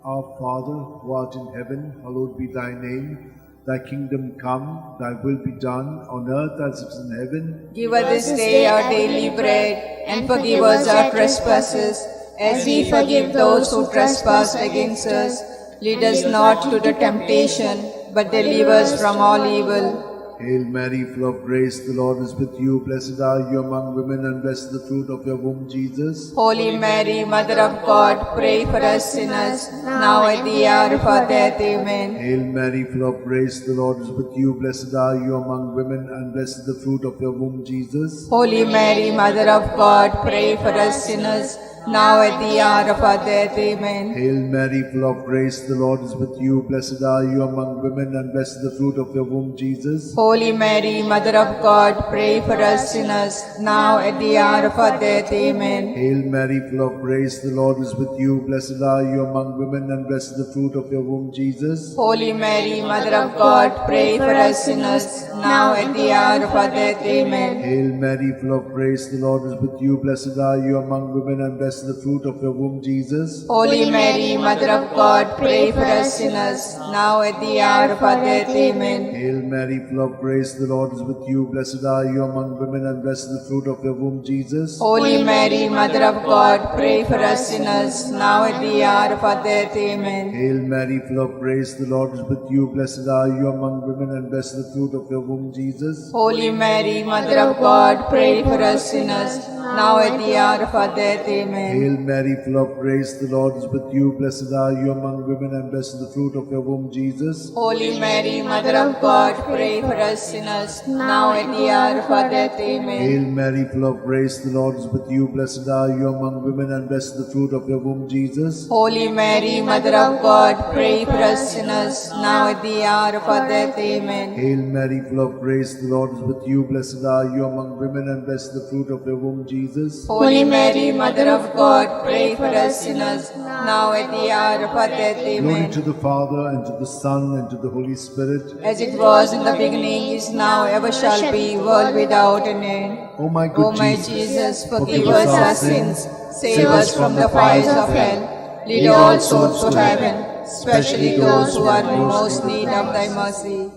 Our Father, who art in heaven, hallowed be thy name. Thy kingdom come, thy will be done, on earth as it is in heaven. Give us this day our daily bread, and forgive us our trespasses, as we forgive those who trespass against us. Lead us not to the temptation, but deliver us from all evil. Hail Mary, full of grace, the Lord is with you. Blessed are you among women, and blessed the fruit of your womb, Jesus. Holy Mary, Mother of God, pray for us sinners, now at the hour of our death. Amen. Hail Mary, full of grace, the Lord is with you. Blessed are you among women, and blessed the fruit of your womb, Jesus. Holy Mary, Mother of God, pray for us sinners, now at the hour of our death. Amen. Hail Mary, full of grace, the Lord is with you. Blessed are you among women, and blessed the fruit of your womb, Jesus. Holy Mary, Mother of God, pray for us sinners, now at the hour of our death. Amen. Hail Mary, full of grace, the Lord is with you. Blessed are you among women, and blessed the fruit of your womb, Jesus. Holy Mary, Mother of God, pray for us sinners, now at the hour of our death. Amen. Hail Mary, full of grace, the Lord is with you. Blessed are you among women, and blessed the fruit of your womb, Jesus. Holy Mary, Mother of God, pray for us sinners, now at the hour of our death. Amen. Hail Mary, full of grace, the Lord is with you. Blessed are you among women, and blessed the fruit of your womb, Jesus. Holy Mary, Mother of God, pray for us sinners, now at the hour of our death. Amen. Hail Mary, full of grace, the Lord is with you. Blessed are you among women, and blessed the fruit of your womb, Jesus. Holy Mary, Mother of God, pray for us sinners, now at the hour of our death. Amen. Hail Mary, full of grace, the Lord is with you. Blessed are you among women, and blessed the fruit of your womb, Jesus. Holy Mary, Mother of God, pray for us sinners, now at the hour of our death. Amen. Hail Mary, full of grace, the Lord is with you. Blessed are you among women, and blessed the fruit of your womb, Jesus. Holy Mary, Mother of God, pray for us sinners, now at the hour of our death. Amen. Hail Mary, full of grace, the Lord is with you. Blessed are you among women, and blessed the fruit of your womb, Jesus. Holy Mary, Mother of God, pray for us sinners, now at the hour of our death. Glory Amen. to the Father, and to the Son, and to the Holy Spirit. As it was in the beginning, is now, ever shall be, world without an end. O my good O my Jesus, Jesus, forgive us our sins, save us from the fires of hell, lead all souls to heaven, especially those who are in most need of thy mercy.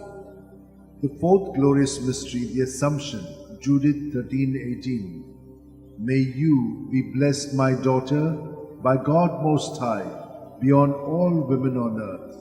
The fourth glorious mystery, the Assumption, Judith 13:18. May you be blessed, my daughter, by God Most High, beyond all women on earth.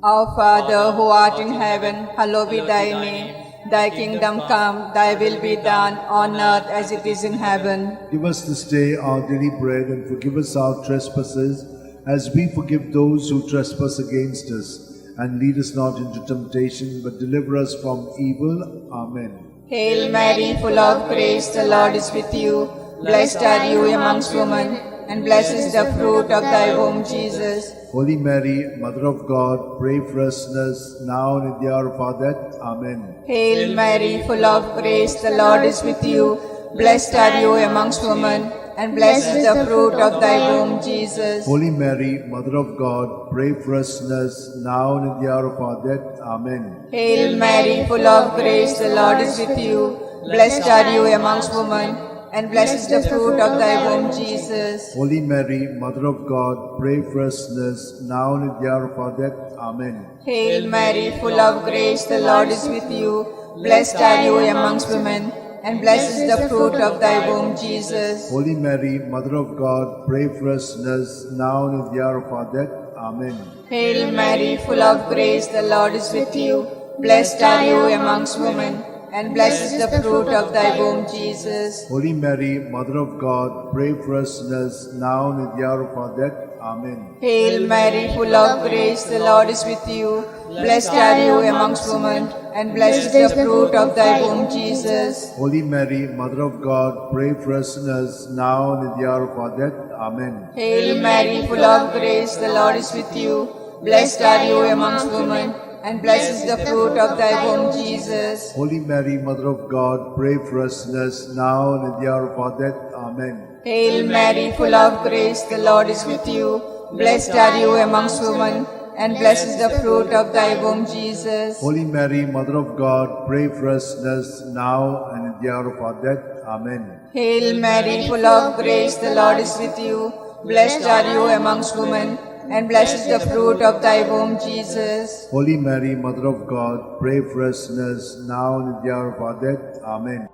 Our Father, who art in heaven, hallowed be thy name. Thy kingdom come, thy will be done, on earth as it is in heaven. Give us this day our daily bread, and forgive us our trespasses, as we forgive those who trespass against us. And lead us not into temptation, but deliver us from evil. Amen. Hail Mary, full of grace, the Lord is with you. Blessed are you amongst women, and blessed is the fruit of thy womb, Jesus. Holy Mary, Mother of God, pray for us sinners, now and in the hour of our death. Amen. Hail Mary, full of grace, the Lord is with you. Blessed are you amongst women, and blessed is the fruit of thy womb, Jesus. Holy Mary, Mother of God, pray for us sinners, now and in the hour of our death. Amen. Hail Mary, full of grace, the Lord is with you. Blessed are you amongst women, and blessed is the fruit of thy womb, Jesus. Holy Mary, Mother of God, pray for us sinners, now and in the hour of our death. Amen. Hail Mary, full of grace, the Lord is with you. Blessed are you amongst women, and blessed is the fruit of thy womb, Jesus. Holy Mary, Mother of God, pray for us sinners, now and in the hour of our death. Amen. Hail Mary, full of grace, the Lord is with you. Blessed are you amongst women, and blessed is the fruit of thy womb, Jesus. Holy Mary, Mother of God, pray for us sinners, now and in the hour of our death. Amen. Hail Mary, full of grace, the Lord is with you. Blessed are you amongst women, and blessed is the fruit of thy womb, Jesus. Holy Mary, Mother of God, pray for us sinners, now and in the hour of our death. Amen. Hail Mary, full of grace, the Lord is with you. Blessed are you amongst women, and blessed is the fruit of thy womb, Jesus. Holy Mary, Mother of God, pray for us sinners, now and in the hour of our death. Amen. Hail Mary, full of grace, the Lord is with you. Blessed are you amongst women, and blessed is the fruit of thy womb, Jesus. Holy Mary, Mother of God, pray for us sinners, now and in the hour of our death. Amen. Hail Mary, full of grace, the Lord is with you. Blessed are you amongst women, and blessed is the fruit of thy womb, Jesus. Holy Mary, Mother of God, pray for us sinners, now and in the hour of our death. Amen.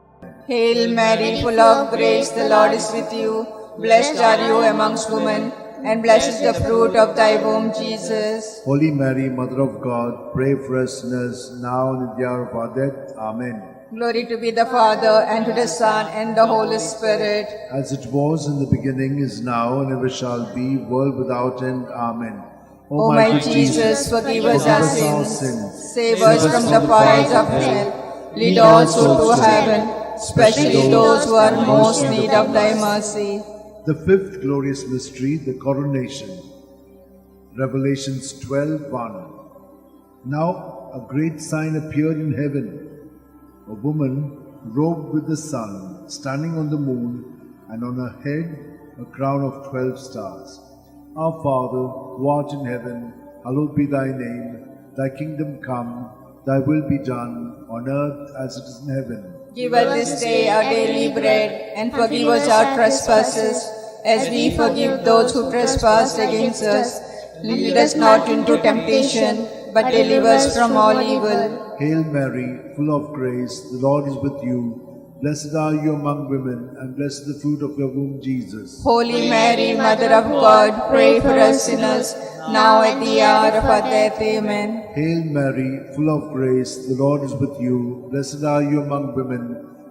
Hail Mary, full of grace, the Lord is with you. Blessed are you amongst women, and blessed is the fruit of thy womb, Jesus. Holy Mary, Mother of God, pray for us sinners, now and in the hour of our death. Amen. Glory to be the Father, and to the Son, and the Holy Spirit. As it was in the beginning, is now, and ever shall be, world without end. Amen. O my Jesus, forgive us our sins, save us from the fires of hell, lead all souls to heaven, especially those who are in most need of thy mercy. The fifth glorious mystery, the coronation. Revelations 12:1. Now a great sign appeared in heaven, a woman robed with the sun, standing on the moon, and on her head a crown of 12 stars. Our Father, who art in heaven, hallowed be thy name. Thy kingdom come, thy will be done, on earth as it is in heaven. Give us this day our daily bread, and forgive us our trespasses, as we forgive those who trespass against us. Lead us not into temptation, but deliver us from all evil. Hail Mary, full of grace, the Lord is with you. Blessed are you among women, and blessed is the fruit of your womb, Jesus. Holy Mary, Mother of God, pray for us sinners, now at the hour of our death. Amen. Hail Mary, full of grace, the Lord is with you. Blessed are you among women,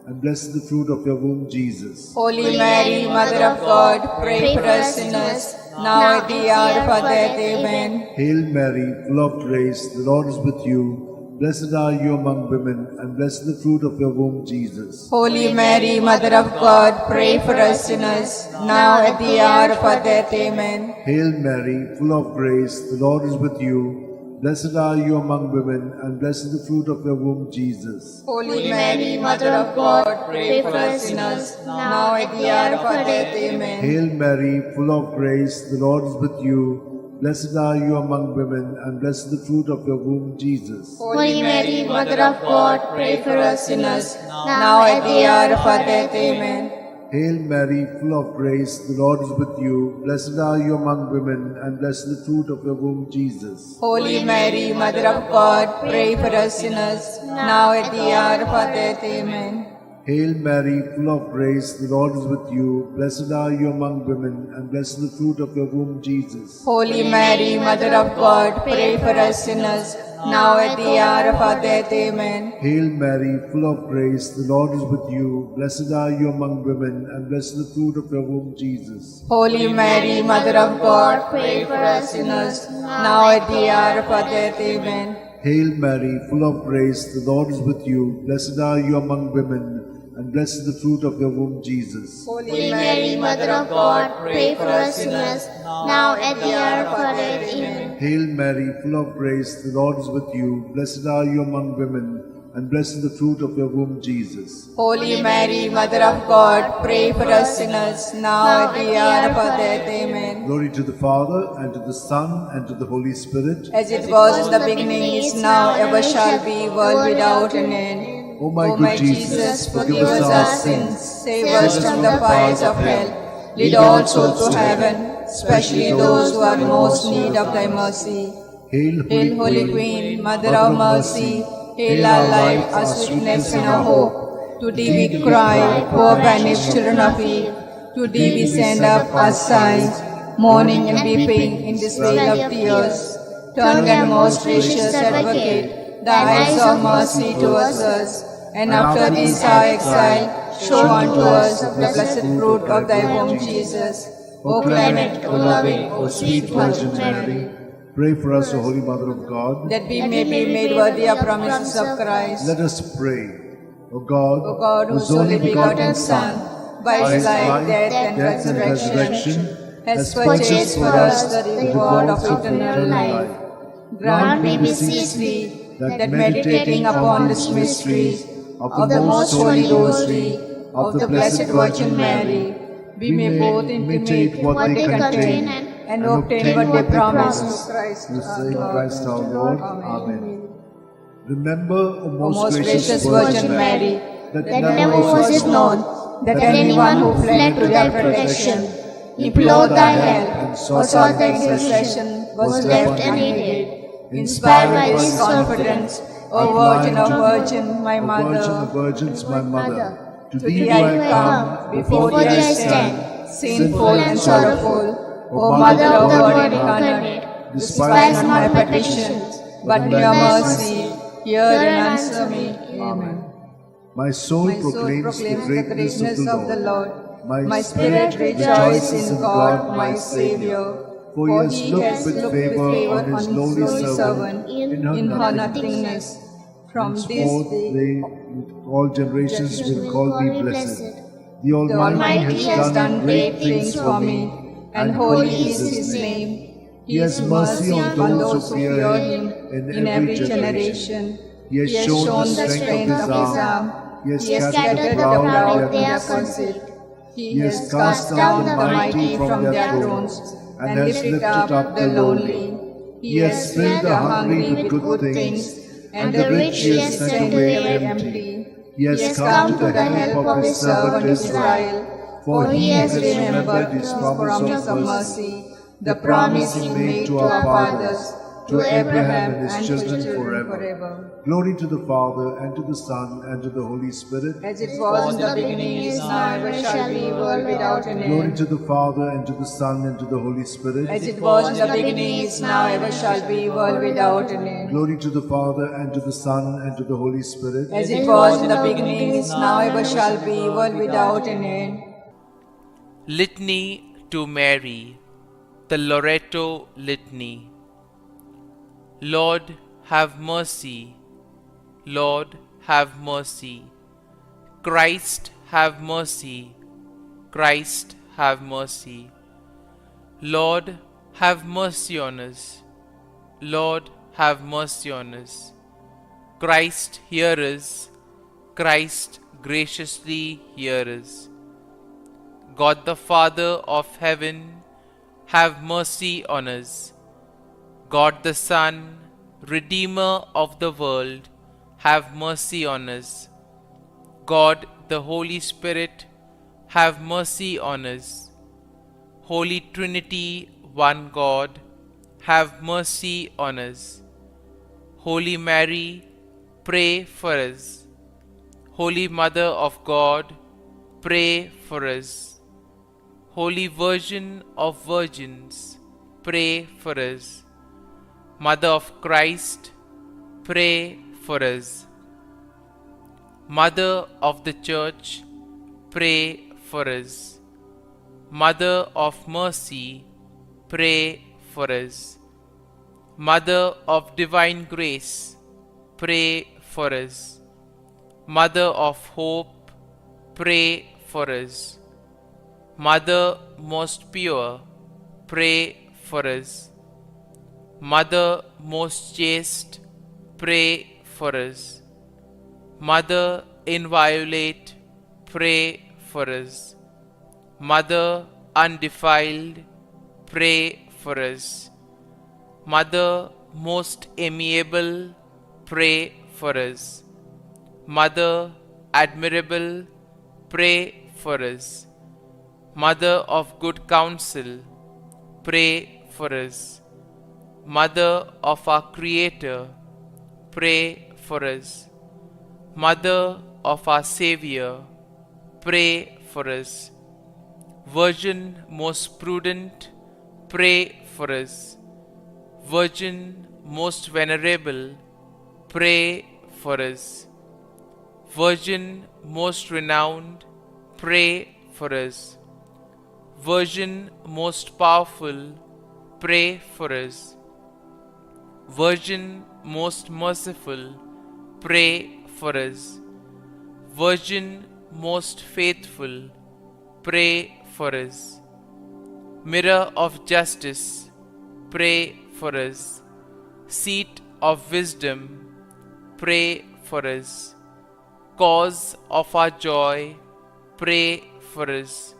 and blessed is the fruit of your womb, Jesus. Holy Mary, Mother of God, pray for us sinners, now at the hour of our death. Amen. Hail Mary, full of grace, the Lord is with you. Blessed are you among women, and blessed is the fruit of your womb, Jesus. Holy Mary, Mother of God, pray for us sinners, now at the hour of our death. Amen. Hail Mary, full of grace, the Lord is with you. Blessed are you among women, and blessed is the fruit of your womb, Jesus. Holy Mary, Mother of God, pray for us sinners, now at the hour of our death. Amen. Hail Mary, full of grace, the Lord is with you. Blessed are you among women, and blessed is the fruit of your womb, Jesus. Holy Mary, Mother of God, pray for us sinners, now at the hour of our death. Amen. Hail Mary, full of grace, the Lord is with you. Blessed are you among women, and blessed is the fruit of your womb, Jesus. Holy Mary, Mother of God, pray for us sinners, now at the hour of our death. Amen. Hail Mary, full of grace, the Lord is with you. Blessed are you among women, and blessed is the fruit of your womb, Jesus. Holy Mary, Mother of God, pray for us sinners, now at the hour of our death. Amen. Hail Mary, full of grace, the Lord is with you. Blessed are you among women, and blessed is the fruit of your womb, Jesus. Holy Mary, Mother of God, pray for us sinners, now at the hour of our death. Amen. Hail Mary, full of grace, the Lord is with you. Blessed are you among women, and blessed is the fruit of your womb, Jesus. Holy Mary, Mother of God, pray for us sinners, now at the hour of our death. Amen. Hail Mary, full of grace, the Lord is with you. Blessed are you among women, and blessed is the fruit of your womb, Jesus. Holy Mary, Mother of God, pray for us sinners, now at the hour of our death. Amen. Glory to the Father, and to the Son, and to the Holy Spirit. As it was in the beginning, is now, ever shall be, world without an end. O my O good my Jesus, Jesus, forgive us our sins, save us from the fires of hell. Lead all souls to heaven, especially those who are in most need of thy mercy. Hail, Holy Queen, Mother of Mercy, hail our life, our sweetness, and our hope. To thee we cry, poor banished children of Eve. To thee we send up our sighs, mourning and weeping in this vale of tears. Turn then, most gracious Advocate, thy eyes of mercy towards us, and after this our exile, show unto us the blessed fruit of thy womb, Jesus. O clement, O loving, O sweet Virgin Mary, pray for us, O Holy Mother of God, that we may be made worthy of promises of Christ. let us pray. O God, O God, whose only begotten Son, by his life, death, and resurrection, has purchased for us the reward of eternal life, grant, we beseech thee, that meditating upon this mystery of the most holy Rosary of the Blessed Virgin Mary, we may both imitate what they contain and obtain what they promise through Christ through our same Lord. Christ our Lord. Amen. Remember, O O most gracious Virgin Mary, that That never was it known that anyone who fled to thy protection, implored thy help, or sought thy intercession, was left unaided. inspired by this confidence, O Virgin of Virgin, my O Virgin Mother, of Virgins, my Mother, to to thee thee do I I come, come, before thee I stand, sinful and sorrowful. sorrowful. O O Mother Mother of of the God Word incarnate, incarnate, despise not my petitions, but in your mercy, hear and answer me. Amen. My soul My soul proclaims the greatness of the Lord. My My spirit rejoices in God, my Saviour. For he has looked with favor on his lowly servant in her her nothingness. nothingness. From this Henceforth day, they, all generations will call me blessed. The the Almighty Almighty has done great things for me, and holy is his name. He has mercy on those who fear him in every generation. He has shown the strength of his arm. He has scattered the proud in their conceit. He has cast down the mighty from their thrones and lifted up the lonely. He has filled the hungry with good things, and the rich he has sent away empty. He has come to the help of his servant Israel, for he has remembered his his promise of mercy, the promise he made to our fathers, to Abraham and his children forever. Glory to the Father, and to the Son, and to the Holy Spirit. As it was in the beginning, is now, ever shall be, world without an Glory end. to the Father, and to the Son, and to the Holy Spirit. As it was in the beginning, is now, ever shall be, world without an end. Glory to the Father, and to the Son, and to the Holy Spirit. As it was in the beginning, is now, ever shall be, world without an end. Litany to Mary, the Loretto Litany. Lord, have mercy. Lord, have mercy. Christ, have mercy. Christ, have mercy. Lord, have mercy on us. Lord, have mercy on us. Christ, hear us. Christ, graciously hear us. God the Father of heaven, have mercy on us. God the Son, Redeemer of the world, have mercy on us. God the Holy Spirit, have mercy on us. Holy Trinity, one God, have mercy on us. Holy Mary, pray for us. Holy Mother of God, pray for us. Holy Virgin of Virgins, pray for us. Mother of Christ, pray for us. Mother of the Church, pray for us. Mother of Mercy, pray for us. Mother of Divine Grace, pray for us. Mother of Hope, pray for us. Mother most pure, pray for us. Mother most chaste, pray for us. Mother inviolate, pray for us. Mother undefiled, pray for us. Mother most amiable, pray for us. Mother admirable, pray for us. Mother of good counsel, pray for us. Mother of our Creator, pray for us. Mother of our Xavier, pray for us. Virgin most prudent, pray for us. Virgin most venerable, pray for us. Virgin most renowned, pray for us. Virgin most powerful, pray for us. Virgin most merciful, pray for us. Virgin most faithful, pray for us. Mirror of justice, pray for us. Seat of wisdom, pray for us. Cause of our joy, pray for us.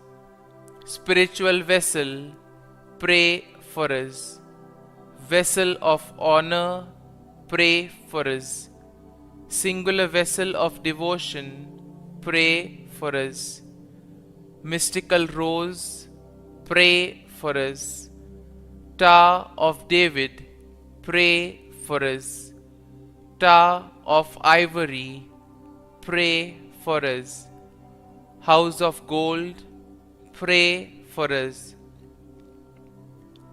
Spiritual vessel, pray for us. Vessel of honor, pray for us. Singular vessel of devotion, pray for us. Mystical rose, pray for us. Tower of David, pray for us. Tower of ivory, pray for us. House of gold, pray for us.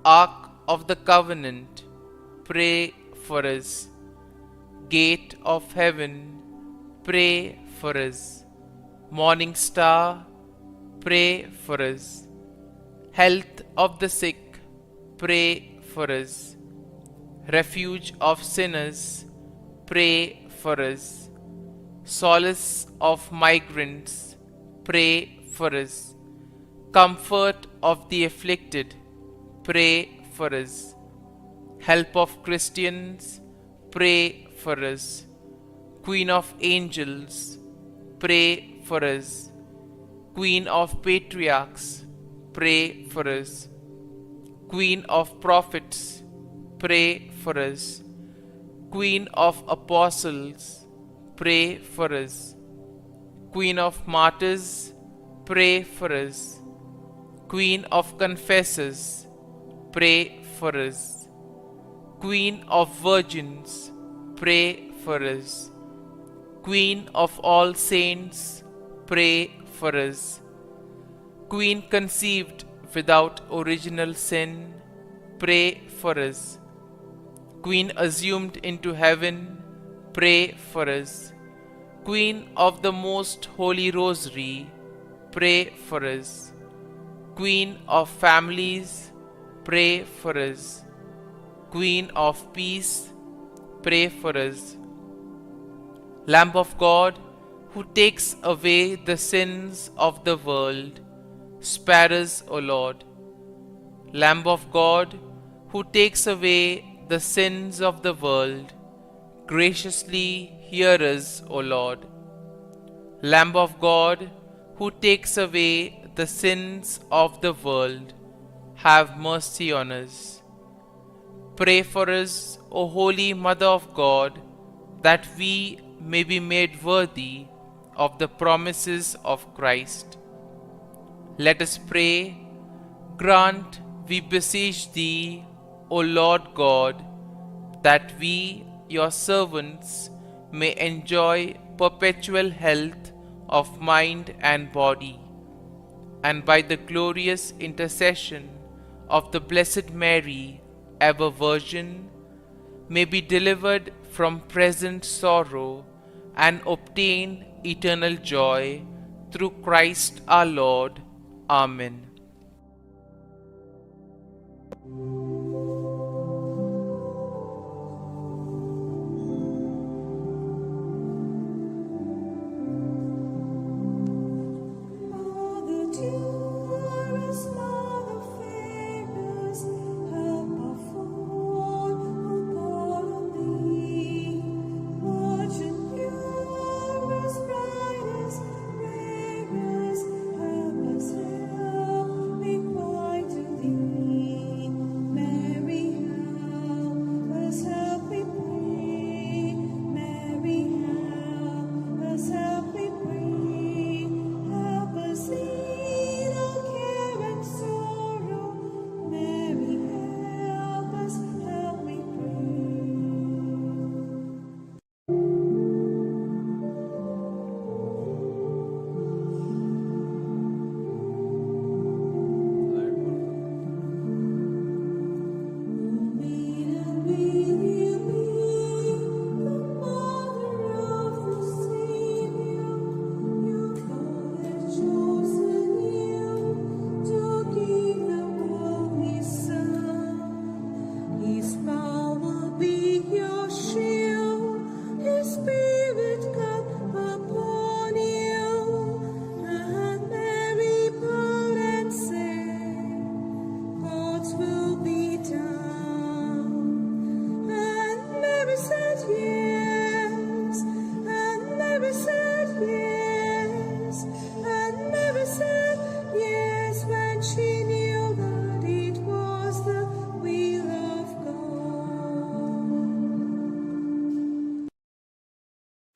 Ark of the covenant, pray for us. Gate of heaven, pray for us. Morning star, pray for us. Health of the sick, pray for us. Refuge of sinners, pray for us. Solace of migrants, pray for us. Comfort of the afflicted, pray for us. Help of Christians, pray for us. Queen of angels, pray for us. Queen of patriarchs, pray for us. Queen of prophets, pray for us. Queen of apostles, pray for us. Queen of martyrs, pray for us. Queen of confessors, pray for us. Queen of virgins, pray for us. Queen of all saints, pray for us. Queen conceived without original sin, pray for us. Queen assumed into heaven, pray for us. Queen of the most holy Rosary, pray for us. Queen of families, pray for us. Queen of peace, pray for us. Lamb of God, who takes away the sins of the world, spare us, O Lord. Lamb of God, who takes away the sins of the world, graciously hear us, O Lord. Lamb of God, who takes away the sins of the world, have mercy on us. Pray for us, O Holy Mother of God, that we may be made worthy of the promises of Christ. Let us pray. Grant, we beseech Thee, O Lord God, that we, your servants, may enjoy perpetual health of mind and body, and by the glorious intercession of the Blessed Mary, ever Virgin, may be delivered from present sorrow and obtain eternal joy through Christ our Lord. Amen.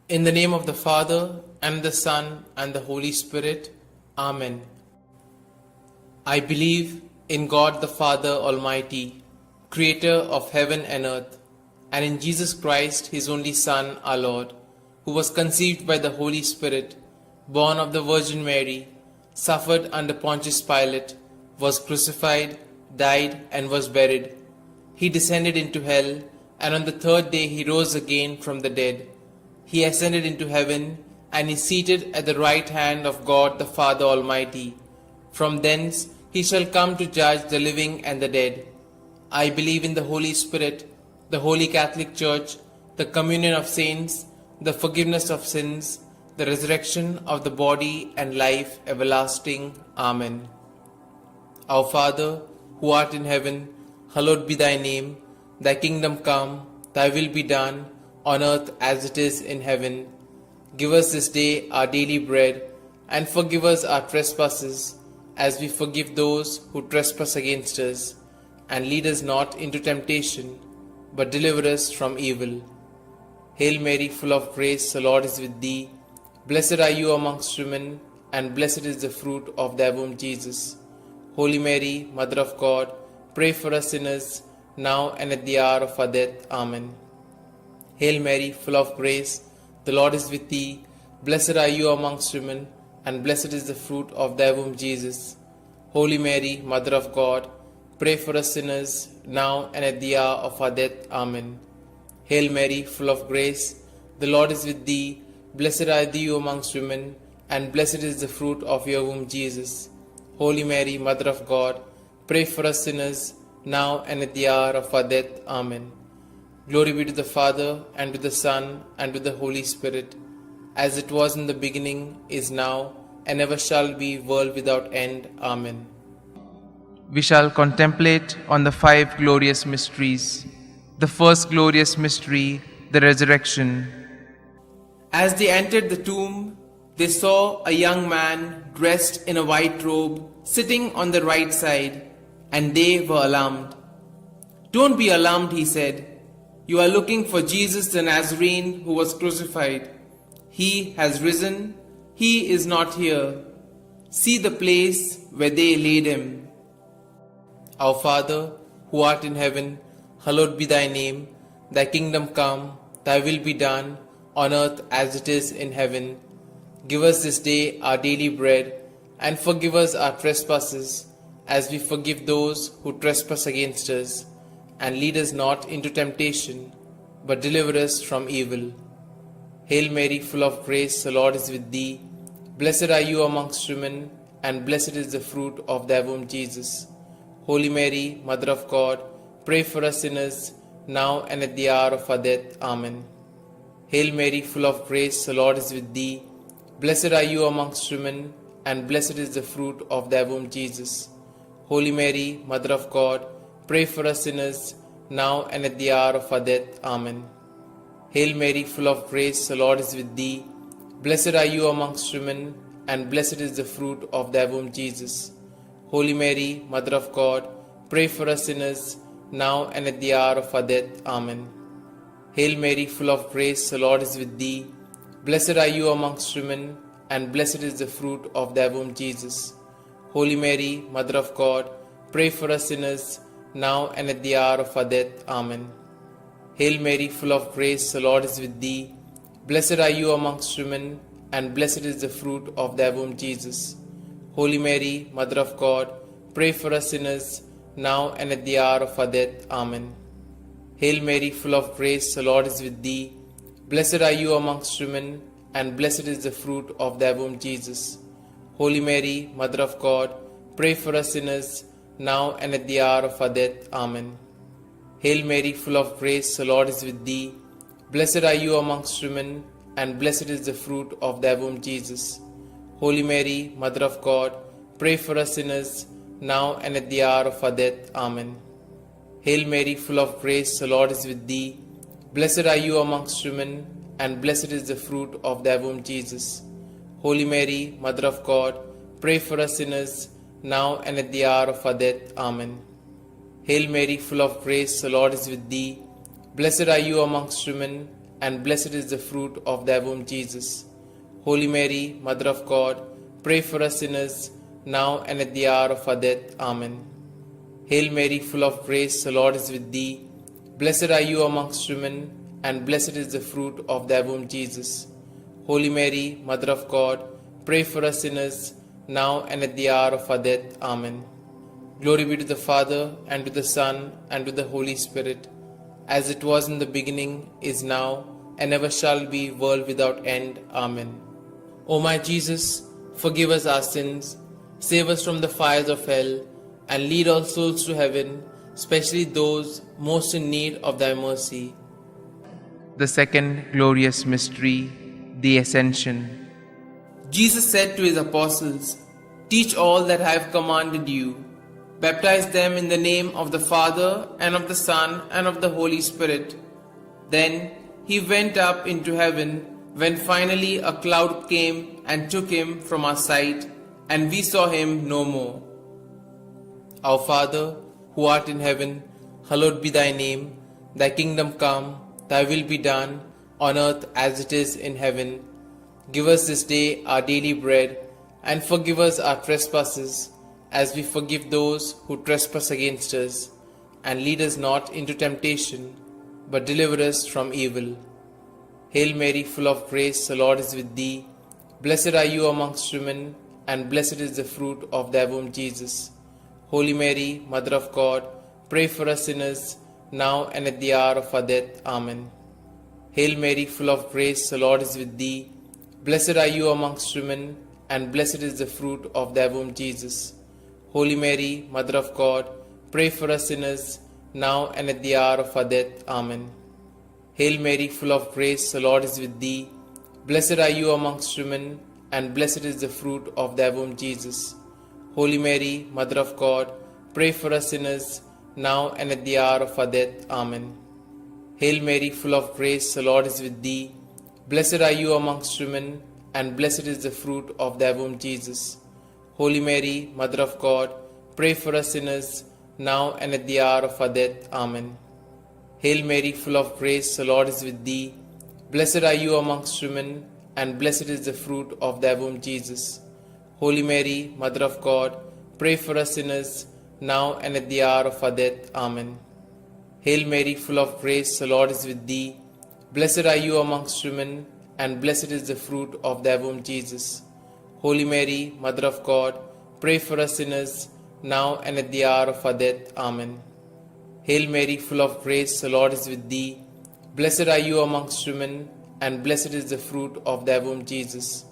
In the name of the Father, and the Son, and the Holy Spirit. Amen. I believe in God the Father Almighty, Creator of heaven and earth, and in Jesus Christ, His only Son, our Lord, who was conceived by the Holy Spirit, born of the Virgin Mary, suffered under Pontius Pilate, was crucified, died, and was buried. He descended into hell, and on the third day He rose again from the dead. He ascended into heaven, and is seated at the right hand of God the Father Almighty. From thence He shall come to judge the living and the dead. I believe in the Holy Spirit, the Holy Catholic Church, the communion of saints, the forgiveness of sins, the resurrection of the body, and life everlasting. Amen. Our Father, who art in heaven, hallowed be thy name. Thy kingdom come, thy will be done, on earth as it is in heaven. Give us this day our daily bread, and forgive us our trespasses, as we forgive those who trespass against us. And lead us not into temptation, but deliver us from evil. Hail Mary, full of grace, the Lord is with thee. Blessed are you amongst women, and blessed is the fruit of thy womb, Jesus. Holy Mary, Mother of God, pray for us sinners, now and at the hour of our death. Amen. Hail Mary, full of grace, the Lord is with thee. Blessed are you amongst women, and blessed is the fruit of thy womb, Jesus. Holy Mary, Mother of God, pray for us sinners, now and at the hour of our death. Amen. Hail Mary, full of grace, the Lord is with thee. Blessed are you amongst women, and blessed is the fruit of your womb, Jesus. Holy Mary, Mother of God, pray for us sinners, now and at the hour of our death. Amen. Glory be to the Father, and to the Son, and to the Holy Spirit, as it was in the beginning, is now, and ever shall be, world without end. Amen. We shall contemplate on the 5 glorious mysteries. The first glorious mystery, the resurrection. As they entered the tomb, they saw a young man dressed in a white robe sitting on the right side, and they were alarmed. "Don't be alarmed," he said. "You are looking for Jesus the Nazarene who was crucified. He has risen. He is not here. See the place where they laid him. Our Father, who art in heaven, hallowed be thy name. Thy kingdom come, thy will be done, on earth as it is in heaven. Give us this day our daily bread, and forgive us our trespasses, as we forgive those who trespass against us. And lead us not into temptation, but deliver us from evil. Hail Mary, full of grace, the Lord is with thee. Blessed are you amongst women, and blessed is the fruit of thy womb, Jesus. Holy Mary, Mother of God, pray for us sinners, now and at the hour of our death. Amen. Hail Mary, full of grace, the Lord is with thee. Blessed are you amongst women, and blessed is the fruit of thy womb, Jesus. Holy Mary, Mother of God, pray for us sinners, now and at the hour of our death. Amen. Hail Mary, full of grace, the Lord is with thee. Blessed are you amongst women, and blessed is the fruit of thy womb, Jesus. Holy Mary, Mother of God, pray for us sinners, now and at the hour of our death. Amen. Hail Mary, full of grace, the Lord is with thee. Blessed are you amongst women, and blessed is the fruit of thy womb, Jesus. Holy Mary, Mother of God, pray for us sinners, now and at the hour of our death. Amen. Hail Mary, full of grace, the Lord is with thee. Blessed are you amongst women, and blessed is the fruit of thy womb, Jesus. Holy Mary, Mother of God, pray for us sinners, now and at the hour of our death. Amen. Hail Mary, full of grace, the Lord is with thee. Blessed are you amongst women, and blessed is the fruit of thy womb, Jesus. Holy Mary, Mother of God, pray for us sinners, now and at the hour of our death. Amen. Hail Mary, full of grace, the Lord is with thee. Blessed are you amongst women, and blessed is the fruit of thy womb, Jesus. Holy Mary, Mother of God, pray for us sinners, now and at the hour of our death. Amen. Hail Mary, full of grace, the Lord is with thee. Blessed are you amongst women, and blessed is the fruit of thy womb, Jesus. Holy Mary, Mother of God, pray for us sinners, now and at the hour of our death. Amen. Hail Mary, full of grace, the Lord is with thee. Blessed are you amongst women, and blessed is the fruit of thy womb, Jesus. Holy Mary, Mother of God, pray for us sinners, now and at the hour of our death. Amen. Hail Mary, full of grace, the Lord is with thee. Blessed are you amongst women, and blessed is the fruit of thy womb, Jesus. Holy Mary, Mother of God, pray for us sinners, now and at the hour of our death. Amen. Glory be to the Father, and to the Son, and to the Holy Spirit, as it was in the beginning, is now, and ever shall be, world without end. Amen. O my Jesus, forgive us our sins, save us from the fires of hell, and lead all souls to heaven, especially those most in need of thy mercy. The second glorious mystery, the Ascension. Jesus said to his apostles, "Teach all that I have commanded you. Baptize them in the name of the Father, and of the Son, and of the Holy Spirit." Then he went up into heaven, when finally a cloud came and took him from our sight, and we saw him no more. Our Father, who art in heaven, hallowed be thy name. Thy kingdom come, thy will be done, on earth as it is in heaven. Give us this day our daily bread, and forgive us our trespasses, as we forgive those who trespass against us. And lead us not into temptation, but deliver us from evil. Hail Mary, full of grace, the Lord is with thee. Blessed are you amongst women, and blessed is the fruit of thy womb, Jesus. Holy Mary, Mother of God, pray for us sinners, now and at the hour of our death. Amen. Hail Mary, full of grace, the Lord is with thee. Blessed are you amongst women, and blessed is the fruit of thy womb, Jesus. Holy Mary, Mother of God, pray for us sinners, now and at the hour of our death. Amen. Hail Mary, full of grace, the Lord is with thee. Blessed are you amongst women, and blessed is the fruit of thy womb, Jesus. Holy Mary, Mother of God, pray for us sinners, now and at the hour of our death. Amen. Hail Mary, full of grace, the Lord is with thee. Blessed are you amongst women, and blessed is the fruit of thy womb, Jesus. Holy Mary, Mother of God, pray for us sinners, now and at the hour of our death. Amen. Hail Mary, full of grace, the Lord is with thee. Blessed are you amongst women, and blessed is the fruit of thy womb, Jesus. Holy Mary, Mother of God, pray for us sinners, now and at the hour of our death. Amen. Hail Mary, full of grace, the Lord is with thee. Blessed are you amongst women, and blessed is the fruit of thy womb, Jesus. Holy Mary, Mother of God, pray for us sinners, now and at the hour of our death. Amen. Hail Mary, full of grace, the Lord is with thee. Blessed are you amongst women, and blessed is the fruit of thy womb, Jesus.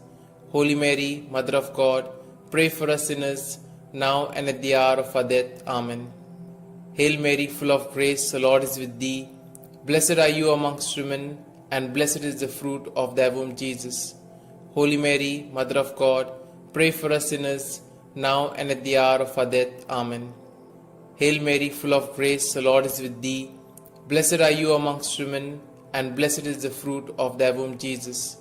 Holy Mary, Mother of God, pray for us sinners, now and at the hour of our death. Amen. Hail Mary, full of grace, the Lord is with thee. Blessed are you amongst women, and blessed is the fruit of thy womb, Jesus. Holy Mary, Mother of God, pray for us sinners, now and at the hour of our death. Amen. Hail Mary, full of grace, the Lord is with thee. Blessed are you amongst women, and blessed is the fruit of thy womb, Jesus.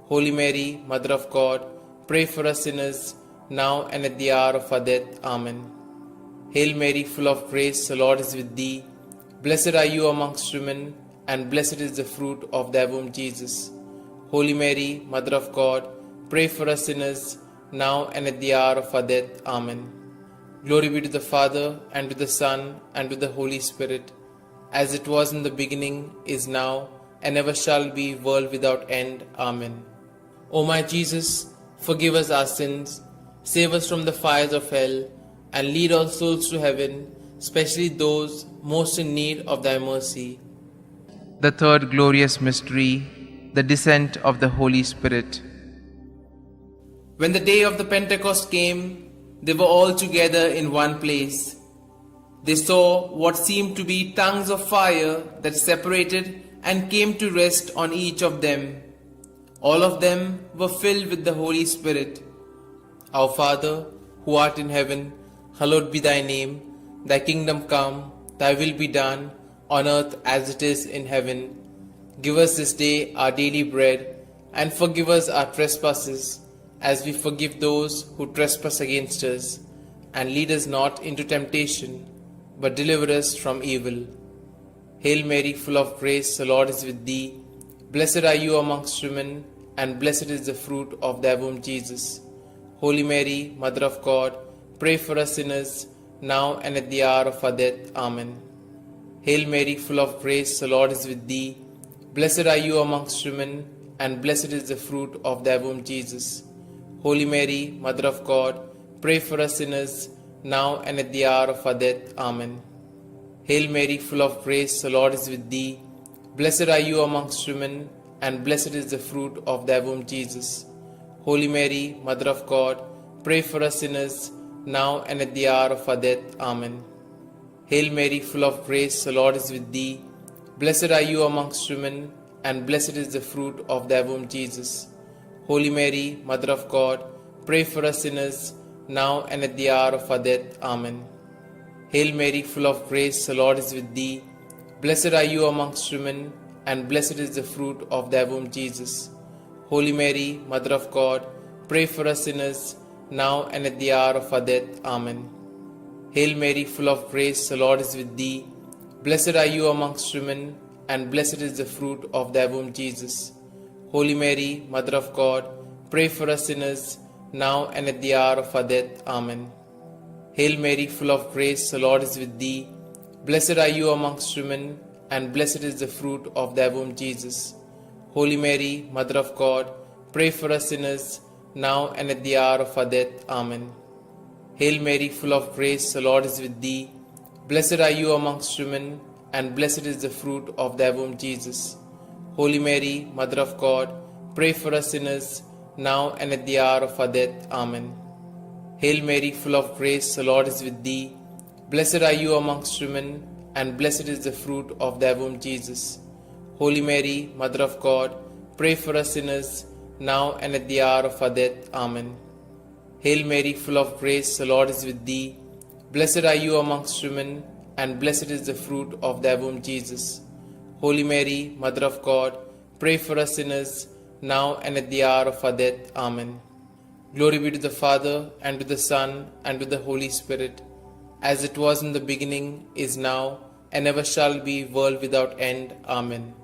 Holy Mary, Mother of God, pray for us sinners, now and at the hour of our death. Amen. Hail Mary, full of grace, the Lord is with thee. Blessed are you amongst women, and blessed is the fruit of thy womb, Jesus. Holy Mary, Mother of God, pray for us sinners, now and at the hour of our death. Amen. Glory be to the Father, and to the Son, and to the Holy Spirit, as it was in the beginning, is now, and ever shall be, world without end. Amen. O my Jesus, forgive us our sins, save us from the fires of hell, and lead all souls to heaven, especially those most in need of thy mercy. The third glorious mystery, the descent of the Holy Spirit. When the day of the Pentecost came, they were all together in one place. They saw what seemed to be tongues of fire that separated and came to rest on each of them. All of them were filled with the Holy Spirit. Our Father, who art in heaven, hallowed be thy name. Thy kingdom come, thy will be done, on earth as it is in heaven. Give us this day our daily bread, and forgive us our trespasses, as we forgive those who trespass against us. And lead us not into temptation, but deliver us from evil. Hail Mary, full of grace, the Lord is with thee. Blessed are you amongst women, and blessed is the fruit of thy womb, Jesus. Holy Mary, Mother of God, pray for us sinners, now and at the hour of our death. Amen. Hail Mary, full of grace, the Lord is with thee. Blessed are you amongst women, and blessed is the fruit of thy womb, Jesus. Holy Mary, Mother of God, pray for us sinners, now and at the hour of our death. Amen. Hail Mary, full of grace, the Lord is with thee. Blessed are you amongst women, and blessed is the fruit of thy womb, Jesus. Holy Mary, Mother of God, pray for us sinners, now and at the hour of our death. Amen. Hail Mary, full of grace, the Lord is with thee. Blessed are you amongst women, and blessed is the fruit of thy womb, Jesus. Holy Mary, Mother of God, pray for us sinners, now and at the hour of our death. Amen. Hail Mary, full of grace, the Lord is with thee. Blessed are you amongst women, and blessed is the fruit of thy womb, Jesus. Holy Mary, Mother of God, pray for us sinners, now and at the hour of our death. Amen. Hail Mary, full of grace, the Lord is with thee. Blessed are you amongst women, and blessed is the fruit of thy womb, Jesus. Holy Mary, Mother of God, pray for us sinners, now and at the hour of our death. Amen. Hail Mary, full of grace, the Lord is with thee. Blessed are you amongst women, and blessed is the fruit of thy womb, Jesus. Holy Mary, Mother of God, pray for us sinners, now and at the hour of our death. Amen. Hail Mary, full of grace, the Lord is with thee. Blessed are you amongst women, and blessed is the fruit of thy womb, Jesus. Holy Mary, Mother of God, pray for us sinners, now and at the hour of our death. Amen. Hail Mary, full of grace, the Lord is with thee. Blessed are you amongst women, and blessed is the fruit of thy womb, Jesus. Holy Mary, Mother of God, pray for us sinners, now and at the hour of our death. Amen. Hail Mary, full of grace, the Lord is with thee. Blessed are you amongst women, and blessed is the fruit of thy womb, Jesus. Holy Mary, Mother of God, pray for us sinners, now and at the hour of our death. Amen. Glory be to the Father, and to the Son, and to the Holy Spirit, as it was in the beginning, is now, and ever shall be, world without end. Amen.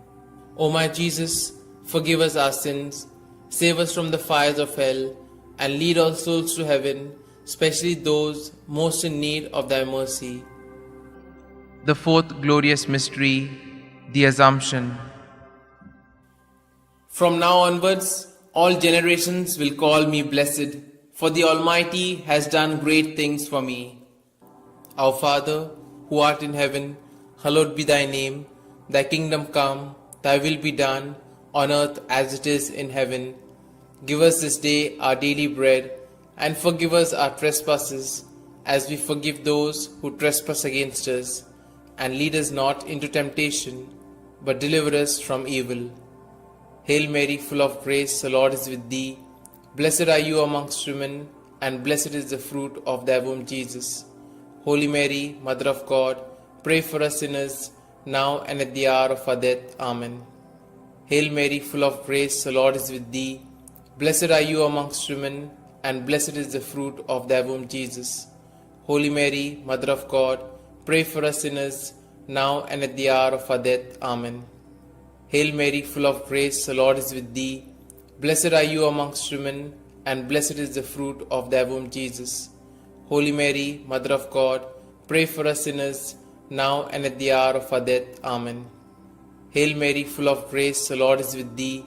O my Jesus, forgive us our sins, save us from the fires of hell, and lead all souls to heaven, especially those most in need of thy mercy. The fourth glorious mystery, the Assumption. From now onwards, all generations will call me blessed, for the Almighty has done great things for me. Our Father, who art in heaven, hallowed be thy name. Thy kingdom come, thy will be done, on earth as it is in heaven. Give us this day our daily bread, and forgive us our trespasses, as we forgive those who trespass against us. And lead us not into temptation, but deliver us from evil. Hail Mary, full of grace, the Lord is with thee. Blessed are you amongst women, and blessed is the fruit of thy womb, Jesus. Holy Mary, Mother of God, pray for us sinners, now and at the hour of our death. Amen. Hail Mary, full of grace, the Lord is with thee. Blessed are you amongst women, and blessed is the fruit of thy womb, Jesus. Holy Mary, Mother of God, pray for us sinners, now and at the hour of our death. Amen. Hail Mary, full of grace, the Lord is with thee. Blessed are you amongst women, and blessed is the fruit of thy womb, Jesus. Holy Mary, Mother of God, pray for us sinners, now and at the hour of our death. Amen. Hail Mary, full of grace, the Lord is with thee.